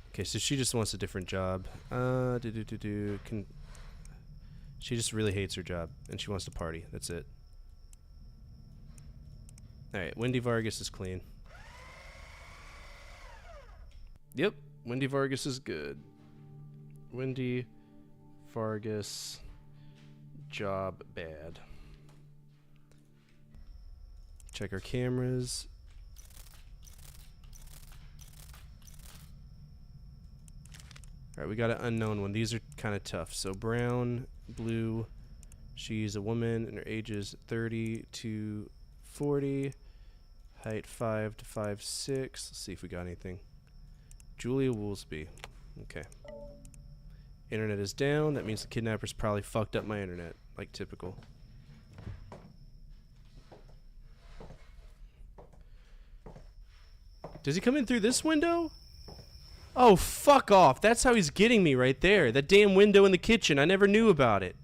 Okay, so she just wants a different job. She just really hates her job, and she wants to party. That's it. Alright, Wendy Vargas is clean. Yep, Wendy Vargas is good. Wendy Vargas, job bad. Check our cameras. Alright, we got an unknown one. These are kind of tough. So brown, blue. She's a woman and her age is 30 to 40. Height 5 to 5'6". Let's see if we got anything. Julia Woolsby. Okay. Internet is down. That means the kidnappers probably fucked up my internet, like typical. Does he come in through this window? Oh, fuck off. That's how he's getting me right there. That damn window in the kitchen. I never knew about it.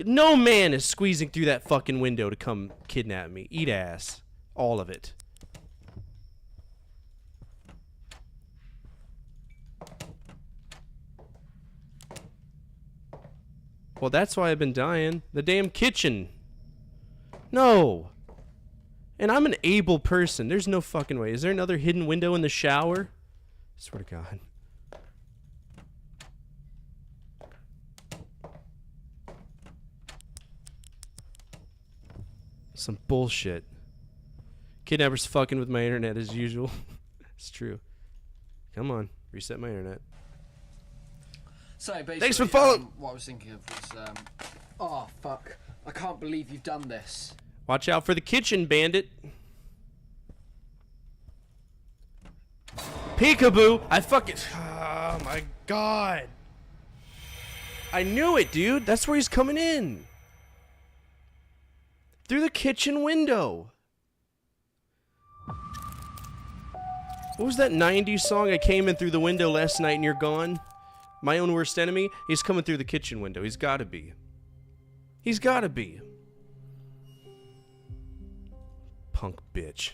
No man is squeezing through that fucking window to come kidnap me. Eat ass. All of it. Well, that's why I've been dying. The damn kitchen. No. And I'm an able person. There's no fucking way. Is there another hidden window in the shower? I swear to God. Some bullshit. Kidnappers fucking with my internet as usual. It's true. Come on. Reset my internet. So basically, thanks for following. What I was thinking of was, oh fuck! I can't believe you've done this. Watch out for the kitchen, bandit. Peekaboo! I fucking. Oh my God! I knew it, dude. That's where he's coming in. Through the kitchen window. What was that 90s song? I came in through the window last night and you're gone. My own worst enemy? He's coming through the kitchen window. He's gotta be. He's gotta be. Punk bitch.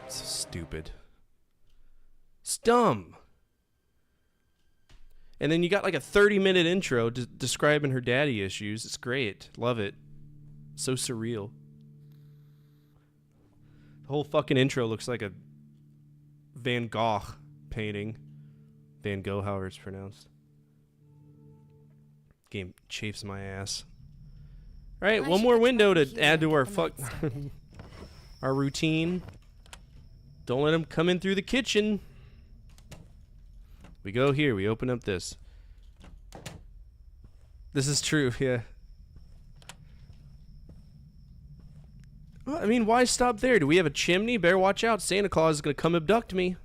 So stupid. It's dumb. And then you got like a 30-minute intro describing her daddy issues. It's great. Love it. So surreal. The whole fucking intro looks like a Van Gogh painting. Van Gogh, however it's pronounced. Game chafes my ass. Alright, one more window to add to our our routine. Don't let him come in through the kitchen. We go here, we open up this. This is true, yeah. Well, I mean, why stop there? Do we have a chimney? Better watch out. Santa Claus is going to come abduct me.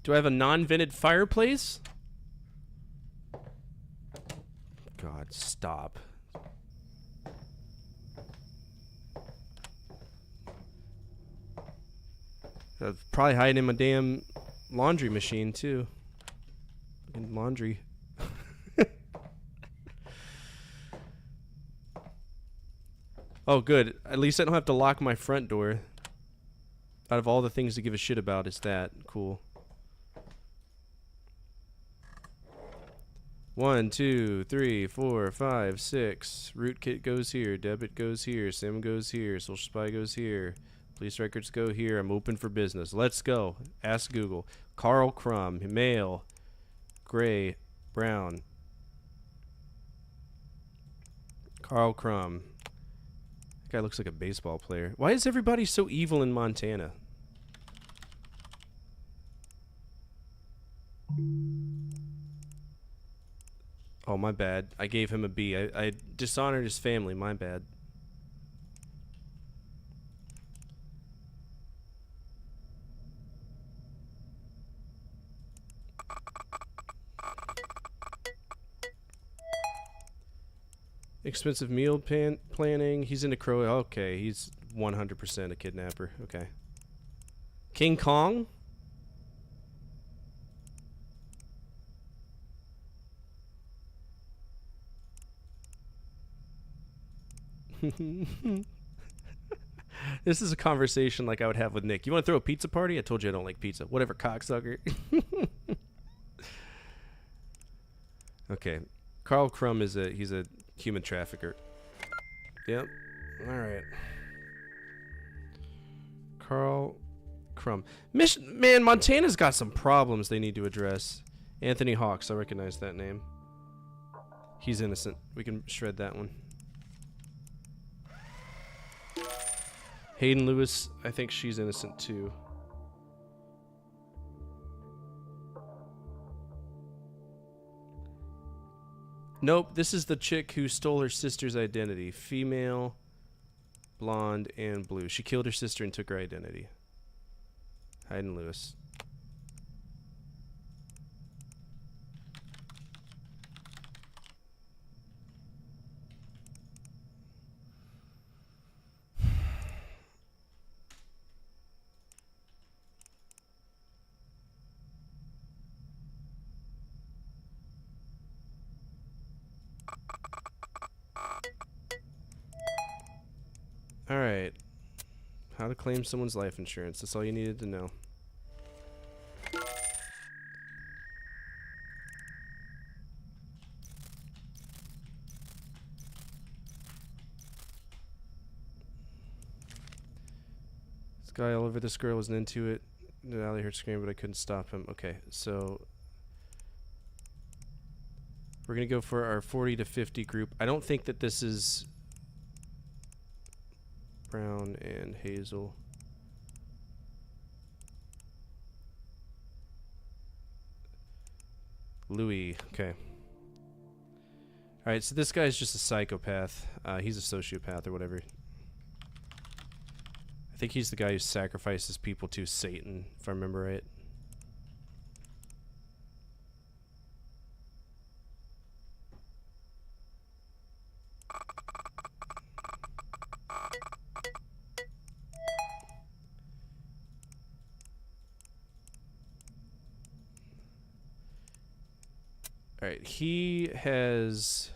Do I have a non-vented fireplace? God, stop. I'll probably hide in my damn laundry machine, too. In laundry. Oh, good. At least I don't have to lock my front door. Out of all the things to give a shit about, it's that. Cool. 1, 2, 3, 4, 5, 6. Rootkit goes here. Debit goes here. Sim goes here. Social Spy goes here. Police records go here. I'm open for business. Let's go. Ask Google. Carl Crumb. Male. Gray, brown. Carl Crumb. That guy looks like a baseball player. Why is everybody so evil in Montana? Oh, my bad. I gave him a B. I dishonored his family. My bad. Expensive meal planning. He's into Crow. Okay, he's 100% a kidnapper. Okay. King Kong? This is a conversation like I would have with Nick. You want to throw a pizza party? I told you I don't like pizza. Whatever, cocksucker. Okay. Carl Crumb is he's a human trafficker. Yep. Alright. Carl Crumb. Man, Montana's got some problems they need to address. Anthony Hawks, I recognize that name. He's innocent. We can shred that one. Hayden Lewis, I think she's innocent too. Nope, this is the chick who stole her sister's identity. Female, blonde, and blue. She killed her sister and took her identity. Hayden Lewis. Alright. How to claim someone's life insurance. That's all you needed to know. This guy all over this girl wasn't into it. I heard scream, but I couldn't stop him. Okay, so we're gonna go for our 40 to 50 group. I don't think that this is Brown and Hazel. Louis, okay. Alright, so this guy's just a psychopath. He's a sociopath or whatever. I think he's the guy who sacrifices people to Satan, if I remember right. Alright, he has...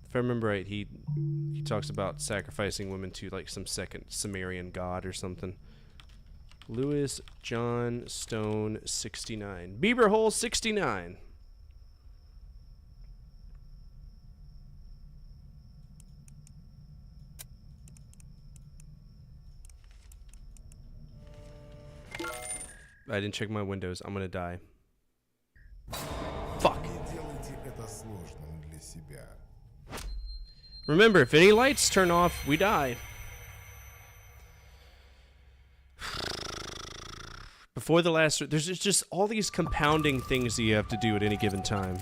If I remember right, he talks about sacrificing women to like some second Sumerian god or something. Lewis John Stone 69. Bieber Hole 69. I didn't check my windows. I'm gonna die. Fuck. Remember, if any lights turn off, we die. Before the last... There's just all these compounding things that you have to do at any given time.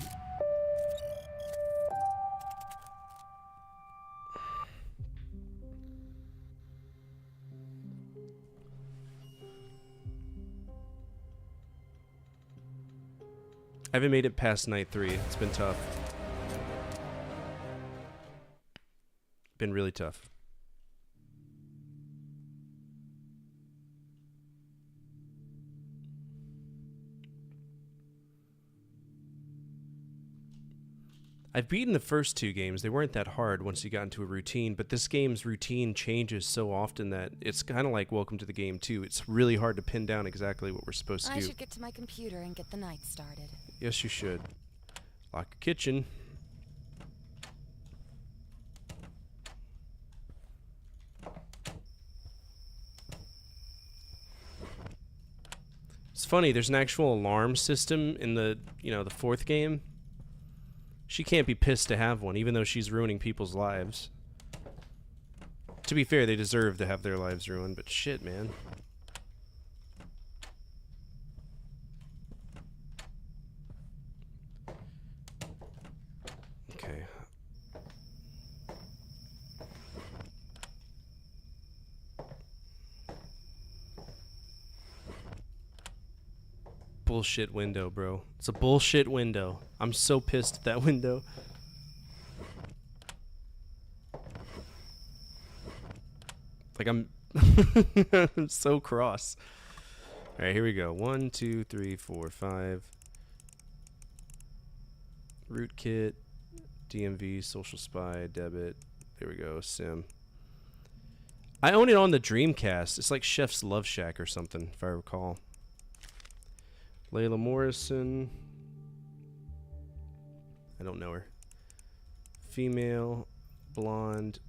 I haven't made it past night 3. It's been tough. Been really tough. I've beaten the first 2 games. They weren't that hard once you got into a routine, but this game's routine changes so often that it's kind of like Welcome to the Game 2. It's really hard to pin down exactly what we're supposed to do. I should get to my computer and get the night started. Yes, you should. Lock the kitchen. It's funny, there's an actual alarm system in the, the 4th game. She can't be pissed to have one, even though she's ruining people's lives. To be fair, they deserve to have their lives ruined, but shit, man. Okay. Bullshit window, bro. It's a bullshit window. I'm so pissed at that window. Like I'm I'm so cross. Alright, here we go. 1, 2, 3, 4, 5. Rootkit, DMV, Social Spy, Debit. There we go, Sim. I own it on the Dreamcast. It's like Chef's Love Shack or something, if I recall. Layla Morrison. I don't know her. Female, blonde.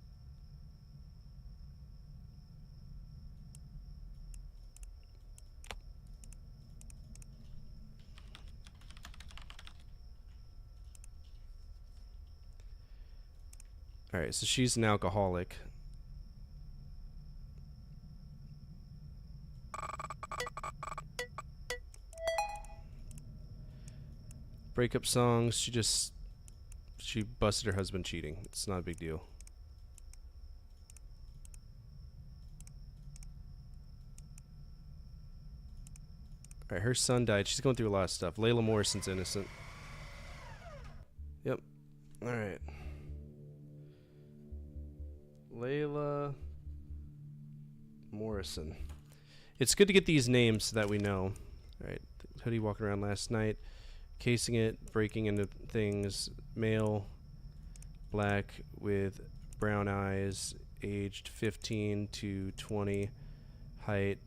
Alright, so she's an alcoholic. Breakup songs, she busted her husband cheating. It's not a big deal. Alright, her son died. She's going through a lot of stuff. Layla Morrison's innocent. Yep. Alright. Layla Morrison. It's good to get these names so that we know. Alright. Hoodie walking around last night. Casing it, breaking into things. Male. Black with brown eyes. Aged 15 to 20. Height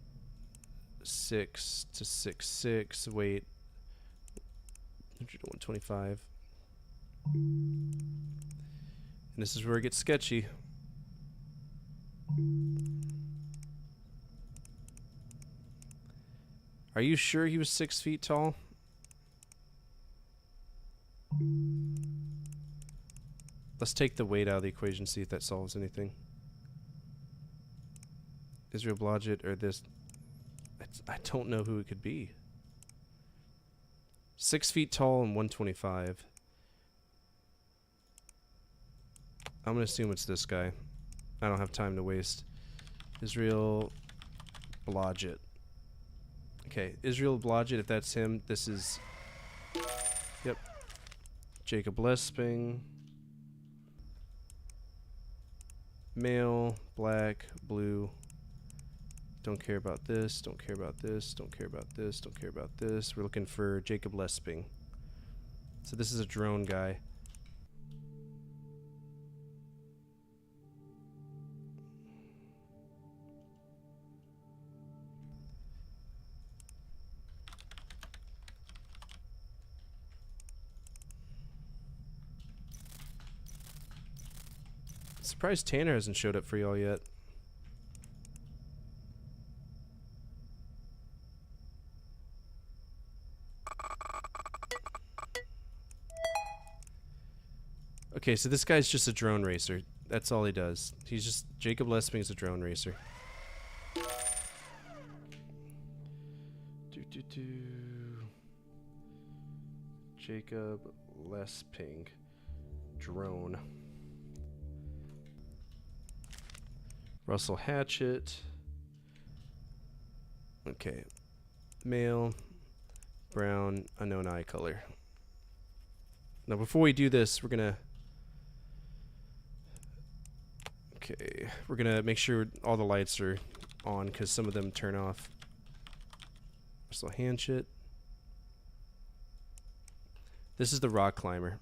6 to 6'6". Weight 100 to 125. And this is where it gets sketchy. Are you sure he was 6 feet tall? Let's take the weight out of the equation, see if that solves anything. Israel Blodgett or this... I don't know who it could be. 6 feet tall and 125. I'm gonna assume it's this guy. I don't have time to waste. Israel Blodgett. Okay, Israel Blodgett, if that's him, this is... Yep. Jacob Lesping. Male, black, blue. Don't care about this, don't care about this, don't care about this, don't care about this. We're looking for Jacob Lesping. So this is a drone guy. Surprised Tanner hasn't showed up for y'all yet. Okay, so this guy's just a drone racer. That's all he does. He's just... Jacob Lesping is a drone racer. Jacob Lesping. Drone. Russell Hatchett. Okay. Male. Brown. Unknown eye color. Now before we do this, we're gonna... Okay. We're gonna make sure all the lights are on because some of them turn off. Russell Hatchett. This is the rock climber.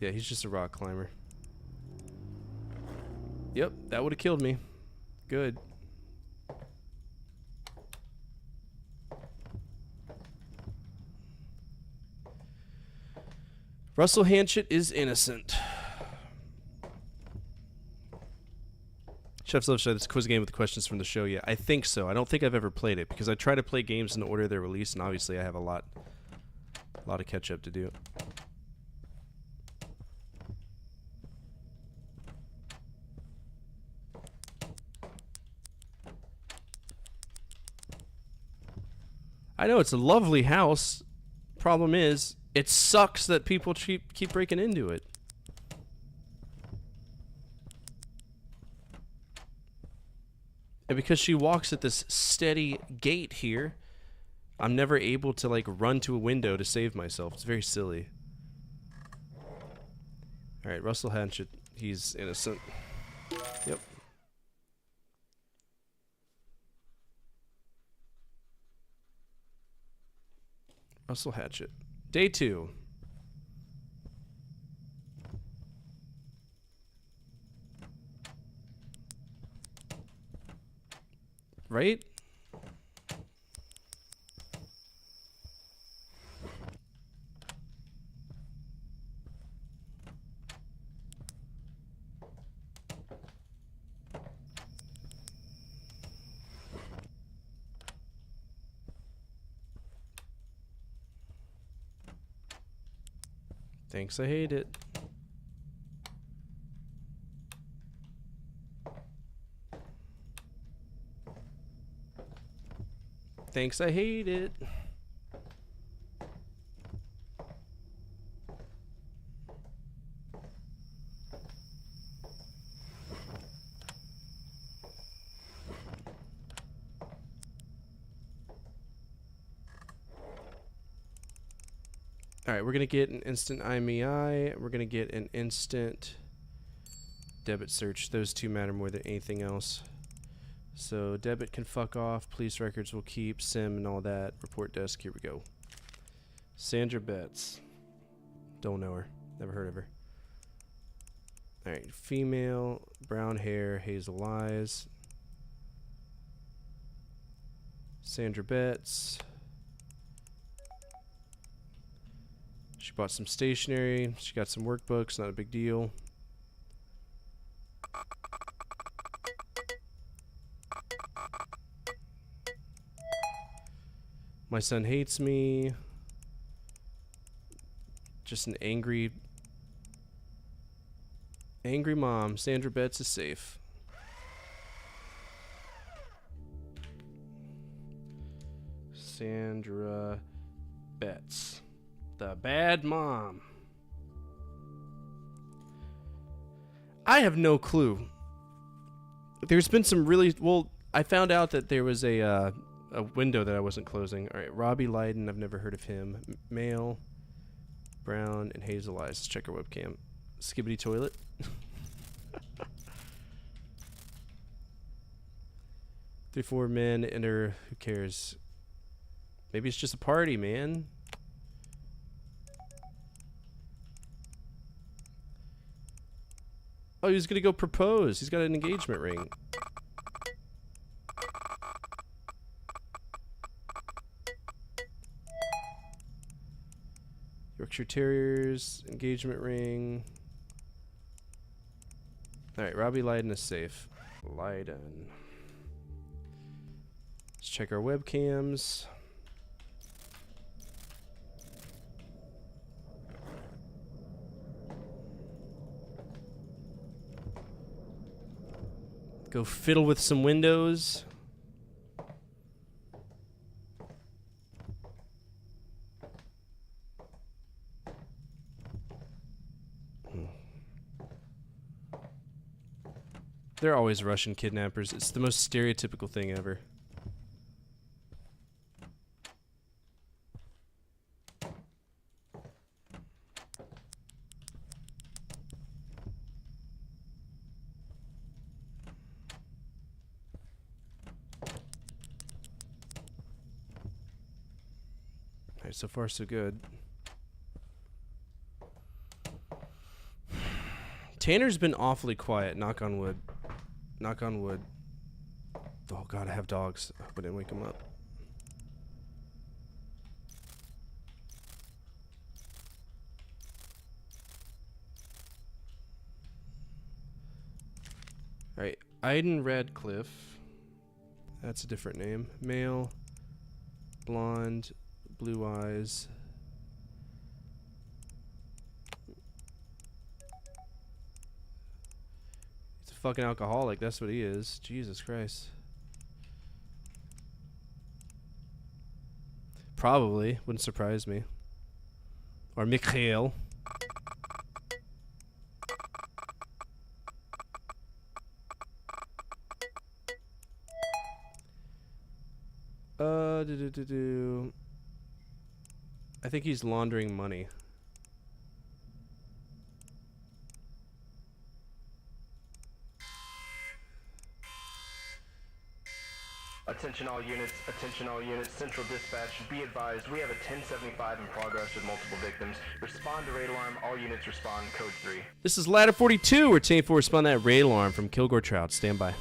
Yeah, he's just a rock climber. Yep, that would have killed me. Good. Russell Hatchett is innocent. Chef's Love Show, this quiz game with questions from the show. Yeah, I think so. I don't think I've ever played it because I try to play games in the order they're released, and obviously I have a lot of catch up to do. I know it's a lovely house. Problem is, it sucks that people keep breaking into it. And because she walks at this steady gait here, I'm never able to like run to a window to save myself. It's very silly. Alright, Russell Hatchett, he's innocent. Yep. Russell Hatchett. Day 2. Right? Thanks, I hate it. Thanks, I hate it. Alright, we're going to get an instant IMEI. We're going to get an instant debit search. Those two matter more than anything else. So debit can fuck off. Police records will keep. SIM and all that. Report desk. Here we go. Sandra Betts. Don't know her. Never heard of her. Alright, female. Brown hair. Hazel eyes. Sandra Betts. She bought some stationery. She got some workbooks. Not a big deal. My son hates me. Just an angry mom. Sandra Betts is safe. Sandra Betts. The bad mom. I have no clue. There's been some really... Well, I found out that there was a window that I wasn't closing. Alright, Robbie Lydon. I've never heard of him. Male. Brown and hazel eyes. Let's check our webcam. Skibbity toilet. 3-4 men enter. Who cares? Maybe it's just a party, man. Oh, he's gonna go propose. He's got an engagement ring. Yorkshire Terriers, engagement ring. Alright, Robbie Lydon is safe. Lydon. Let's check our webcams. Go fiddle with some windows. They're always Russian kidnappers. It's the most stereotypical thing ever. Alright, so far so good. Tanner's been awfully quiet, knock on wood. Knock on wood. Oh god, I have dogs. I hope I didn't wake them up. Alright, Aiden Radcliffe. That's a different name. Male. Blonde. Blue eyes. He's a fucking alcoholic, that's what he is. Jesus Christ. Probably. Wouldn't surprise me. Or Mikhail. I think he's laundering money. Attention all units, Central Dispatch, be advised, we have a 1075 in progress with multiple victims. Respond to raid alarm, all units respond, code 3. This is Ladder 42, where Team 4 respond to that raid alarm from Kilgore Trout. Stand by.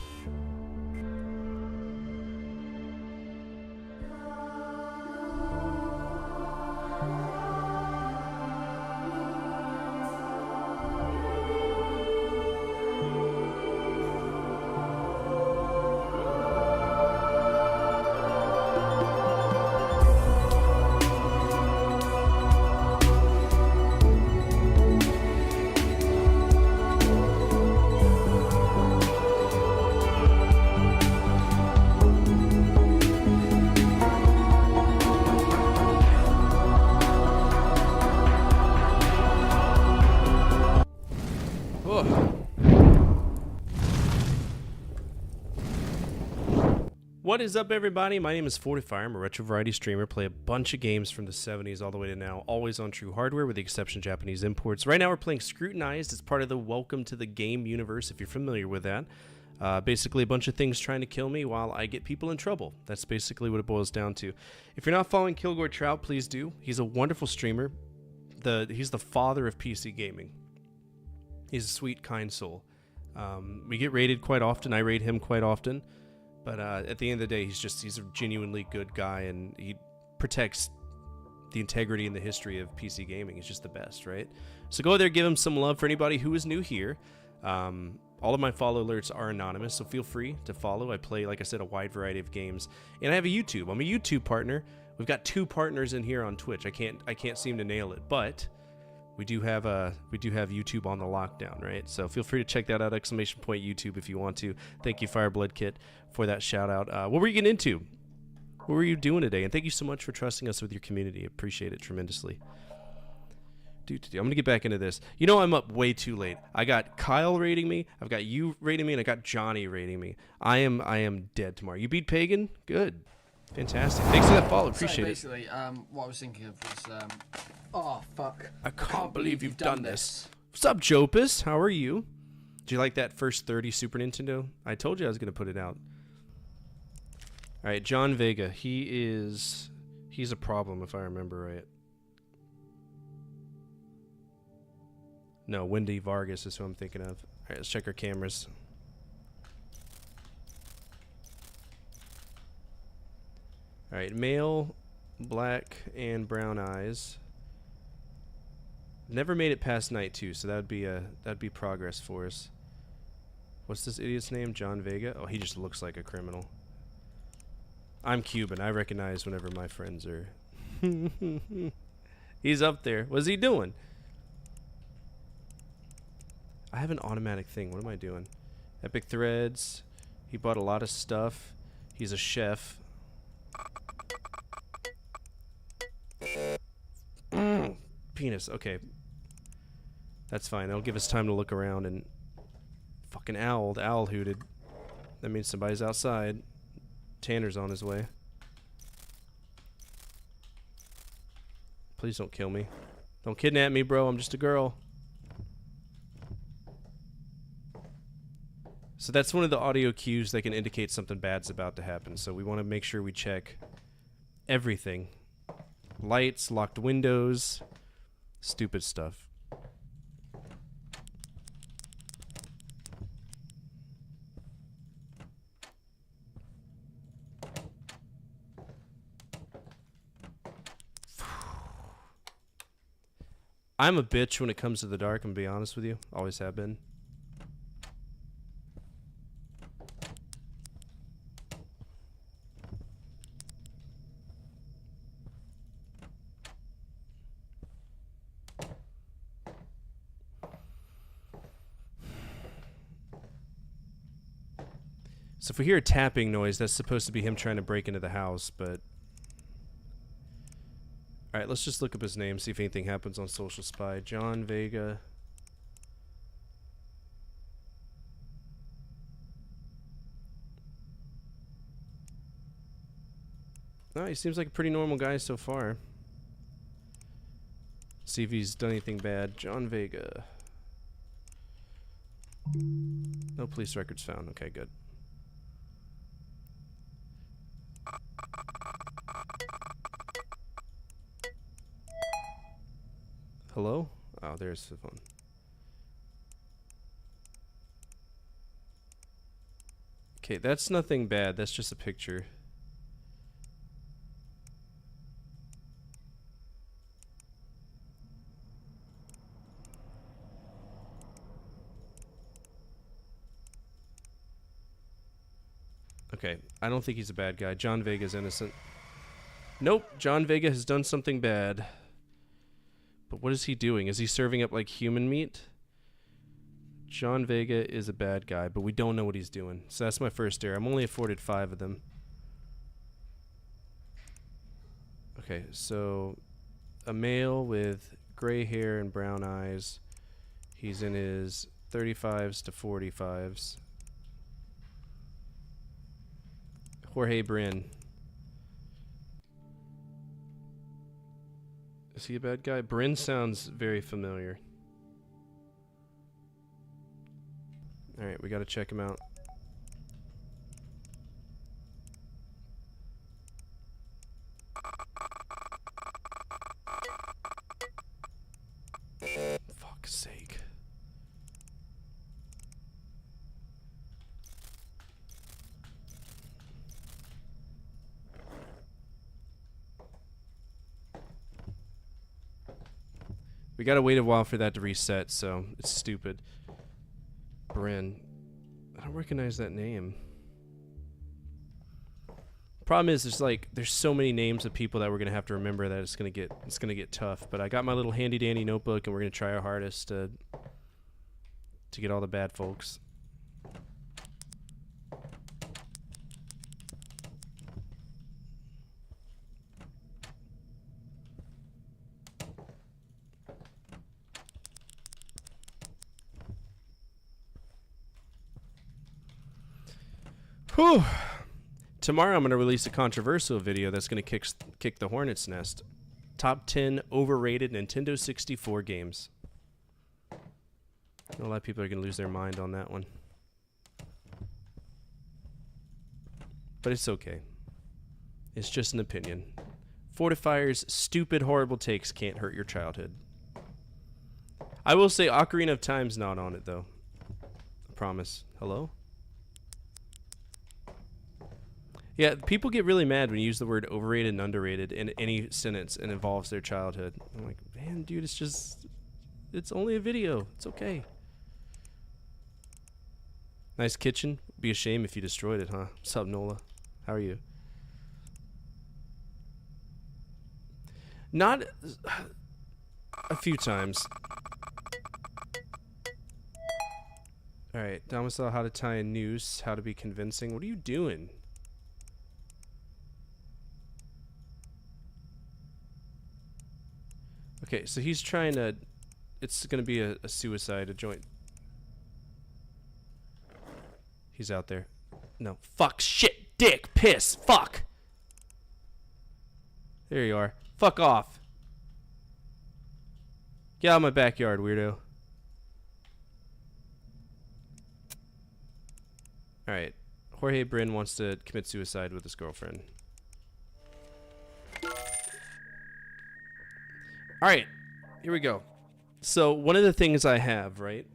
What is up, everybody? My name is Fortifire. I'm a retro variety streamer. Play a bunch of games from the 70s all the way to now, always on true hardware with the exception of Japanese imports. Right now we're playing Scrutinized. It's part of the Welcome to the Game universe, if you're familiar with that. Basically a bunch of things trying to kill me while I get people in trouble. That's basically what it boils down to. If you're not following Kilgore Trout, please do. He's a wonderful streamer. He's the father of PC gaming. He's a sweet, kind soul. We get raided quite often. I raid him quite often. But at the end of the day, he's a genuinely good guy, and he protects the integrity and the history of PC gaming. He's just the best, right? So go there, give him some love. For anybody who is new here, all of my follow alerts are anonymous, so feel free to follow. I play, like I said, a wide variety of games, and I have a YouTube. I'm a YouTube partner. We've got 2 partners in here on Twitch. I can't seem to nail it, but we do have YouTube on the lockdown, right? So feel free to check that out, ! YouTube, if you want to. Thank you, Fireblood Kit, for that shout out. What were you getting into? What were you doing today? And thank you so much for trusting us with your community. Appreciate it tremendously. I'm gonna get back into this. You know, I'm up way too late. I got Kyle rating me, I've got you rating me, and I got Johnny rating me. I am dead tomorrow. You beat Pagan? Good. Fantastic. Thanks for that follow. Appreciate it. Basically, what I was thinking of was, oh fuck. I can't believe you've done this. What's up, Jopus? How are you? Did you like that first 30 Super Nintendo? I told you I was gonna put it out. All right, John Vega. He's a problem if I remember right. No, Wendy Vargas is who I'm thinking of. All right, let's check our cameras. All right, male, black, and brown eyes. Never made it past night 2, so that'd be progress for us. What's this idiot's name? John Vega? Oh, he just looks like a criminal. I'm Cuban. I recognize whenever my friends are. He's up there. What's he doing? I have an automatic thing. What am I doing? Epic Threads. He bought a lot of stuff. He's a chef. Penis. Okay. That's fine. That'll give us time to look around and... Fucking owl. The owl hooted. That means somebody's outside. Tanner's on his way. Please don't kill me. Don't kidnap me, bro. I'm just a girl. So that's one of the audio cues that can indicate something bad's about to happen. So we want to make sure we check everything. Lights, locked windows, stupid stuff. I'm a bitch when it comes to the dark, I'm gonna be honest with you. Always have been. So if we hear a tapping noise, that's supposed to be him trying to break into the house, but... Alright, let's just look up his name, see if anything happens on Social Spy. John Vega. Oh, he seems like a pretty normal guy so far. See if he's done anything bad. John Vega. No police records found. Okay, good. Hello? Oh, there's the phone. Okay, that's nothing bad. That's just a picture. Okay, I don't think he's a bad guy. John Vega's innocent. Nope, John Vega has done something bad. But what is he doing? Is he serving up like human meat? John Vega is a bad guy, but we don't know what he's doing. So that's my first error. I'm only afforded 5 of them. Okay, so a male with gray hair and brown eyes. He's in his 35s to 45s. Jorge Bryn. Is he a bad guy? Bryn sounds very familiar. Alright, we gotta check him out. Fuck's sake. We gotta wait a while for that to reset, so it's stupid. Bryn. I don't recognize that name. Problem is, there's so many names of people that we're gonna have to remember that it's gonna get tough. But I got my little handy dandy notebook, and we're gonna try our hardest to get all the bad folks. Whew. Tomorrow I'm going to release a controversial video that's going to kick the hornet's nest. Top 10 overrated Nintendo 64 games. A lot of people are going to lose their mind on that one. But it's okay. It's just an opinion. Fortifier's stupid, horrible takes can't hurt your childhood. I will say Ocarina of Time's not on it, though. I promise. Hello? Yeah, people get really mad when you use the word overrated and underrated in any sentence and involves their childhood. I'm like, man, dude, it's only a video. It's okay. Nice kitchen. Be a shame if you destroyed it, huh? What's up, Nola? How are you? Not a few times. Alright, domicile, how to tie a noose, how to be convincing. What are you doing? Okay, so he's trying to... It's gonna be a suicide, a joint. He's out there. No. Fuck, shit, dick, piss, fuck! There you are. Fuck off. Get out of my backyard, weirdo. Alright. Jorge Bryn wants to commit suicide with his girlfriend. Alright, here we go. So, one of the things I have, right?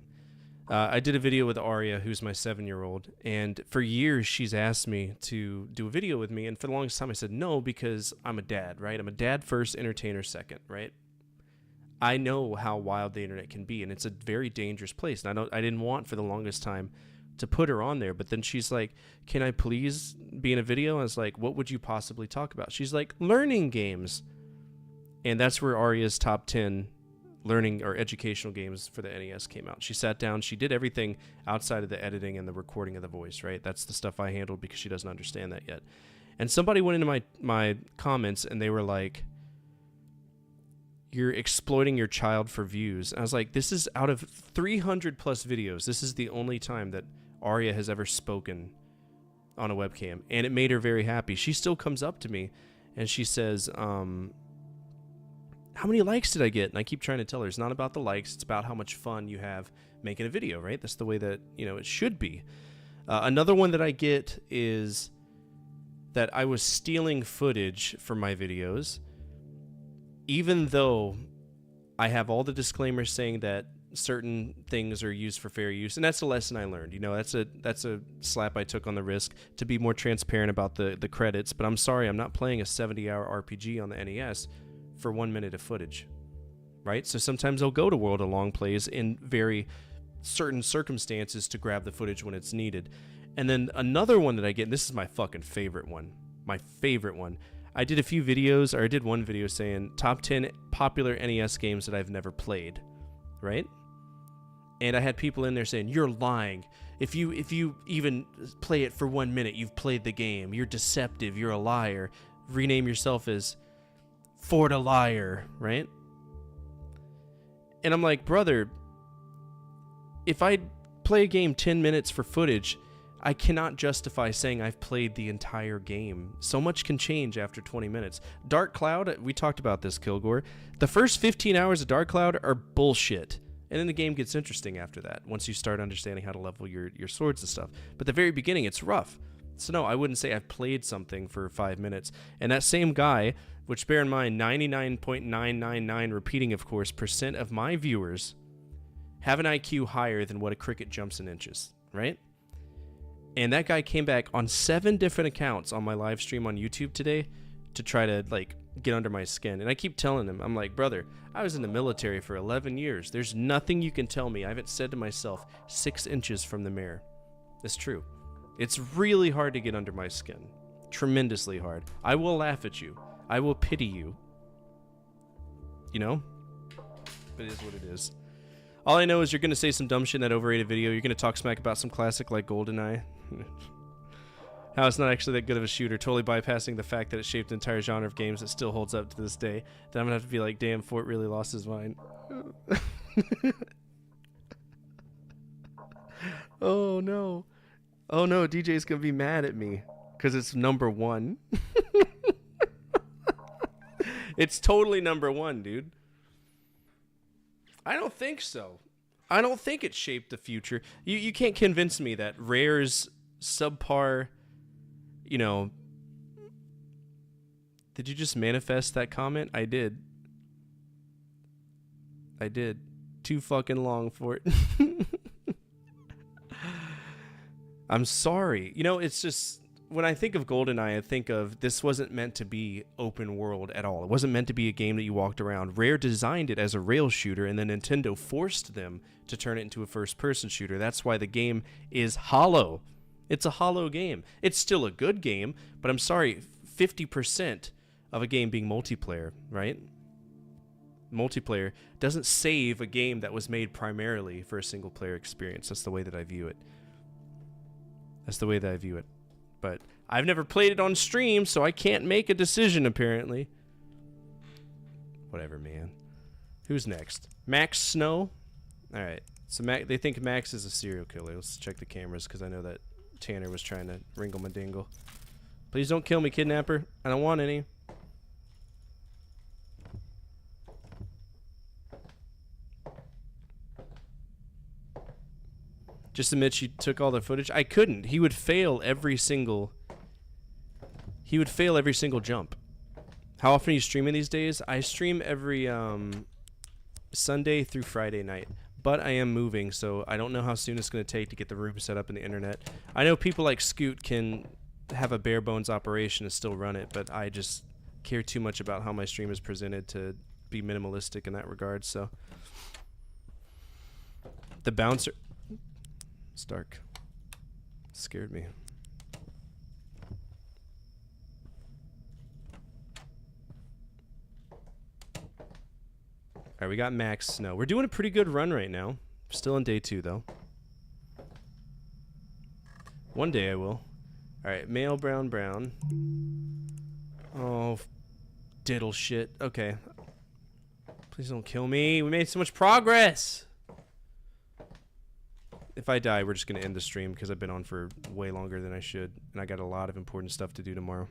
I did a video with Arya, who's my 7-year-old, and for years she's asked me to do a video with me, and for the longest time I said no because I'm a dad, right? I'm a dad first, entertainer second, right? I know how wild the internet can be, and it's a very dangerous place, and I didn't want for the longest time to put her on there, but then she's like, can I please be in a video? I was like, what would you possibly talk about? She's like, learning games. And that's where Arya's top 10 learning or educational games for the NES came out. She sat down, she did everything outside of the editing and the recording of the voice, right? That's the stuff I handled because she doesn't understand that yet. And somebody went into my comments and they were like, you're exploiting your child for views. And I was like, this is out of 300 plus videos, this is the only time that Arya has ever spoken on a webcam. And it made her very happy. She still comes up to me and she says, how many likes did I get? And I keep trying to tell her it's not about the likes, it's about how much fun you have making a video, right? That's the way that, it should be. Another one that I get is that I was stealing footage for my videos, even though I have all the disclaimers saying that certain things are used for fair use, and that's a lesson I learned. That's a slap I took on the wrist to be more transparent about the credits, but I'm sorry, I'm not playing a 70-hour RPG on the NES for 1 minute of footage, right? So sometimes I'll go to World of Long Plays in very certain circumstances to grab the footage when it's needed. And then another one that I get, and this is my fucking favorite one, I did a few videos, or I did one video saying top 10 popular NES games that I've never played, right? And I had people in there saying, you're lying. If you even play it for 1 minute, you've played the game. You're deceptive. You're a liar. Rename yourself as Ford a liar, right? And I'm like, brother, if I play a game 10 minutes for footage, I cannot justify saying I've played the entire game. So much can change after 20 minutes. Dark Cloud, we talked about this, Kilgore. The first 15 hours of Dark Cloud are bullshit. And then the game gets interesting after that, once you start understanding how to level your swords and stuff. But the very beginning, it's rough. So no, I wouldn't say I've played something for 5 minutes. And that same guy, which bear in mind, 99.999, repeating of course, % of my viewers have an IQ higher than what a cricket jumps in inches, right? And that guy came back on 7 different accounts on my live stream on YouTube today to try to, like, get under my skin. And I keep telling him, I'm like, brother, I was in the military for 11 years. There's nothing you can tell me. I haven't said to myself 6 inches from the mirror. It's true. It's really hard to get under my skin. Tremendously hard. I will laugh at you. I will pity you. You know? It is what it is. All I know is you're going to say some dumb shit in that overrated video. You're going to talk smack about some classic like GoldenEye. How it's not actually that good of a shooter, totally bypassing the fact that it shaped the entire genre of games that still holds up to this day. Then I'm going to have to be like, damn, Fort really lost his mind. Oh, no. Oh, no, DJ's going to be mad at me because it's number 1. It's totally number 1, dude. I don't think so. I don't think it shaped the future. You can't convince me that Rare's subpar, you know... Did you just manifest that comment? I did. I did. Too fucking long for it. I'm sorry. You know, it's just... When I think of GoldenEye, I think of this wasn't meant to be open world at all. It wasn't meant to be a game that you walked around. Rare designed it as a rail shooter, and then Nintendo forced them to turn it into a first-person shooter. That's why the game is hollow. It's a hollow game. It's still a good game, but I'm sorry, 50% of a game being multiplayer, right? Multiplayer doesn't save a game that was made primarily for a single-player experience. That's the way that I view it. That's the way that I view it. But I've never played it on stream, so I can't make a decision, apparently. Whatever, man. Who's next? Max Snow? Alright. So they think Max is a serial killer. Let's check the cameras, because I know that Tanner was trying to wringle my dingle. Please don't kill me, kidnapper. I don't want any. Just admit you took all the footage. I couldn't. He would fail every single... He would fail every single jump. How often are you streaming these days? I stream every Sunday through Friday night. But I am moving, so I don't know how soon it's going to take to get the room set up in the internet. I know people like Scoot can have a bare bones operation and still run it, but I just care too much about how my stream is presented to be minimalistic in that regard, so... The bouncer... It's dark. It scared me. Alright, we got Max Snow. We're doing a pretty good run right now. Still on day 2, though. One day I will. Alright, male brown brown. Oh, diddle shit. Okay. Please don't kill me. We made so much progress! If I die, we're just going to end the stream because I've been on for way longer than I should. And I got a lot of important stuff to do tomorrow.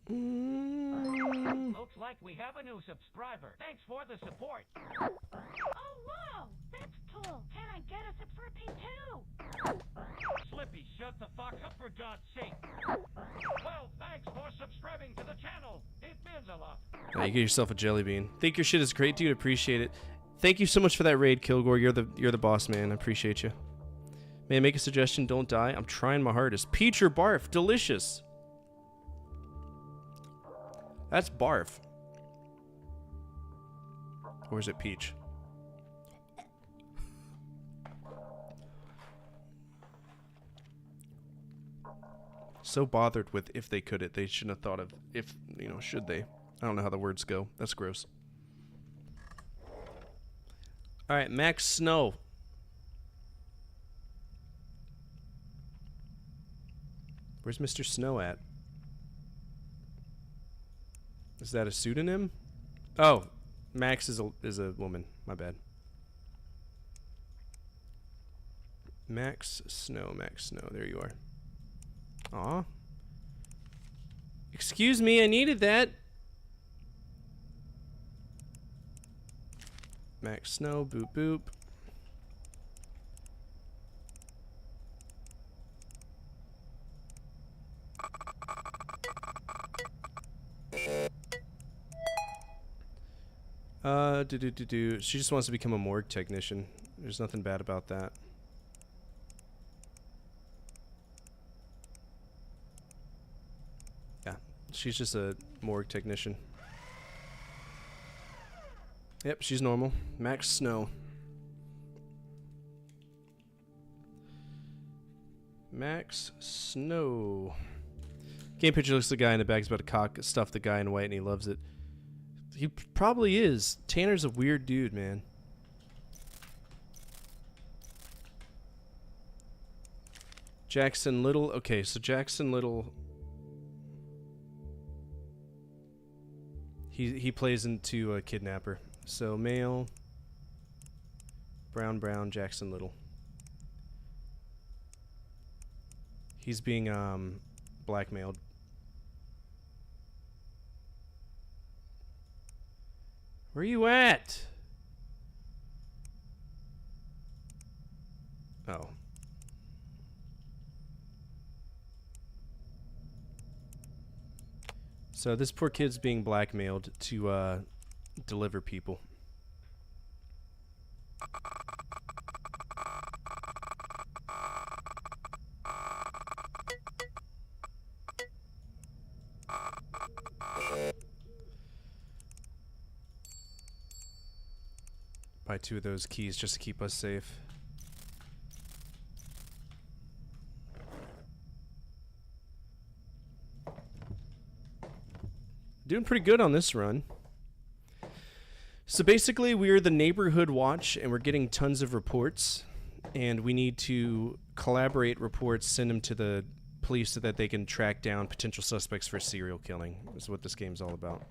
Looks like we have a new subscriber. Thanks for the support. Oh, wow! That's cool. Can I get a subscription too? Slippy, shut the fuck up for God's sake. Well, thanks for subscribing to the channel. It means a lot. Now you get yourself a jelly bean. Think your shit is great, dude. Appreciate it. Thank you so much for that raid, Kilgore. You're the boss, man. I appreciate you. May I make a suggestion? Don't die. I'm trying my hardest. Peach or barf? Delicious. That's barf. Or is it peach? So bothered with if they could it, they shouldn't have thought of if, you know, should they. I don't know how the words go. That's gross. Alright, Max Snow. Where's Mr. Snow at? Is that a pseudonym? Oh, Max is a woman. My bad. Max Snow, Max Snow. There you are. Aw. Excuse me, I needed that. Max Snow, boop boop. She just wants to become a morgue technician. There's nothing bad about that. Yeah, she's just a morgue technician. Yep, she's normal. Max Snow. Max Snow. Game picture looks like the guy in the bag's about to stuff the guy in white and he loves it. He probably is. Tanner's a weird dude, man. Jackson Little. Okay, so Jackson Little. He plays into a kidnapper. So male. Brown, Jackson Little. He's being blackmailed. Where you at? Oh. So this poor kid's being blackmailed to deliver people. Buy 2 of those keys just to keep us safe. Doing pretty good on this run. So basically we're the neighborhood watch and we're getting tons of reports and we need to collaborate reports, send them to the police so that they can track down potential suspects for serial killing. Is what this game's all about.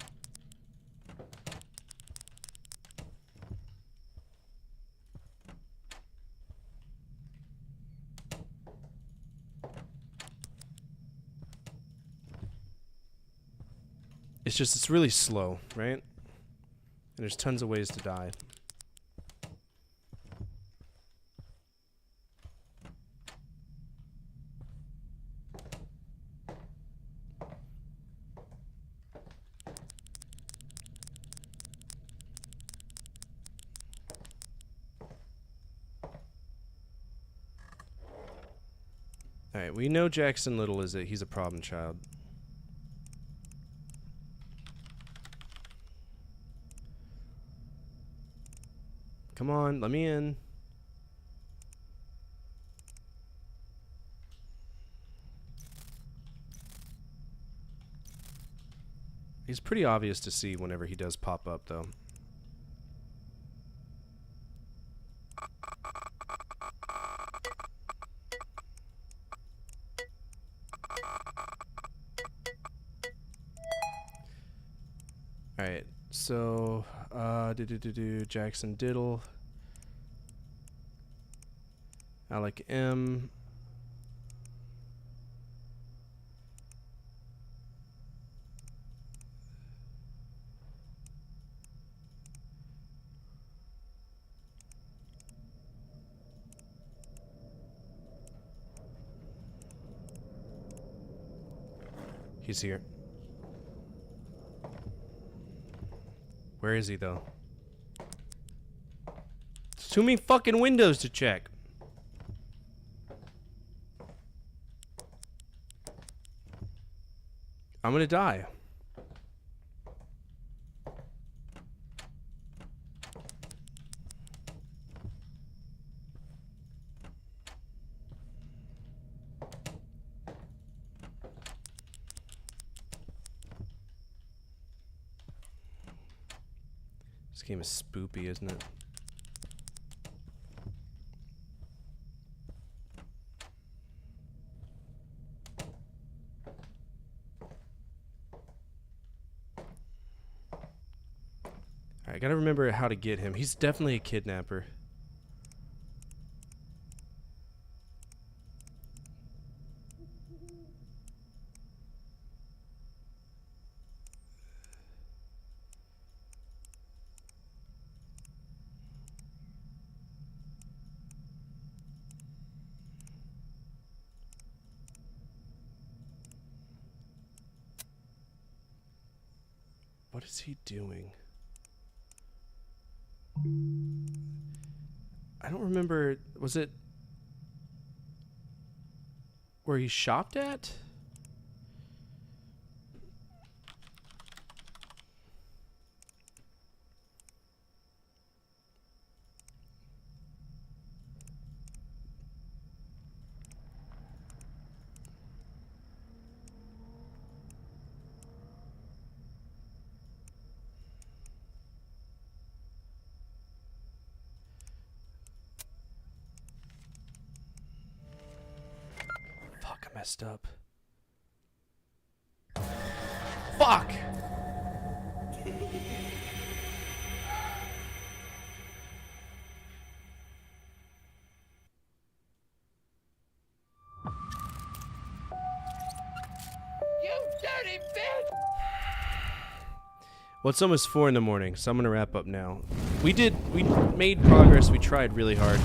It's just, it's really slow, right? And there's tons of ways to die. Alright, we know Jackson Little is he's a problem child. Come on, let me in. He's pretty obvious to see whenever he does pop up, though. Alright, so, Jackson Diddle. Alec M. He's here. Where is he, though? There's too many fucking windows to check. I'm gonna die. This game is spoopy, isn't it? I gotta remember how to get him. He's definitely a kidnapper. What is he doing? I don't remember. Was it where he shopped at? Fuck, I messed up. Fuck! You dirty bitch! Well, it's almost 4 in the morning, so I'm gonna wrap up now. We made progress. We tried really hard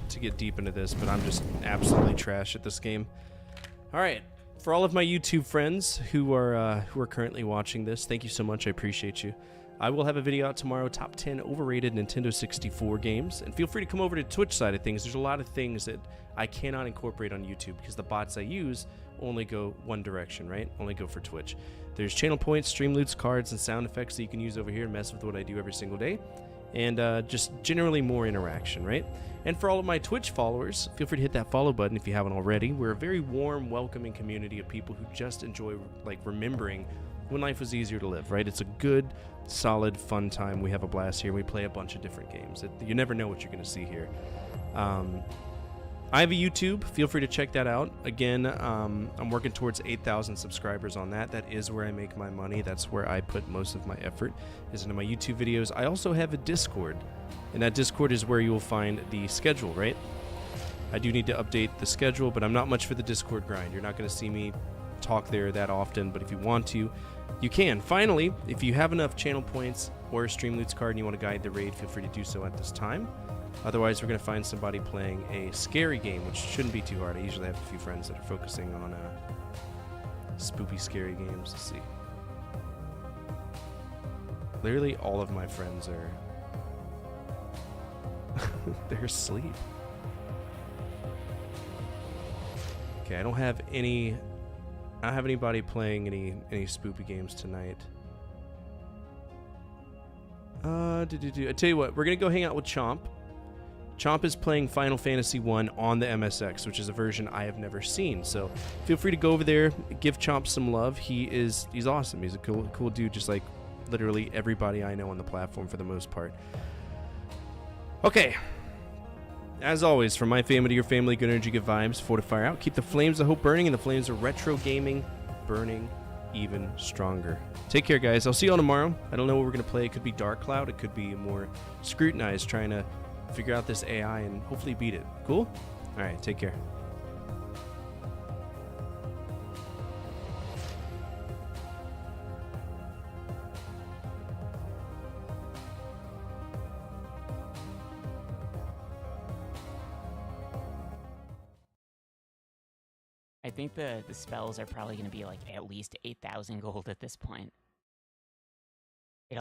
to get deep into this, but I'm just absolutely trash at this game. All right, for all of my YouTube friends who are currently watching this, thank you so much. I appreciate you. I will have a video out tomorrow, top 10 overrated Nintendo 64 games, and feel free to come over to Twitch side of things. There's a lot of things that I cannot incorporate on YouTube because the bots I use only go one direction, right? Only go for Twitch. There's channel points, stream loots, cards, and sound effects that you can use over here and mess with what I do every single day. And just generally more interaction, right? And for all of my Twitch followers, feel free to hit that follow button if you haven't already. We're a very warm, welcoming community of people who just enjoy like remembering when life was easier to live, right? It's a good, solid, fun time. We have a blast here. We play a bunch of different games. You never know what you're going to see here. I have a YouTube. Feel free to check that out. Again, I'm working towards 8,000 subscribers on that. That is where I make my money. That's where I put most of my effort, is into my YouTube videos. I also have a Discord, and that Discord is where you will find the schedule, right? I do need to update the schedule, but I'm not much for the Discord grind. You're not going to see me talk there that often, but if you want to, you can. Finally, if you have enough channel points or a stream loots card and you want to guide the raid, feel free to do so at this time. Otherwise, we're going to find somebody playing a scary game, which shouldn't be too hard. I usually have a few friends that are focusing on spoopy, scary games. Let's see. Literally all of my friends are... they're asleep. Okay, I don't have anybody playing any spoopy games tonight. I tell you what, we're going to go hang out with Chomp. Chomp is playing Final Fantasy 1 on the MSX, which is a version I have never seen. So feel free to go over there, give Chomp some love. He's awesome. He's a cool dude, just like literally everybody I know on the platform for the most part. Okay. As always, from my family to your family, good energy, good vibes, fortify out. Keep the flames of hope burning and the flames of retro gaming burning even stronger. Take care, guys. I'll see you all tomorrow. I don't know what we're going to play. It could be Dark Cloud. It could be more Scrutinized, trying to figure out this AI and hopefully beat it. Cool? All right, take care. I think the spells are probably going to be like at least 8,000 gold at this point.